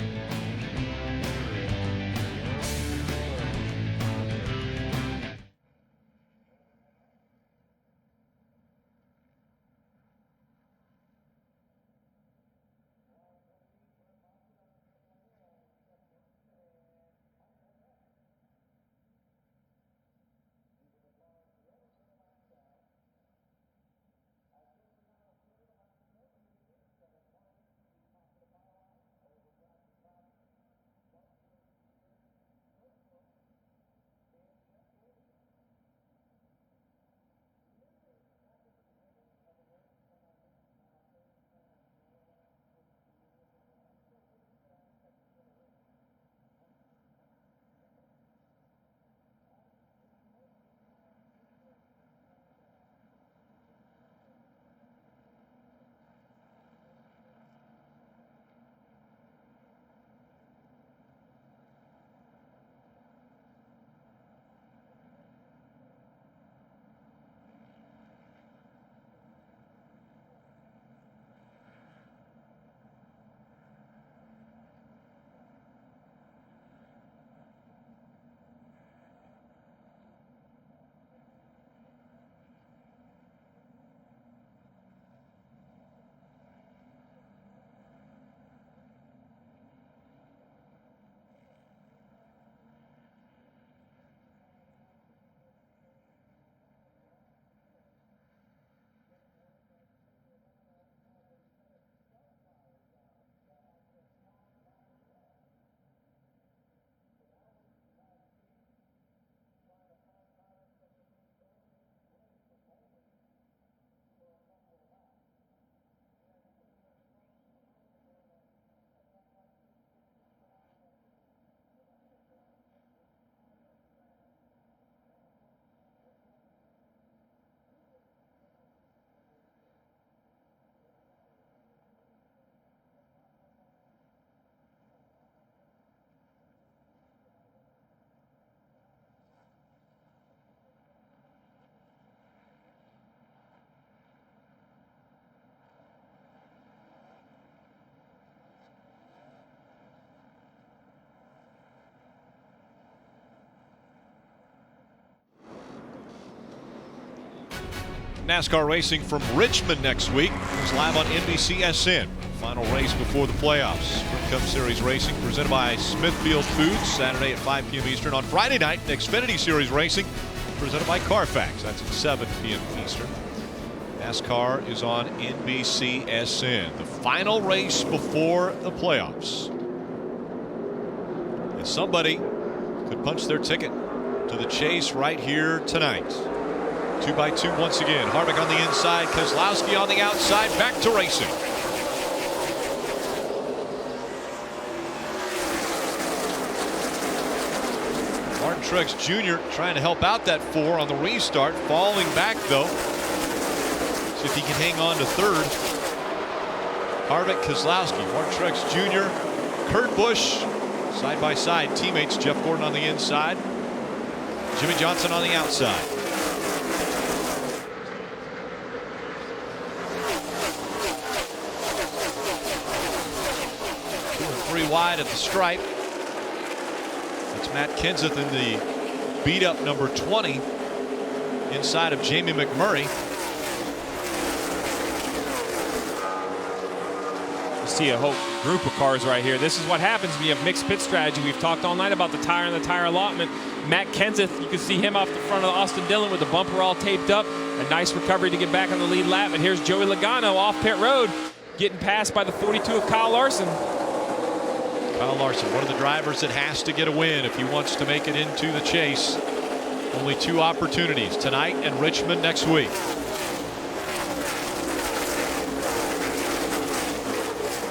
NASCAR racing from Richmond next week. It's live on NBCSN. Final race before the playoffs. Sprint Cup Series racing presented by Smithfield Foods, Saturday at 5 p.m. Eastern. On Friday night, Xfinity Series racing presented by Carfax. That's at 7 p.m. Eastern. NASCAR is on NBCSN. The final race before the playoffs. And somebody could punch their ticket to the chase right here tonight. 2x2 once again. Harvick on the inside, Keselowski on the outside. Back to racing. Martin Truex Jr. trying to help out that 4 on the restart. Falling back though. See if he can hang on to third. Harvick, Keselowski, Martin Truex Jr., Kurt Busch, side by side teammates. Jeff Gordon on the inside. Jimmy Johnson on the outside. Three wide at the stripe. That's Matt Kenseth in the beat up number 20 inside of Jamie McMurray. You see a whole group of cars right here. This is what happens when you have mixed pit strategy. We've talked all night about the tire and the tire allotment. Matt Kenseth, you can see him off the front of Austin Dillon with the bumper all taped up. A nice recovery to get back on the lead lap. And here's Joey Logano off pit road, getting passed by the 42 of Kyle Larson. Kyle Larson, one of the drivers that has to get a win if he wants to make it into the chase. Only 2 opportunities, tonight and Richmond next week.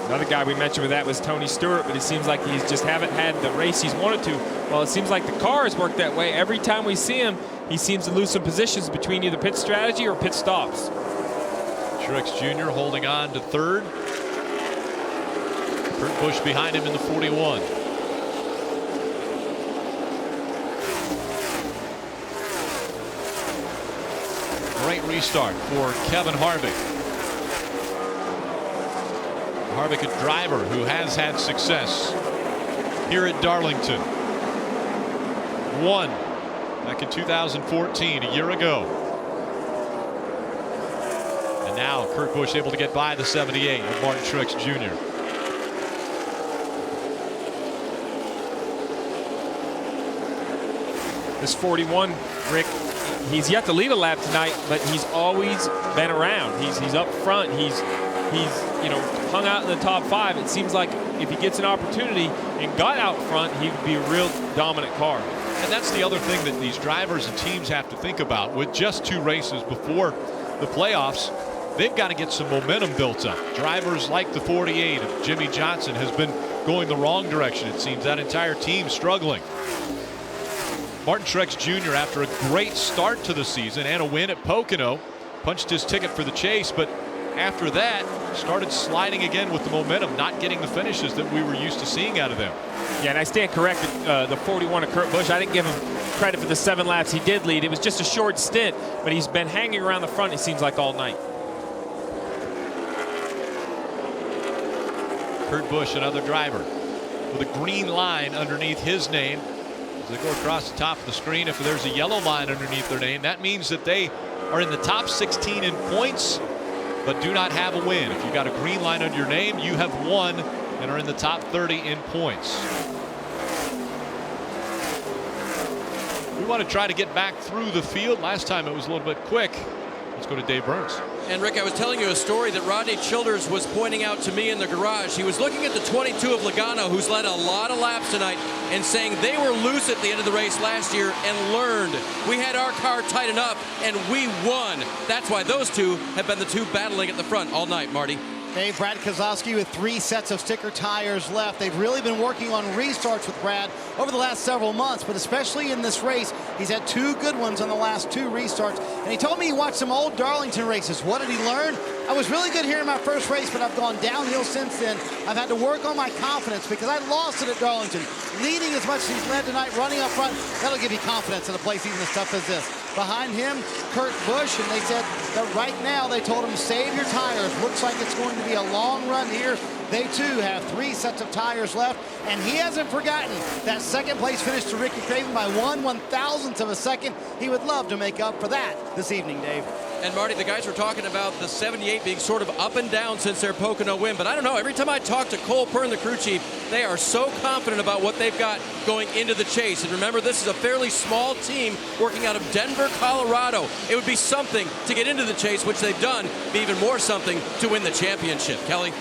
Another guy we mentioned with that was Tony Stewart, but it seems like he just haven't had the race he's wanted to. Well, it seems like the cars work that way. Every time we see him, he seems to lose some positions between either pit strategy or pit stops. Truex Jr. holding on to third. Kurt Busch behind him in the 41. Great restart for Kevin Harvick. Harvick, a driver who has had success here at Darlington. Won back in 2014, a year ago. And now Kurt Busch able to get by the 78 of Martin Truex Jr. This 41, Rick, he's yet to lead a lap tonight, but he's always been around. He's up front. He's hung out in the top 5. It seems like if he gets an opportunity and got out front, he would be a real dominant car. And that's the other thing that these drivers and teams have to think about. With just 2 races before the playoffs, they've got to get some momentum built up. Drivers like the 48 of Jimmy Johnson has been going the wrong direction, it seems. That entire team struggling. Martin Truex Jr., after a great start to the season and a win at Pocono, punched his ticket for the chase, but after that started sliding again with the momentum, not getting the finishes that we were used to seeing out of them. Yeah, and I stand corrected. The 41 of Kurt Busch, I didn't give him credit for the 7 laps he did lead. It was just a short stint, but he's been hanging around the front, it seems like, all night. Kurt Busch, another driver with a green line underneath his name. As they go across the top of the screen, if there's a yellow line underneath their name, that means that they are in the top 16 in points, but do not have a win. If you got a green line under your name, you have won and are in the top 30 in points. We want to try to get back through the field. Last time it was a little bit quick. Let's go to Dave Burns. And Rick, I was telling you a story that Rodney Childers was pointing out to me in the garage. He was looking at the 22 of Logano, who's led a lot of laps tonight, and saying they were loose at the end of the race last year and learned. We had our car tight enough, and we won. That's why those 2 have been the 2 battling at the front all night, Marty. Hey, Brad Keselowski with 3 sets of sticker tires left. They've really been working on restarts with Brad over the last several months, but especially in this race, he's had 2 good ones on the last 2 restarts. And he told me he watched some old Darlington races. What did he learn? I was really good here in my first race, but I've gone downhill since then. I've had to work on my confidence because I lost it at Darlington. Leading as much as he's led tonight, running up front, that'll give you confidence in a place even as tough as this. Behind him, Kurt Busch, and they said that right now they told him save your tires. Looks like it's going to be a long run here. They too have 3 sets of tires left, and he hasn't forgotten that second place finish to Ricky Craven by 1/1000th of a second. He would love to make up for that this evening, Dave. And Marty, the guys were talking about the 78 being sort of up and down since their Pocono win, but I don't know, every time I talk to Cole Pern, the crew chief, they are so confident about what they've got going into the chase. And remember, this is a fairly small team working out of Denver, Colorado. It would be something to get into the chase, which they've done, be even more something to win the championship. Kelly?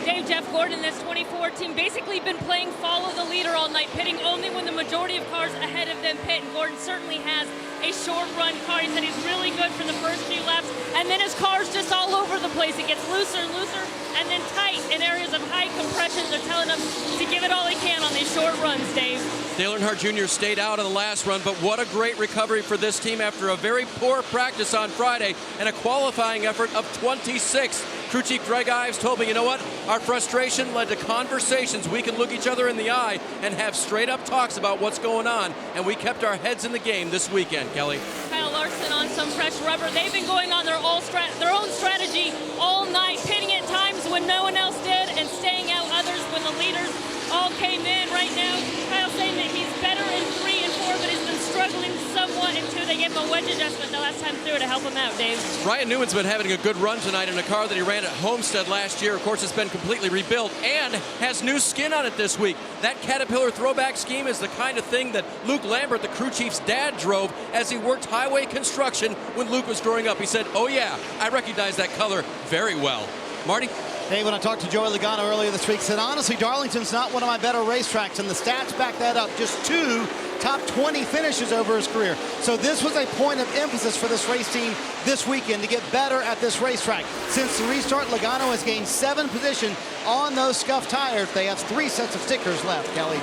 Dave, Jeff Gordon, this 24 team, basically been playing follow the leader all night, pitting only when the majority of cars ahead of them pit, and Gordon certainly has a short run car. He said he's really good for the first few laps, and then his car's just all over the place. It gets looser and looser, and then tight in areas of high compression. They're telling him to give it all he can on these short runs, Dave. Dale Earnhardt Jr. stayed out on the last run, but what a great recovery for this team after a very poor practice on Friday and a qualifying effort of 26. Crew Chief Greg Ives told me, you know what? Our frustration led to conversations. We can look each other in the eye and have straight up talks about what's going on, and we kept our heads in the game this weekend, Kelly. Kyle Larson on some fresh rubber. They've been going on their own strategy all night, pitting at times when no one else did and staying out others when the leaders all came in. Right now, Kyle's saying that he's better in 3 and 4, but he's been struggling somewhat in 2. They gave him a wedge adjustment the last time through to help him out, Dave. Ryan Newman's been having a good run tonight in a car that he ran at Homestead last year. Of course, it's been completely rebuilt and has new skin on it this week. That Caterpillar throwback scheme is the kind of thing that Luke Lambert, the crew chief's dad, drove as he worked highway construction when Luke was growing up. He said, oh yeah, I recognize that color very well. Marty? Hey, when I talked to Joey Logano earlier this week, said, honestly, Darlington's not one of my better racetracks, and the stats back that up. Just 2 top 20 finishes over his career. So this was a point of emphasis for this race team this weekend to get better at this racetrack. Since the restart, Logano has gained 7 position on those scuffed tires. They have 3 sets of stickers left, Kelly.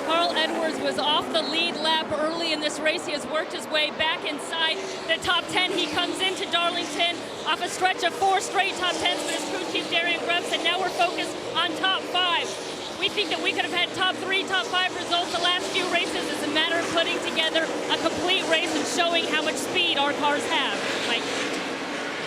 Carl Edwards was off the lead lap early in this race. He has worked his way back inside the top 10. He comes into Darlington off a stretch of 4 straight top 10s, but his crew chief Darian Grubb said now we're focused on top 5. We think that we could have had top 3, top 5 results the last few races. It's a matter of putting together a complete race and showing how much speed our cars have. Mike.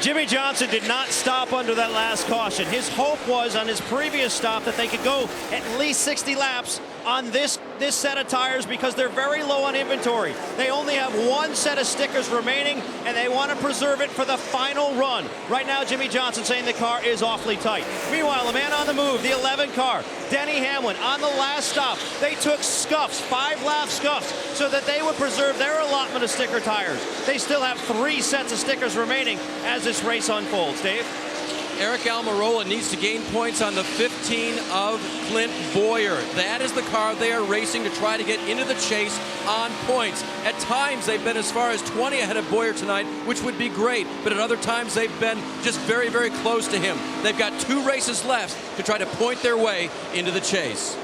Jimmy Johnson did not stop under that last caution. His hope was on his previous stop that they could go at least 60 laps on this set of tires because they're very low on inventory. They only have 1 set of stickers remaining, and they want to preserve it for the final run. Right now, Jimmy Johnson saying the car is awfully tight. Meanwhile, a man on the move, the 11 car, Denny Hamlin, on the last stop. They took scuffs, 5-lap scuffs, so that they would preserve their allotment of sticker tires. They still have 3 sets of stickers remaining as this race unfolds. Dave? Eric Almirola needs to gain points on the 15 of Clint Boyer. That is the car they are racing to try to get into the chase on points. At times, they've been as far as 20 ahead of Boyer tonight, which would be great, but at other times, they've been just very, very close to him. They've got 2 races left to try to point their way into the chase.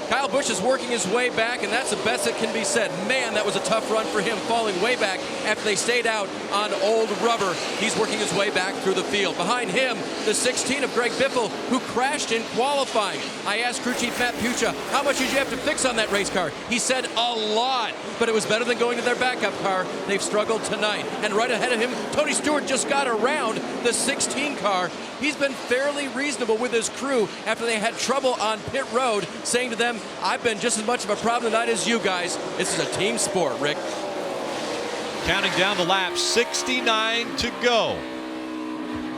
Kyle Busch is working his way back, and that's the best that can be said. Man, that was a tough run for him, falling way back after they stayed out on old rubber. He's working his way back through the field. Behind him, the 16 of Greg Biffle, who crashed in qualifying. I asked crew chief Matt Puccia, how much did you have to fix on that race car? He said a lot, but it was better than going to their backup car. They've struggled tonight. And right ahead of him, Tony Stewart just got around the 16 car. He's been fairly reasonable with his crew after they had trouble on pit road, saying to them, I've been just as much of a problem tonight as you guys. This is a team sport, Rick. Counting down the laps, 69 to go.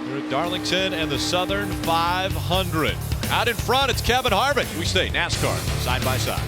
Here at Darlington and the Southern 500. Out in front, it's Kevin Harvick. We stay NASCAR side by side.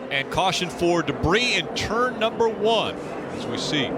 And caution for debris in turn number 1, as we see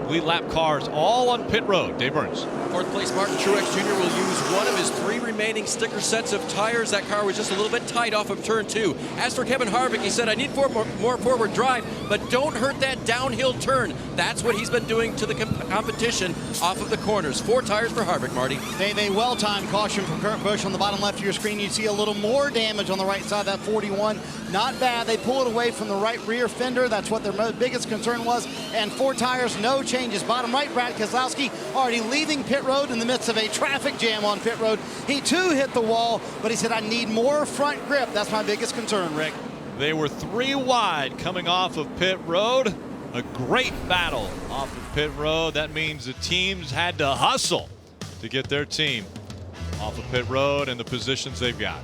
lead lap cars all on pit road. Dave Burns. Fourth place Martin Truex Jr. will use one of his 3 remaining sticker sets of tires. That car was just a little bit tight off of turn 2. As for Kevin Harvick, he said, I need more forward drive, but don't hurt that downhill turn. That's what he's been doing to the competition off of the corners. 4 tires for Harvick, Marty. A well-timed caution from Kurt Busch on the bottom left of your screen. You see a little more damage on the right side of that 41. Not bad. They pull it away from the right rear fender. That's what their biggest concern was. And 4 tires, no changes. Bottom right, Brad Keselowski already leaving pit road in the midst of a traffic jam on pit road. He too hit the wall, but he said, I need more front grip. That's my biggest concern, Rick. They were 3 wide coming off of pit road. A great battle off of pit road. That means the teams had to hustle to get their team off of pit road and the positions they've got.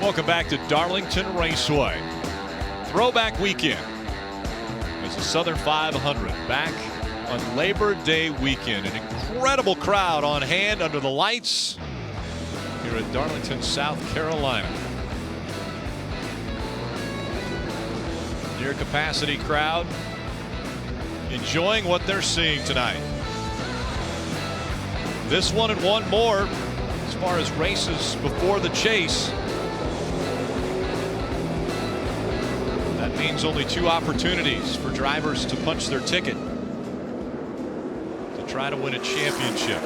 Welcome back to Darlington Raceway. Throwback weekend. It's the Southern 500 back on Labor Day weekend. An incredible crowd on hand under the lights here at Darlington, South Carolina. Near capacity crowd enjoying what they're seeing tonight. This one and one more as far as races before the chase. That means only 2 opportunities for drivers to punch their ticket to try to win a championship.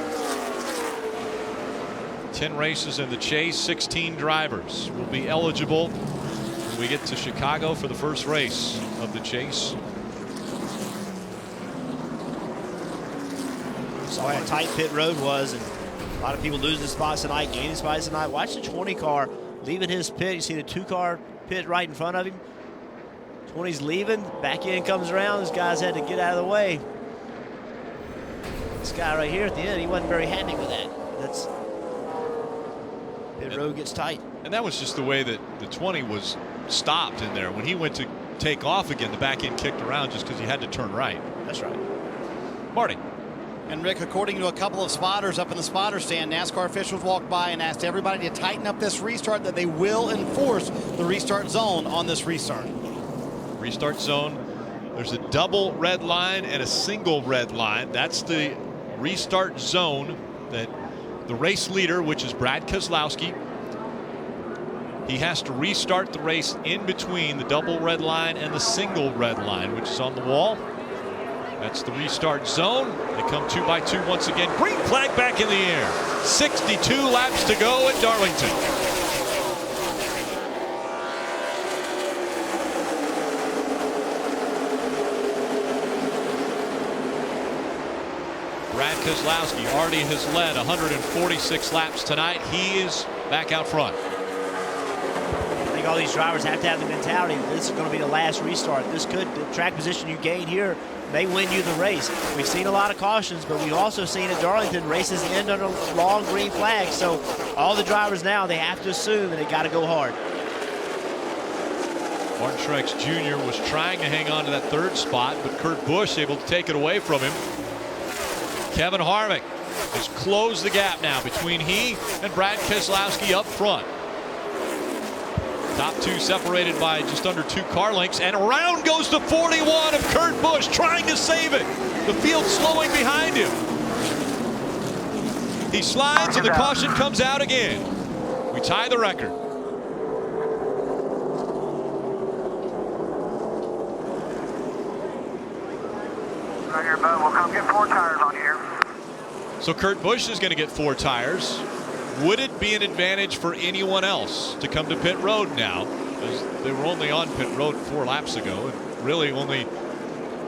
10 races in the chase, 16 drivers will be eligible when we get to Chicago for the first race of the chase. Saw how tight pit road was, and a lot of people losing spots tonight, gaining spots tonight. Watch the 20 car leaving his pit. You see the 2-car pit right in front of him. 20's leaving, back in comes around. These guys had to get out of the way. This guy right here at the end, he wasn't very happy with that. That's pit road gets tight. And that was just the way that the 20 was stopped in there. When he went to take off again, the back end kicked around just because he had to turn right. That's right. Marty. And Rick, according to a couple of spotters up in the spotter stand, NASCAR officials walked by and asked everybody to tighten up this restart, that they will enforce the restart zone on this restart. Restart zone. There's a double red line and a single red line. That's the restart zone that the race leader, which is Brad Keselowski, he has to restart the race in between the double red line and the single red line, which is on the wall. That's the restart zone. They come 2 by 2 once again. Green flag back in the air. 62 laps to go at Darlington. Brad Keselowski already has led 146 laps tonight. He is back out front. I think all these drivers have to have the mentality that this is going to be the last restart. The track position you gain here may win you the race. We've seen a lot of cautions, but we've also seen at Darlington races end on a long green flag. So all the drivers now, they have to assume that they got to go hard. Martin Truex Jr. was trying to hang on to that third spot, but Kurt Busch able to take it away from him. Kevin Harvick has closed the gap now between he and Brad Keselowski up front. Top two separated by just under 2 car lengths, and around goes the 41 of Kurt Busch trying to save it. The field slowing behind him. He slides and the caution comes out again. We tie the record. Right here, bud. We'll come get 4 tires on you here. So Kurt Busch is going to get 4 tires. Would it be an advantage for anyone else to come to pit road now? Because they were only on pit road 4 laps ago, and really only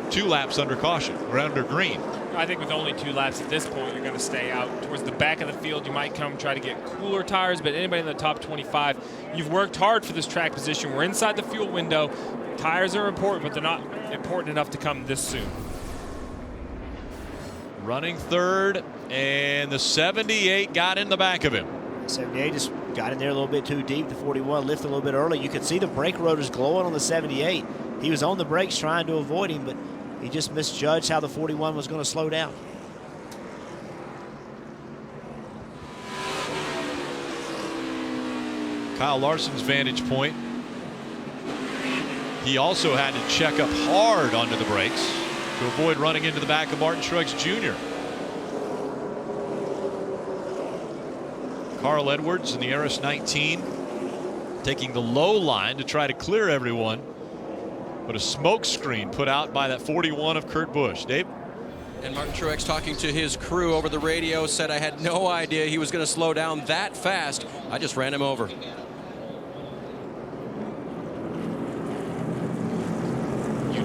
2 laps under caution, or under green. I think with only 2 laps at this point, you're going to stay out towards the back of the field. You might come try to get cooler tires, but anybody in the top 25, you've worked hard for this track position. We're inside the fuel window. Tires are important, but they're not important enough to come this soon. Running third, and the 78 got in the back of him. 78 just got in there a little bit too deep. The 41 lifted a little bit early. You could see the brake rotors glowing on the 78. He was on the brakes trying to avoid him, but he just misjudged how the 41 was going to slow down. Kyle Larson's vantage point. He also had to check up hard onto the brakes to avoid running into the back of Martin Truex Jr. Carl Edwards in the RS 19 taking the low line to try to clear everyone, but a smoke screen put out by that 41 of Kurt Busch. Dave? And Martin Truex, talking to his crew over the radio, said, "I had no idea he was going to slow down that fast. I just ran him over."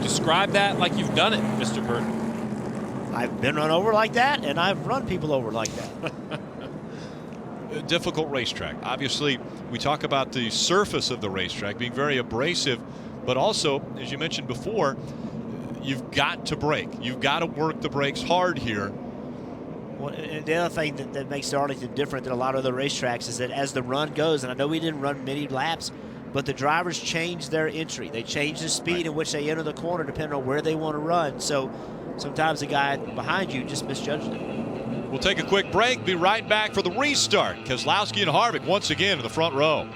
Describe that like you've done it, Mr. Burton. I've been run over like that, and I've run people over like that. A difficult racetrack. Obviously, we talk about the surface of the racetrack being very abrasive, but also, as you mentioned before, you've got to brake. You've got to work the brakes hard here. Well, and the other thing that makes Darlington different than a lot of other racetracks is that as the run goes, and I know we didn't run many laps, but the drivers change their entry. They change the speed in which they enter the corner depending on where they want to run. So sometimes the guy behind you just misjudged it. We'll take a quick break. Be right back for the restart. Keselowski and Harvick once again in the front row.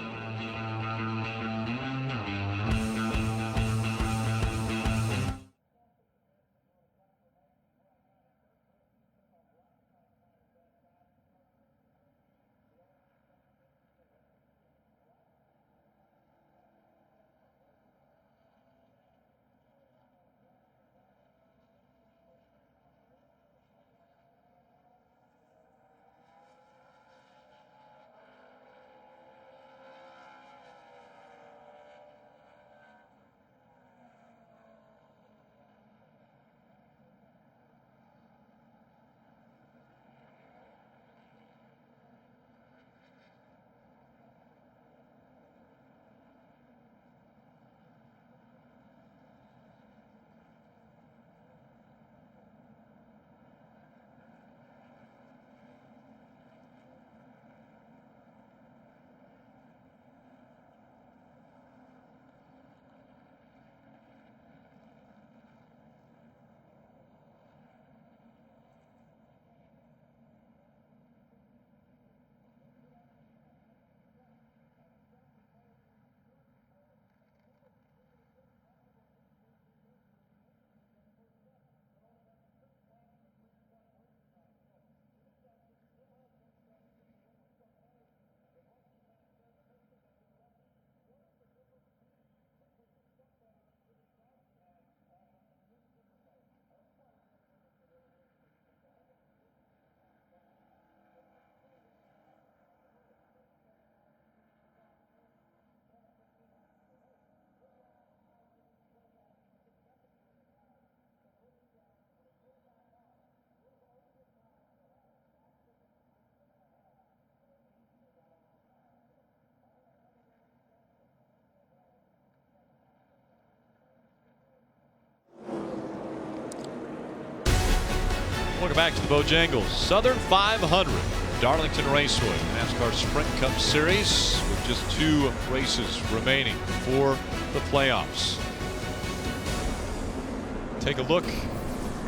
Welcome back to the Bojangles Southern 500, Darlington Raceway, NASCAR Sprint Cup Series, with just 2 races remaining for the playoffs. Take a look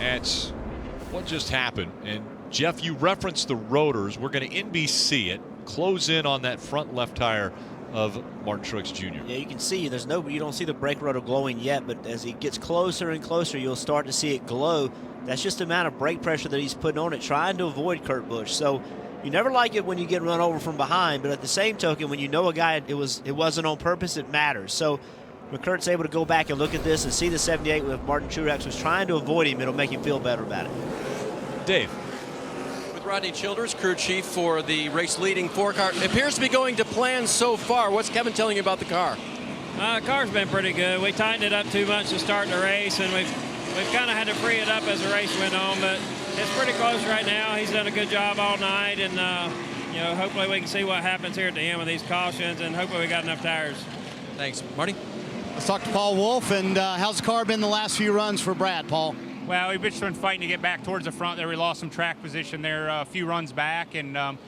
at what just happened. And Jeff, you referenced the rotors. We're going to NBC it, close in on that front left tire of Martin Truex Jr. Yeah, you can see you don't see the brake rotor glowing yet, but as he gets closer and closer, you'll start to see it glow. That's just the amount of brake pressure that he's putting on it, trying to avoid Kurt Busch. So you never like it when you get run over from behind, but at the same token, when you know a guy, it wasn't on purpose, it matters. So when Kurt's able to go back and look at this and see the 78 with Martin Truex was trying to avoid him, it'll make him feel better about it. Dave. With Rodney Childers, crew chief for the race-leading 4-car, appears to be going to plan so far. What's Kevin telling you about the car? The car's been pretty good. We tightened it up too much to start the race, and we've kind of had to free it up as the race went on, but it's pretty close right now. He's done a good job all night, and hopefully we can see what happens here at the end with these cautions, and hopefully we got enough tires. Thanks. Marty? Let's talk to Paul Wolf, and how's the car been the last few runs for Brad, Paul? Well, we've just been fighting to get back towards the front there. We lost some track position there a few runs back, and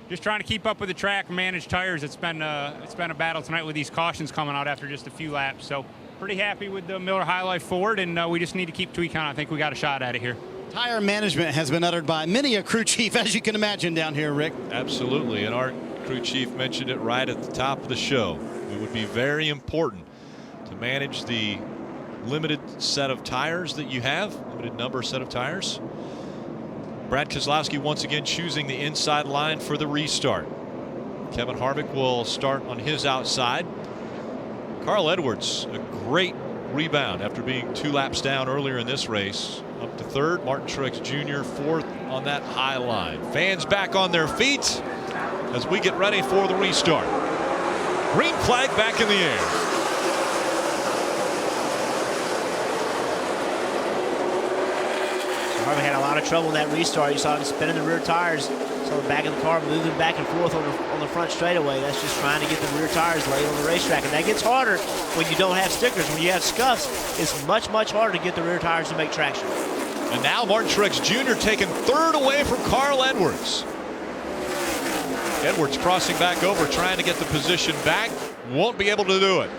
just trying to keep up with the track and manage tires. It's been a battle tonight with these cautions coming out after just a few laps. So pretty happy with the Miller High Life Ford, and we just need to keep tweaking. I think we got a shot at it here. Tire management has been uttered by many a crew chief, as you can imagine down here, Rick. Absolutely, and our crew chief mentioned it right at the top of the show. It would be very important to manage the limited set of tires that you have, limited number set of tires. Brad Keselowski once again choosing the inside line for the restart. Kevin Harvick will start on his outside. Carl Edwards, a great rebound after being 2 laps down earlier in this race, up to 3rd. Martin Truex Jr. 4th on that high line. Fans back on their feet as we get ready for the restart. Green flag back in the air. Harvick had a lot of trouble in that restart. You saw him spinning the rear tires. Saw the back of the car moving back and forth on the front straightaway. That's just trying to get the rear tires laid on the racetrack. And that gets harder when you don't have stickers. When you have scuffs, it's much, much harder to get the rear tires to make traction. And now Martin Truex Jr. taking 3rd away from Carl Edwards. Edwards crossing back over, trying to get the position back. Won't be able to do it.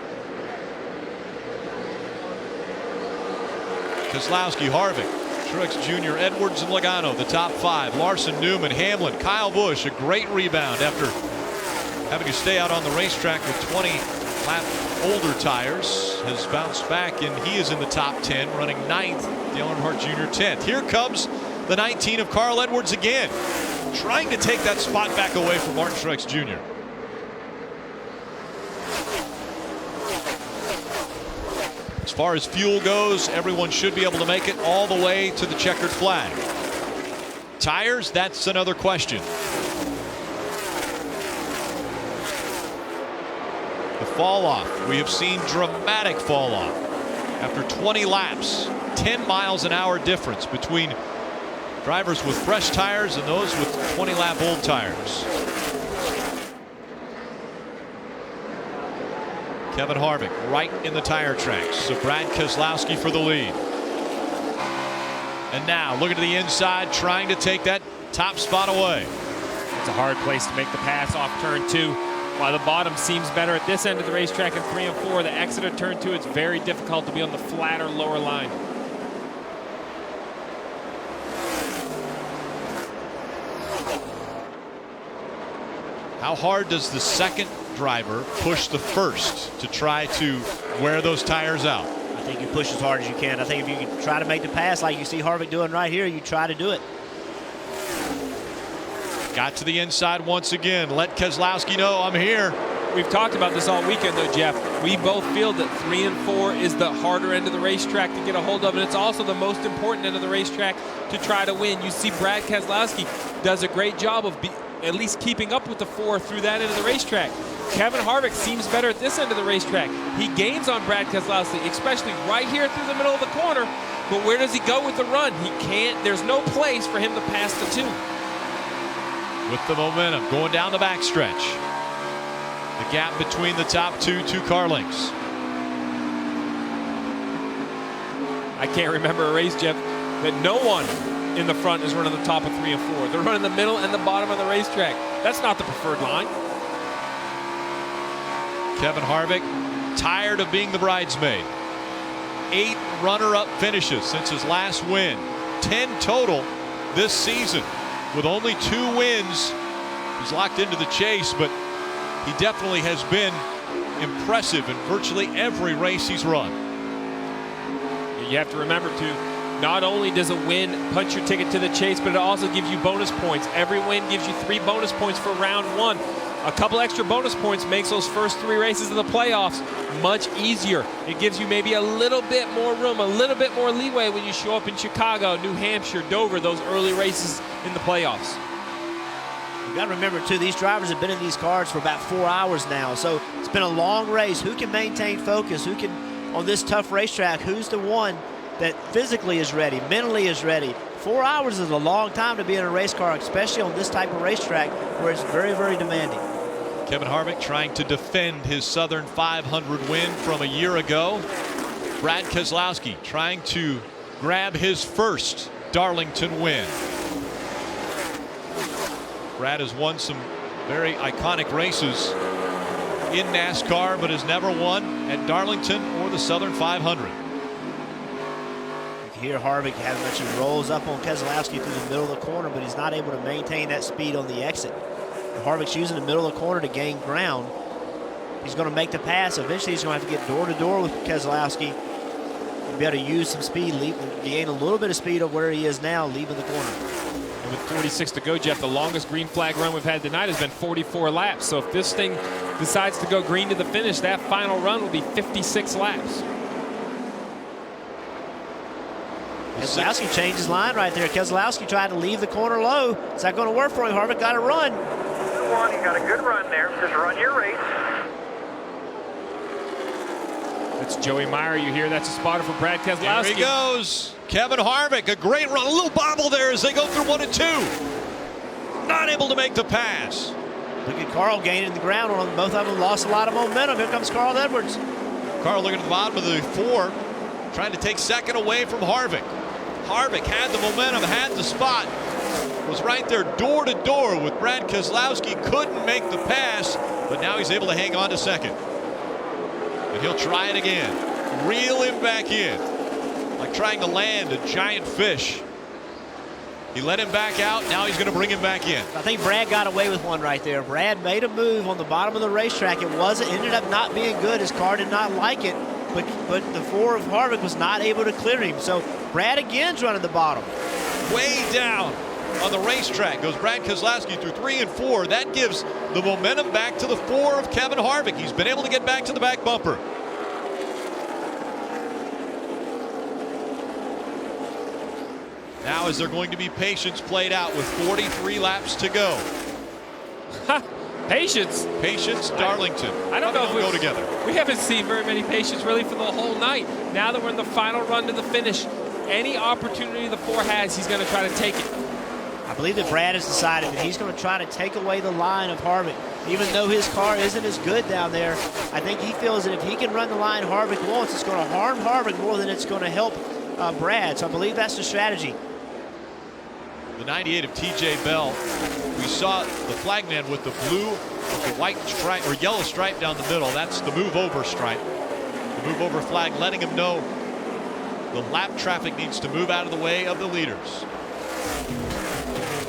Keselowski, Harvick, Truex Jr., Edwards, and Logano, the top 5. Larson, Newman, Hamlin, Kyle Busch, a great rebound after having to stay out on the racetrack with 20 lap older tires. Has bounced back, and he is in the top 10, running 9th. Dale Earnhardt Jr. 10th. Here comes the 19 of Carl Edwards again, trying to take that spot back away from Martin Truex Jr. As far as fuel goes, everyone should be able to make it all the way to the checkered flag. Tires, that's another question. The fall off, we have seen dramatic fall off. After 20 laps, 10 miles an hour difference between drivers with fresh tires and those with 20 lap old tires. Kevin Harvick right in the tire tracks. So Brad Keselowski for the lead. And now looking to the inside, trying to take that top spot away. It's a hard place to make the pass off turn 2. While the bottom seems better at this end of the racetrack in 3 and 4, the exit of turn 2, it's very difficult to be on the flatter lower line. How hard does the second driver push the first to try to wear those tires out? I think you push as hard as you can. I think if you can try to make the pass like you see Harvick doing right here, you try to do it. Got to the inside once again. Let Keselowski know I'm here. We've talked about this all weekend, though, Jeff. We both feel that 3 and 4 is the harder end of the racetrack to get a hold of, and it's also the most important end of the racetrack to try to win. You see Brad Keselowski does a great job of at least keeping up with the 4 through that end of the racetrack. Kevin Harvick seems better at this end of the racetrack. He gains on Brad Keselowski, especially right here through the middle of the corner. But where does he go with the run? He can't. There's no place for him to pass the 2. With the momentum going down the backstretch. The gap between the top 2 car lengths. I can't remember a race, Jeff, that no one in the front is running the top of 3 and 4. They're running the middle and the bottom of the racetrack. That's not the preferred line. Kevin Harvick, tired of being the bridesmaid. 8 runner-up finishes since his last win. 10 total this season. With only 2 wins, he's locked into the chase, but he definitely has been impressive in virtually every race he's run. You have to remember, too, not only does a win punch your ticket to the chase, but it also gives you bonus points. Every win gives you 3 bonus points for round 1. A couple extra bonus points makes those first 3 races of the playoffs much easier. It gives you maybe a little bit more room, a little bit more leeway when you show up in Chicago, New Hampshire, Dover, those early races in the playoffs. You've got to remember, too, these drivers have been in these cars for about 4 hours now. So it's been a long race. Who can maintain focus? Who can, on this tough racetrack, who's the one that physically is ready, mentally is ready? 4 hours is a long time to be in a race car, especially on this type of racetrack where it's very, very demanding. Kevin Harvick trying to defend his Southern 500 win from a year ago. Brad Keselowski trying to grab his first Darlington win. Brad has won some very iconic races in NASCAR, but has never won at Darlington or the Southern 500. You can hear Harvick how much he rolls up on Keselowski through the middle of the corner, but he's not able to maintain that speed on the exit. Harvick's using the middle of the corner to gain ground. He's going to make the pass. Eventually, he's going to have to get door to door with Keselowski and be able to use some speed, gain a little bit of speed of where he is now, leaving the corner. And with 46 to go, Jeff, the longest green flag run we've had tonight has been 44 laps. So if this thing decides to go green to the finish, that final run will be 56 laps. Keselowski changed his line right there. Keselowski tried to leave the corner low. It's not going to work for him. Harvick got to run. You got a good run there. Just run your race. That's Joey Meyer. You hear that's a spotter for Brad Keselowski. There he goes. Kevin Harvick, a great run. A little bobble there as they go through 1 and 2. Not able to make the pass. Look at Carl gaining the ground on them. Both of them lost a lot of momentum. Here comes Carl Edwards. Carl looking at the bottom of the 4, trying to take second away from Harvick. Harvick had the momentum, had the spot, was right there door to door with Brad Keselowski, couldn't make the pass, but now he's able to hang on to second. And he'll try it again. Reel him back in, like trying to land a giant fish. He let him back out, now he's going to bring him back in. I think Brad got away with one right there. Brad made a move on the bottom of the racetrack. It ended up not being good. His car did not like it, but the 4 of Harvick was not able to clear him. So Brad again's running the bottom. Way down on the racetrack goes Brad Keselowski through 3 and 4. That gives the momentum back to the 4 of Kevin Harvick. He's been able to get back to the back bumper. Now is there going to be patience played out with 43 laps to go? Patience? Patience, Darlington. I don't know if we go together. We haven't seen very many patience really for the whole night. Now that we're in the final run to the finish, any opportunity the 4 has, he's going to try to take it. I believe that Brad has decided that he's going to try to take away the line of Harvick. Even though his car isn't as good down there, I think he feels that if he can run the line Harvick wants, it's going to harm Harvick more than it's going to help Brad. So I believe that's the strategy. The 98 of TJ Bell. We saw the flagman with the blue, with the white stripe or yellow stripe down the middle. That's the move over stripe. The move over flag letting him know the lap traffic needs to move out of the way of the leaders.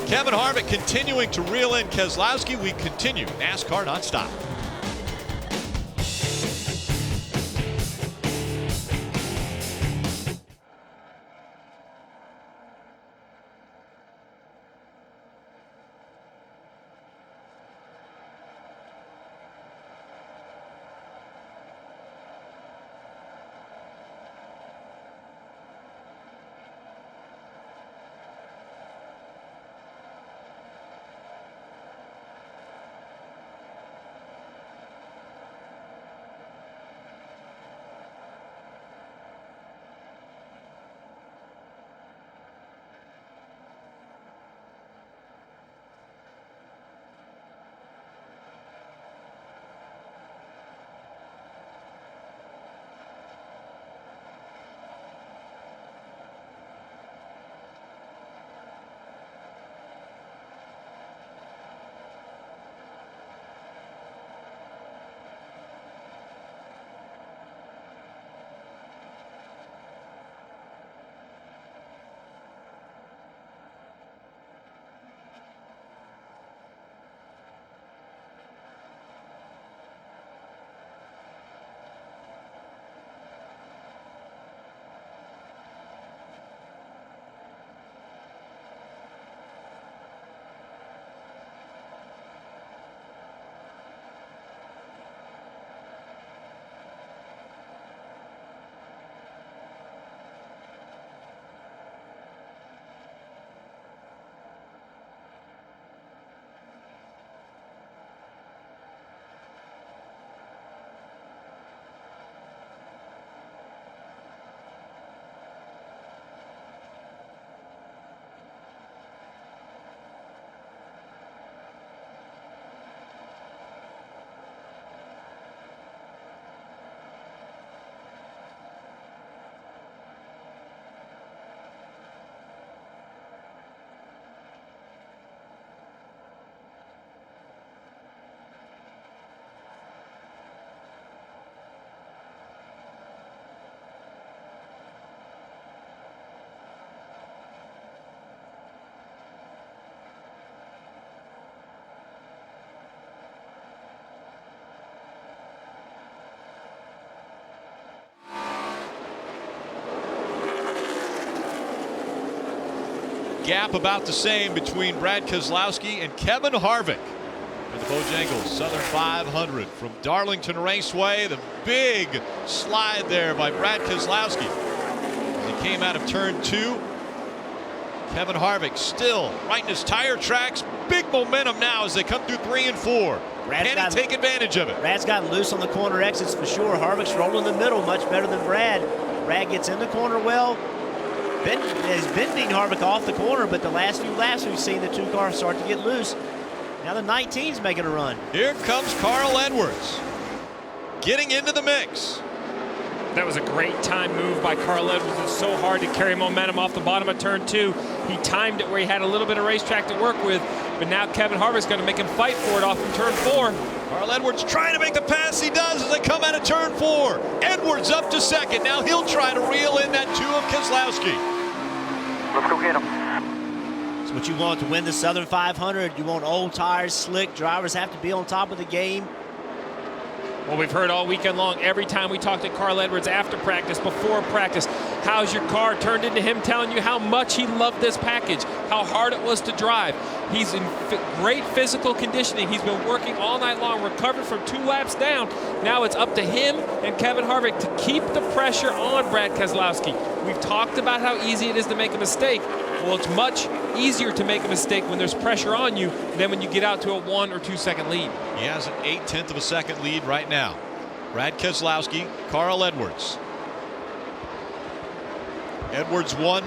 Kevin Harvick continuing to reel in Keselowski. We continue NASCAR nonstop. gap about the same between Brad Keselowski and Kevin Harvick. And the Bojangles Southern 500 from Darlington Raceway. The big slide there by Brad Keselowski. As he came out of turn 2. Kevin Harvick still right in his tire tracks. Big momentum now as they come through 3 and 4. Can he take advantage of it? Brad's gotten loose on the corner exits for sure. Harvick's rolling in the middle much better than Brad. Brad gets in the corner well. Has been beating Harvick off the corner, but the last few laps we've seen the two cars start to get loose. Now the 19's making a run. Here comes Carl Edwards getting into the mix. That was a great time move by Carl Edwards. It's so hard to carry momentum off the bottom of turn 2. He timed it where he had a little bit of racetrack to work with, but now Kevin Harvick's going to make him fight for it off from turn 4. Carl Edwards trying to make the pass. He does as they come out of turn 4. Edwards up to second. Now he'll try to reel in that 2 of Keselowski. Let's go get him. It's what you want to win the Southern 500. You want old tires, slick. Drivers have to be on top of the game. Well, we've heard all weekend long, every time we talk to Carl Edwards after practice, before practice, how's your car, turned into him telling you how much he loved this package, how hard it was to drive. He's in great physical conditioning. He's been working all night long, recovered from 2 laps down. Now it's up to him and Kevin Harvick to keep the pressure on Brad Keselowski. We've talked about how easy it is to make a mistake. Well, it's much easier to make a mistake when there's pressure on you than when you get out to a 1 or 2 second lead. He has an 0.8 of a second lead right now. Brad Keselowski, Carl Edwards. Edwards won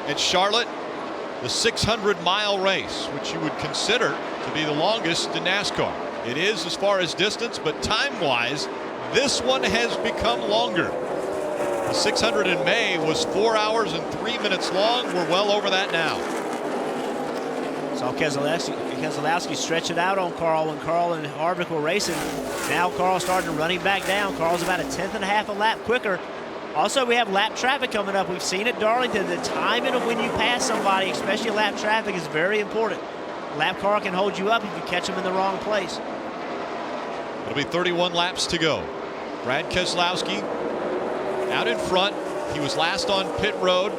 at Charlotte, the 600-mile race, which you would consider to be the longest in NASCAR. It is as far as distance, but time-wise, this one has become longer. The 600 in May was 4 hours and 3 minutes long. We're well over that now. Saw Keselowski stretch it out on Carl when Carl and Harvick were racing. Now Carl's starting to run him back down. Carl's about a 1/10.5 a lap quicker. Also, we have lap traffic coming up. We've seen at Darlington, the timing of when you pass somebody, especially lap traffic, is very important. A lap car can hold you up if you catch them in the wrong place. It'll be 31 laps to go. Brad Keselowski out in front. He was last on pit road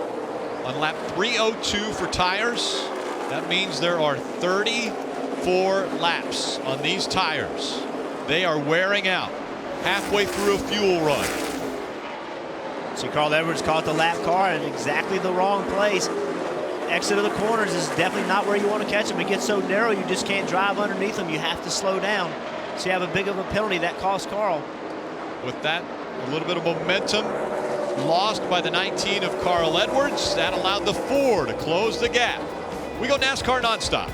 on lap 302 for tires. That means there are 34 laps on these tires. They are wearing out halfway through a fuel run. See, Carl Edwards caught the lap car in exactly the wrong place. Exit of the corners is definitely not where you want to catch him. It gets so narrow you just can't drive underneath him. You have to slow down. So you have a big of a penalty that cost Carl. With that, a little bit of momentum lost by the 19 of Carl Edwards. That allowed the 4 to close the gap. We go NASCAR nonstop.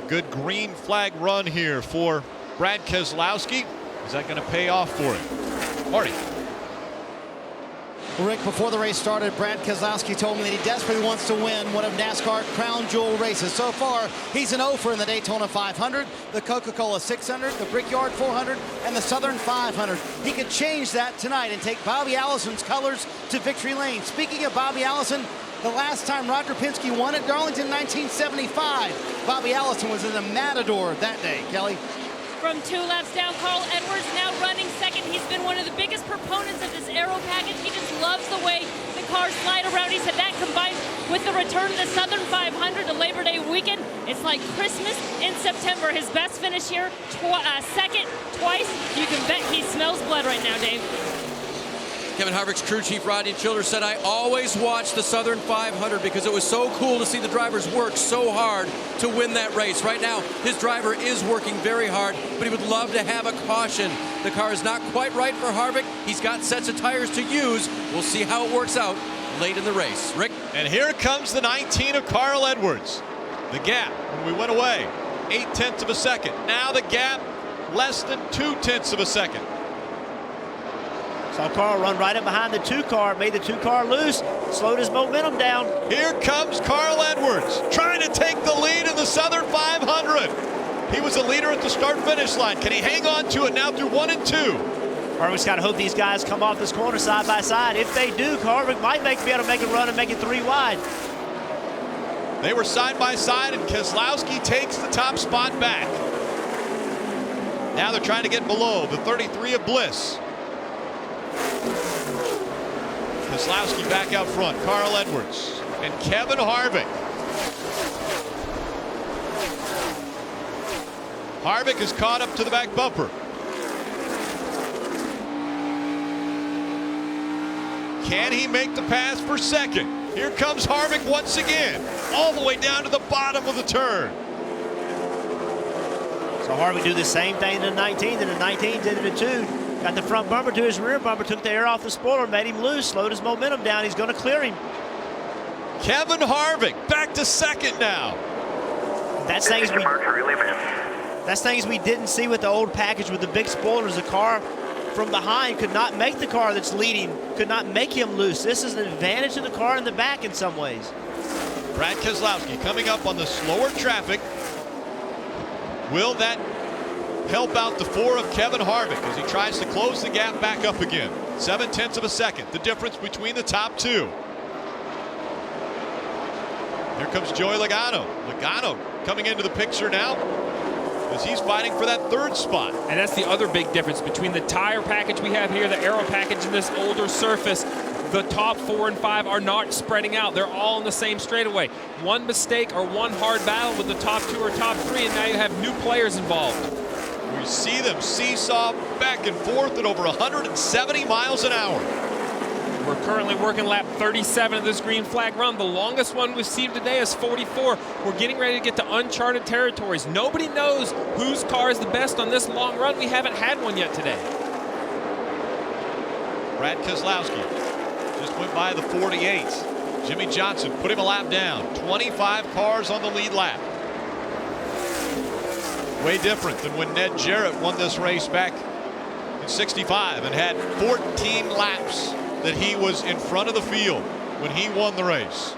good green flag run here for Brad Keselowski. Is that going to pay off for him? Marty. Rick, before the race started, Brad Keselowski told me that he desperately wants to win one of NASCAR crown jewel races. So far, he's an offer in the Daytona 500, the Coca-Cola 600, the Brickyard 400, and the Southern 500. He could change that tonight and take Bobby Allison's colors to victory lane. Speaking of Bobby Allison, the last time Roger Penske won at Darlington, 1975, Bobby Allison was in a Matador that day. Kelly? From 2 laps down, Carl Edwards now running second. He's been one of the biggest proponents of this aero package. He just loves the way the cars slide around. He said that combined with the return to the Southern 500 to Labor Day weekend, it's like Christmas in September. His best finish here, second twice. You can bet he smells blood right now, Dave. Kevin Harvick's crew chief Rodney Childers said, I always watched the Southern 500 because it was so cool to see the drivers work so hard to win that race. Right now, his driver is working very hard, but he would love to have a caution. The car is not quite right for Harvick. He's got sets of tires to use. We'll see how it works out late in the race. Rick? And here comes the 19 of Carl Edwards. The gap when we went away, 0.8 of a second. Now the gap, less than 0.2 of a second. Saw Carl run right up behind the 2 car, made the 2 car loose, slowed his momentum down. Here comes Carl Edwards, trying to take the lead in the Southern 500. He was the leader at the start-finish line. Can he hang on to it now through 1 and 2? Harvick's got to hope these guys come off this corner side by side. If they do, Harvick might be able to make a run and make it 3 wide. They were side by side, and Keselowski takes the top spot back. Now they're trying to get below the 33 of Bliss. Keselowski back out front. Carl Edwards and Kevin Harvick. Harvick is caught up to the back bumper. Can he make the pass for second? Here comes Harvick once again, all the way down to the bottom of the turn. So Harvick do the same thing in the 19, and the 19 did it in 2. Got the front bumper to his rear bumper, took the air off the spoiler, made him loose, slowed his momentum down. He's going to clear him. Kevin Harvick back to second now. That's things we didn't see with the old package with the big spoilers. The car from behind could not make the car that's leading, could not make him loose. This is an advantage to the car in the back in some ways. Brad Keselowski coming up on the slower traffic. Will that help out the 4 of Kevin Harvick as he tries to close the gap back up again? 0.7 of a second, the difference between the top 2. Here comes Joey Logano. Logano coming into the picture now as he's fighting for that 3rd spot. And that's the other big difference between the tire package we have here, the aero package, and this older surface. The top 4 and 5 are not spreading out. They're all in the same straightaway. One mistake or one hard battle with the top 2 or top 3, and now you have new players involved. We see them seesaw back and forth at over 170 miles an hour. We're currently working lap 37 of this green flag run. The longest one we've seen today is 44. We're getting ready to get to uncharted territories. Nobody knows whose car is the best on this long run. We haven't had one yet today. Brad Keselowski just went by the 48. Jimmy Johnson put him a lap down. 25 cars on the lead lap. Way different than when Ned Jarrett won this race back in '65 and had 14 laps that he was in front of the field when he won the race.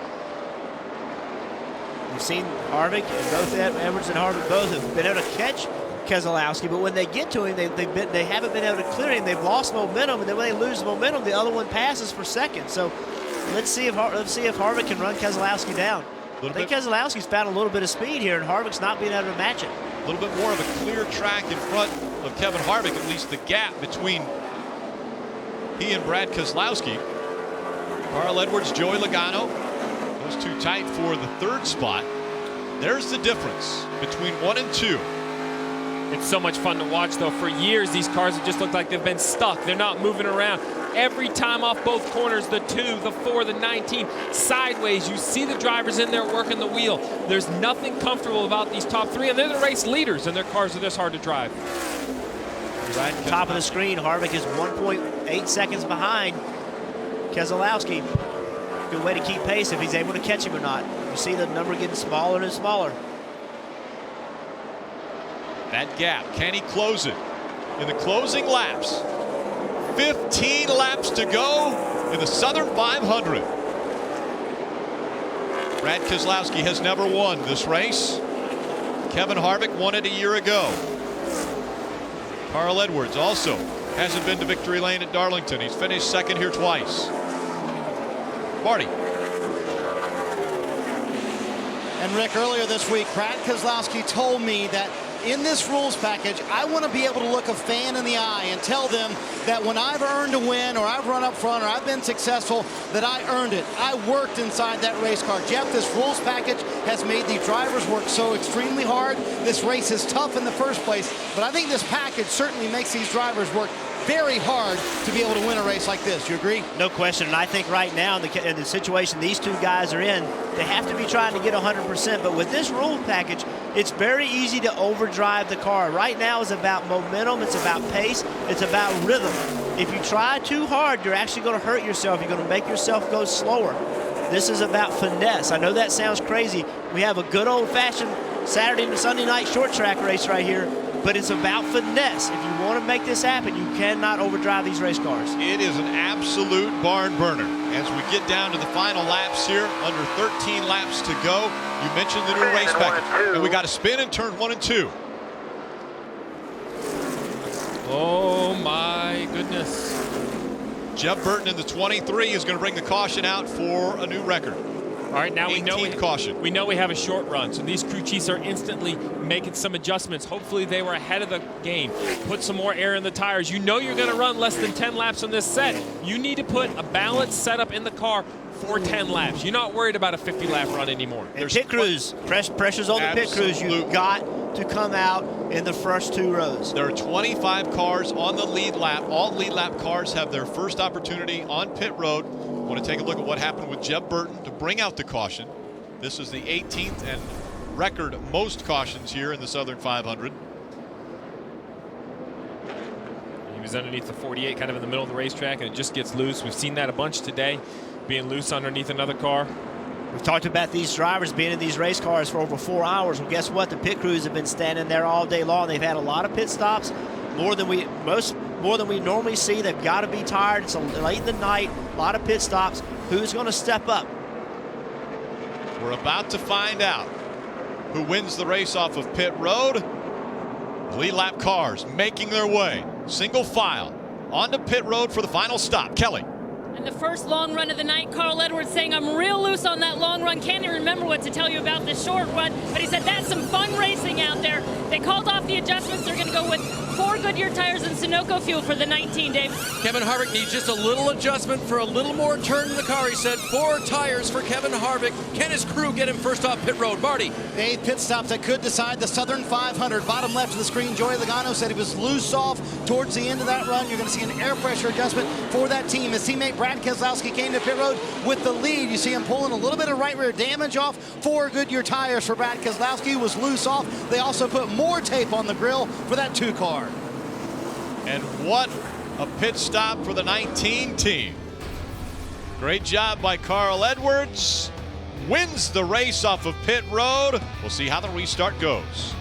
You've seen Harvick and both Edwards and Harvick both have been able to catch Keselowski, but when they get to him, they haven't been able to clear him. They've lost momentum, and then when they lose momentum, the other one passes for second. So let's see if Harvick can run Keselowski down. I think Keselowski's found a little bit of speed here, and Harvick's not being able to match it. A little bit more of a clear track in front of Kevin Harvick, at least the gap between he and Brad Keselowski. Carl Edwards, Joey Logano, those 2 tight for the 3rd spot. There's the difference between 1 and 2. It's so much fun to watch, though. For years, these cars have just looked like they've been stuck. They're not moving around. Every time off both corners, the 2, the 4, the 19, sideways, you see the drivers in there working the wheel. There's nothing comfortable about these top 3, and they're the race leaders, and their cars are this hard to drive. Right at the top of the screen, Harvick is 1.8 seconds behind Keselowski. Good way to keep pace if he's able to catch him or not. You see the number getting smaller and smaller. That gap, can he close it in the closing laps? 15 laps to go in the Southern 500. Brad Keselowski has never won this race. Kevin Harvick won it a year ago. Carl Edwards also hasn't been to victory lane at Darlington. He's finished second here twice. Marty. And Rick, earlier this week, Brad Keselowski told me that in this rules package, I want to be able to look a fan in the eye and tell them that when I've earned a win, or I've run up front, or I've been successful, that I earned it. I worked inside that race car. Jeff, this rules package has made the drivers work so extremely hard. This race is tough in the first place, but I think this package certainly makes these drivers work very hard to be able to win a race like this. You agree? No question. And I think right now in the situation these two guys are in, they have to be trying to get 100%. But with this rule package, it's very easy to overdrive the car. Right now it's about momentum. It's about pace. It's about rhythm. If you try too hard, you're actually going to hurt yourself. You're going to make yourself go slower. This is about finesse. I know that sounds crazy. We have a good old-fashioned Saturday and Sunday night short track race right here. But it's about finesse. If you want to make this happen, you cannot overdrive these race cars. It is an absolute barn burner. As we get down to the final laps here, under 13 laps to go, you mentioned the new race package. And we got a spin in turn 1 and 2. Oh my goodness. Jeff Burton in the 23 is going to bring the caution out for a new record. All right, now we know we have a short run, so these crew chiefs are instantly making some adjustments. Hopefully they were ahead of the game. Put some more air in the tires. You know you're going to run less than 10 laps on this set. You need to put a balanced setup in the car for 10 laps. You're not worried about a 50-lap run anymore. And pit crews, pressure's on the pit crews. You've got to come out in the first two rows. There are 25 cars on the lead lap. All lead lap cars have their first opportunity on pit road. I want to take a look at what happened with Jeff Burton to bring out the caution. This is the 18th and record most cautions here in the Southern 500. He was underneath the 48, kind of in the middle of the racetrack, and it just gets loose. We've seen that a bunch today, being loose underneath another car. We've talked about these drivers being in these race cars for over 4 hours. Well, guess what? The pit crews have been standing there all day long. They've had a lot of pit stops, more than we normally see. They've got to be tired. It's late in the night, a lot of pit stops. Who's going to step up? We're about to find out who wins the race off of pit road. Lead lap cars making their way, single file, onto pit road for the final stop. Kelly. And the first long run of the night, Carl Edwards saying, I'm real loose on that long run. Can't even remember what to tell you about the short run. But he said that's some fun racing out there. They called off the adjustments. They're going to go with 4 Goodyear tires and Sunoco fuel for the 19, Dave. Kevin Harvick needs just a little adjustment for a little more turn in the car. He said 4 tires for Kevin Harvick. Can his crew get him first off pit road? Marty. 8 pit stops that could decide the Southern 500. Bottom left of the screen, Joey Logano said he was loose off towards the end of that run. You're going to see an air pressure adjustment for that team. His teammate Brad Keselowski came to pit road with the lead. You see him pulling a little bit of right rear damage off. 4 Goodyear tires for Brad Keselowski was loose off. They also put more tape on the grill for that 2 car. And what a pit stop for the 19 team. Great job by Carl Edwards. Wins the race off of pit road. We'll see how the restart goes.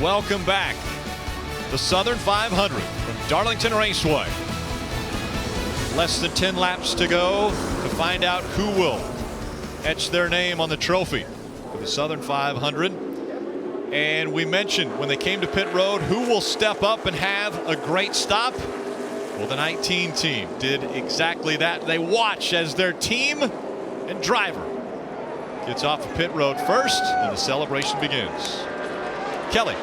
Welcome back. The Southern 500 from Darlington Raceway. Less than 10 laps to go to find out who will etch their name on the trophy for the Southern 500. And we mentioned when they came to pit road, who will step up and have a great stop? Well, the 19 team did exactly that. They watch as their team and driver gets off the pit road first, and the celebration begins. Kelly.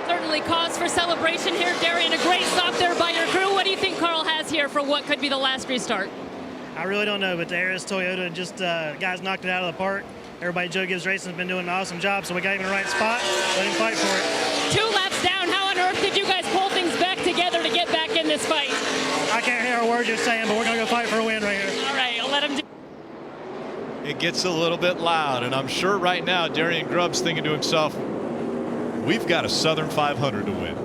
Certainly cause for celebration here, Darian. A great stop there by your crew. What do you think Carl has here for what could be the last restart? I really don't know, but the Aris Toyota just guys knocked it out of the park. Everybody Joe Gibbs Racing has been doing an awesome job, so we got him in the right spot. Let him fight for it. 2 laps down. How on earth did you guys pull things back together to get back in this fight? I can't hear a word you're saying, but we're going to go fight for a win right here. All right, I'll let him do. It gets a little bit loud, and I'm sure right now Darian Grubb's thinking to himself, we've got a Southern 500 to win.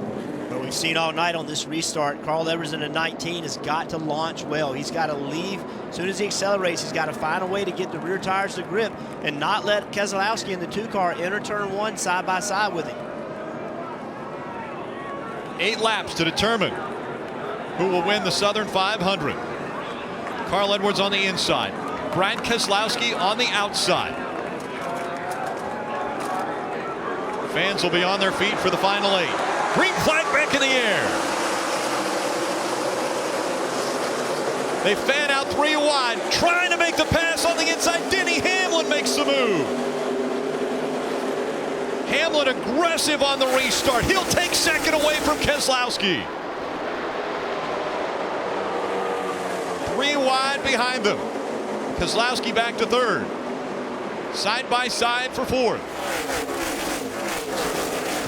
But we've seen all night on this restart, Carl Edwards in the 19 has got to launch well. He's got to leave. As soon as he accelerates, he's got to find a way to get the rear tires to grip and not let Keselowski in the 2 car enter turn 1 side by side with him. 8 laps to determine who will win the Southern 500. Carl Edwards on the inside. Brian Keselowski on the outside. Fans will be on their feet for the final 8. Green flag back in the air. They fan out 3 wide, trying to make the pass on the inside. Denny Hamlin makes the move. Hamlin aggressive on the restart. He'll take second away from Keselowski. 3 wide behind them. Keselowski back to 3rd. Side by side for 4th.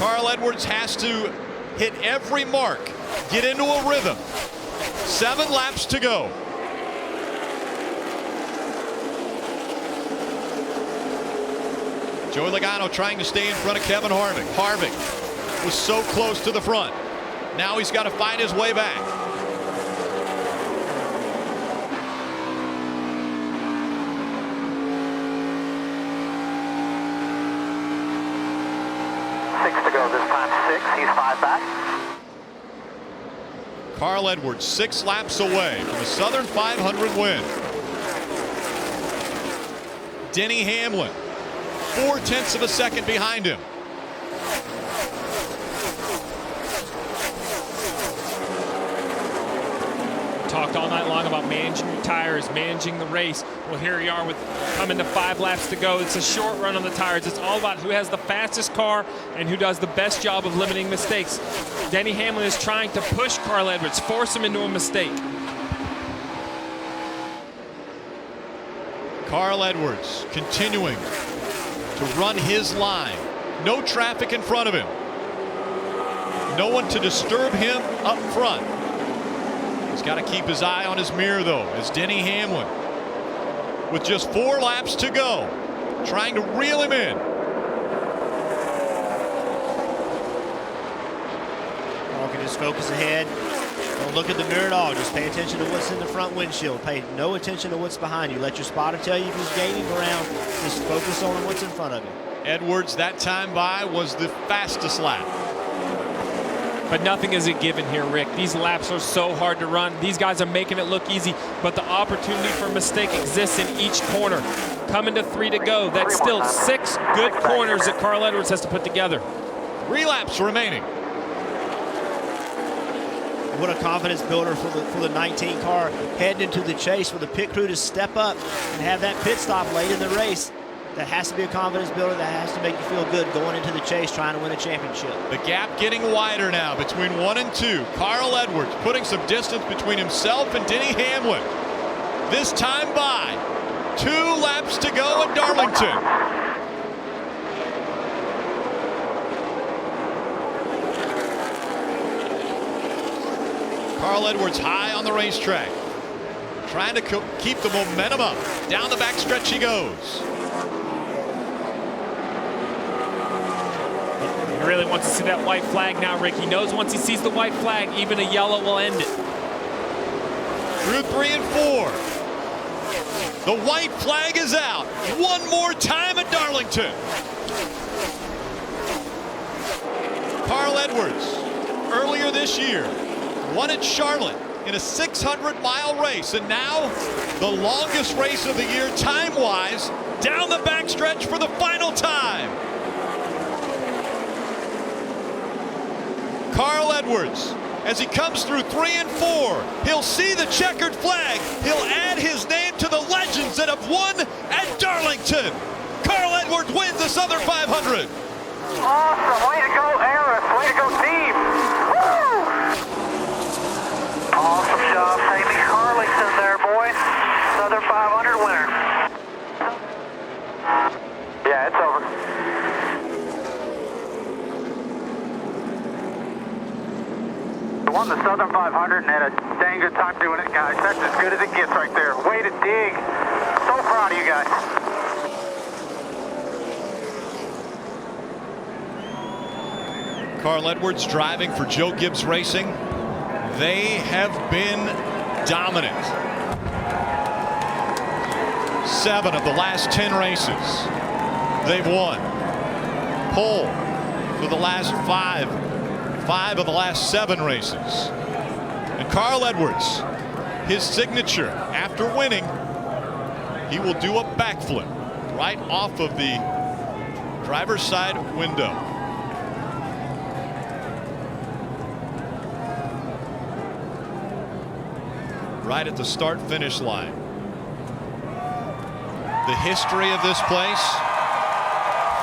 Carl Edwards has to hit every mark, get into a rhythm. 7 laps to go. Joey Logano trying to stay in front of Kevin Harvick. Harvick was so close to the front. Now he's got to find his way back. He's 5 back. Carl Edwards 6 laps away from the Southern 500 win. Denny Hamlin 0.4 of a second behind him. Talked all night long about managing your tires, managing the race. Well, here we are with coming to 5 laps to go. It's a short run on the tires. It's all about who has the fastest car and who does the best job of limiting mistakes. Denny Hamlin is trying to push Carl Edwards, force him into a mistake. Carl Edwards continuing to run his line. No traffic in front of him. No one to disturb him up front. He's got to keep his eye on his mirror, though, as Denny Hamlin, with just 4 laps to go, trying to reel him in. Carl can just focus ahead. Don't look at the mirror at all. Just pay attention to what's in the front windshield. Pay no attention to what's behind you. Let your spotter tell you if he's gaining ground. Just focus on what's in front of you. Edwards, that time by, was the fastest lap. But nothing is a given here, Rick. These laps are so hard to run. These guys are making it look easy, but the opportunity for a mistake exists in each corner. Coming to 3 to go. That's still 6 good corners that Carl Edwards has to put together. 3 laps remaining. What a confidence builder for the 19 car heading into the chase for the pit crew to step up and have that pit stop late in the race. That has to be a confidence builder. That has to make you feel good going into the chase trying to win a championship. The gap getting wider now between 1 and 2. Carl Edwards putting some distance between himself and Denny Hamlin. This time by 2 laps to go at Darlington. Carl Edwards high on the racetrack, trying to keep the momentum up. Down the backstretch he goes. He really wants to see that white flag now, Rick. He knows once he sees the white flag, even a yellow will end it. Through 3 and 4. The white flag is out. One more time at Darlington. Carl Edwards, earlier this year, won at Charlotte in a 600-mile race, and now the longest race of the year time-wise, down the backstretch for the final time. Carl Edwards, as he comes through 3 and 4, he'll see the checkered flag. He'll add his name to the legends that have won at Darlington. Carl Edwards wins the Southern 500. Awesome. Way to go, Harris. Way to go, team. Woo! Awesome job, Amy. Darlington there, boys. Southern 500 winner. Yeah, it's over. Won the Southern 500 and had a dang good time doing it, guys. That's as good as it gets right there. Way to dig. So proud of you guys. Carl Edwards driving for Joe Gibbs Racing. They have been dominant. 7 of the last 10 races they've won. Pole for the last 5 of the last 7 races. And Carl Edwards, his signature after winning, he will do a backflip right off of the driver's side window. Right at the start-finish line. The history of this place,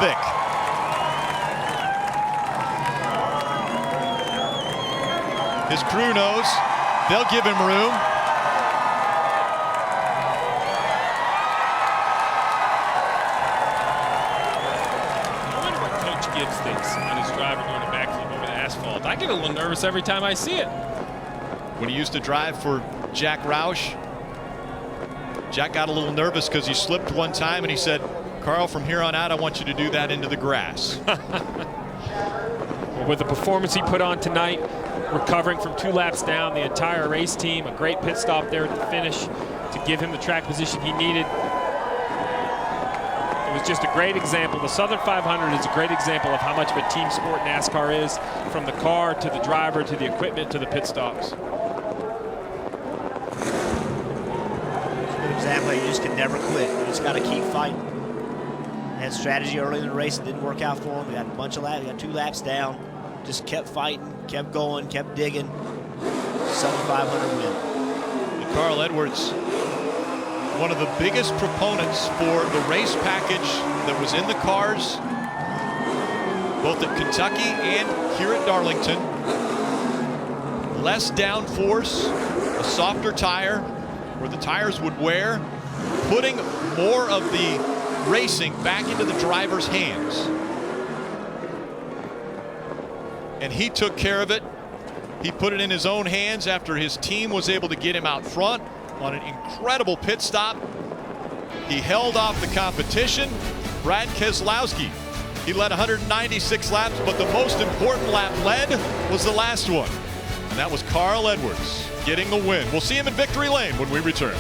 thick. His crew knows they'll give him room. I wonder what Coach Gibbs thinks on his driver doing a backflip over the asphalt. I get a little nervous every time I see it. When he used to drive for Jack Roush, Jack got a little nervous because he slipped one time and he said, Carl, from here on out, I want you to do that into the grass. With the performance he put on tonight, recovering from 2 laps down, the entire race team, a great pit stop there at the finish to give him the track position he needed. It was just a great example. The Southern 500 is a great example of how much of a team sport NASCAR is, from the car to the driver to the equipment to the pit stops. Example, you just can never quit. You just got to keep fighting. Had strategy early in the race, it didn't work out for him. We got a bunch of laps, we got 2 laps down. Just kept fighting, kept going, kept digging. Southern 500 win. And Carl Edwards, one of the biggest proponents for the race package that was in the cars, both at Kentucky and here at Darlington. Less downforce, a softer tire, where the tires would wear, putting more of the racing back into the driver's hands. And he took care of it. He put it in his own hands after his team was able to get him out front on an incredible pit stop. He held off the competition. Brad Keselowski, he led 196 laps, but the most important lap led was the last one. And that was Carl Edwards getting the win. We'll see him in victory lane when we return.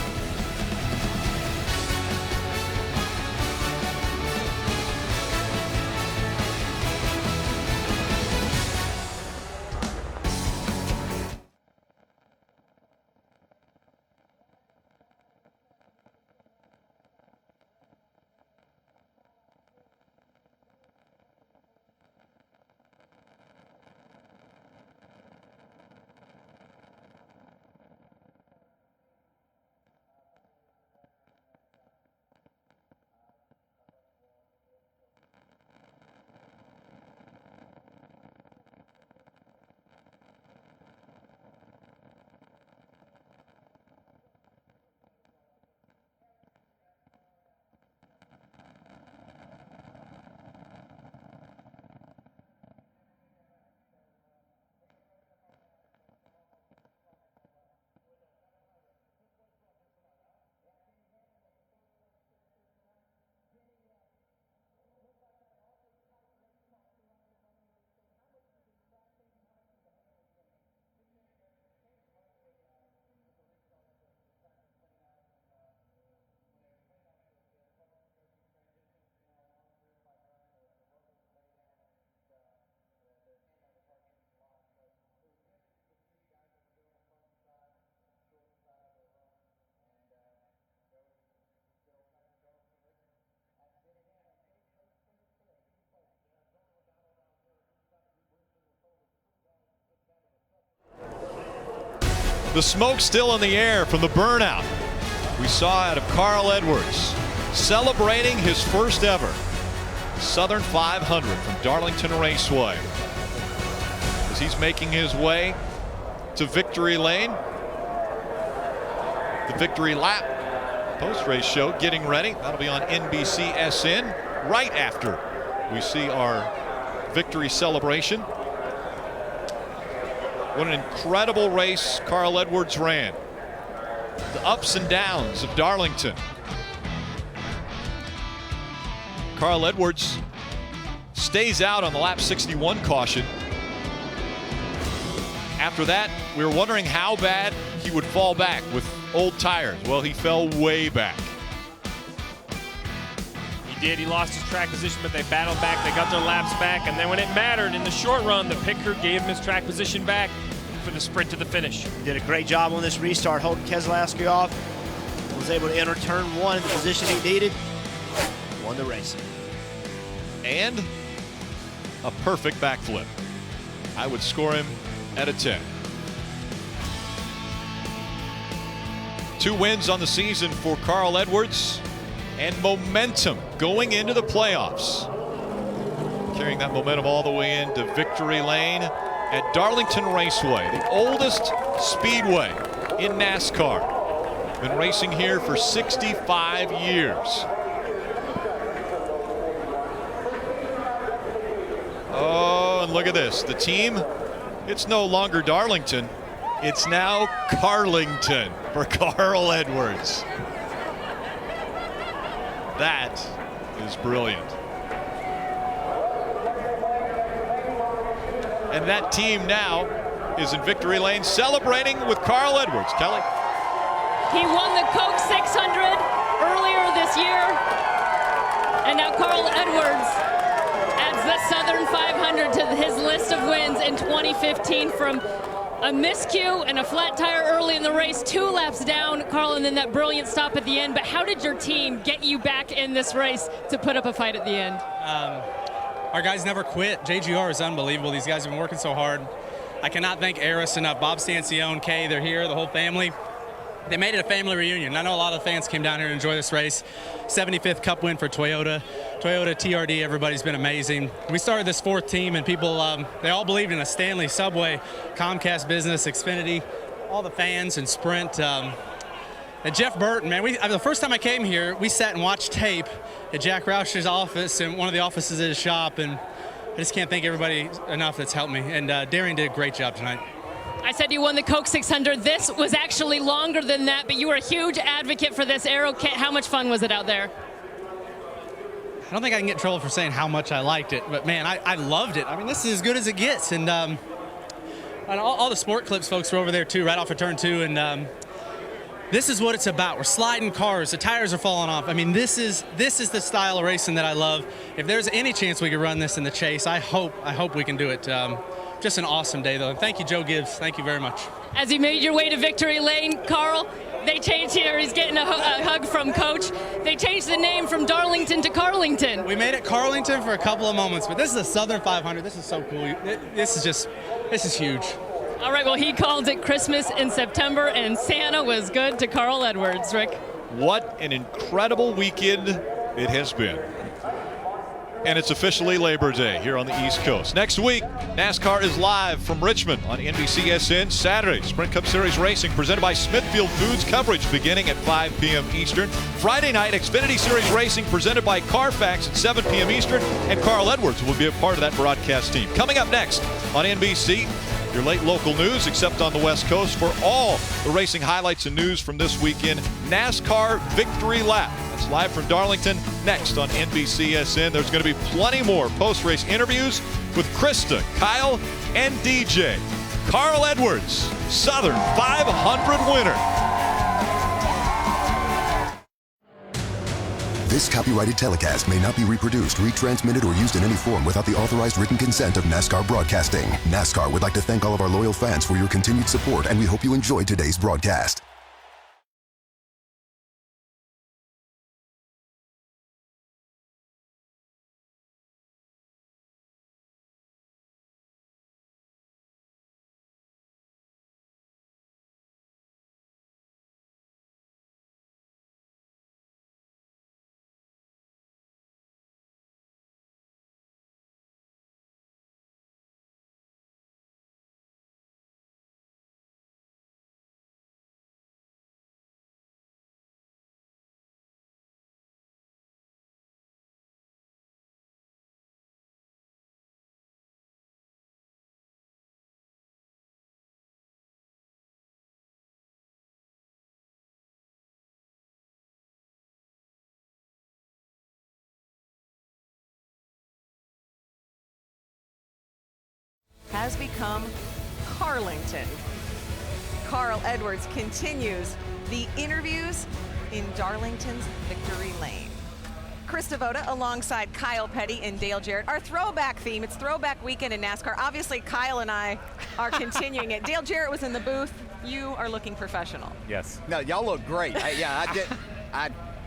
The smoke still in the air from the burnout we saw out of Carl Edwards, celebrating his first ever Southern 500 from Darlington Raceway. As he's making his way to victory lane, the victory lap post-race show getting ready. That'll be on NBCSN right after we see our victory celebration. What an incredible race Carl Edwards ran. The ups and downs of Darlington. Carl Edwards stays out on the lap 61 caution. After that, we were wondering how bad he would fall back with old tires. Well, he fell way back. He did. He lost his track position, but they battled back. They got their laps back, and then when it mattered in the short run, the pit crew gave him his track position back for the sprint to the finish. Did a great job on this restart, holding Keselowski off. Was able to enter turn one in the position he needed. Won the race. And a perfect backflip. I would score him at a 10. 2 wins on the season for Carl Edwards, and momentum going into the playoffs. Carrying that momentum all the way into victory lane at Darlington Raceway, the oldest speedway in NASCAR. Been racing here for 65 years. Oh, and look at this. The team, it's no longer Darlington. It's now Carlington for Carl Edwards. That is brilliant. And that team now is in victory lane celebrating with Carl Edwards. Kelly? He won the Coke 600 earlier this year, and now Carl Edwards adds the Southern 500 to his list of wins in 2015 from a miscue and a flat tire early in the race, 2 laps down, Carl, and then that brilliant stop at the end. But how did your team get you back in this race to put up a fight at the end? Our guys never quit. JGR is unbelievable. These guys have been working so hard. I cannot thank Eris enough. Bob Stancione, Kay, they're here, the whole family. They made it a family reunion. I know a lot of fans came down here to enjoy this race. 75th Cup win for Toyota. Toyota, TRD, everybody's been amazing. We started this 4th team, and people, they all believed in us. Stanley, Subway, Comcast Business, Xfinity, all the fans, and Sprint. And Jeff Burton, man, the first time I came here, we sat and watched tape at Jack Roush's office and one of the offices at his shop, and I just can't thank everybody enough that's helped me. And Darian did a great job tonight. I said you won the Coke 600. This was actually longer than that, but you were a huge advocate for this aero kit. How much fun was it out there? I don't think I can get in trouble for saying how much I liked it, but man, I loved it. I mean, this is as good as it gets. And all the Sport Clips folks were over there too, right off of turn 2. And this is what it's about. We're sliding cars. The tires are falling off. I mean, this is the style of racing that I love. If there's any chance we could run this in the Chase, I hope we can do it. Just an awesome day, though. And thank you, Joe Gibbs. Thank you very much. As you made your way to victory lane, Carl, they changed here. He's getting a hug from Coach. They changed the name from Darlington to Carlington. We made it Carlington for a couple of moments, but this is a Southern 500. This is so cool. This is huge. All right, well, he called it Christmas in September, and Santa was good to Carl Edwards, Rick. What an incredible weekend it has been. And it's officially Labor Day here on the East Coast. Next week, NASCAR is live from Richmond on NBCSN. Saturday, Sprint Cup Series Racing presented by Smithfield Foods, coverage beginning at 5 p.m. Eastern. Friday night, Xfinity Series Racing presented by Carfax at 7 p.m. Eastern. And Carl Edwards will be a part of that broadcast team. Coming up next on NBC, your late local news, except on the West Coast, for all the racing highlights and news from this weekend. NASCAR Victory Lap. That's live from Darlington. Next on NBCSN, there's going to be plenty more post-race interviews with Krista, Kyle, and DJ. Carl Edwards, Southern 500 winner. This copyrighted telecast may not be reproduced, retransmitted, or used in any form without the authorized written consent of NASCAR Broadcasting. NASCAR would like to thank all of our loyal fans for your continued support, and we hope you enjoyed today's broadcast. has become Carlington. Carl Edwards continues the interviews in Darlington's Victory Lane. Chris Devoda alongside Kyle Petty and Dale Jarrett. Our throwback theme, it's throwback weekend in NASCAR. Obviously, Kyle and I are continuing it. Dale Jarrett was in the booth. You are looking professional. Yes. No, y'all look great.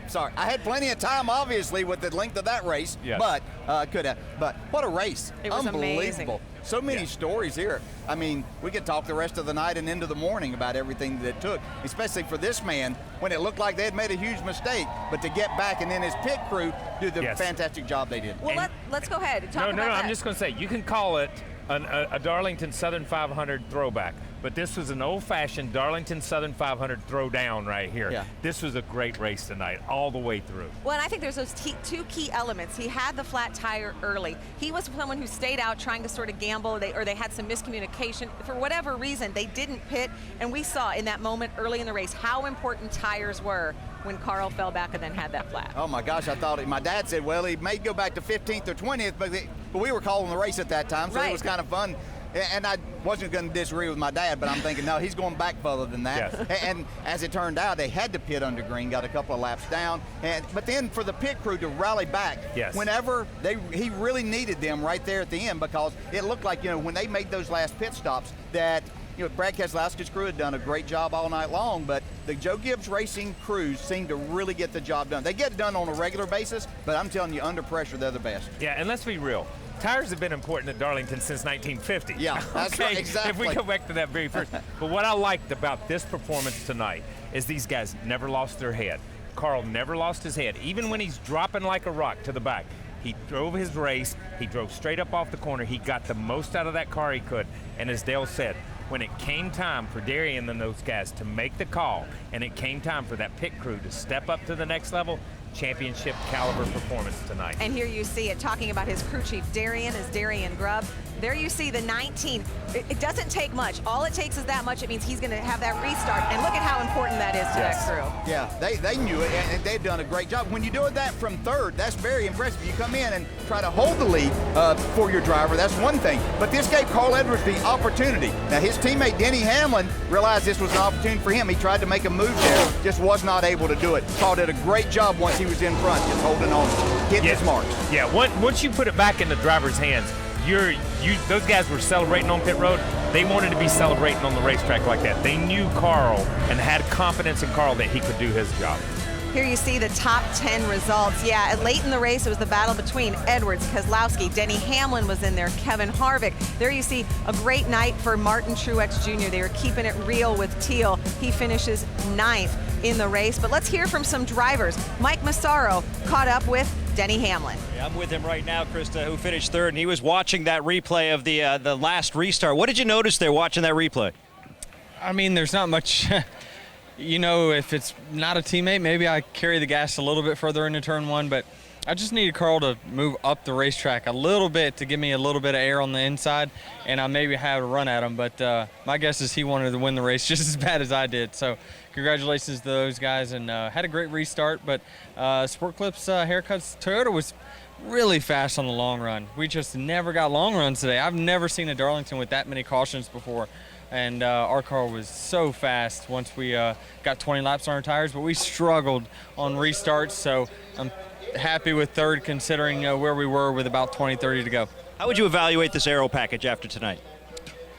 Sorry, I had plenty of time, obviously, with the length of that race. Yes. But but what a race! It was Unbelievable. amazing. So many stories here. I mean, we could talk the rest of the night and into the morning about everything that it took, especially for this man when it looked like they had made a huge mistake, but to get back and then his pit crew do the fantastic job they did. Well, let's go ahead. Talk about that. I'm just going to say, you can call it a Darlington Southern 500 throwback, but this was an old-fashioned Darlington Southern 500 throwdown right here. Yeah. This was a great race tonight, all the way through. Well, and I think there's those two key elements. He had the flat tire early. He was someone who stayed out trying to sort of gamble, or they had some miscommunication. For whatever reason, they didn't pit, and we saw in that moment early in the race how important tires were when Carl fell back and then had that flat. Oh my gosh, I thought my dad said, well, he may go back to 15th or 20th, but we were calling the race at that time, so it was kind of fun. And I wasn't going to disagree with my dad, but I'm thinking, no, he's going back further than that. Yes. And as it turned out, they had to pit under green, got a couple of laps down. But then for the pit crew to rally back, whenever he really needed them right there at the end, because it looked like, when they made those last pit stops, that Brad Keselowski's crew had done a great job all night long, but the Joe Gibbs Racing crews seem to really get the job done. They get it done on a regular basis, but I'm telling you, under pressure, they're the best. Yeah, and let's be real. Tires have been important at Darlington since 1950. Yeah, that's right, exactly. If we go back to that very first. But what I liked about this performance tonight is these guys never lost their head. Carl never lost his head. Even when he's dropping like a rock to the back, he drove his race. He drove straight up off the corner. He got the most out of that car he could. And as Dale said, when it came time for Darian and those guys to make the call, and it came time for that pit crew to step up to the next level, championship caliber performance tonight. And here you see it, talking about his crew chief, Darian, is Darian Grubb. There you see the 19. It doesn't take much. All it takes is that much. It means he's going to have that restart. And look at how important that is to that crew. Yeah, they knew it, and they've done a great job. When you do that from third, that's very impressive. You come in and try to hold the lead for your driver, that's one thing. But this gave Carl Edwards the opportunity. Now, his teammate, Denny Hamlin, realized this was an opportunity for him. He tried to make a move there, just was not able to do it. Carl did a great job once he was in front, just holding on, hitting his marks. Yeah, once you put it back in the driver's hands, those guys were celebrating on pit road. They wanted to be celebrating on the racetrack like that. They knew Carl and had confidence in Carl that he could do his job. Here you see the top 10 results. Yeah, late in the race, it was the battle between Edwards, Keselowski, Denny Hamlin was in there, Kevin Harvick. There you see a great night for Martin Truex Jr. They were keeping it real with Teal. He finishes 9th in the race. But let's hear from some drivers. Mike Massaro caught up with Denny Hamlin. Yeah, I'm with him right now, Krista, who finished 3rd, and he was watching that replay of the last restart. What did you notice there watching that replay? I mean, there's not much. If it's not a teammate, maybe I carry the gas a little bit further into turn 1, but I just needed Carl to move up the racetrack a little bit to give me a little bit of air on the inside, and I maybe have a run at him. But my guess is he wanted to win the race just as bad as I did. So congratulations to those guys, and had a great restart. But Sport Clips Haircuts Toyota was really fast on the long run. We just never got long runs today. I've never seen a Darlington with that many cautions before. And our car was so fast once we got 20 laps on our tires, but we struggled on restarts, so I'm happy with 3rd considering where we were with about 20-30 to go. How would you evaluate this aero package after tonight?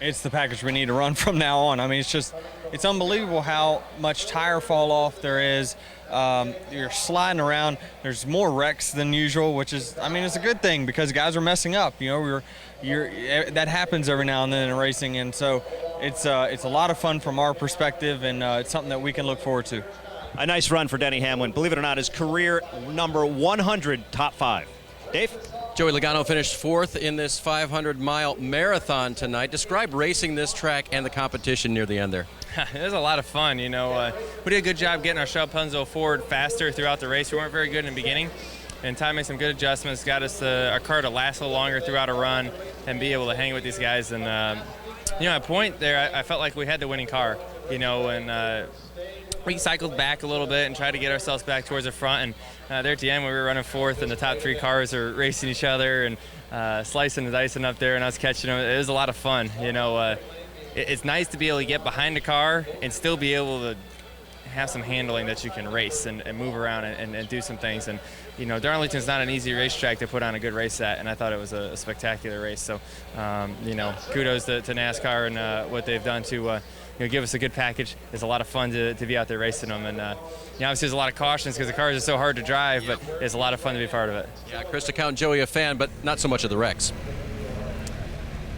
It's the package we need to run from now on. I mean, it's unbelievable how much tire fall off there is. You're sliding around. There's more wrecks than usual, which is, I mean, it's a good thing because guys are messing up. That happens every now and then in racing, and so it's a lot of fun from our perspective, and it's something that we can look forward to. A nice run for Denny Hamlin. Believe it or not, his career number 100 top 5. Dave? Joey Logano finished 4th in this 500-mile marathon tonight. Describe racing this track and the competition near the end there. It was a lot of fun, we did a good job getting our shell Punzo forward faster throughout the race. We weren't very good in the beginning, and Ty made some good adjustments, got us our car to last a little longer throughout a run and be able to hang with these guys. And, at a point there, I felt like we had the winning car, and we cycled back a little bit and tried to get ourselves back towards the front. And there at the end, when we were running fourth, and the top 3 cars are racing each other and slicing and dicing up there, and I was catching them. It was a lot of fun. You know, it's nice to be able to get behind the car and still be able to have some handling that you can race and move around and do some things. And you know, Darlington's not an easy racetrack to put on a good race at, and I thought it was a spectacular race. So, you know, kudos to NASCAR and what they've done to you know, give us a good package. It's a lot of fun to be out there racing them, and you know, obviously there's a lot of cautions because the cars are so hard to drive, but it's a lot of fun to be part of it. Yeah, Chris DeCount and Joey a fan, but not so much of the wrecks.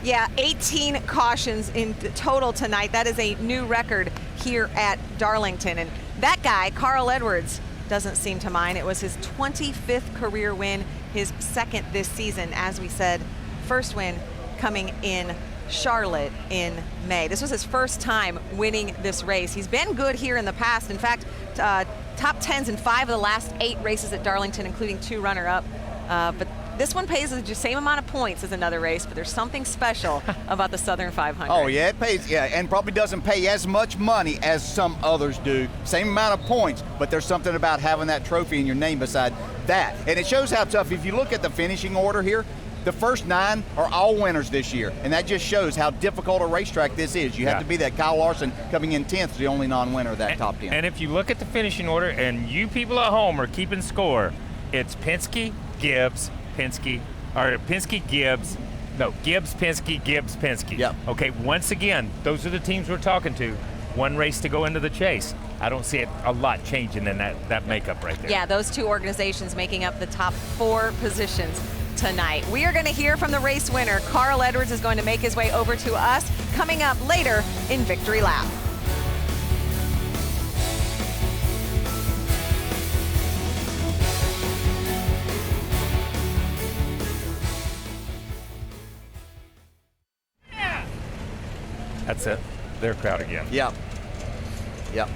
Yeah, 18 cautions in total tonight. That is a new record here at Darlington. And that guy, Carl Edwards, doesn't seem to mind. It was his 25th career win, his second this season. As we said, first win coming in Charlotte in May. This was his first time winning this race. He's been good here in the past. In fact, top 10s in 5 of the last 8 races at Darlington, including 2 runner-up. But this one pays the same amount of points as another race, but there's something special about the Southern 500. Oh, yeah, it pays, yeah, and probably doesn't pay as much money as some others do. Same amount of points, but there's something about having that trophy in your name beside that. And it shows how tough, if you look at the finishing order here, the first 9 are all winners this year, and that just shows how difficult a racetrack this is. You have to be that. Kyle Larson coming in 10th, the only non-winner of that top 10. And if you look at the finishing order, and you people at home are keeping score, it's Penske, Gibbs, Penske, or Penske, Gibbs, no, Gibbs, Penske, Gibbs, Penske. Yep. Okay, once again, those are the teams we're talking to. One race to go into the chase. I don't see it a lot changing in that makeup right there. Yeah, those 2 organizations making up the top 4 positions tonight. We are going to hear from the race winner. Carl Edwards is going to make his way over to us coming up later in Victory Lap. That's it. Their crowd again. Yep. Yep.